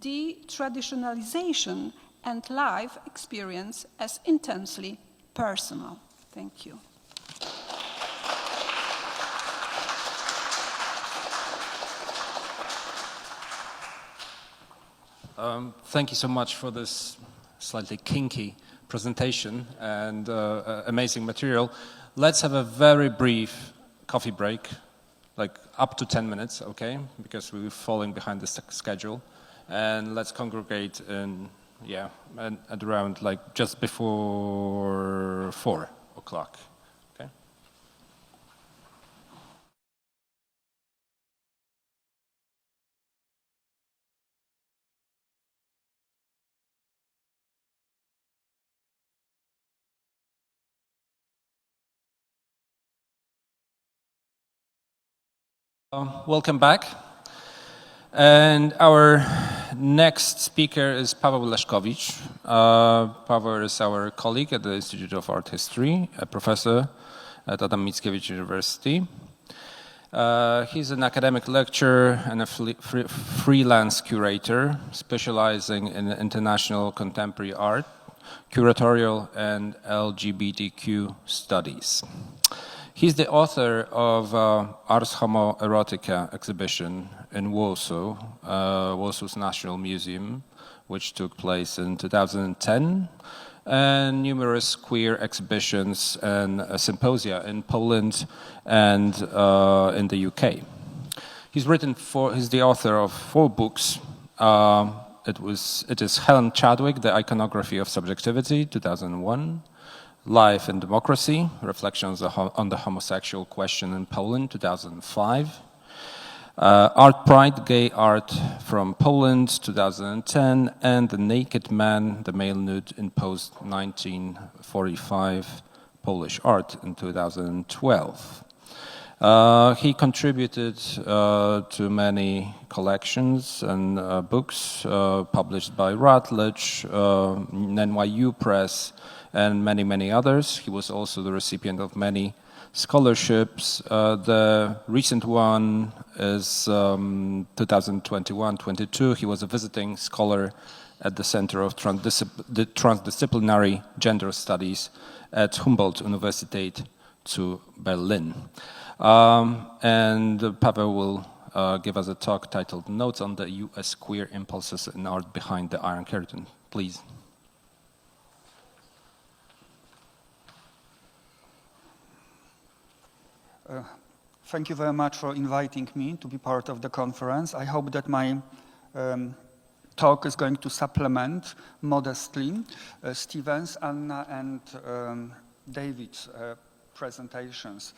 de-traditionalization and life experience as intensely personal. Thank you. Thank you so much for this slightly kinky presentation and amazing material. Let's have a very brief coffee break, like up to 10 minutes, okay? Because we're falling behind the schedule. And let's congregate in, at around like just before 4 o'clock. Okay? Welcome back. And our next speaker is Paweł Leszkowicz. Paweł is our colleague at the Institute of Art History, a professor at Adam Mickiewicz University. He's an academic lecturer and a freelance curator specializing in international contemporary art, curatorial and LGBTQ studies. He's the author of Ars Homo Erotica exhibition in Warsaw, Warsaw's National Museum, which took place in 2010, and numerous queer exhibitions and symposia in Poland and in the UK. He's the author of 4 books. It is Helen Chadwick, The Iconography of Subjectivity, 2001. Life and Democracy, Reflections on the Homosexual Question in Poland, 2005. Art Pride, Gay Art from Poland, 2010. And The Naked Man, The Male Nude in Post-1945 Polish Art in 2012. He contributed to many collections and books published by Routledge, NYU Press, and many, many others. He was also the recipient of many scholarships. The recent one is 2021-22. He was a visiting scholar at the Center of Transdisciplinary Gender Studies at Humboldt Universität zu Berlin. And Paweł will give us a talk titled Notes on the U.S. Queer Impulses in Art Behind the Iron Curtain. Please. Thank you very much for inviting me to be part of the conference. I hope that my talk is going to supplement modestly Stephen's, Anna, and David's presentations.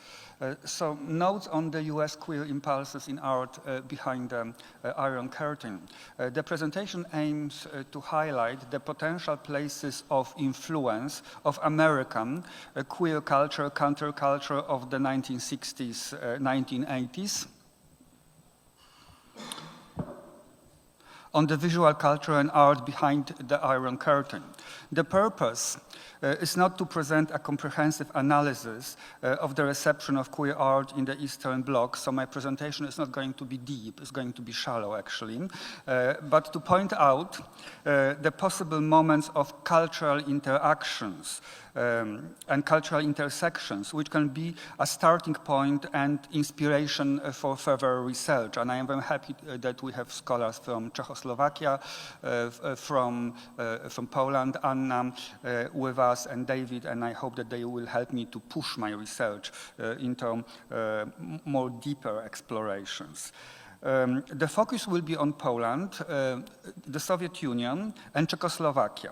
So, notes on the US queer impulses in art behind the Iron Curtain. The presentation aims to highlight the potential places of influence of American queer culture, counterculture of the 1960s, 1980s. On the visual culture and art behind the Iron Curtain. The purpose is not to present a comprehensive analysis of the reception of queer art in the Eastern Bloc, so my presentation is not going to be deep, it's going to be shallow actually, but to point out the possible moments of cultural interactions and cultural intersections, which can be a starting point and inspiration for further research. And I am very happy that we have scholars from Czechoslovakia, from Poland, Anna, with us, and David, and I hope that they will help me to push my research into more deeper explorations. The focus will be on Poland, the Soviet Union, and Czechoslovakia.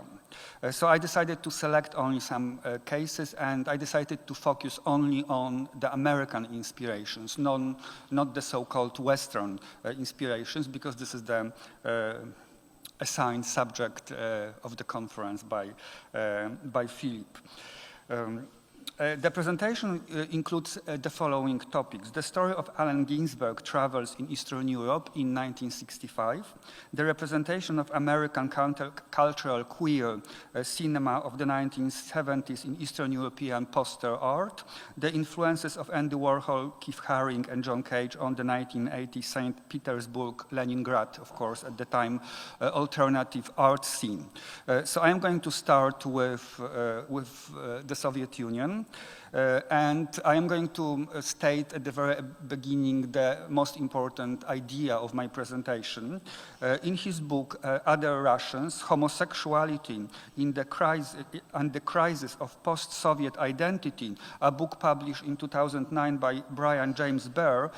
So I decided to select only some cases, and I decided to focus only on the American inspirations, not the so-called Western inspirations, because this is the assigned subject of the conference by Philip. The presentation includes the following topics. The story of Allen Ginsberg travels in Eastern Europe in 1965. The representation of American countercultural queer cinema of the 1970s in Eastern European poster art. The influences of Andy Warhol, Keith Haring, and John Cage on the 1980 St. Petersburg, Leningrad, of course, at the time, alternative art scene. So I'm going to start with the Soviet Union. And I am going to state at the very beginning the most important idea of my presentation. In his book, Other Russians, Homosexuality in the Crisis of Post-Soviet Identity, a book published in 2009 by Brian James Baer,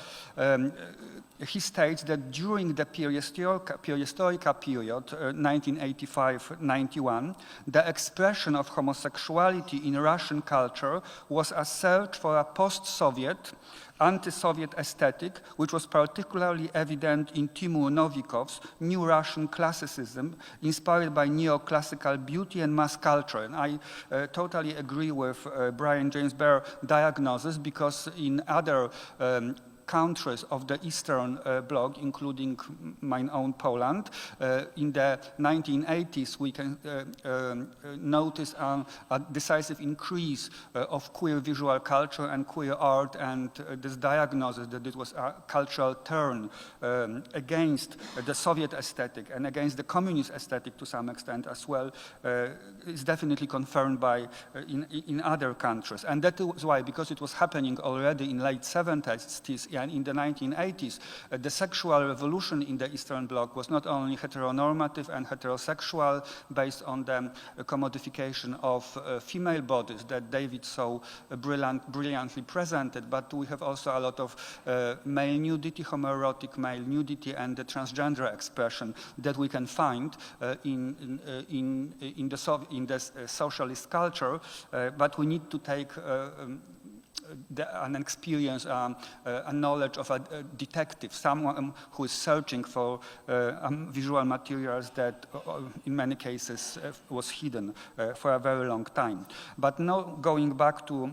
he states that during the perestroika period, 1985-91, the expression of homosexuality in Russian culture was a search for a post-Soviet, anti-Soviet aesthetic, which was particularly evident in Timur Novikov's New Russian Classicism, inspired by neoclassical beauty and mass culture. And I totally agree with Brian James Baer's diagnosis, because in other countries of the Eastern Bloc, including my own Poland, in the 1980s we can notice a decisive increase of queer visual culture and queer art, and this diagnosis that it was a cultural turn against the Soviet aesthetic and against the communist aesthetic to some extent as well is definitely confirmed by in other countries. And that is why, because it was happening already in late 70s and in the 1980s, the sexual revolution in the Eastern Bloc was not only heteronormative and heterosexual, based on the commodification of female bodies that David so brilliantly presented, but we have also a lot of male nudity, homoerotic male nudity, and the transgender expression that we can find in the socialist culture, but we need to take an experience, a knowledge of a detective, someone who is searching for visual materials that in many cases was hidden for a very long time. But now going back to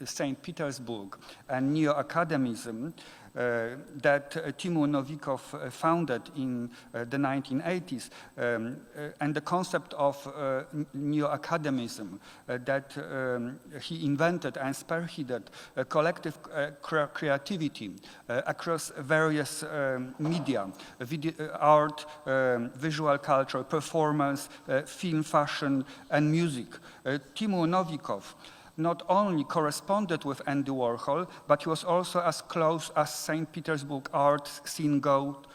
St. Petersburg and neo-academism, that Timur Novikov founded in the 1980s, and the concept of neo-academism that he invented and spearheaded collective creativity across various media, art, visual culture, performance, film, fashion, and music. Timur Novikov not only corresponded with Andy Warhol, but he was also as close as St. Petersburg art scene got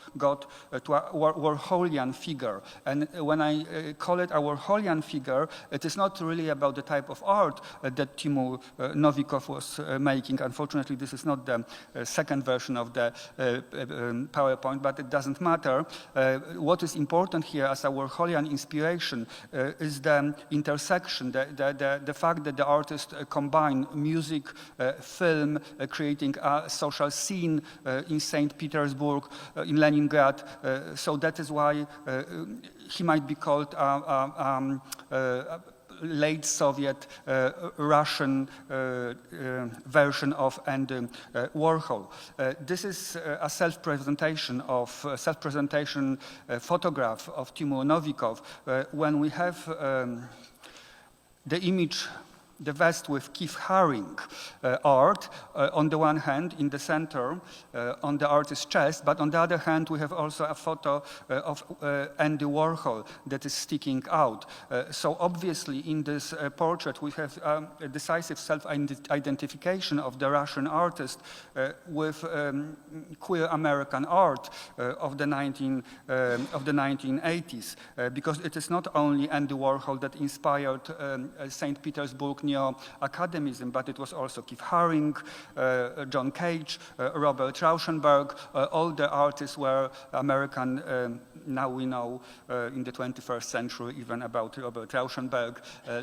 to a Warholian figure. And when I call it a Warholian figure, it is not really about the type of art that Timur Novikov was making. Unfortunately, this is not the second version of the PowerPoint, but it doesn't matter. What is important here as a Warholian inspiration is the intersection, the fact that the artist combine music, film, creating a social scene in St. Petersburg, in Leningrad. So that is why he might be called a late Soviet Russian version of Andy Warhol. This is a self-presentation photograph of Timur Novikov, when we have the image, the vest with Keith Haring art, on the one hand in the center on the artist's chest, but on the other hand we have also a photo of Andy Warhol that is sticking out. So obviously in this portrait we have a decisive self-identification of the Russian artist with queer American art of the 1980s, because it is not only Andy Warhol that inspired St. Petersburg neo-academism, but it was also Keith Haring, John Cage, Robert Rauschenberg. All the artists were American. Now we know in the 21st century even about Robert Rauschenberg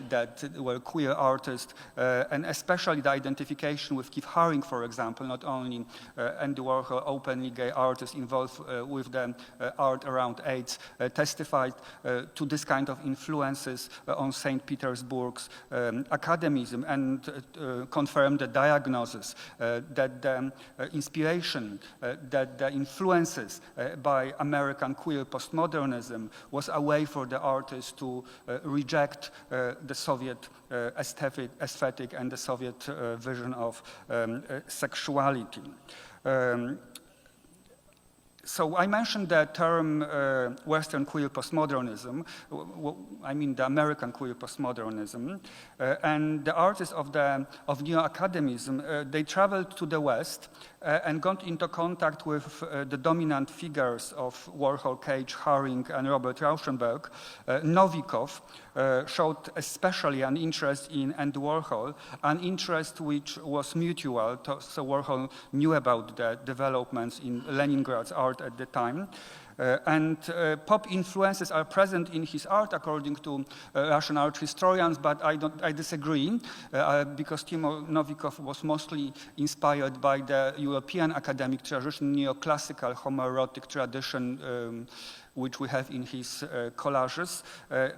that were queer artists, and especially the identification with Keith Haring, for example, not only Andy Warhol, openly gay artists involved with the art around AIDS, testified to this kind of influences on St. Petersburg's academism, and confirmed the diagnosis that the inspiration, that the influences by American queer postmodernism was a way for the artists to reject the Soviet aesthetic and the Soviet vision of sexuality. So I mentioned the term Western queer postmodernism. I mean the American queer postmodernism, and the artists of neo-academism, they traveled to the West and got into contact with the dominant figures of Warhol, Cage, Haring, and Robert Rauschenberg. Novikov showed especially an interest in Andy Warhol, an interest which was mutual. So Warhol knew about the developments in Leningrad's art at the time. And pop influences are present in his art, according to Russian art historians, but I disagree, because Timo Novikov was mostly inspired by the European academic tradition, neoclassical homoerotic tradition, which we have in his collages,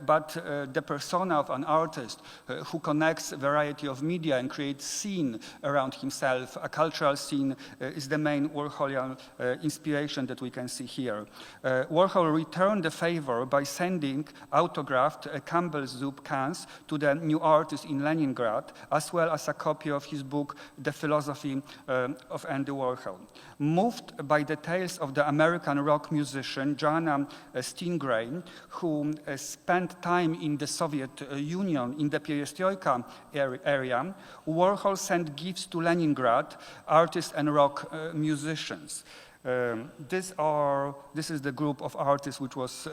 but the persona of an artist who connects a variety of media and creates scene around himself, a cultural scene, is the main Warholian inspiration that we can see here. Warhol returned the favor by sending autographed Campbell's soup cans to the new artist in Leningrad, as well as a copy of his book, The Philosophy of Andy Warhol. Moved by the tales of the American rock musician Joanna Stingray, who spent time in the Soviet Union in the Perestroika area, Warhol sent gifts to Leningrad artists and rock musicians. This is the group of artists which was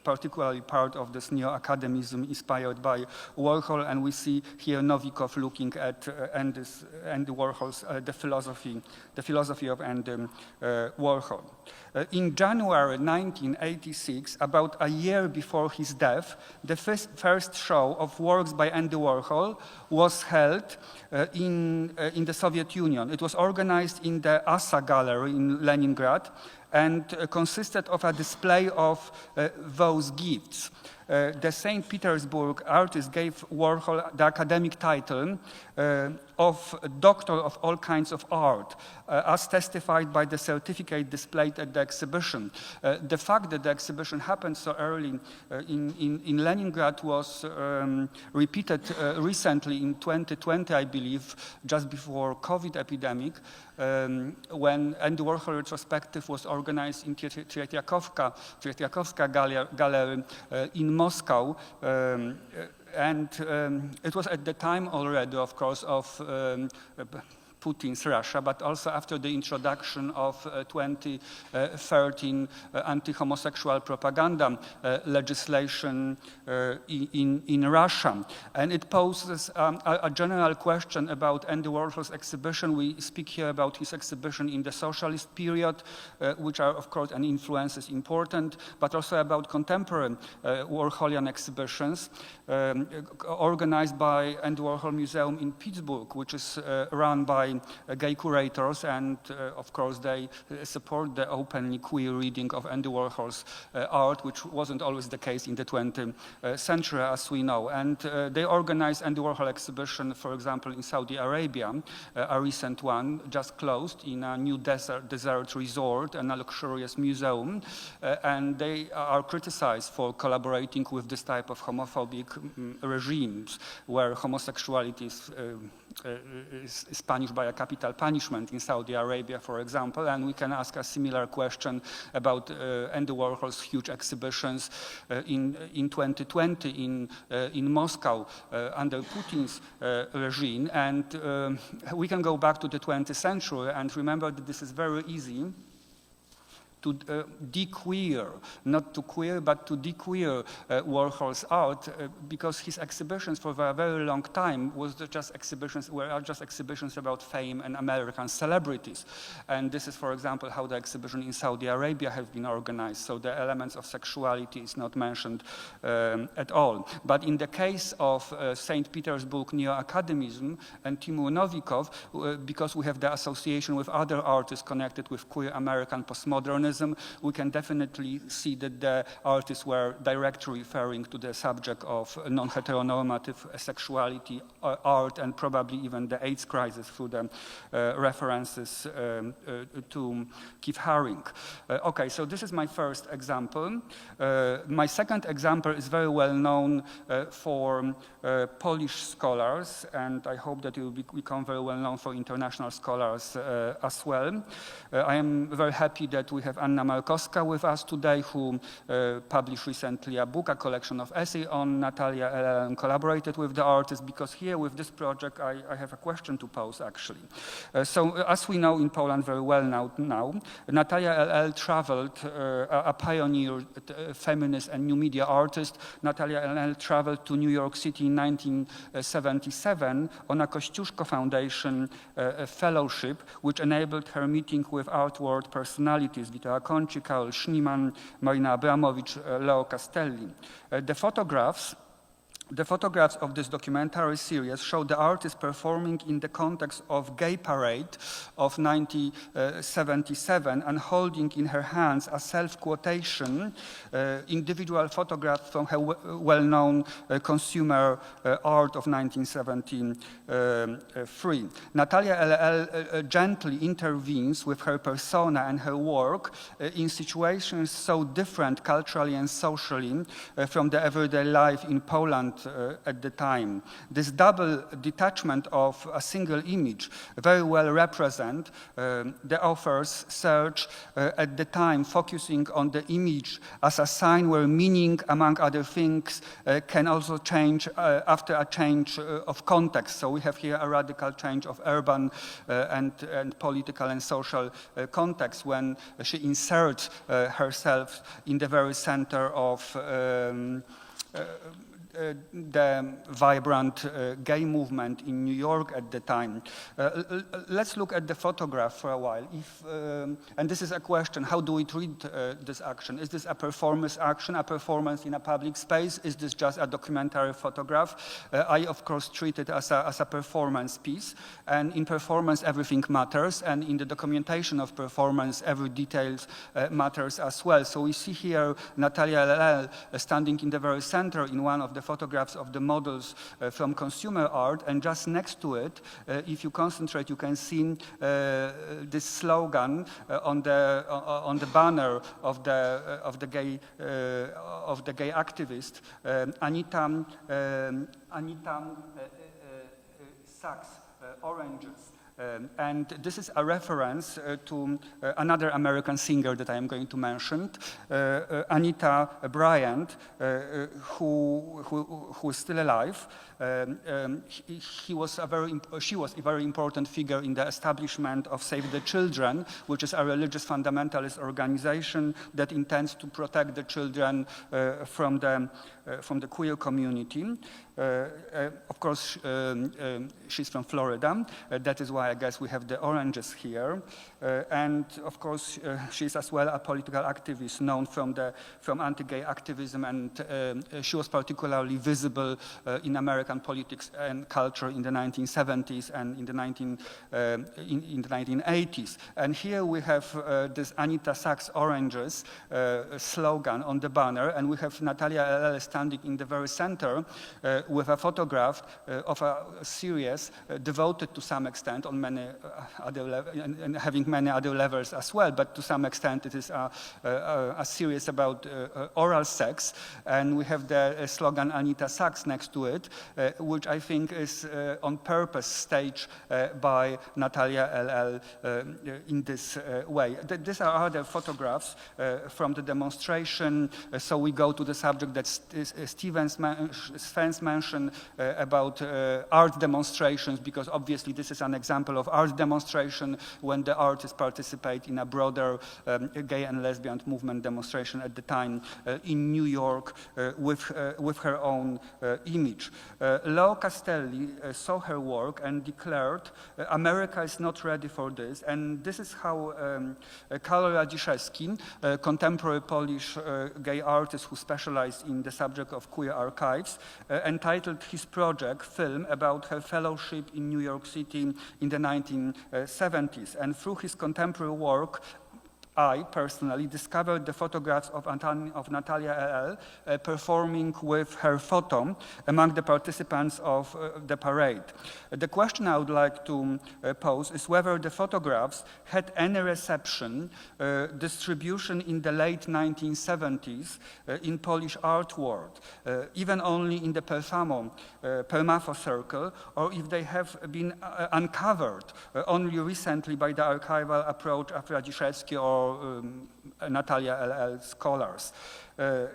particularly part of this neo-academism inspired by Warhol, and we see here Novikov looking at Andy Warhol's the philosophy of Andy Warhol. In January 1986, about a year before his death, the first show of works by Andy Warhol was held in the Soviet Union. It was organized in the Assa Gallery in Leningrad and consisted of a display of those gifts. The St. Petersburg artist gave Warhol the academic title of Doctor of all kinds of art, as testified by the certificate displayed at the exhibition. The fact that the exhibition happened so early in Leningrad was repeated recently in 2020, I believe, just before COVID epidemic, when Andy Warhol retrospective was organized in Tretyakovka Gallery in Moscow. And it was at the time already, of course, of Putin's Russia, but also after the introduction of 2013 anti-homosexual propaganda legislation in Russia. And it poses a general question about Andy Warhol's exhibition. We speak here about his exhibition in the socialist period, which are, of course, and influence is important, but also about contemporary Warholian exhibitions organized by Andy Warhol Museum in Pittsburgh, which is run by gay curators, and of course they support the openly queer reading of Andy Warhol's art, which wasn't always the case in the 20th century, as we know. And they organized Andy Warhol exhibition, for example, in Saudi Arabia, a recent one just closed in a new desert resort and a luxurious museum, and they are criticized for collaborating with this type of homophobic regimes where homosexuality is punished by a capital punishment in Saudi Arabia, for example, and we can ask a similar question about Andy Warhol's huge exhibitions in 2020 in Moscow under Putin's regime, and we can go back to the 20th century and remember that this is very easy to de-queer, not to queer, but to de-queer Warhol's art, because his exhibitions for a very long time were just exhibitions about fame and American celebrities. And this is, for example, how the exhibition in Saudi Arabia have been organized. So the elements of sexuality is not mentioned at all. But in the case of St. Petersburg neo-academism and Timur Novikov, because we have the association with other artists connected with queer American postmodernism, we can definitely see that the artists were directly referring to the subject of non-heteronormative sexuality art, and probably even the AIDS crisis through the references to Keith Haring. Okay, so this is my first example. My second example is very well known for Polish scholars, and I hope that it will become very well known for international scholars as well. I am very happy that we have Anna Markowska with us today, who published recently a book, a collection of essays on Natalia LL, and collaborated with the artist, because here with this project I have a question to pose actually. So as we know in Poland very well now Natalia LL traveled, a pioneer feminist and new media artist. Natalia LL traveled to New York City in 1977 on a Kościuszko Foundation fellowship, which enabled her meeting with art world personalities, Vita Conci, Karol Schneemann, Marina Abramowicz, Leo Castelli. The photographs of this documentary series show the artist performing in the context of Gay Parade of 1977 and holding in her hands a self-quotation, individual photograph from her well-known consumer art of 1973. Natalia LL gently intervenes with her persona and her work in situations so different culturally and socially from the everyday life in Poland at the time. This double detachment of a single image very well represent the author's search at the time, focusing on the image as a sign where meaning, among other things, can also change after a change of context. So we have here a radical change of urban and political and social context when she inserts herself in the very center of the vibrant gay movement in New York at the time. Let's look at the photograph for a while. And this is a question, how do we treat this action? Is this a performance action, a performance in a public space? Is this just a documentary photograph? I, of course, treat it as a performance piece. And in performance, everything matters. And in the documentation of performance, every detail matters as well. So we see here Natalia LL standing in the very center in one of the photographs of the models from consumer art, and just next to it, if you concentrate, you can see this slogan on the banner of the gay activist Anita Sachs, Oranges. And this is a reference to another American singer that I am going to mention, Anita Bryant, who is still alive. She was a very important figure in the establishment of Save the Children, which is a religious fundamentalist organization that intends to protect the children from the queer community. Of course, she's from Florida. That is why I guess we have the oranges here. And of course, she's as well a political activist known from anti-gay activism, and she was particularly visible in American politics and culture in the 1970s and in the 1980s. And here we have this Anita Sachs Oranges slogan on the banner, and we have Natalia LL standing in the very center with a photograph of a series devoted to some extent on many other levels, and having many other levels as well, but to some extent it is a series about oral sex, and we have the slogan Anita Sachs next to it, which I think is on purpose staged by Natalia LL in this way. These are other photographs from the demonstration, so we go to the subject that Spence mentioned about art demonstrations, because obviously this is an example example of art demonstration when the artist participate in a broader gay and lesbian movement demonstration at the time in New York with her own image. Leo Castelli saw her work and declared, America is not ready for this, and this is how Karol Radziszewski, a contemporary Polish gay artist who specialized in the subject of queer archives, entitled his project, film, about her fellowship in New York City in the 1970s. And through his contemporary work, I personally discovered the photographs of Natalia LL performing with her photo among the participants of the parade. The question I would like to pose is whether the photographs had any reception, distribution in the late 1970s in Polish art world, even only in the Permafo circle, or if they have been uncovered only recently by the archival approach of Radziszewski or Natalia LL scholars.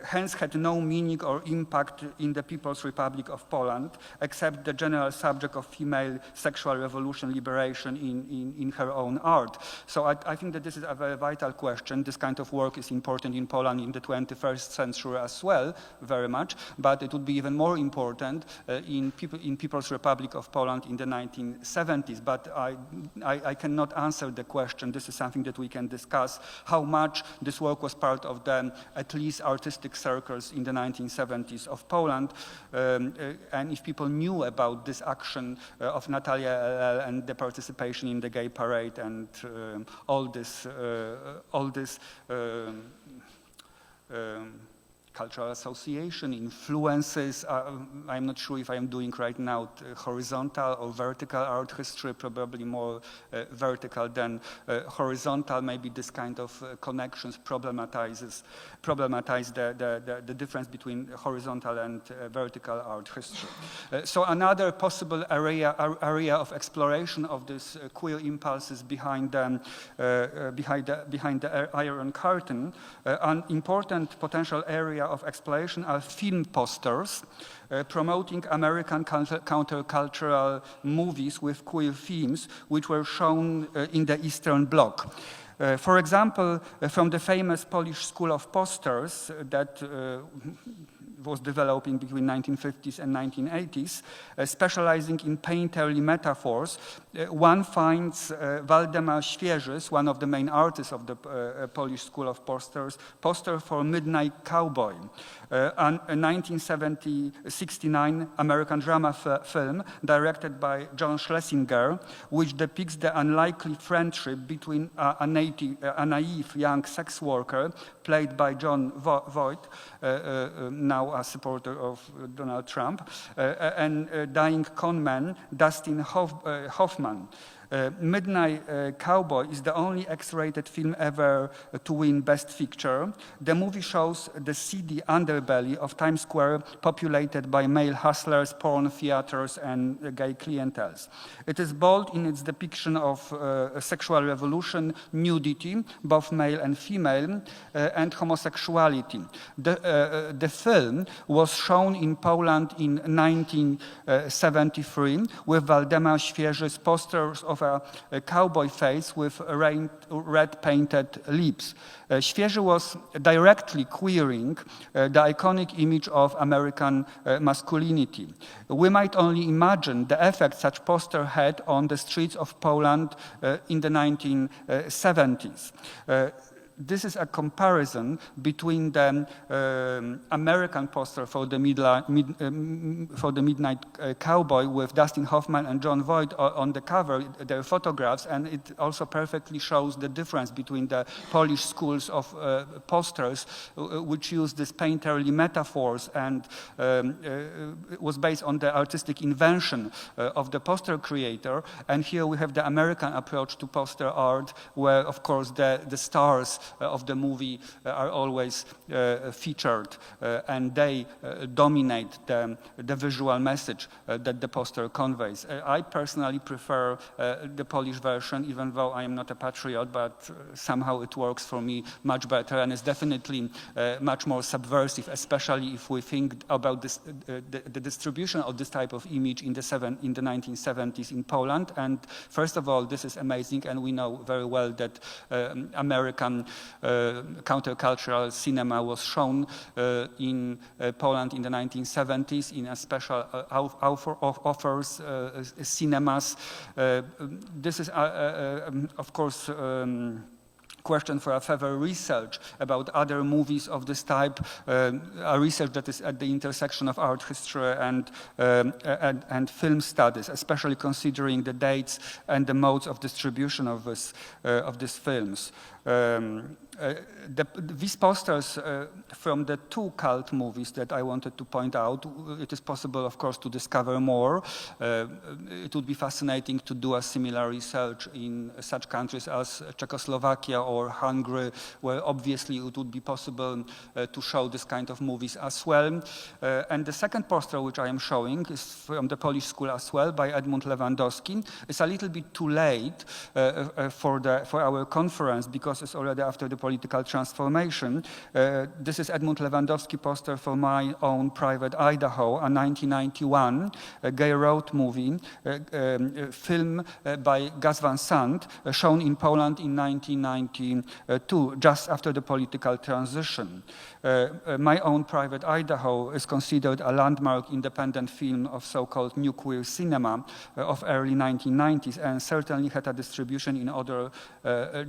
Hence had no meaning or impact in the People's Republic of Poland, except the general subject of female sexual revolution liberation in her own art. So I think that this is a very vital question. This kind of work is important in Poland in the 21st century as well, very much, but it would be even more important in People's Republic of Poland in the 1970s. But I cannot answer the question. This is something that we can discuss, how much this work was part of the, at least, artistic circles in the 1970s of Poland, and if people knew about this action of Natalia and the participation in the gay parade and all this cultural association, influences. I'm not sure if I'm doing right now horizontal or vertical art history, probably more vertical than horizontal. Maybe this kind of connections problematize the difference between horizontal and vertical art history. So another possible area of exploration of these queer impulses behind the Iron Curtain, an important potential area of exploration are film posters promoting American countercultural movies with queer themes, which were shown in the Eastern Bloc. For example, from the famous Polish school of posters that was developing between 1950s and 1980s, specializing in painterly metaphors, one finds Waldemar Świeży's, one of the main artists of the Polish school of posters, poster for Midnight Cowboy, a 1969 American drama film directed by John Schlesinger, which depicts the unlikely friendship between a naive young sex worker, played by John Voight, now a supporter of Donald Trump, and dying conman Dustin Hoffman. Midnight Cowboy is the only X-rated film ever to win Best Picture. The movie shows the seedy underbelly of Times Square populated by male hustlers, porn theaters, and gay clienteles. It is bold in its depiction of sexual revolution, nudity, both male and female, and homosexuality. The film was shown in Poland in 1973 with Waldemar Świeży's posters of a cowboy face with red painted lips. Świeży was directly queering the iconic image of American masculinity. We might only imagine the effect such poster had on the streets of Poland in the 1970s. This is a comparison between the American poster for the Midnight Cowboy with Dustin Hoffman and John Voight on the cover, their photographs, and it also perfectly shows the difference between the Polish schools of posters, which use these painterly metaphors and was based on the artistic invention of the poster creator. And here we have the American approach to poster art, where, of course, the stars of the movie are always featured, and they dominate the visual message that the poster conveys. I personally prefer the Polish version, even though I am not a patriot, but somehow it works for me much better, and is definitely much more subversive, especially if we think about this, the distribution of this type of image in the 1970s in Poland. And first of all, this is amazing, and we know very well that American countercultural cinema was shown in Poland in the 1970s in a special offers cinemas. This is, of course, question for a further research about other movies of this type, a research that is at the intersection of art history and film studies, especially considering the dates and the modes of distribution of these films. These posters from the two cult movies that I wanted to point out, it is possible, of course, to discover more. It would be fascinating to do a similar research in such countries as Czechoslovakia or Hungary, where obviously it would be possible to show this kind of movies as well. And the second poster which I am showing is from the Polish school as well, by Edmund Lewandowski. It's a little bit too late for our conference because it's already after the political transformation. This is Edmund Lewandowski poster for My Own Private Idaho, a 1991 gay road movie, film by Gus Van Sant, shown in Poland in 1992, just after the political transition. My Own Private Idaho is considered a landmark independent film of so-called new queer cinema of early 1990s, and certainly had a distribution in other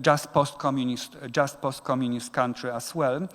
just post-communist country as well.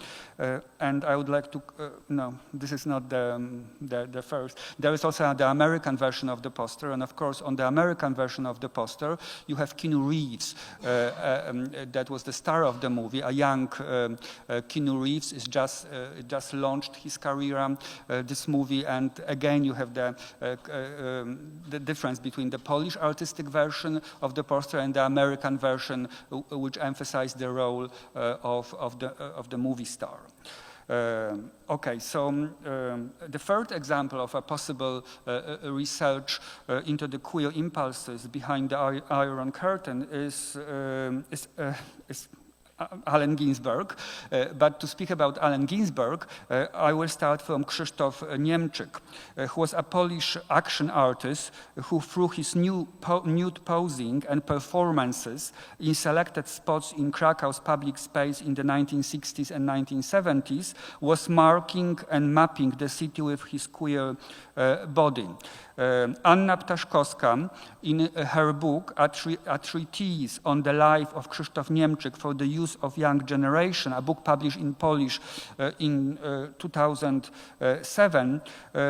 And I would like to, no, this is not the first. There is also the American version of the poster, and of course on the American version of the poster you have Keanu Reeves, that was the star of the movie. A young Keanu Reeves is just launched his career, this movie, and again you have the difference between the Polish artistic version of the poster and the American version, which emphasized the role of the movie star. Okay, so the third example of a possible research into the queer impulses behind the Iron Curtain is Allen Ginsberg. But to speak about Allen Ginsberg, I will start from Krzysztof Niemczyk, who was a Polish action artist who, through his nude posing and performances in selected spots in Krakow's public space in the 1960s and 1970s, was marking and mapping the city with his queer body. Anna Ptaszkowska, in her book, A Treatise on the Life of Krzysztof Niemczyk for the Use of Young Generation, a book published in Polish in 2007,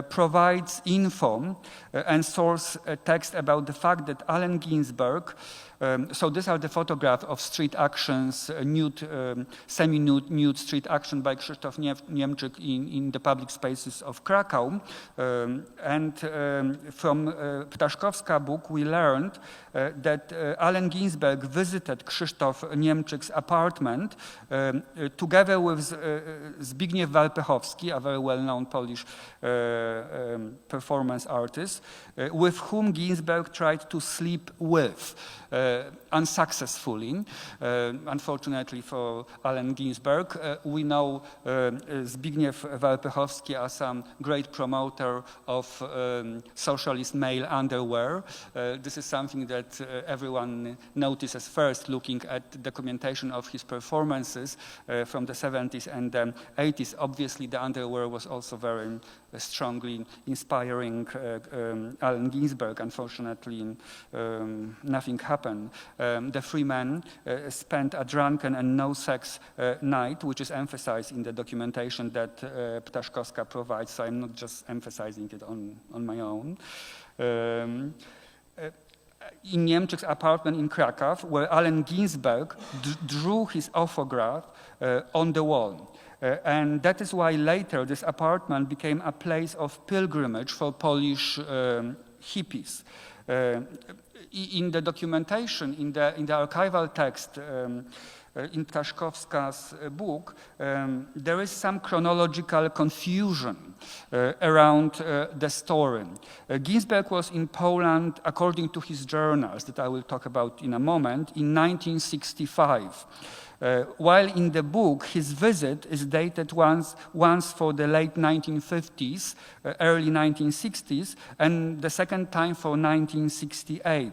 provides info and source text about the fact that Allen Ginsberg, so these are the photographs of street actions, semi-nude street action by Krzysztof Niemczyk in the public spaces of Krakow. And from Ptaszkowska's book, we learned that Allen Ginsberg visited Krzysztof Niemczyk's apartment together with Zbigniew Walpechowski, a very well-known Polish performance artist, with whom Ginsberg tried to sleep with. Unsuccessfully, unfortunately for Allen Ginsberg. We know Zbigniew Walpechowski as a great promoter of socialist male underwear. This is something that everyone notices first looking at documentation of his performances from the 70s and the 80s. Obviously, the underwear was also very strongly inspiring Allen Ginsberg. Unfortunately, nothing happened. The three men spent a drunken and no-sex night, which is emphasized in the documentation that Ptaszkowska provides, so I'm not just emphasizing it on my own. In Niemczyk's apartment in Krakow, where Allen Ginsberg drew his autograph on the wall. And that is why later this apartment became a place of pilgrimage for Polish hippies. In the documentation, in the archival text in Ptaszkowska's book, there is some chronological confusion around the story. Ginsberg was in Poland, according to his journals, that I will talk about in a moment, in 1965. While in the book, his visit is dated once for the late 1950s, early 1960s, and the second time for 1968.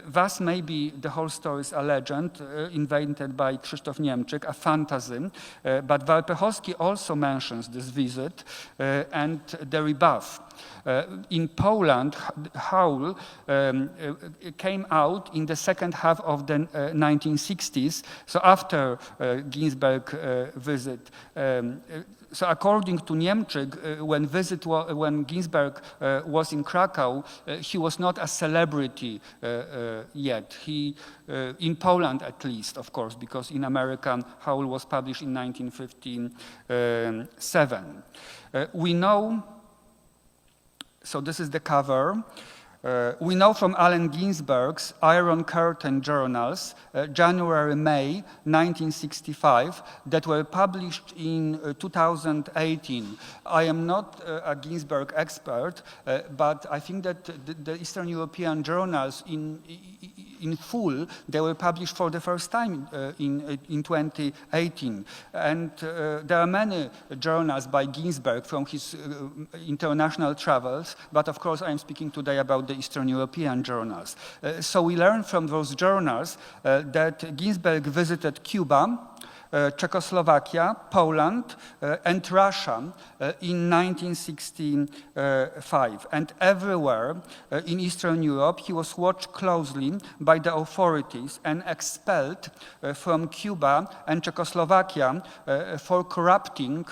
Thus, maybe the whole story is a legend invented by Krzysztof Niemczyk, a fantasy, but Warpechowski also mentions this visit and the rebuff. In Poland, Howl came out in the second half of the 1960s, so after Ginsberg visit. So according to Niemczyk, when Ginsberg was in Krakow, he was not a celebrity yet. In Poland at least, of course, because in America, Howl was published in 1957. We know, so this is the cover. We know from Allen Ginsberg's Iron Curtain journals, January-May 1965, that were published in 2018. I am not a Ginsberg expert, but I think that the Eastern European journals in full, they were published for the first time in 2018. And there are many journals by Ginsberg from his international travels, but of course I'm speaking today about the Eastern European journals. So we learn from those journals that Ginsberg visited Cuba, Czechoslovakia, Poland, and Russia in 1965. And everywhere in Eastern Europe, he was watched closely by the authorities and expelled from Cuba and Czechoslovakia for corrupting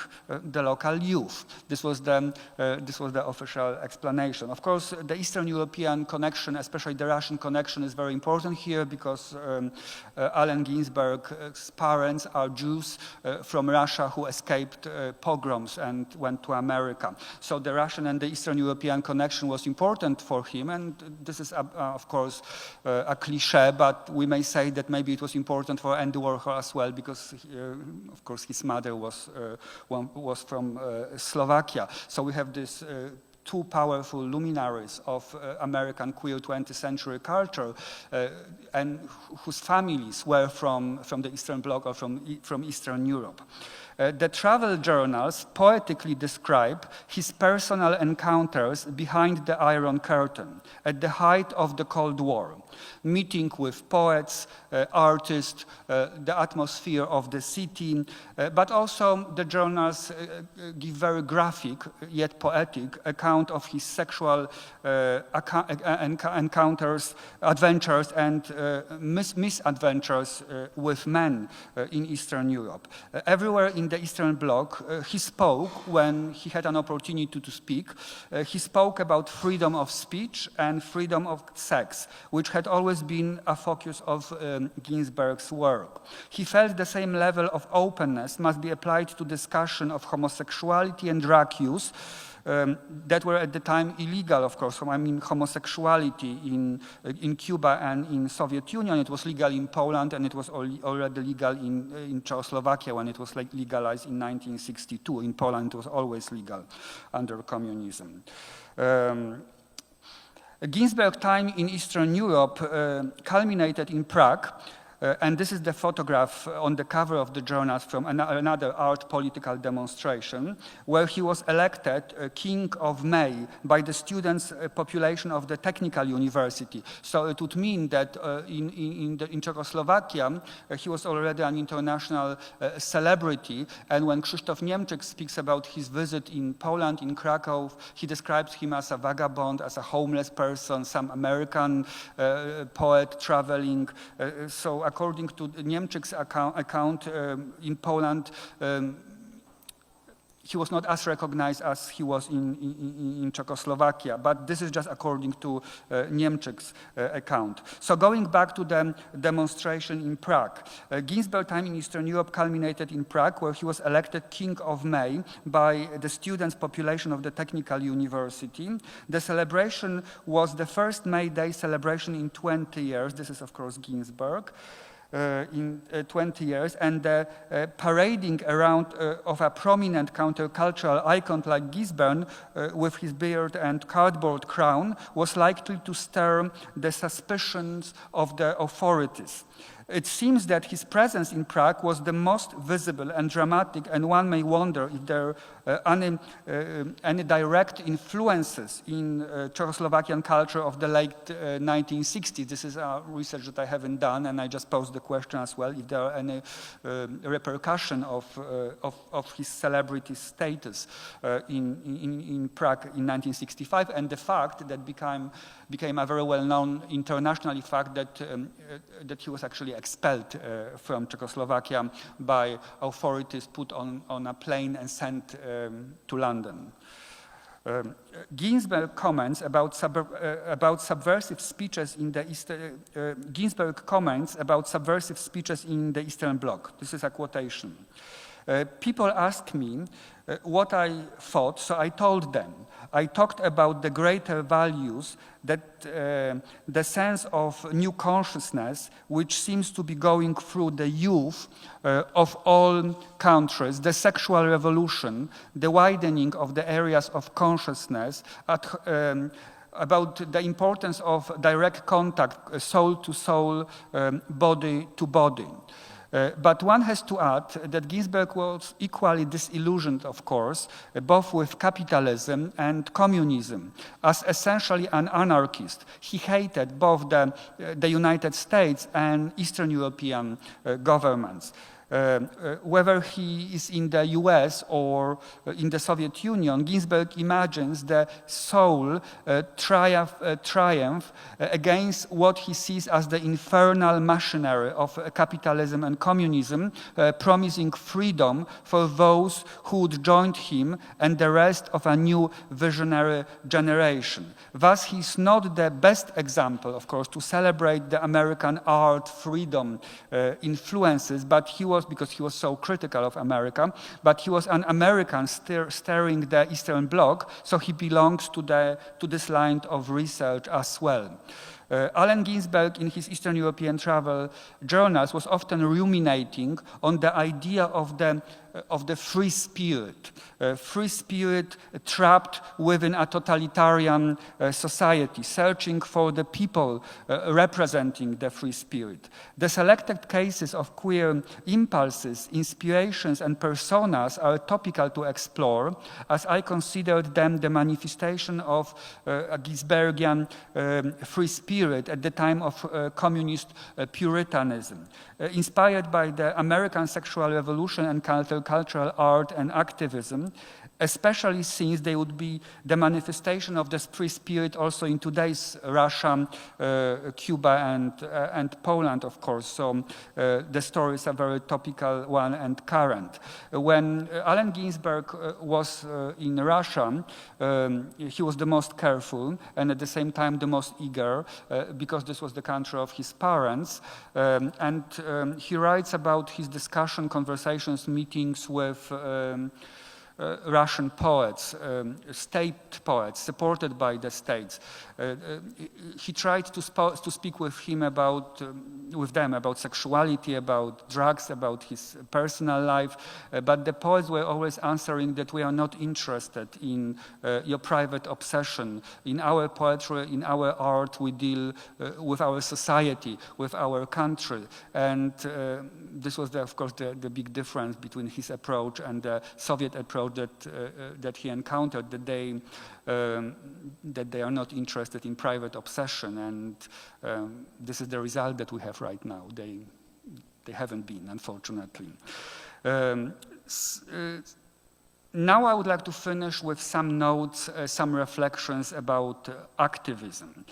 the local youth. This was the official explanation. Of course, the Eastern European connection, especially the Russian connection, is very important here because Allen Ginsberg's parents are Jews from Russia who escaped pogroms and went to America. So the Russian and the Eastern European connection was important for him, and this is, of course, a cliche, but we may say that maybe it was important for Andy Warhol as well, because, of course, his mother was from Slovakia. So we have this two powerful luminaries of American queer 20th century culture and whose families were from the Eastern Bloc or from Eastern Europe. The travel journals poetically describe his personal encounters behind the Iron Curtain at the height of the Cold War, meeting with poets, artists, the atmosphere of the city, but also the journals give very graphic yet poetic account of his sexual encounters, adventures, and misadventures with men in Eastern Europe. Everywhere in the Eastern Bloc, he spoke when he had an opportunity to speak. He spoke about freedom of speech and freedom of sex, which had always been a focus of Ginsberg's work. He felt the same level of openness must be applied to discussion of homosexuality and drug use that were at the time illegal, of course. I mean, homosexuality in Cuba and in Soviet Union, it was legal in Poland, and it was already legal in Czechoslovakia when it was legalized in 1962. In Poland, it was always legal under communism. Ginsberg's time in Eastern Europe culminated in Prague, and this is the photograph on the cover of the journals from another art political demonstration, where he was elected King of May by the students' population of the Technical University. So it would mean that in Czechoslovakia, he was already an international celebrity, and when Krzysztof Niemczyk speaks about his visit in Poland, in Krakow, he describes him as a vagabond, as a homeless person, some American poet traveling. So according to Niemczyk's account in Poland, he was not as recognized as he was in Czechoslovakia, but this is just according to Niemczyk's account. So going back to the demonstration in Prague, Ginsberg's time in Eastern Europe culminated in Prague, where he was elected King of May by the students' population of the Technical University. The celebration was the first May Day celebration in 20 years. This is, of course, Ginsberg. in 20 years, and the parading around of a prominent countercultural icon like Gisborne with his beard and cardboard crown was likely to stir the suspicions of the authorities. It seems that his presence in Prague was the most visible and dramatic, and one may wonder if there are any direct influences in Czechoslovakian culture of the late 1960s. This is a research that I haven't done, and I just posed the question as well, if there are any repercussion of his celebrity status in Prague in 1965, and the fact that became a very well-known internationally fact that he was actually expelled from Czechoslovakia by authorities, put on a plane and sent to London. Ginsberg comments about subversive speeches in the Eastern Bloc. This is a quotation. People asked me what I thought, so I told them. I talked about the greater values, that the sense of new consciousness which seems to be going through the youth of all countries, the sexual revolution, the widening of the areas of consciousness, about the importance of direct contact, soul to soul, body to body. But one has to add that Ginsberg was equally disillusioned, of course, both with capitalism and communism. As essentially an anarchist, he hated both the United States and Eastern European governments. Whether he is in the US or in the Soviet Union, Ginsberg imagines the soul triumph against what he sees as the infernal machinery of capitalism and communism, promising freedom for those who would join him and the rest of a new visionary generation. Thus, he is not the best example, of course, to celebrate the American art freedom influences, but he was, because he was so critical of America, but he was an American steering the Eastern Bloc, so he belongs to this line of research as well. Allen Ginsberg, in his Eastern European travel journals, was often ruminating on the idea of the free spirit trapped within a totalitarian society, searching for the people representing the free spirit. The selected cases of queer impulses, inspirations, and personas are topical to explore, as I considered them the manifestation of a Ginsbergian free spirit at the time of communist Puritanism. Inspired by the American sexual revolution and countercultural art and activism, especially since they would be the manifestation of this free spirit also in today's Russia, Cuba, and Poland, of course. So the story is a very topical one and current. When Allen Ginsberg was in Russia, he was the most careful and at the same time the most eager, because this was the country of his parents. And he writes about his conversations, meetings with Russian poets, state poets, supported by the states. He tried to speak with them about sexuality, about drugs, about his personal life, but the poets were always answering that we are not interested in your private obsession. In our poetry, in our art, we deal with our society, with our country. And this was, of course, the big difference between his approach and the Soviet approach that he encountered, that they are not interested in private obsession, and this is the result that we have right now. They haven't been, unfortunately. Now I would like to finish with some notes, some reflections about activism,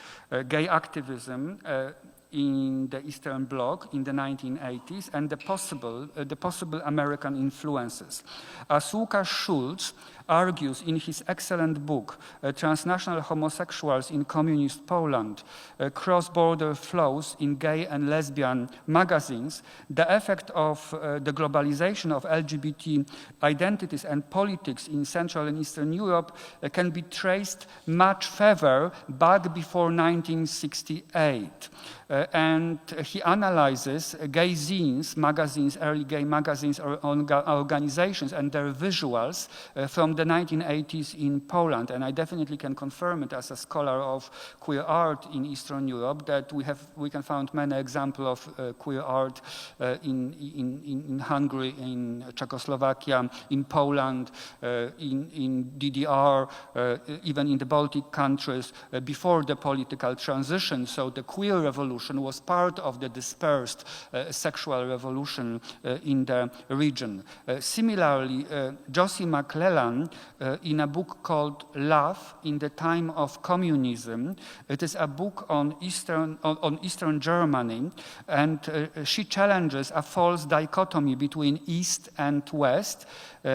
gay activism in the Eastern Bloc in the 1980s, and the possible American influences. As Łukasz Schulz argues in his excellent book, Transnational Homosexuals in Communist Poland, Cross-Border Flows in Gay and Lesbian Magazines, the effect of the globalization of LGBT identities and politics in Central and Eastern Europe can be traced much further back before 1968. And he analyzes gay zines, magazines, early gay magazines or organizations and their visuals from the 1980s in Poland. And I definitely can confirm it as a scholar of queer art in Eastern Europe that we can find many examples of queer art in Hungary, in Czechoslovakia, in Poland, in DDR, even in the Baltic countries before the political transition. So the queer revolution was part of the dispersed sexual revolution in the region. Similarly, Josie McClellan, in a book called Love in the Time of Communism, it is a book on Eastern Germany, and she challenges a false dichotomy between East and West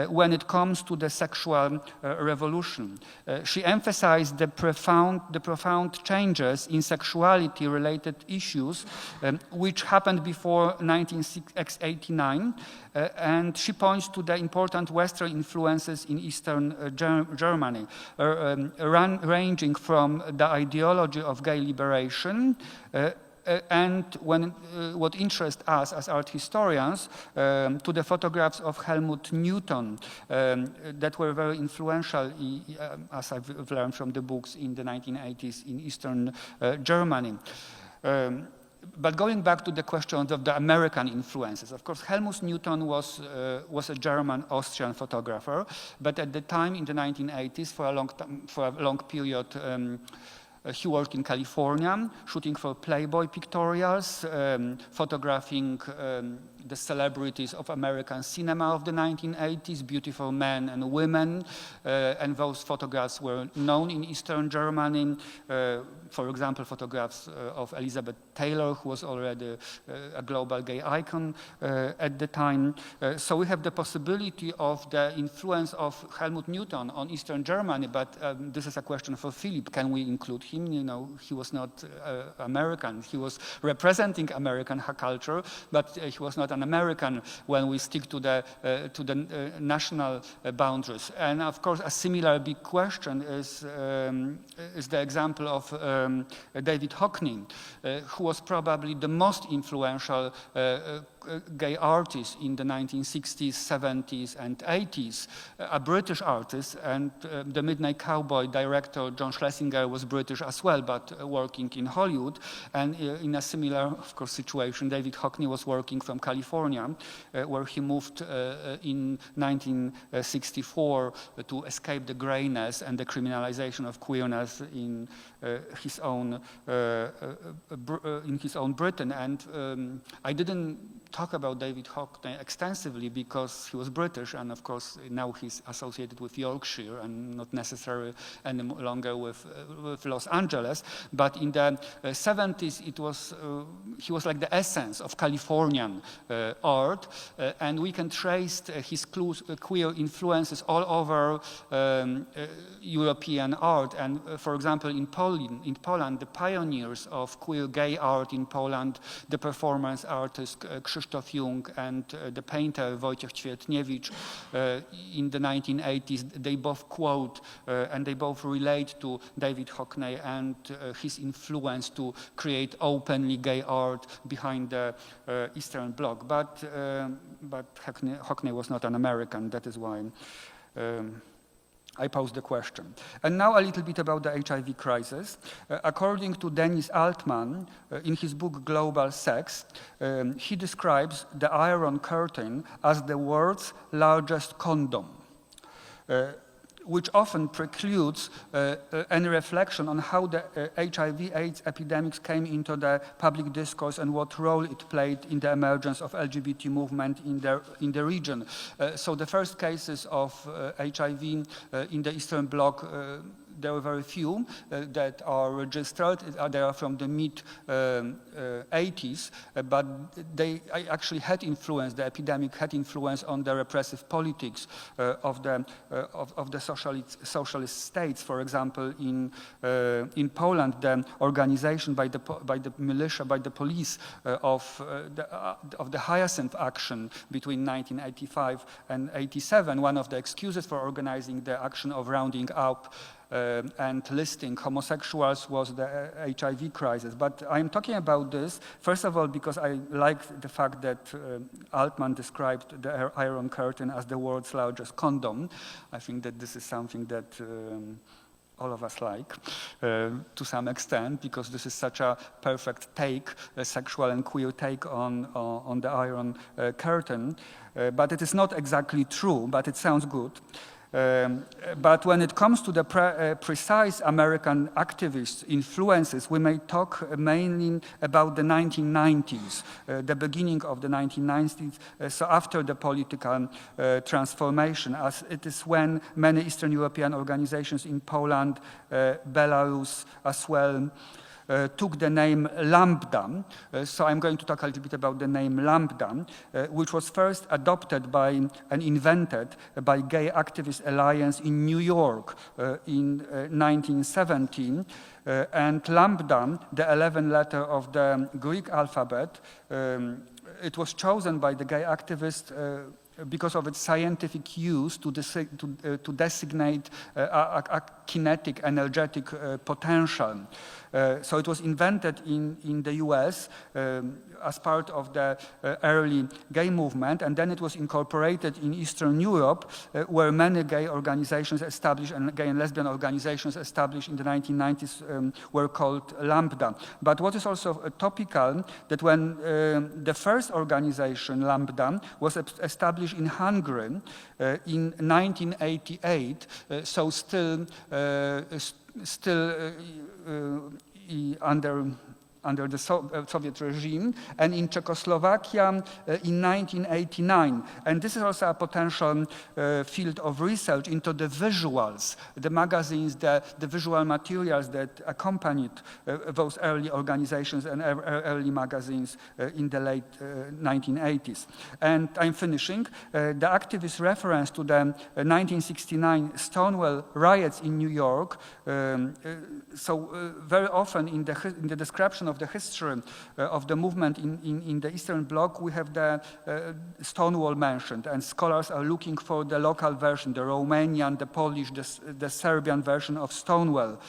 when it comes to the sexual revolution. She emphasized the profound changes in sexuality-related issues which happened before 1989, and she points to the important Western influences in Eastern Germany, ranging from the ideology of gay liberation and what interests us as art historians, to the photographs of Helmut Newton that were very influential, as I've learned from the books in the 1980s in Eastern Germany. But going back to the question of the American influences, of course, Helmut Newton was a German-Austrian photographer, but at the time in the 1980s, for a long period, he worked in California, shooting for Playboy pictorials, photographing the celebrities of American cinema of the 1980s, beautiful men and women, and those photographs were known in Eastern Germany. For example, photographs of Elizabeth Taylor, who was already a global gay icon at the time. So we have the possibility of the influence of Helmut Newton on Eastern Germany, but this is a question for Philip. Can we include him? You know, he was not American. He was representing American culture, but he was not an American when we stick to the national boundaries. And of course, a similar big question is the example of David Hockney, who was probably the most influential gay artist in the 1960s, 70s, and 80s, a British artist, and the Midnight Cowboy director John Schlesinger was British as well, but working in Hollywood. And in a similar, of course, situation, David Hockney was working from California, where he moved in 1964 to escape the grayness and the criminalization of queerness in his own Britain. And I didn't talk about David Hockney extensively because he was British, and of course now he's associated with Yorkshire and not necessarily any longer with Los Angeles. But in the 70s, he was like the essence of Californian art, and we can trace his queer influences all over European art. And for example, in Poland, the pioneers of queer gay art in Poland, the performance artist Krzysztof Jung and the painter Wojciech Ćwietniewicz in the 1980s, they both quote and they both relate to David Hockney and his influence to create openly gay art behind the Eastern Bloc. But Hockney was not an American. That is why I posed the question. And now a little bit about the HIV crisis. According to Dennis Altman, in his book Global Sex, he describes the Iron Curtain as the world's largest condom, which often precludes any reflection on how the HIV/AIDS epidemics came into the public discourse and what role it played in the emergence of LGBT movement in the region. So the first cases of HIV in the Eastern Bloc there are very few that are registered. They are from the mid-80s, but they actually had influence, the epidemic had influence on the repressive politics of the socialist states. For example, in Poland, the organization by the militia, by the police of the Hyacinth action between 1985 and 87, one of the excuses for organizing the action of rounding up and listing homosexuals was the HIV crisis. But I'm talking about this, first of all, because I like the fact that Altman described the Iron Curtain as the world's largest condom. I think that this is something that all of us like, to some extent, because this is such a perfect take, a sexual and queer take on the Iron Curtain. But it is not exactly true, but it sounds good. But when it comes to the precise American activist influences, we may talk mainly about the 1990s, the beginning of the 1990s, so after the political transformation, as it is when many Eastern European organizations in Poland, Belarus as well, took the name Lambda. So I'm going to talk a little bit about the name Lambda, which was first adopted by and invented by Gay Activist Alliance in New York in 1917. And Lambda, the 11th letter of the Greek alphabet, it was chosen by the gay activists because of its scientific use to designate a kinetic, energetic potential. So it was invented in the US as part of the early gay movement, and then it was incorporated in Eastern Europe, where many gay organizations established and gay and lesbian organizations established in the 1990s were called Lambda. But what is also topical, that when the first organization, Lambda, was established in Hungary in 1988, so still under the Soviet regime, and in Czechoslovakia in 1989. And this is also a potential field of research into the visuals, the magazines, the visual materials that accompanied those early organizations and early magazines in the late 1980s. And I'm finishing. The activist reference to the 1969 Stonewall riots in New York, very often in the description of the history of the movement in the Eastern Bloc, we have the Stonewall mentioned, and scholars are looking for the local version, the Romanian, the Polish, the Serbian version of Stonewall.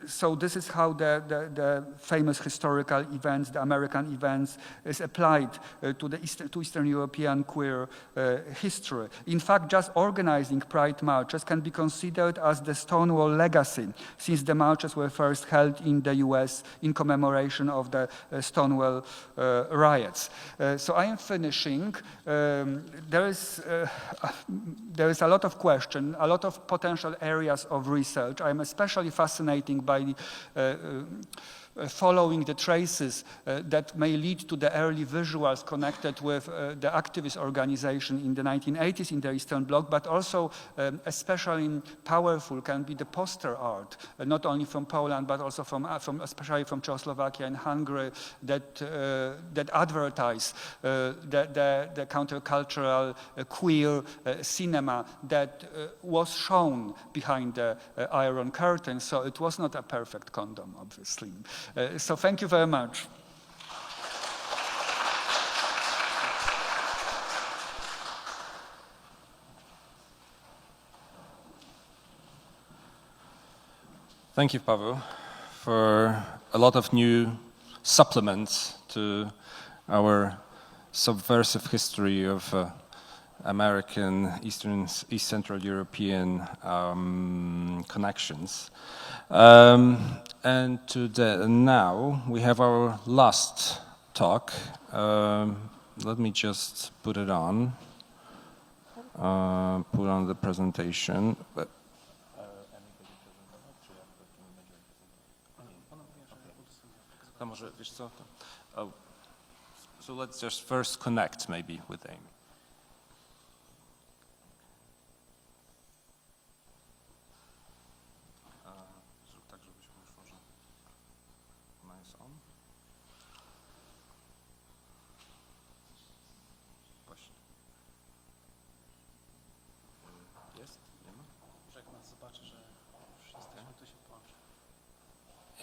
So this is how the famous historical events, the American events, is applied to Eastern European queer history. In fact, just organizing Pride marches can be considered as the Stonewall legacy, since the marches were first held in the US in commemoration of the Stonewall riots. So I am finishing. There is a lot of questions, a lot of potential areas of research. I am especially fascinating by following the traces that may lead to the early visuals connected with the activist organization in the 1980s in the Eastern Bloc, but also especially powerful can be the poster art, not only from Poland, but also especially from Czechoslovakia and Hungary, that advertise the countercultural queer cinema that was shown behind the Iron Curtain. So it was not a perfect condom, obviously. So thank you very much. Thank you, Paweł, for a lot of new supplements to our subversive history of American, East Central European connections. And now we have our last talk. Let me just put it on. Put on the presentation. So let's just first connect maybe with Amy. on. Yes?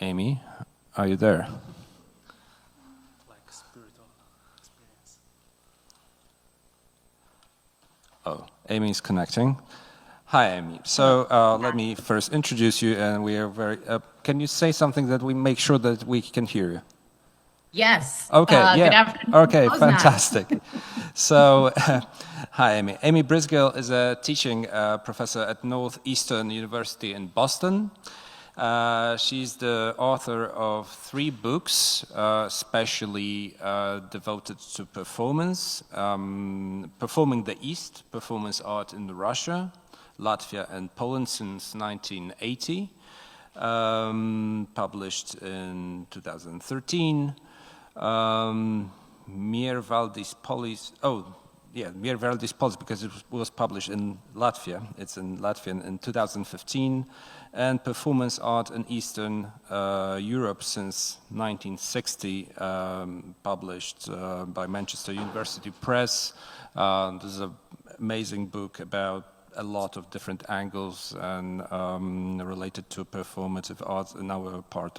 Amy, are you there? Oh, Amy's connecting. Hi, Amy. So let me first introduce you, and we are very. Can you say something that we make sure that we can hear you? Yes. Okay. Yeah. Good afternoon. Okay. Poznań. Fantastic. So, hi, Amy. Amy Brisgill is a teaching professor at Northeastern University in Boston. She's the author of 3 books, especially devoted to performance, Performing the East, Performance Art in Russia, Latvia and Poland since 1980, published in 2013. Mir Valdis Polis, Mir Valdis Polis, because it was published in Latvia. It's in Latvian in 2015. And performance art in Eastern Europe since 1960, published by Manchester University Press. This is an amazing book about a lot of different angles and related to performative art in our part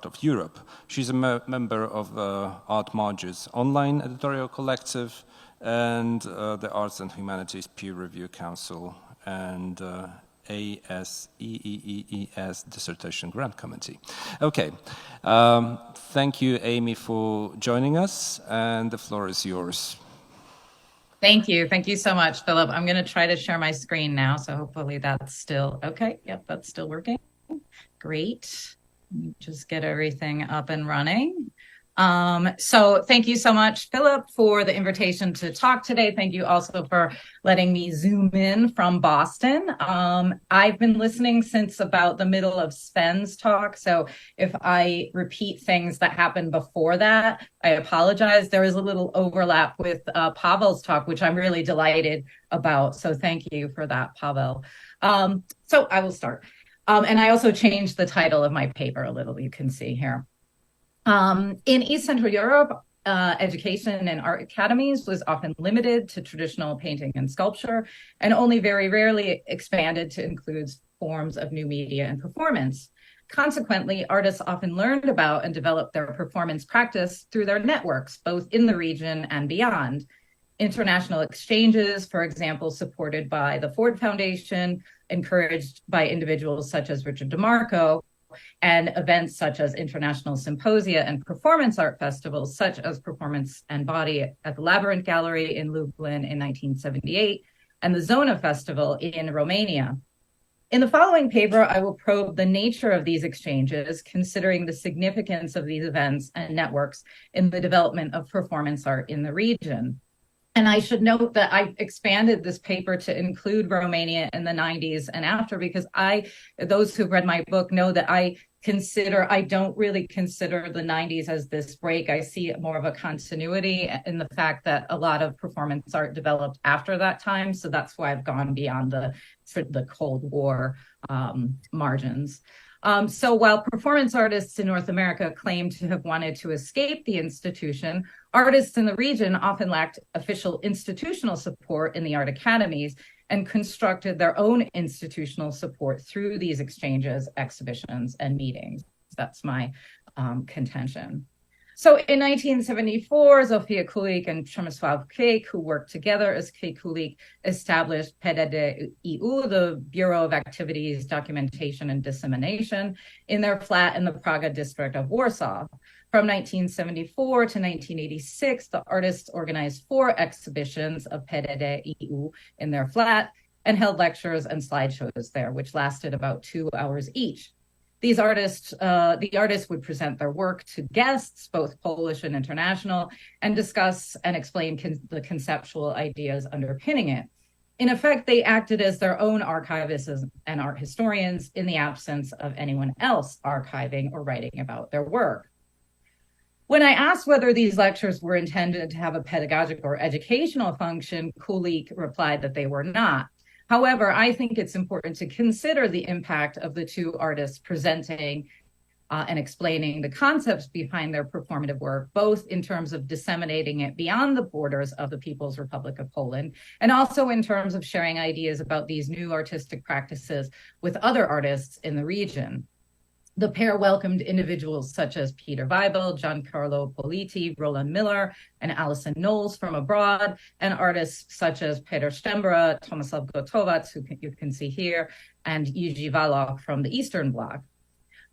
of Europe. She's a member of Art Marges online editorial collective and the Arts and Humanities Peer Review Council and ASEEES Dissertation Grant Committee. Okay, thank you, Amy, for joining us, and the floor is yours. Thank you. Thank you so much, Philip. I'm going to try to share my screen now, so hopefully that's still okay. Yep, that's still working. Great. Let me just get everything up and running. So thank you so much, Philip, for the invitation to talk today. Thank you also for letting me zoom in from Boston. I've been listening since about the middle of Sven's talk. So if I repeat things that happened before that, I apologize. There is a little overlap with Pavel's talk, which I'm really delighted about. So thank you for that, Pavel. So I will start. And I also changed the title of my paper a little, you can see here. In East Central Europe, education in art academies was often limited to traditional painting and sculpture, and only very rarely expanded to include forms of new media and performance. Consequently, artists often learned about and developed their performance practice through their networks, both in the region and beyond. International exchanges, for example, supported by the Ford Foundation, encouraged by individuals such as Richard DeMarco, and events such as international symposia and performance art festivals, such as Performance and Body at the Labyrinth Gallery in Lublin in 1978, and the Zona Festival in Romania. In the following paper, I will probe the nature of these exchanges, considering the significance of these events and networks in the development of performance art in the region. And I should note that I've expanded this paper to include Romania in the 90s and after, because those who've read my book know that I don't really consider the 90s as this break. I see more of a continuity in the fact that a lot of performance art developed after that time. So that's why I've gone beyond the Cold War margins. So while performance artists in North America claim to have wanted to escape the institution, artists in the region often lacked official institutional support in the art academies and constructed their own institutional support through these exchanges, exhibitions, and meetings. That's my contention. So in 1974, Zofia Kulik and Przemysław Kejk, who worked together as Kej Kulik, established PDD-EU, the Bureau of Activities, Documentation, and Dissemination, in their flat in the Praga district of Warsaw. From 1974 to 1986, the artists organized 4 exhibitions of PDD-EU in their flat and held lectures and slideshows there, which lasted about 2 hours each. The artists would present their work to guests, both Polish and international, and discuss and explain the conceptual ideas underpinning it. In effect, they acted as their own archivists and art historians in the absence of anyone else archiving or writing about their work. When I asked whether these lectures were intended to have a pedagogic or educational function, Kulik replied that they were not. However, I think it's important to consider the impact of the 2 artists presenting and explaining the concepts behind their performative work, both in terms of disseminating it beyond the borders of the People's Republic of Poland, and also in terms of sharing ideas about these new artistic practices with other artists in the region. The pair welcomed individuals such as Peter Weibel, Giancarlo Politi, Roland Miller, and Alison Knowles from abroad, and artists such as Peter Stembra, Tomislav Gotovac, who you can see here, and Jiří Valach from the Eastern Bloc.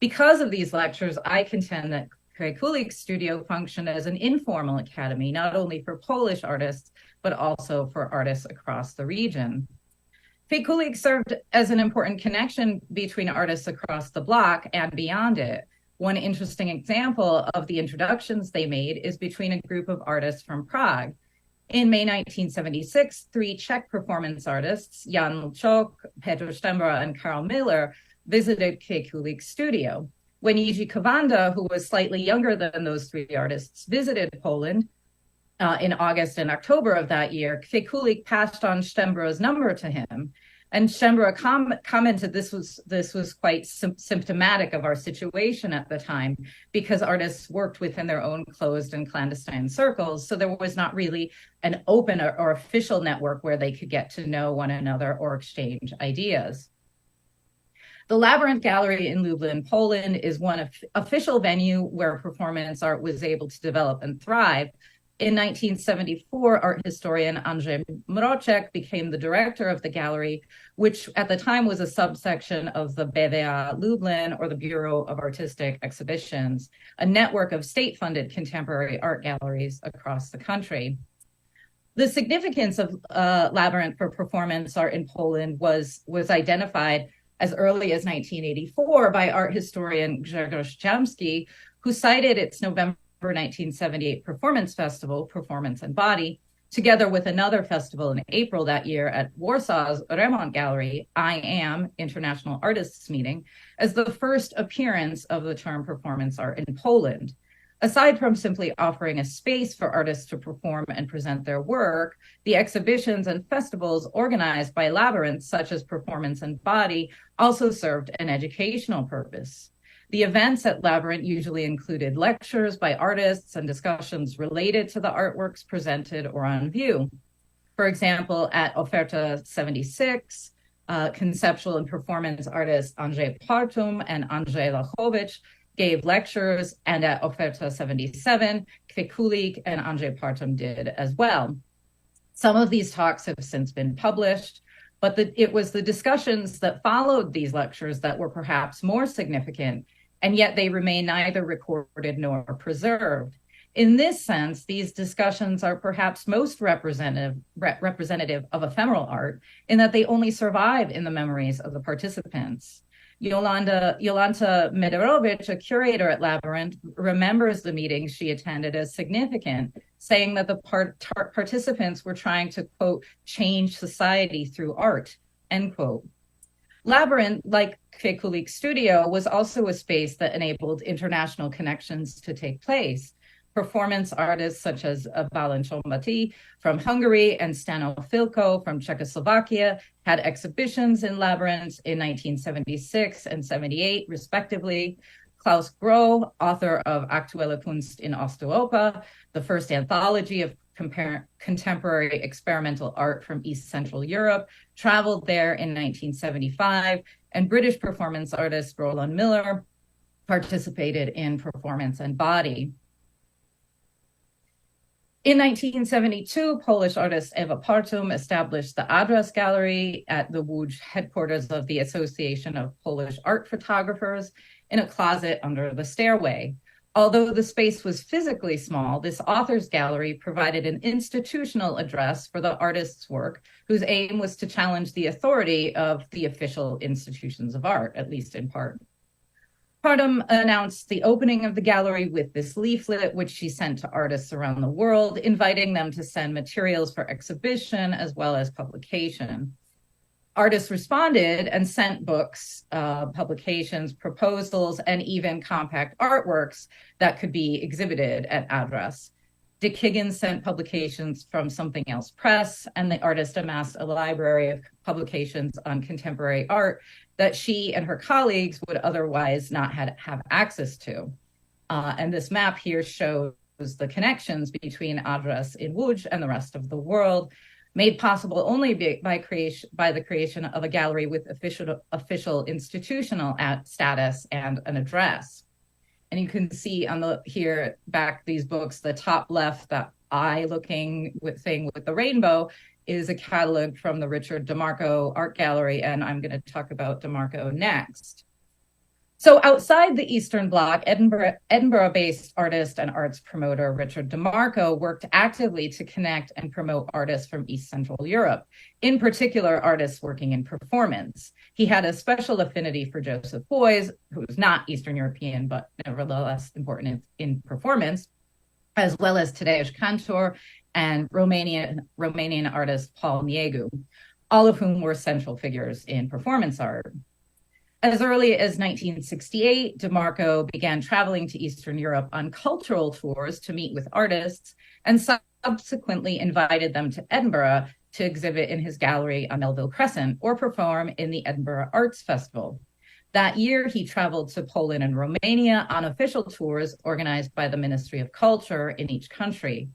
Because of these lectures, I contend that Kulik's studio functioned as an informal academy, not only for Polish artists, but also for artists across the region. Kulik served as an important connection between artists across the bloc and beyond it. One interesting example of the introductions they made is between a group of artists from Prague. In May 1976, 3 Czech performance artists, Jan Luchok, Petr Stembra, and Karl Miller, visited Kulik's studio. When Jiří Kovanda, who was slightly younger than those 3 artists, visited Poland in August and October of that year, Kulik passed on Stembra's number to him. And Stembra commented this was quite symptomatic of our situation at the time, because artists worked within their own closed and clandestine circles. So there was not really an open or official network where they could get to know one another or exchange ideas. The Labyrinth Gallery in Lublin, Poland, is one official venue where performance art was able to develop and thrive. In 1974, art historian Andrzej Mroczek became the director of the gallery, which at the time was a subsection of the BWA Lublin, or the Bureau of Artistic Exhibitions, a network of state-funded contemporary art galleries across the country. The significance of Labyrinth for performance art in Poland was identified as early as 1984 by art historian Grzegorz Jamski, who cited its November 1978 performance festival, Performance and Body, together with another festival in April that year at Warsaw's Remont Gallery, I Am International Artists Meeting, as the first appearance of the term performance art in Poland. Aside from simply offering a space for artists to perform and present their work, the exhibitions and festivals organized by Labyrinth, such as Performance and Body, also served an educational purpose. The events at Labyrinth usually included lectures by artists and discussions related to the artworks presented or on view. For example, at Oferta 76, conceptual and performance artists Andrzej Partum and Andrzej Lachowicz gave lectures, and at Oferta 77, Kulik and Andrzej Partum did as well. Some of these talks have since been published, but it was the discussions that followed these lectures that were perhaps more significant, and yet they remain neither recorded nor preserved. In this sense, these discussions are perhaps most representative of ephemeral art, in that they only survive in the memories of the participants. Jolanta Mederowicz, a curator at Labyrinth, remembers the meetings she attended as significant, saying that the participants were trying to, quote, change society through art, end quote. Labyrinth, like Kulik's studio, was also a space that enabled international connections to take place. Performance artists such as Balint Chombaty from Hungary and Stano Filko from Czechoslovakia had exhibitions in Labyrinth in 1976 and 78, respectively. Klaus Groh, author of Aktuelle Kunst in Osteuropa, the first anthology of contemporary experimental art from East Central Europe, traveled there in 1975, and British performance artist Roland Miller participated in Performance and Body. In 1972, Polish artist Eva Partum established the Adres Gallery at the Łódź headquarters of the Association of Polish Art Photographers in a closet under the stairway. Although the space was physically small, this author's gallery provided an institutional address for the artist's work, whose aim was to challenge the authority of the official institutions of art, at least in part. Partum announced the opening of the gallery with this leaflet, which she sent to artists around the world, inviting them to send materials for exhibition as well as publication. Artists responded and sent books, publications, proposals, and even compact artworks that could be exhibited at Adres. Dick Higgins sent publications from Something Else Press, and the artist amassed a library of publications on contemporary art that she and her colleagues would otherwise not have access to. And this map here shows the connections between Adres in Łódź and the rest of the world, made possible only by the creation of a gallery with official institutional status and an address. And you can see on the here back these books, the top left, that eye-looking thing with the rainbow is a catalog from the Richard DeMarco Art Gallery, and I'm going to talk about DeMarco next. So outside the Eastern Bloc, Edinburgh-based artist and arts promoter Richard DeMarco worked actively to connect and promote artists from East Central Europe, in particular artists working in performance. He had a special affinity for Joseph Beuys, who was not Eastern European, but nevertheless important in performance, as well as Tadeusz Kantor and Romanian artist Paul Niegu, all of whom were central figures in performance art. As early as 1968, DeMarco began traveling to Eastern Europe on cultural tours to meet with artists, and subsequently invited them to Edinburgh to exhibit in his gallery on Melville Crescent or perform in the Edinburgh Arts Festival. That year, he traveled to Poland and Romania on official tours organized by the Ministry of Culture in each country.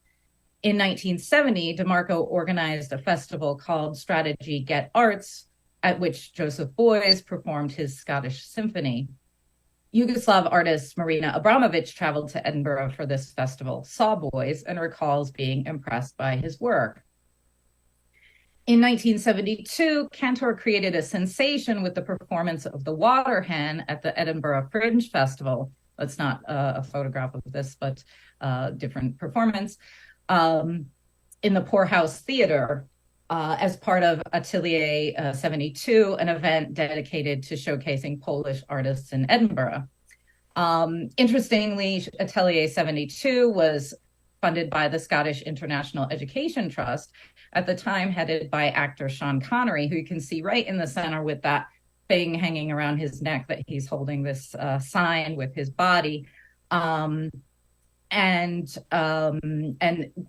In 1970, DeMarco organized a festival called Strategy Get Arts, at which Joseph Beuys performed his Scottish Symphony. Yugoslav artist Marina Abramovic traveled to Edinburgh for this festival, saw Beuys, and recalls being impressed by his work. In 1972, Kantor created a sensation with the performance of The Water Hen at the Edinburgh Fringe Festival. That's not a photograph of this, but different performance, in the Poorhouse Theatre, as part of Atelier 72, an event dedicated to showcasing Polish artists in Edinburgh. Interestingly, Atelier 72 was funded by the Scottish International Education Trust, at the time headed by actor Sean Connery, who you can see right in the center with that thing hanging around his neck that he's holding this sign with his body. And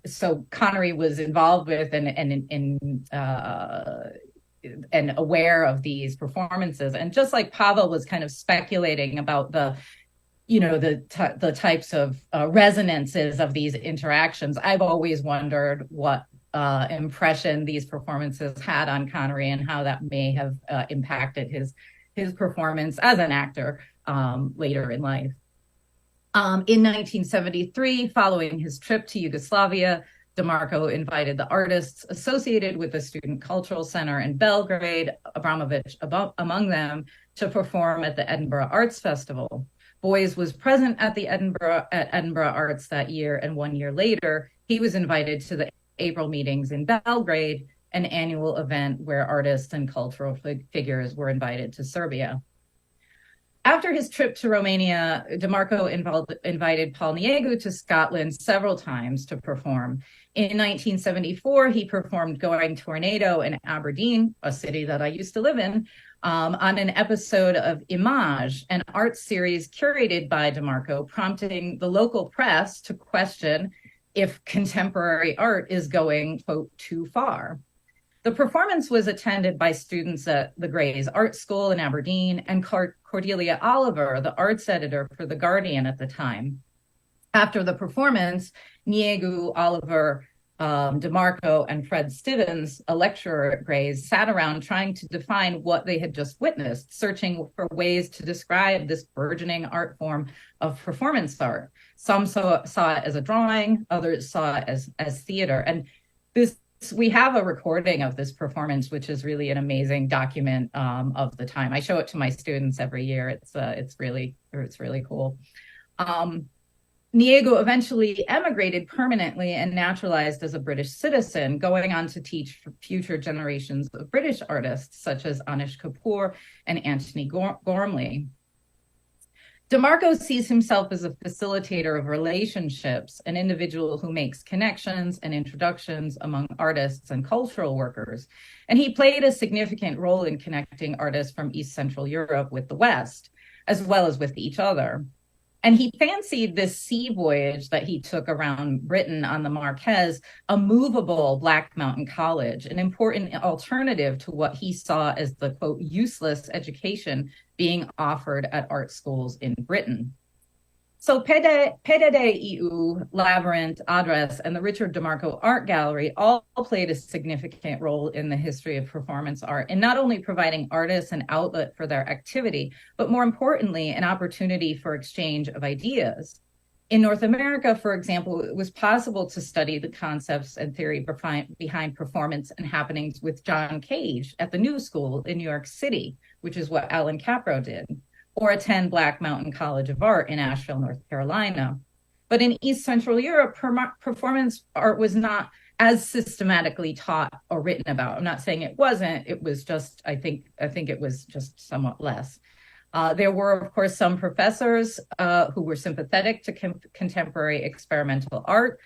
so Connery was involved with and aware of these performances. And just like Pavel was kind of speculating about the types of resonances of these interactions, I've always wondered what impression these performances had on Connery and how that may have impacted his performance as an actor later in life. In 1973, following his trip to Yugoslavia, DeMarco invited the artists associated with the Student Cultural Center in Belgrade, Abramovic among them, to perform at the Edinburgh Arts Festival. Beuys was present at the Edinburgh Arts that year, and 1 year later, he was invited to the April meetings in Belgrade, an annual event where artists and cultural figures were invited to Serbia. After his trip to Romania, DeMarco invited Paul Niegu to Scotland several times to perform. In 1974, he performed Going Tornado in Aberdeen, a city that I used to live in, on an episode of Image, an art series curated by DeMarco, prompting the local press to question if contemporary art is going, quote, too far. The performance was attended by students at the Gray's Art School in Aberdeen and Cordelia Oliver, the arts editor for The Guardian at the time. After the performance, Niegu, Oliver, DeMarco, and Fred Stivens, a lecturer at Gray's, sat around trying to define what they had just witnessed, searching for ways to describe this burgeoning art form of performance art. Some saw it as a drawing, others saw it as theater. And we have a recording of this performance, which is really an amazing document of the time. I show it to my students every year. It's really cool. Niegu eventually emigrated permanently and naturalized as a British citizen, going on to teach future generations of British artists such as Anish Kapoor and Anthony Gormley. DeMarco sees himself as a facilitator of relationships, an individual who makes connections and introductions among artists and cultural workers. And he played a significant role in connecting artists from East Central Europe with the West, as well as with each other. And he fancied this sea voyage that he took around Britain on the Marquez a movable Black Mountain College, an important alternative to what he saw as the, quote, useless education being offered at art schools in Britain. So PDD-EU, Labyrinth, Address, and the Richard DeMarco Art Gallery all played a significant role in the history of performance art in not only providing artists an outlet for their activity, but more importantly, an opportunity for exchange of ideas. In North America, for example, it was possible to study the concepts and theory behind performance and happenings with John Cage at the New School in New York City, which is what Alan Capro did, or attend Black Mountain College of Art in Asheville, North Carolina. But in East Central Europe, performance art was not as systematically taught or written about. I'm not saying it wasn't, it was just, I think it was just somewhat less. There were, of course, some professors who were sympathetic to contemporary experimental art.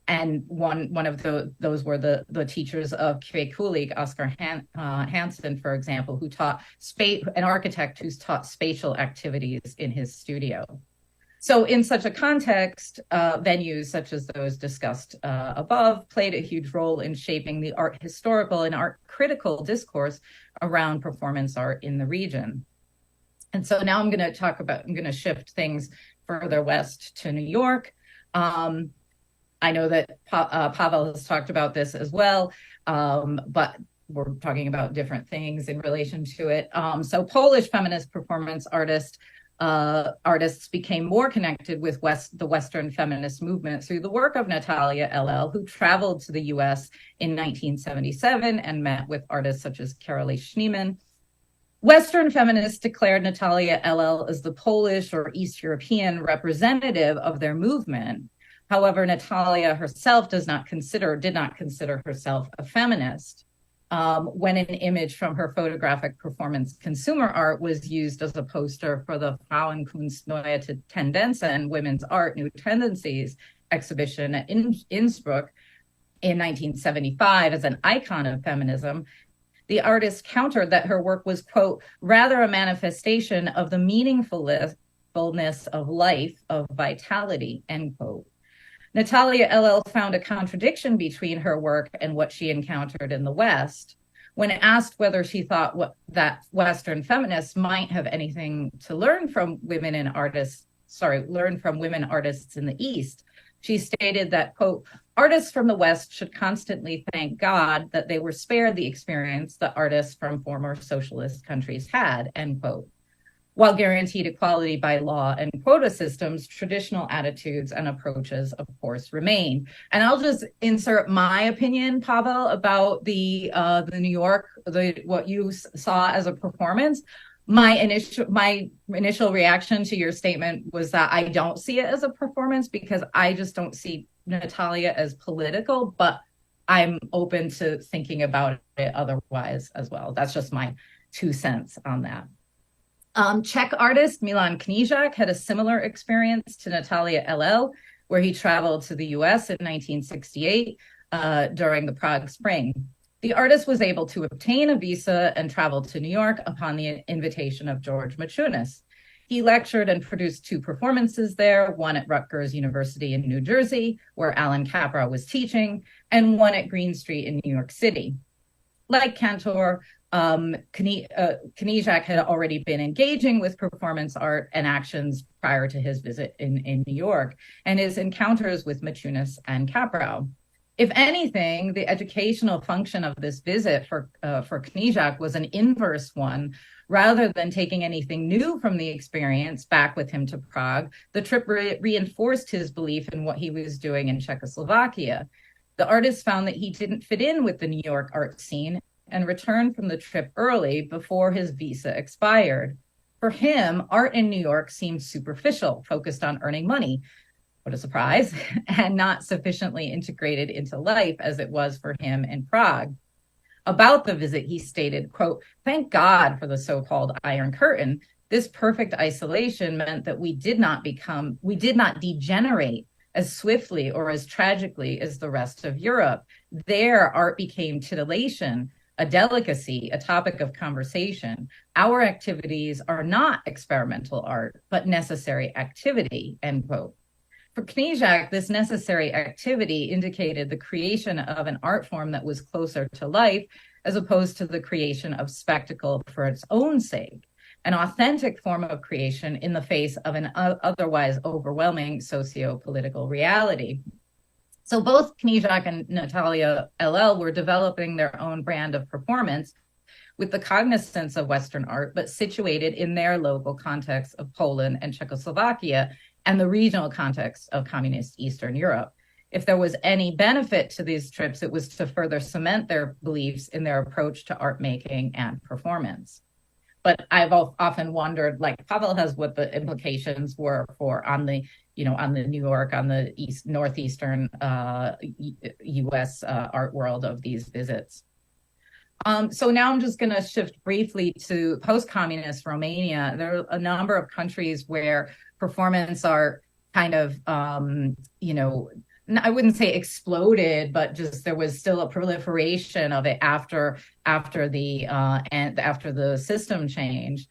And one of those were the teachers of Kveikulik, Oscar Hansen, for example, who taught an architect who's taught spatial activities in his studio. So in such a context, venues such as those discussed above played a huge role in shaping the art historical and art critical discourse around performance art in the region. And so now I'm going to shift things further west to New York. I know that Pavel has talked about this as well, but we're talking about different things in relation to it. So Polish feminist performance artists became more connected with the Western feminist movement through the work of Natalia LL, who traveled to the US in 1977 and met with artists such as Karolej Schneemann. Western feminists declared Natalia LL as the Polish or East European representative of their movement. However, Natalia herself did not consider herself a feminist. When an image from her photographic performance Consumer Art was used as a poster for the Frauenkunst Neue Tendenzen, Women's Art, New Tendencies exhibition at Innsbruck in 1975 as an icon of feminism, the artist countered that her work was, quote, rather a manifestation of the meaningfulness of life, of vitality, end quote. Natalia LL found a contradiction between her work and what she encountered in the West. When asked whether she thought that Western feminists might have anything to learn from women artists in the East, she stated that, quote, artists from the West should constantly thank God that they were spared the experience that artists from former socialist countries had, end quote. While guaranteed equality by law and quota systems, traditional attitudes and approaches, of course, remain. And I'll just insert my opinion, Pavel, about the New York, what you saw as a performance. My initial reaction to your statement was that I don't see it as a performance because I just don't see Natalia as political, but I'm open to thinking about it otherwise as well. That's just my 2 cents on that. Czech artist Milan Knížák had a similar experience to Natalia LL, where he traveled to the US in 1968 during the Prague Spring. The artist was able to obtain a visa and traveled to New York upon the invitation of George Maciunas. He lectured and produced 2 performances there, one at Rutgers University in New Jersey, where Alan Capra was teaching, and one at Green Street in New York City. Like Cantor, Knížák had already been engaging with performance art and actions prior to his visit in New York and his encounters with Maciunas and Capra. If anything, the educational function of this visit for Knížák was an inverse one. Rather than taking anything new from the experience back with him to Prague, the trip reinforced his belief in what he was doing in Czechoslovakia. The artist found that he didn't fit in with the New York art scene and returned from the trip early before his visa expired. For him, art in New York seemed superficial, focused on earning money. What a surprise, and not sufficiently integrated into life as it was for him in Prague. About the visit, he stated, quote, thank God for the so-called Iron Curtain. This perfect isolation meant that we did not degenerate as swiftly or as tragically as the rest of Europe. There, art became titillation, a delicacy, a topic of conversation. Our activities are not experimental art, but necessary activity, end quote. For Knížák, this necessary activity indicated the creation of an art form that was closer to life, as opposed to the creation of spectacle for its own sake, an authentic form of creation in the face of an otherwise overwhelming socio-political reality. So both Knížák and Natalia LL were developing their own brand of performance with the cognizance of Western art, but situated in their local context of Poland and Czechoslovakia and the regional context of communist Eastern Europe. If there was any benefit to these trips, it was to further cement their beliefs in their approach to art making and performance. But I've often wondered, like Pavel has, what the implications were for on the New York, on the northeastern U.S. art world of these visits. So now I'm just going to shift briefly to post-communist Romania. There are a number of countries where performance art kind of, I wouldn't say exploded, but just there was still a proliferation of it after the system change.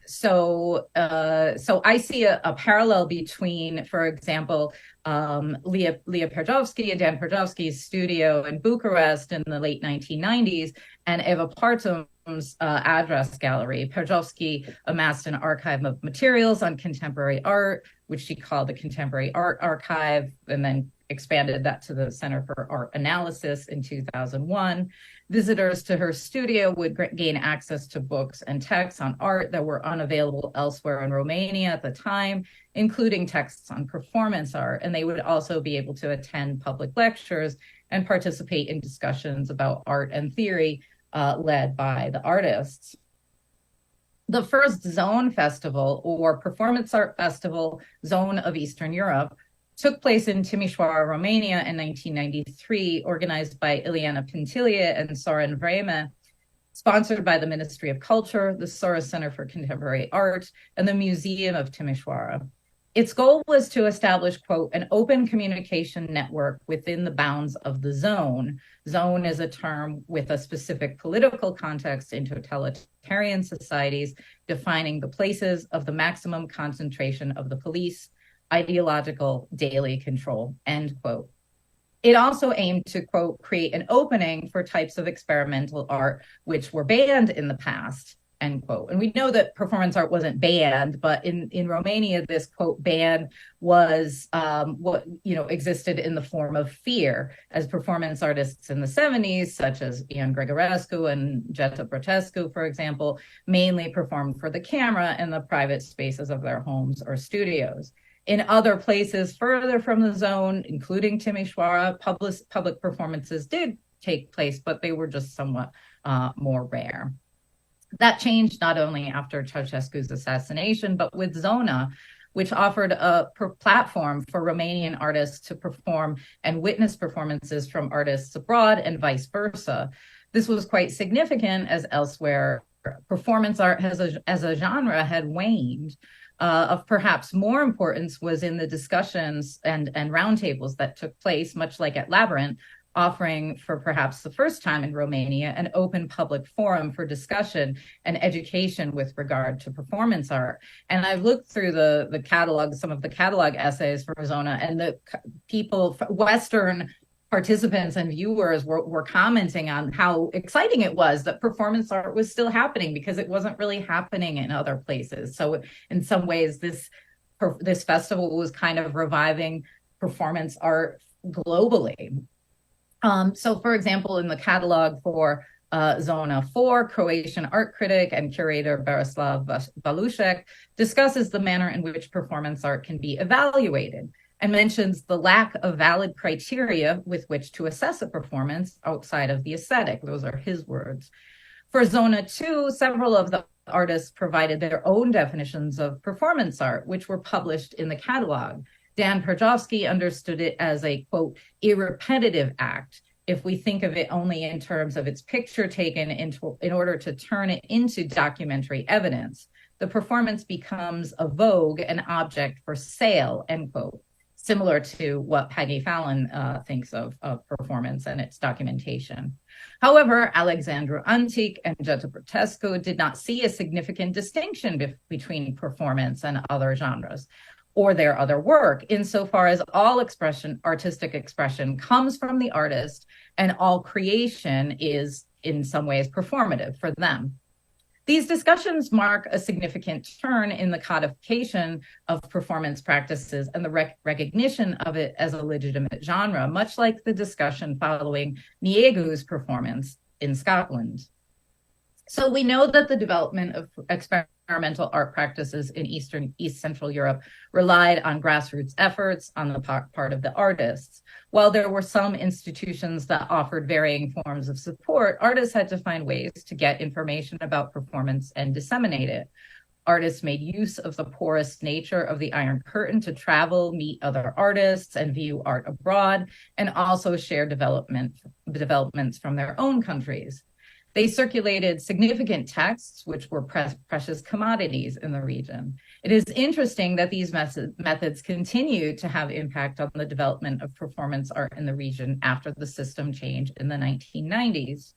So I see a parallel between, for example, Leah Perjovsky and Dan Perjovsky's studio in Bucharest in the late 1990s and Eva Partum's address gallery. Perjovsky amassed an archive of materials on contemporary art, which she called the Contemporary Art Archive, and then expanded that to the Center for Art Analysis in 2001. Visitors to her studio would gain access to books and texts on art that were unavailable elsewhere in Romania at the time, including texts on performance art. And they would also be able to attend public lectures and participate in discussions about art and theory led by the artists. The first Zone Festival, or Performance Art Festival, Zone of Eastern Europe, took place in Timișoara, Romania in 1993, organized by Ileana Pintilie and Sorin Vreme, sponsored by the Ministry of Culture, the Soros Center for Contemporary Art, and the Museum of Timișoara. Its goal was to establish, quote, an open communication network within the bounds of the zone. Zone is a term with a specific political context in totalitarian societies, defining the places of the maximum concentration of the police, ideological daily control, end quote. It also aimed to, quote, create an opening for types of experimental art which were banned in the past, end quote. And we know that performance art wasn't banned, but in Romania, this, quote, ban was what existed in the form of fear, as performance artists in the 70s, such as Ion Grigorescu and Jeta Brătescu, for example, mainly performed for the camera in the private spaces of their homes or studios. In other places further from the zone, including Timișoara, public performances did take place, but they were just somewhat more rare. That changed not only after Ceausescu's assassination, but with Zona, which offered a platform for Romanian artists to perform and witness performances from artists abroad and vice versa. This was quite significant, as elsewhere, performance art as a genre had waned. Of perhaps more importance was in the discussions and roundtables that took place, much like at Labyrinth, offering for perhaps the first time in Romania an open public forum for discussion and education with regard to performance art. And I've looked through the catalog, some of the catalog essays for Zona, and the people, Western participants and viewers were commenting on how exciting it was that performance art was still happening, because it wasn't really happening in other places. So in some ways, this festival was kind of reviving performance art globally. So for example, in the catalog for Zona 4, Croatian art critic and curator Berislav Valušek discusses the manner in which performance art can be evaluated, and mentions the lack of valid criteria with which to assess a performance outside of the aesthetic. Those are his words. For Zona 2, several of the artists provided their own definitions of performance art, which were published in the catalog. Dan Perjovsky understood it as a, quote, irrepetitive act, if we think of it only in terms of its picture taken in order to turn it into documentary evidence. The performance becomes a vogue, an object for sale, end quote. similar to what Peggy Fallon thinks of performance and its documentation. However, Alexandru Antic and Jutta Brătescu did not see a significant distinction between performance and other genres or their other work, insofar as all artistic expression comes from the artist and all creation is in some ways performative for them. These discussions mark a significant turn in the codification of performance practices and the recognition of it as a legitimate genre, much like the discussion following Niegu's performance in Scotland. So we know that the development of experimental art practices in East Central Europe relied on grassroots efforts on the part of the artists. While there were some institutions that offered varying forms of support, artists had to find ways to get information about performance and disseminate it. Artists made use of the porous nature of the Iron Curtain to travel, meet other artists, and view art abroad, and also share developments from their own countries. They circulated significant texts, which were precious commodities in the region. It is interesting that these methods continue to have impact on the development of performance art in the region after the system change in the 1990s.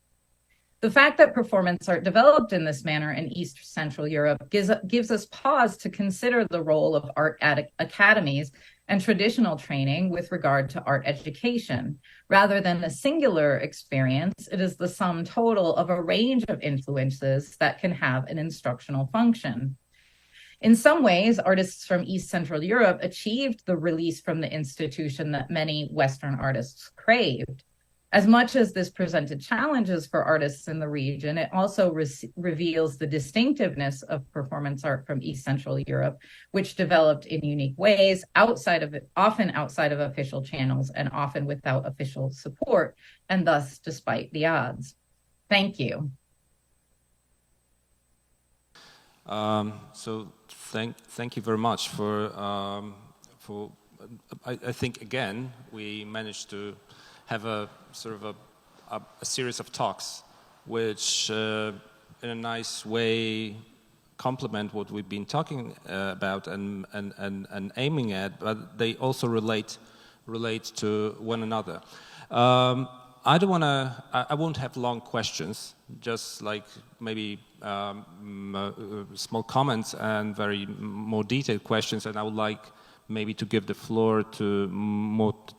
The fact that performance art developed in this manner in East Central Europe gives us pause to consider the role of art academies and traditional training with regard to art education. Rather than a singular experience, it is the sum total of a range of influences that can have an instructional function. In some ways, artists from East Central Europe achieved the release from the institution that many Western artists craved. As much as this presented challenges for artists in the region, it also reveals the distinctiveness of performance art from East Central Europe, which developed in unique ways, often outside of official channels and often without official support, and thus despite the odds. Thank you. So thank you very much for I think again we managed to have a sort of a series of talks which in a nice way complement what we've been talking about and aiming at, but they also relate to one another. I won't have long questions, just like maybe small comments and very more detailed questions, and I would like maybe to give the floor to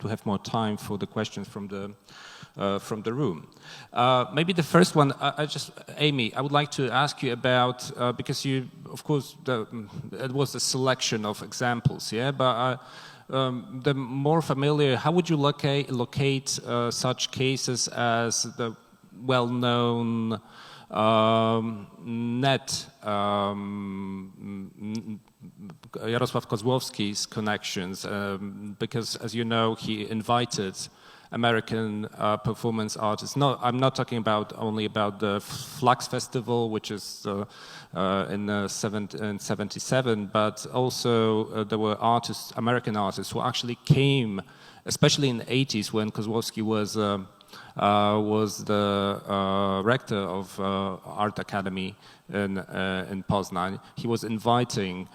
have more time for the questions from the room. Maybe the first one, Amy, I would like to ask you about, because you, of course, it was a selection of examples, yeah, but the more familiar, how would you locate such cases as the well-known net Jarosław Kozłowski's connections, because as you know, he invited American performance artists. No, I'm not talking only about the Flux Festival, which is in 77, but also there were American artists who actually came, especially in the 80s when Kozłowski was the rector of Art Academy in Poznań. He was inviting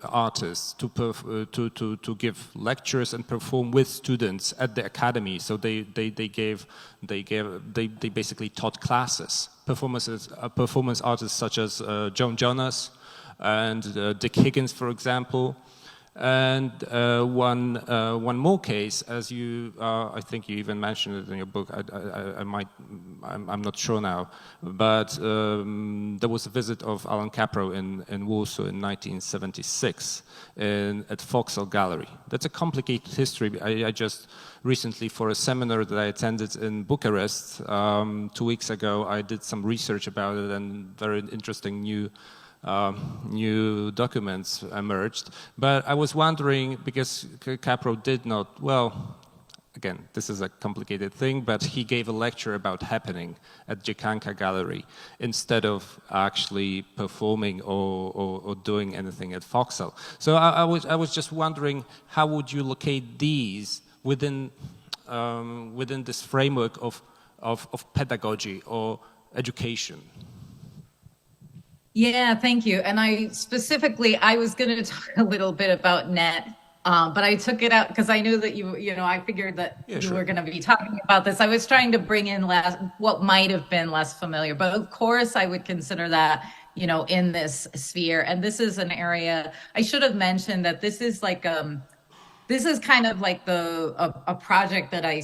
artists to give lectures and perform with students at the academy. So they basically taught classes. Performance artists such as Joan Jonas and Dick Higgins, for example. And one more case, as you, I think you even mentioned it in your book. I'm not sure now, but there was a visit of Alan Capro in Warsaw in 1976 at Vauxhall Gallery. That's a complicated history. I just recently, for a seminar that I attended in Bucharest 2 weeks ago, I did some research about it, and very interesting new documents emerged. But I was wondering, because Capro did not, well, again, this is a complicated thing, but he gave a lecture about happening at Dziekanka Gallery instead of actually performing or doing anything at Vauxhall. So I was just wondering, how would you locate these within this framework of pedagogy or education? Yeah, thank you. And I was going to talk a little bit about net But I took it out because I knew that I figured that you were going to be talking about this. I was trying to bring in what might have been less familiar, but of course I would consider that, in this sphere. And this is an area I should have mentioned that this is like, this is kind of like a project that I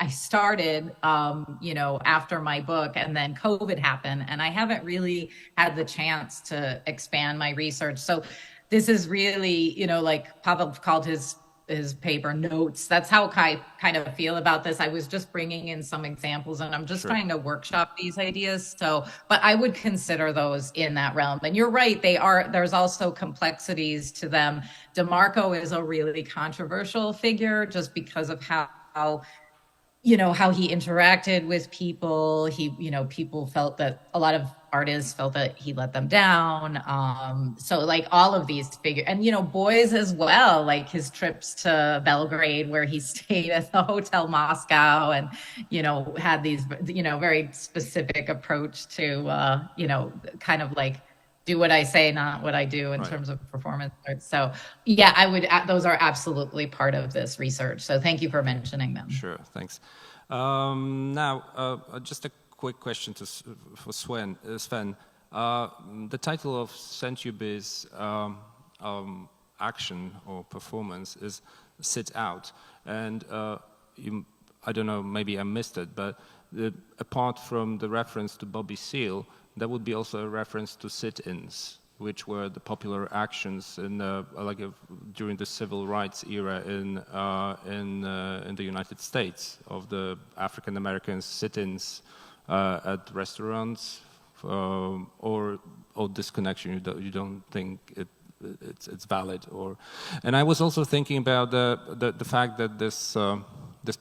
started, after my book, and then COVID happened, and I haven't really had the chance to expand my research. So this is really, like Pavel called his paper notes. That's how I kind of feel about this. I was just bringing in some examples, and I'm just trying to workshop these ideas. So, but I would consider those in that realm. And you're right, there's also complexities to them. DeMarco is a really controversial figure just because of how he interacted with people. People felt that a lot of artists felt that he let them down. So like all of these figures, and, Boys as well, like his trips to Belgrade where he stayed at the Hotel Moscow and, had these, very specific approach to, kind of like do what I say, not what I do in terms of performance art. So yeah, those are absolutely part of this research. So thank you for mentioning them. Sure, thanks. Now, just a quick question for Sven. The title of Centuby's action or performance is Sit Out. And I don't know, maybe I missed it, but apart from the reference to Bobby Seale, there would be also a reference to sit-ins, which were the popular actions in during the civil rights era in the United States, of the African American sit-ins at restaurants, or disconnection. You don't think it's valid, and I was also thinking about the fact that this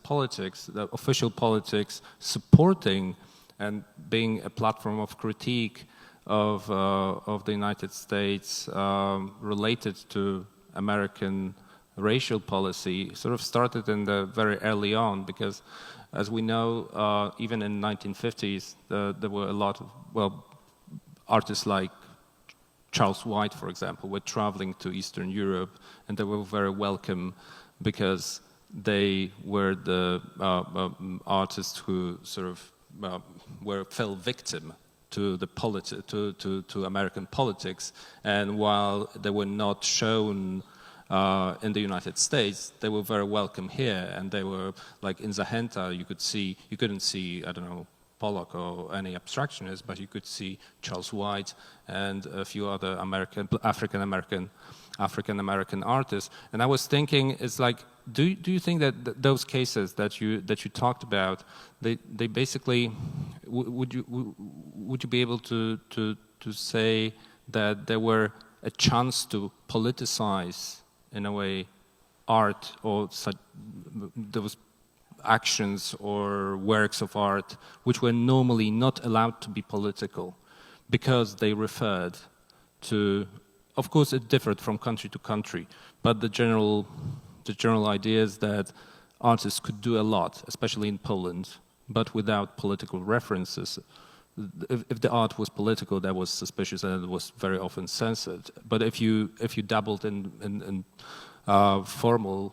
politics, the official politics, supporting and being a platform of critique of the United States related to American racial policy sort of started in the very early on, because as we know, even in the 1950s, there were a lot of, artists like Charles White, for example, were traveling to Eastern Europe, and they were very welcome because they were the artists who sort of fell victim to the to American politics, and while they were not shown in the United States, they were very welcome here, and they were like in Zahenta. You couldn't see, I don't know, Pollock or any abstractionist, but you could see Charles White and a few other African American artists. And I was thinking, it's like, do you think that those cases that you talked about, they basically, would you be able to say that there were a chance to politicize in a way art, or those actions or works of art which were normally not allowed to be political because they referred to, of course it differed from country to country, but the general idea is that artists could do a lot, especially in Poland, but without political references. If the art was political, that was suspicious and it was very often censored. But if you dabbled in formal,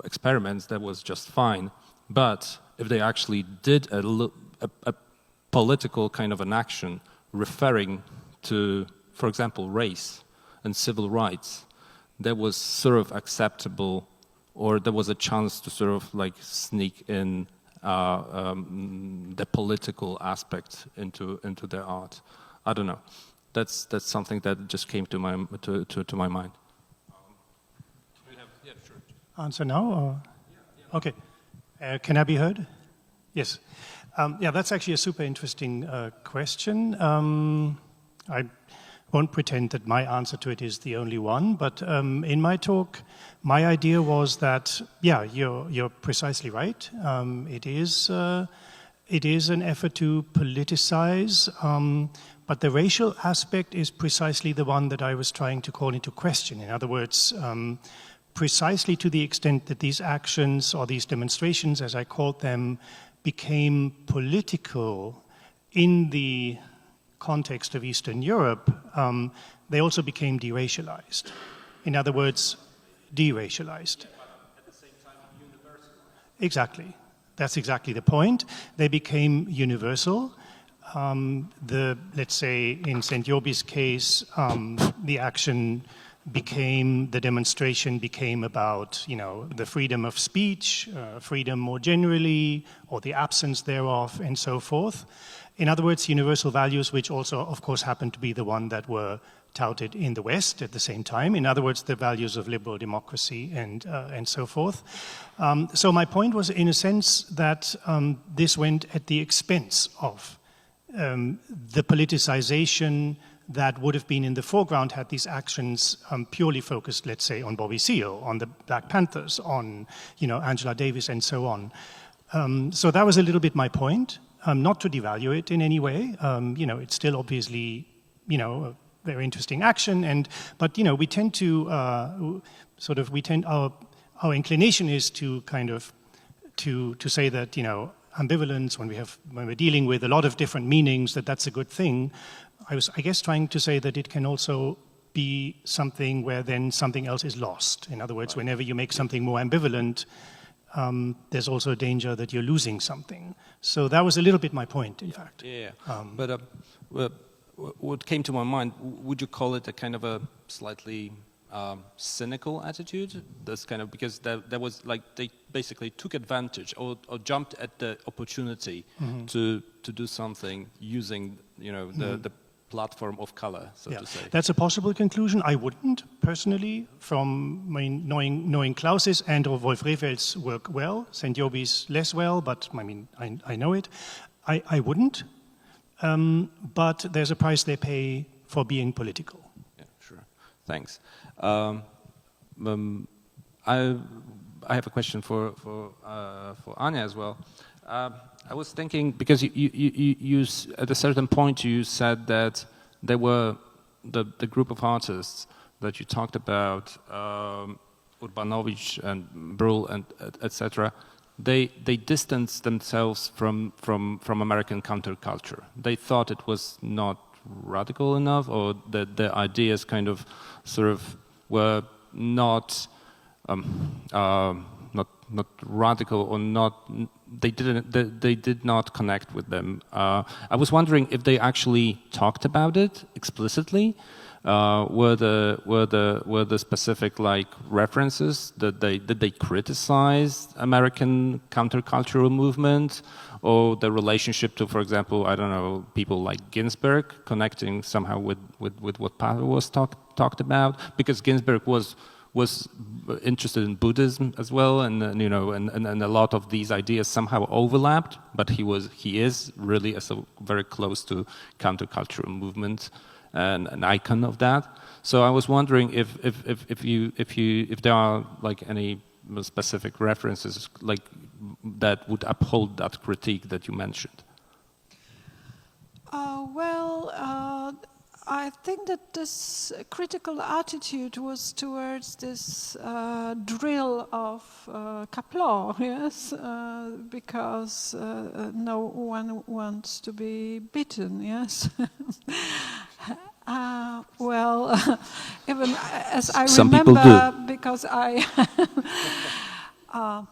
experiments, that was just fine. But if they actually did a political kind of an action referring to, for example, race and civil rights, that was sort of acceptable, or there was a chance to sort of like sneak in the political aspect into their art. I don't know. That's something that just came to my mind. Answer now? Or? Okay. Can I be heard? Yes. Yeah, that's actually a super interesting question. I won't pretend that my answer to it is the only one, but in my talk, my idea was that, yeah, you're precisely right. It is an effort to politicize, but the racial aspect is precisely the one that I was trying to call into question. In other words, precisely to the extent that these actions or these demonstrations, as I called them, became political in the context of Eastern Europe, they also became deracialized. In other words, deracialized. At the same time, universalized. Exactly. That's exactly the point. They became universal. Let's say in St. Jobi's case, the action became, the demonstration became about, you know, the freedom of speech, freedom more generally, or the absence thereof, and so forth. In other words, universal values, which also, of course, happened to be the one that were touted in the West at the same time. In other words, the values of liberal democracy and so forth. So my point was, in a sense, that this went at the expense of the politicization that would have been in the foreground had these actions purely focused, let's say, on Bobby Seale, on the Black Panthers, on, you know, Angela Davis, and so on. So that was a little bit my point. Not to devalue it in any way. You know, it's still obviously, you know, a very interesting action. But you know, we tend to our inclination is to kind of to say that, you know, ambivalence, when we're dealing with a lot of different meanings, that's a good thing. I was, I guess, trying to say that it can also be something where then something else is lost. In other words, whenever you make something more ambivalent, there's also a danger that you're losing something. So that was a little bit my point, in fact. Yeah, but what came to my mind, would you call it a kind of a slightly cynical attitude? That's kind of, because there was like, they basically took advantage or jumped at the opportunity to do something using, you know, the platform of color, so to say. That's a possible conclusion. I wouldn't, personally, from knowing Klaus's and or Wolf Refeld's work well, St. Jobi's less well, but I mean, I know it. I wouldn't, but there's a price they pay for being political. Yeah, sure. Thanks. I have a question for Anya as well. I was thinking, because you at a certain point you said that there were the group of artists that you talked about, Urbanowicz and Brühl and etc. They distanced themselves from American counterculture. They thought it was not radical enough, or that the ideas kind of sort of were not not radical, or not, they did not connect with them. I was wondering if they actually talked about it explicitly. Were the specific like references that they criticized American countercultural movement, or the relationship to, for example, I don't know, people like Ginsberg, connecting somehow with what Pavel was talked about, because Ginsberg was interested in Buddhism as well, and you know, and a lot of these ideas somehow overlapped, but he is really very close to countercultural movement and an icon of that. So I was wondering if there are like any specific references like that would uphold that critique that you mentioned. I think that this critical attitude was towards this drill of Kaplan, yes, because no one wants to be beaten, yes. Even as I some remember, people do. because I... no,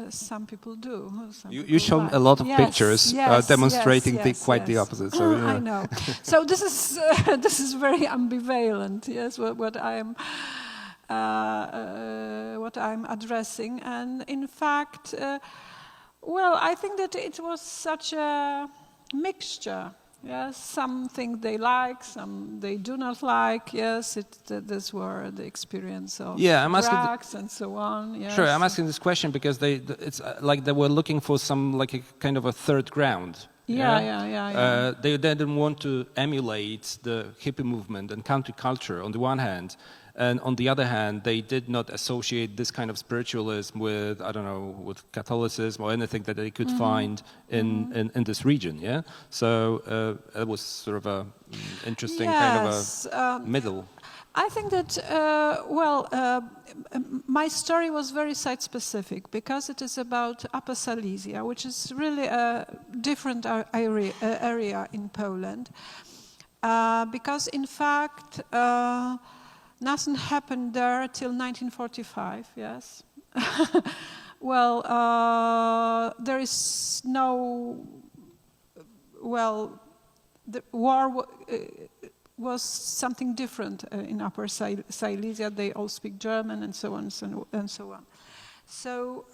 some people do. You showed a lot of pictures demonstrating quite the opposite. So, yeah. I know. So this is very ambivalent. Yes, what I'm addressing, and in fact, I think that it was such a mixture. Yes, something they like, some they do not like. Yes, these were the experience of drugs and so on. Yes. Sure, I'm asking this question because it's like they were looking for some like a kind of a third ground. Yeah. They didn't want to emulate the hippie movement and counterculture on the one hand, and on the other hand, they did not associate this kind of spiritualism with, I don't know, with Catholicism or anything that they could find in this region. Yeah, so it was sort of a interesting kind of a middle. I think that, my story was very site-specific because it is about Upper Silesia, which is really a different area in Poland. Because, in fact, Nothing happened there till 1945, yes. Well, there is no, well, the war was something different in Upper Silesia. They all speak German and so on and so on. So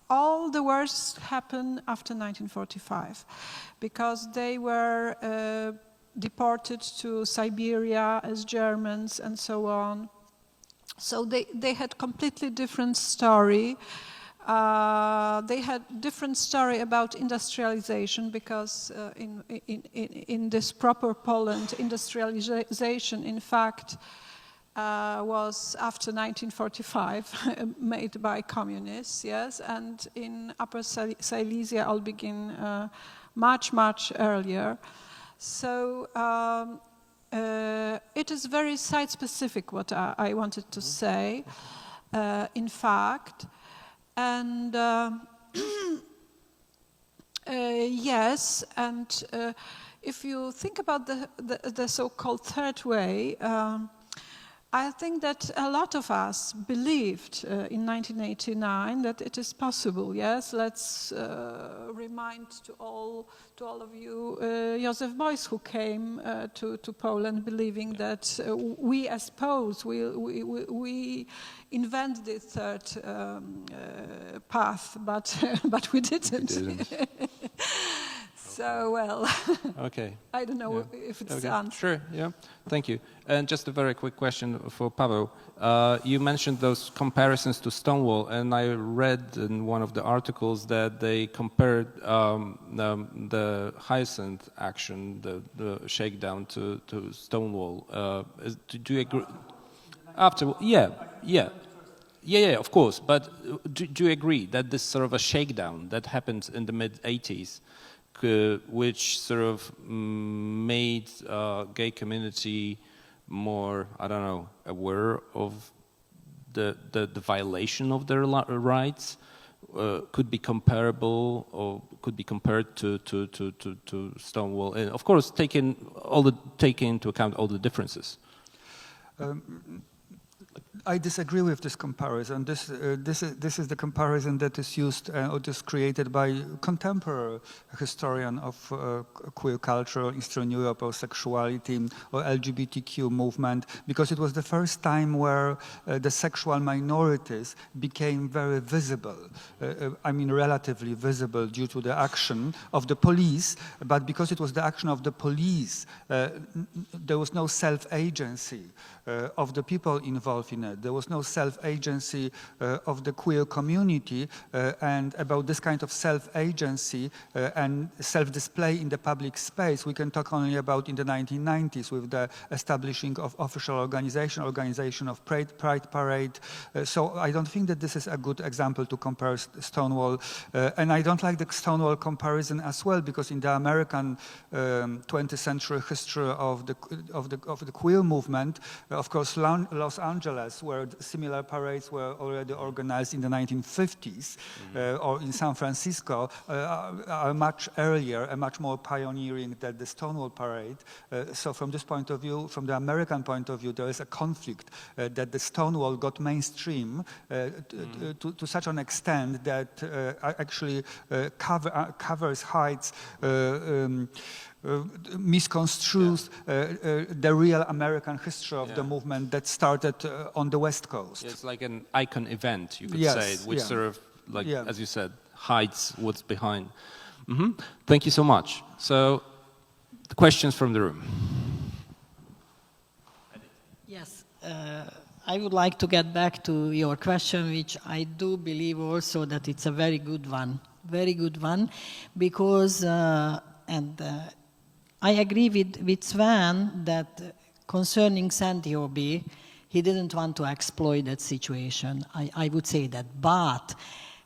all the worst happened after 1945 because they were deported to Siberia as Germans and so on. So they had completely different story. They had different story about industrialization because in this proper Poland, industrialization, in fact, was after 1945 made by communists, yes, and in Upper Silesia all began much, much earlier. So it is very site-specific what I wanted to say, in fact. And yes, and if you think about the so-called third way, I think that a lot of us believed in 1989 that it is possible. Yes, let's remind to all of you Joseph Beuys, who came to Poland believing that we as Poles we invent the third path, but we didn't. So, well, okay. I don't know if it's the answer. Sure, yeah, thank you. And just a very quick question for Paweł. You mentioned those comparisons to Stonewall, and I read in one of the articles that they compared the Hyacinth action, the shakedown, to Stonewall. Do you agree? After, yeah, of course. But do you agree that this sort of a shakedown that happened in the mid-80s, which sort of made gay community more, I don't know, aware of the violation of their rights, could be comparable or could be compared to Stonewall, and of course taking into account all the differences. I disagree with this comparison. This is the comparison that is used or just created by contemporary historian of queer culture, Eastern Europe, or sexuality, or LGBTQ movement, because it was the first time where the sexual minorities became very visible. I mean, relatively visible due to the action of the police, but because it was the action of the police, there was no self-agency of the people involved in it. There was no self-agency of the queer community, and about this kind of self-agency and self-display in the public space, we can talk only about in the 1990s with the establishing of official organization of Pride Parade. So I don't think that this is a good example to compare Stonewall, and I don't like the Stonewall comparison as well, because in the American 20th century history of the queer movement, of course, Los Angeles, where similar parades were already organized in the 1950s, or in San Francisco, are much earlier and much more pioneering than the Stonewall parade. So from this point of view, from the American point of view, there is a conflict that the Stonewall got mainstream to such an extent that actually covers, hides, misconstrues the real American history of the movement that started on the West Coast. It's like an icon event, you could say, which sort of, like, as you said, hides what's behind. Thank you so much. So, the questions from the room. Yes, I would like to get back to your question, which I do believe also that it's a very good one, because, I agree with Sven that concerning Santi, he didn't want to exploit that situation. I would say that, but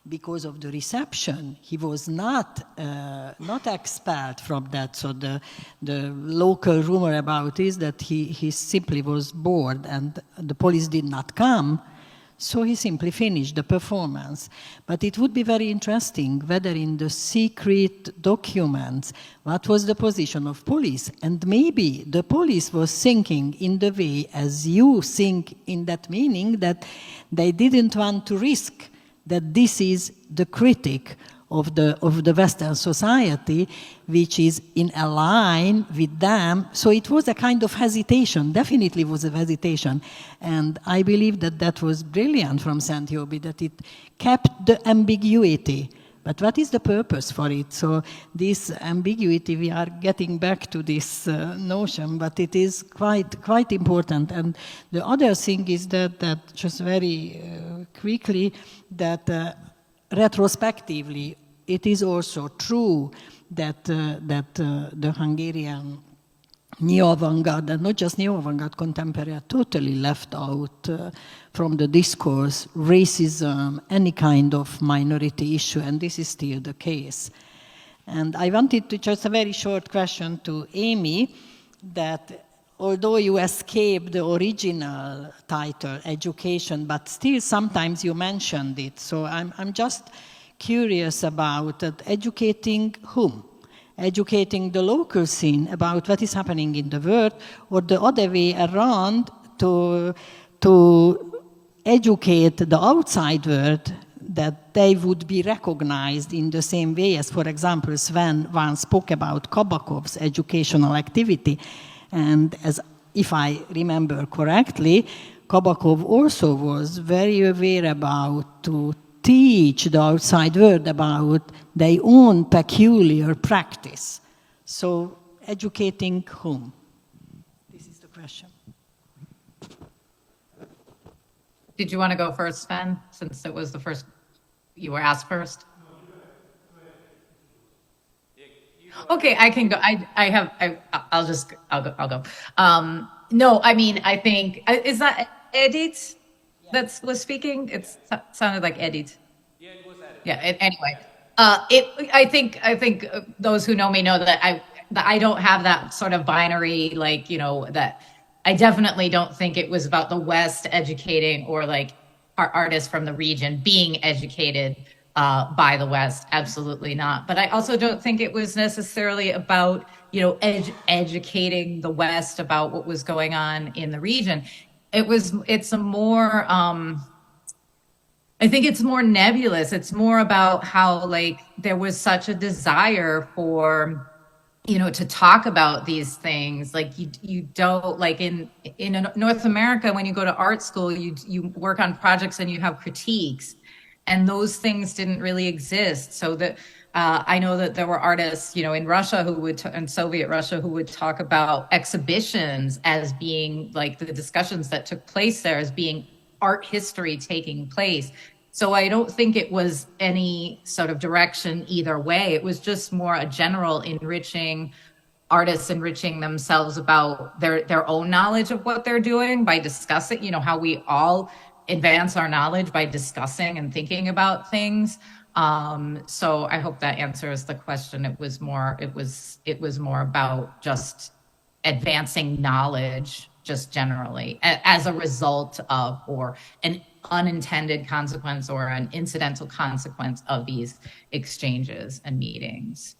because of the reception, he was not expelled from that. So the local rumor about is that he simply was bored and the police did not come So he simply finished the performance. But it would be very interesting whether in the secret documents, what was the position of police? And maybe the police was thinking in the way as you think, in that meaning that they didn't want to risk that this is the critic of the Western society, which is in a line with them. So it was a kind of hesitation, definitely was a hesitation. And I believe that that was brilliant from Szent-Jobbik, that it kept the ambiguity. But what is the purpose for it? So this ambiguity, we are getting back to this notion, but it is quite important. And the other thing is that just very quickly, that retrospectively, it is also true that the Hungarian neo-avant-garde, and not just neo-avant-garde, contemporary, are totally left out from the discourse, racism, any kind of minority issue, and this is still the case. And I wanted to just a very short question to Amy, that although you escaped the original title, education, but still sometimes you mentioned it. So I'm just curious about educating whom? Educating the local scene about what is happening in the world, or the other way around, to educate the outside world that they would be recognized in the same way as, for example, Sven once spoke about Kabakov's educational activity. And as if I remember correctly, Kabakov also was very aware about to teach the outside world about their own peculiar practice. So educating whom? This is the question. Did you want to go first, Sven, since it was the first, you were asked first? Okay, I can go. I'll go. No, I mean, I think, is that Edith that was speaking? It sounded like Edith. Yeah, it was Edith. Yeah, anyway. I think those who know me know that I don't have that sort of binary, like, you know, that I definitely don't think it was about the West educating or like artists from the region being educated by the West. Absolutely not. But I also don't think it was necessarily about, you know, educating the West about what was going on in the region. It's a more, I think it's more nebulous. It's more about how, like, there was such a desire for, you know, to talk about these things. Like you don't, like in North America, when you go to art school, you work on projects and you have critiques. And those things didn't really exist. So that I know that there were artists, you know, in Russia in Soviet Russia who would talk about exhibitions as being like the discussions that took place there as being art history taking place. So I don't think it was any sort of direction either way. It was just more a general artists enriching themselves about their own knowledge of what they're doing by discussing, you know, how we all advance our knowledge by discussing and thinking about things. So I hope that answers the question. It was more about just advancing knowledge just generally as a result of, or an unintended consequence or an incidental consequence of these exchanges and meetings.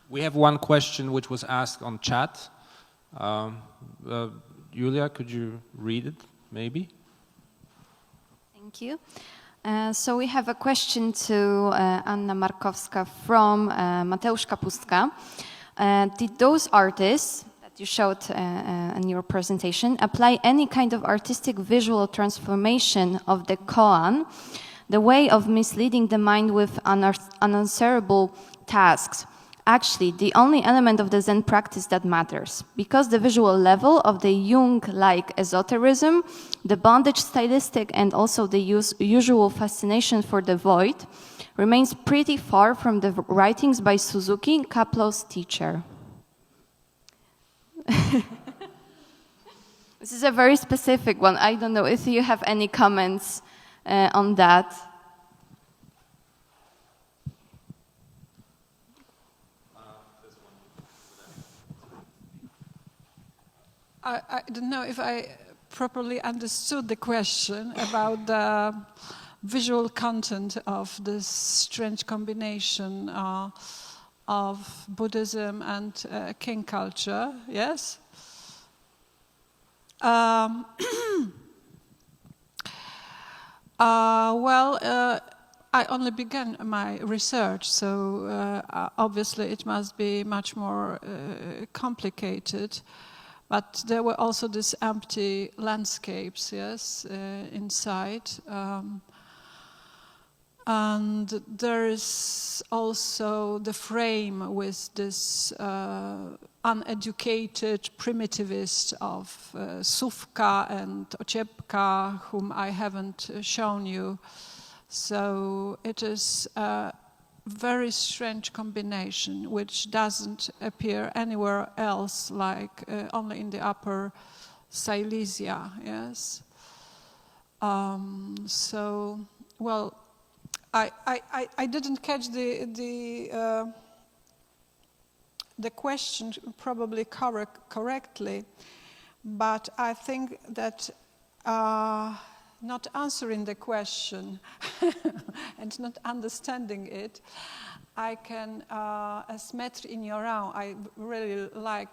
We have one question which was asked on chat. Julia, could you read it, maybe? Thank you. So we have a question to Anna Markowska from Mateusz Kapustka. Did those artists that you showed in your presentation apply any kind of artistic visual transformation of the koan, the way of misleading the mind with unanswerable tasks? Actually, the only element of the Zen practice that matters, because the visual level of the Jung-like esotericism, the bondage stylistic, and also the usual fascination for the void remains pretty far from the writings by Suzuki, Kaplo's teacher. This is a very specific one. I don't know if you have any comments on that. I don't know if I properly understood the question about the visual content of this strange combination of Buddhism and king culture, yes? I only began my research, so obviously it must be much more complicated. But there were also these empty landscapes, yes, inside. And there is also the frame with this uneducated primitivist of Sufka and Ociepka, whom I haven't shown you. So it is a very strange combination, which doesn't appear anywhere else, like only in the Upper Silesia, yes. I didn't catch the question probably correctly, but I think that not answering the question and not understanding it, I can, as Maître Ignorant, I really like,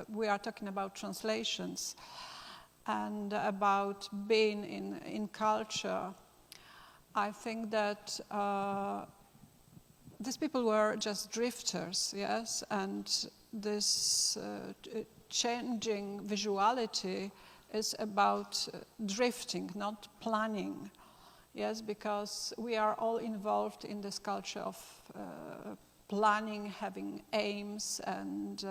we are talking about translations and about being in culture. I think that these people were just drifters, yes, and this changing visuality is about drifting, not planning, yes, because we are all involved in this culture of planning, having aims, and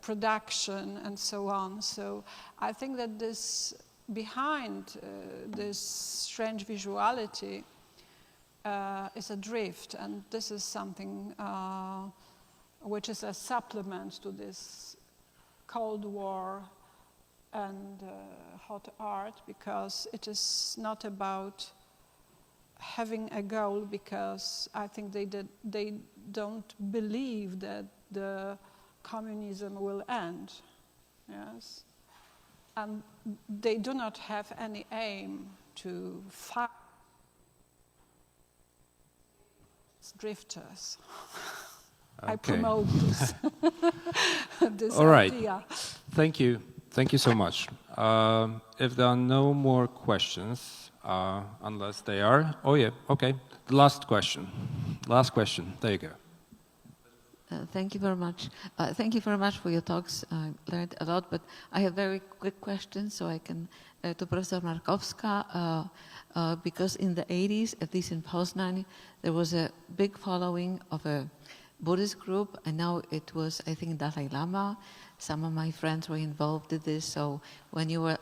production, and so on. So I think that this behind this strange visuality is a drift, and this is something which is a supplement to this Cold War and hot art, because it is not about having a goal, because I think they don't believe that the communism will end, yes, and they do not have any aim to fight drifters. Okay. I promote this, this All right. idea. Thank you. Thank you so much. If there are no more questions, unless they are, oh yeah, okay. The last question. Last question. There you go. Thank you very much. Thank you very much for your talks. I learned a lot, but I have very quick questions, so I can to Professor Markowska, because in the 80s, at least in Poznań, there was a big following of a Buddhist group, and now it was, I think, Dalai Lama. Some of my friends were involved in this, so when you were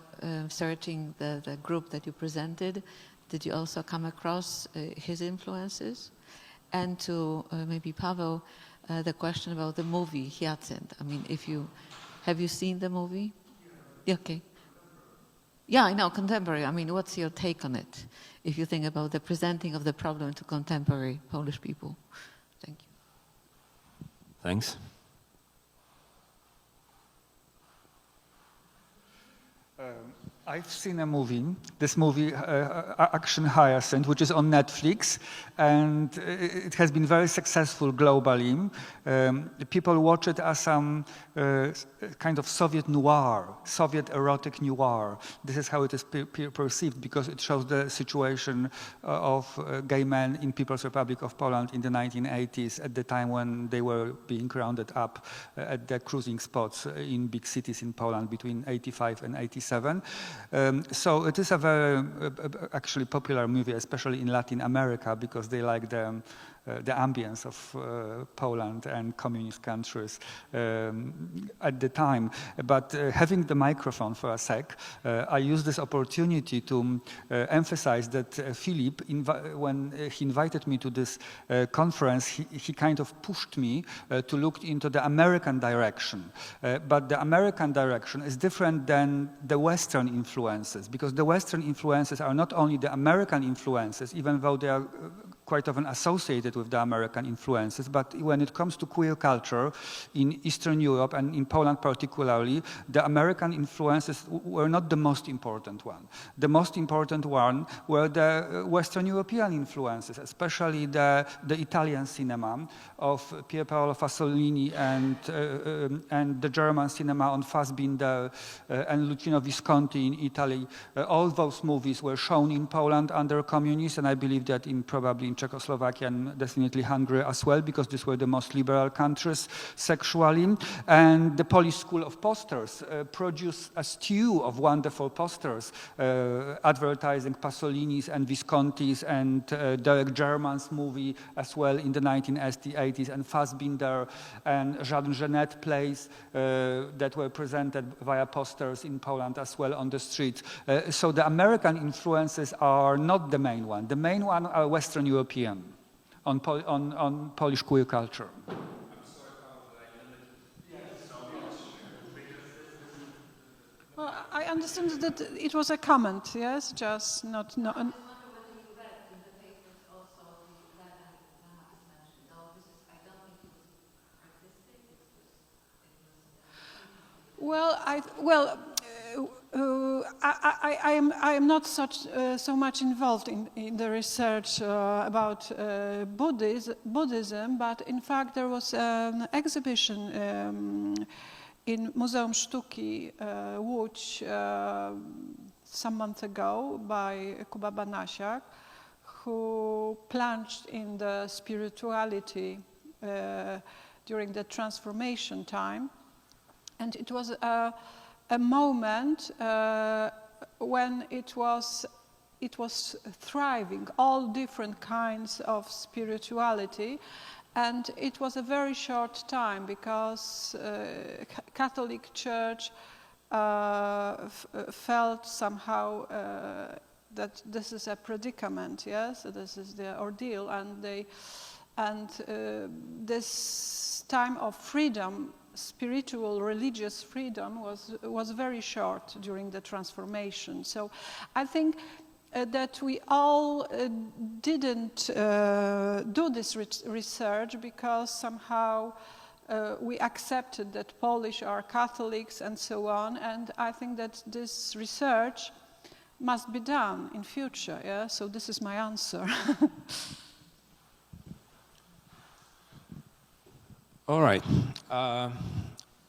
searching the group that you presented, did you also come across his influences? And to maybe Pavel, the question about the movie Hyacinth. I mean, have you seen the movie? Yeah, okay. Yeah, I know, contemporary. I mean, what's your take on it? If you think about the presenting of the problem to contemporary Polish people. Thank you. Thanks. I've seen a movie, this movie, Action Hyacinth, which is on Netflix, and it has been very successful globally. People watch it as some kind of Soviet noir, Soviet erotic noir. This is how it is perceived, because it shows the situation of gay men in People's Republic of Poland in the 1980s, at the time when they were being rounded up at the cruising spots in big cities in Poland between 85 and 87. So it is a very actually popular movie, especially in Latin America, because they like the ambience of Poland and communist countries at the time. But having the microphone for a sec, I use this opportunity to emphasize that Philip, when he invited me to this conference, he kind of pushed me to look into the American direction. But the American direction is different than the Western influences, because the Western influences are not only the American influences, even though they are quite often associated with the American influences, but when it comes to queer culture in Eastern Europe and in Poland particularly, the American influences were not the most important one. The most important one were the Western European influences, especially the Italian cinema of Pier Paolo Pasolini and the German cinema on Fassbinder and Luchino Visconti in Italy. All those movies were shown in Poland under communists, and I believe that probably in Czechoslovakia and definitely Hungary as well, because these were the most liberal countries sexually. And the Polish School of Posters produced a stew of wonderful posters advertising Pasolini's and Visconti's and Derek Jarman's movie as well in the 1980s, and Fassbinder and Jean Genet plays that were presented via posters in Poland as well on the street. So the American influences are not the main one. The main one are Western European on Polish queer culture. Well, I understand that it was a comment, yes, just not. Well, I am not so much involved in the research about Buddhism, but in fact there was an exhibition in Muzeum Sztuki Łódź some months ago by Kuba Banasiak, who plunged in the spirituality during the transformation time. And it was a moment when it was thriving, all different kinds of spirituality. And it was a very short time because Catholic Church felt somehow that this is a predicament, yes, this is the ordeal, and this time of freedom, spiritual, religious freedom was very short during the transformation. So I think that we all didn't do this research because somehow we accepted that Polish are Catholics and so on, and I think that this research must be done in future, yeah? So this is my answer. All right.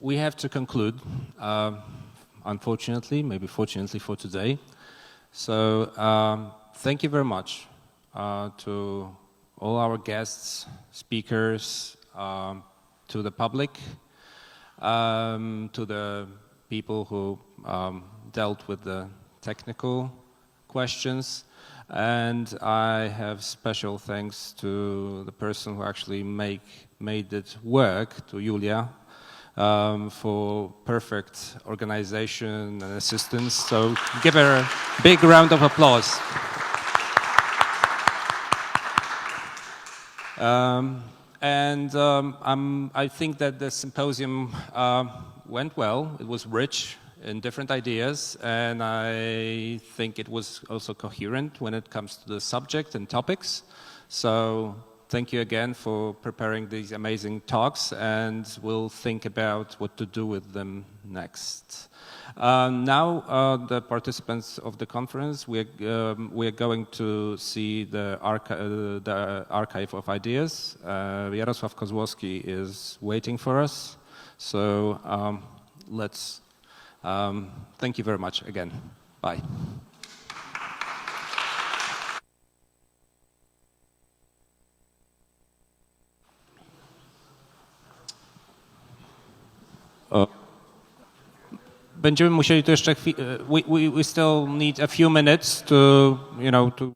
We have to conclude, unfortunately, maybe fortunately for today. So thank you very much to all our guests, speakers, to the public, to the people who dealt with the technical questions. And I have special thanks to the person who actually made it work, to Julia, for perfect organization and assistance. So give her a big round of applause. I think that the symposium went well. It was rich in different ideas, and I think it was also coherent when it comes to the subject and topics. So thank you again for preparing these amazing talks, and we'll think about what to do with them next. Now, the participants of the conference, we're going to see the archive of ideas. Jarosław Kozłowski is waiting for us. So let's thank you very much again. Bye. Będziemy musieli tu jeszcze we still need a few minutes to, to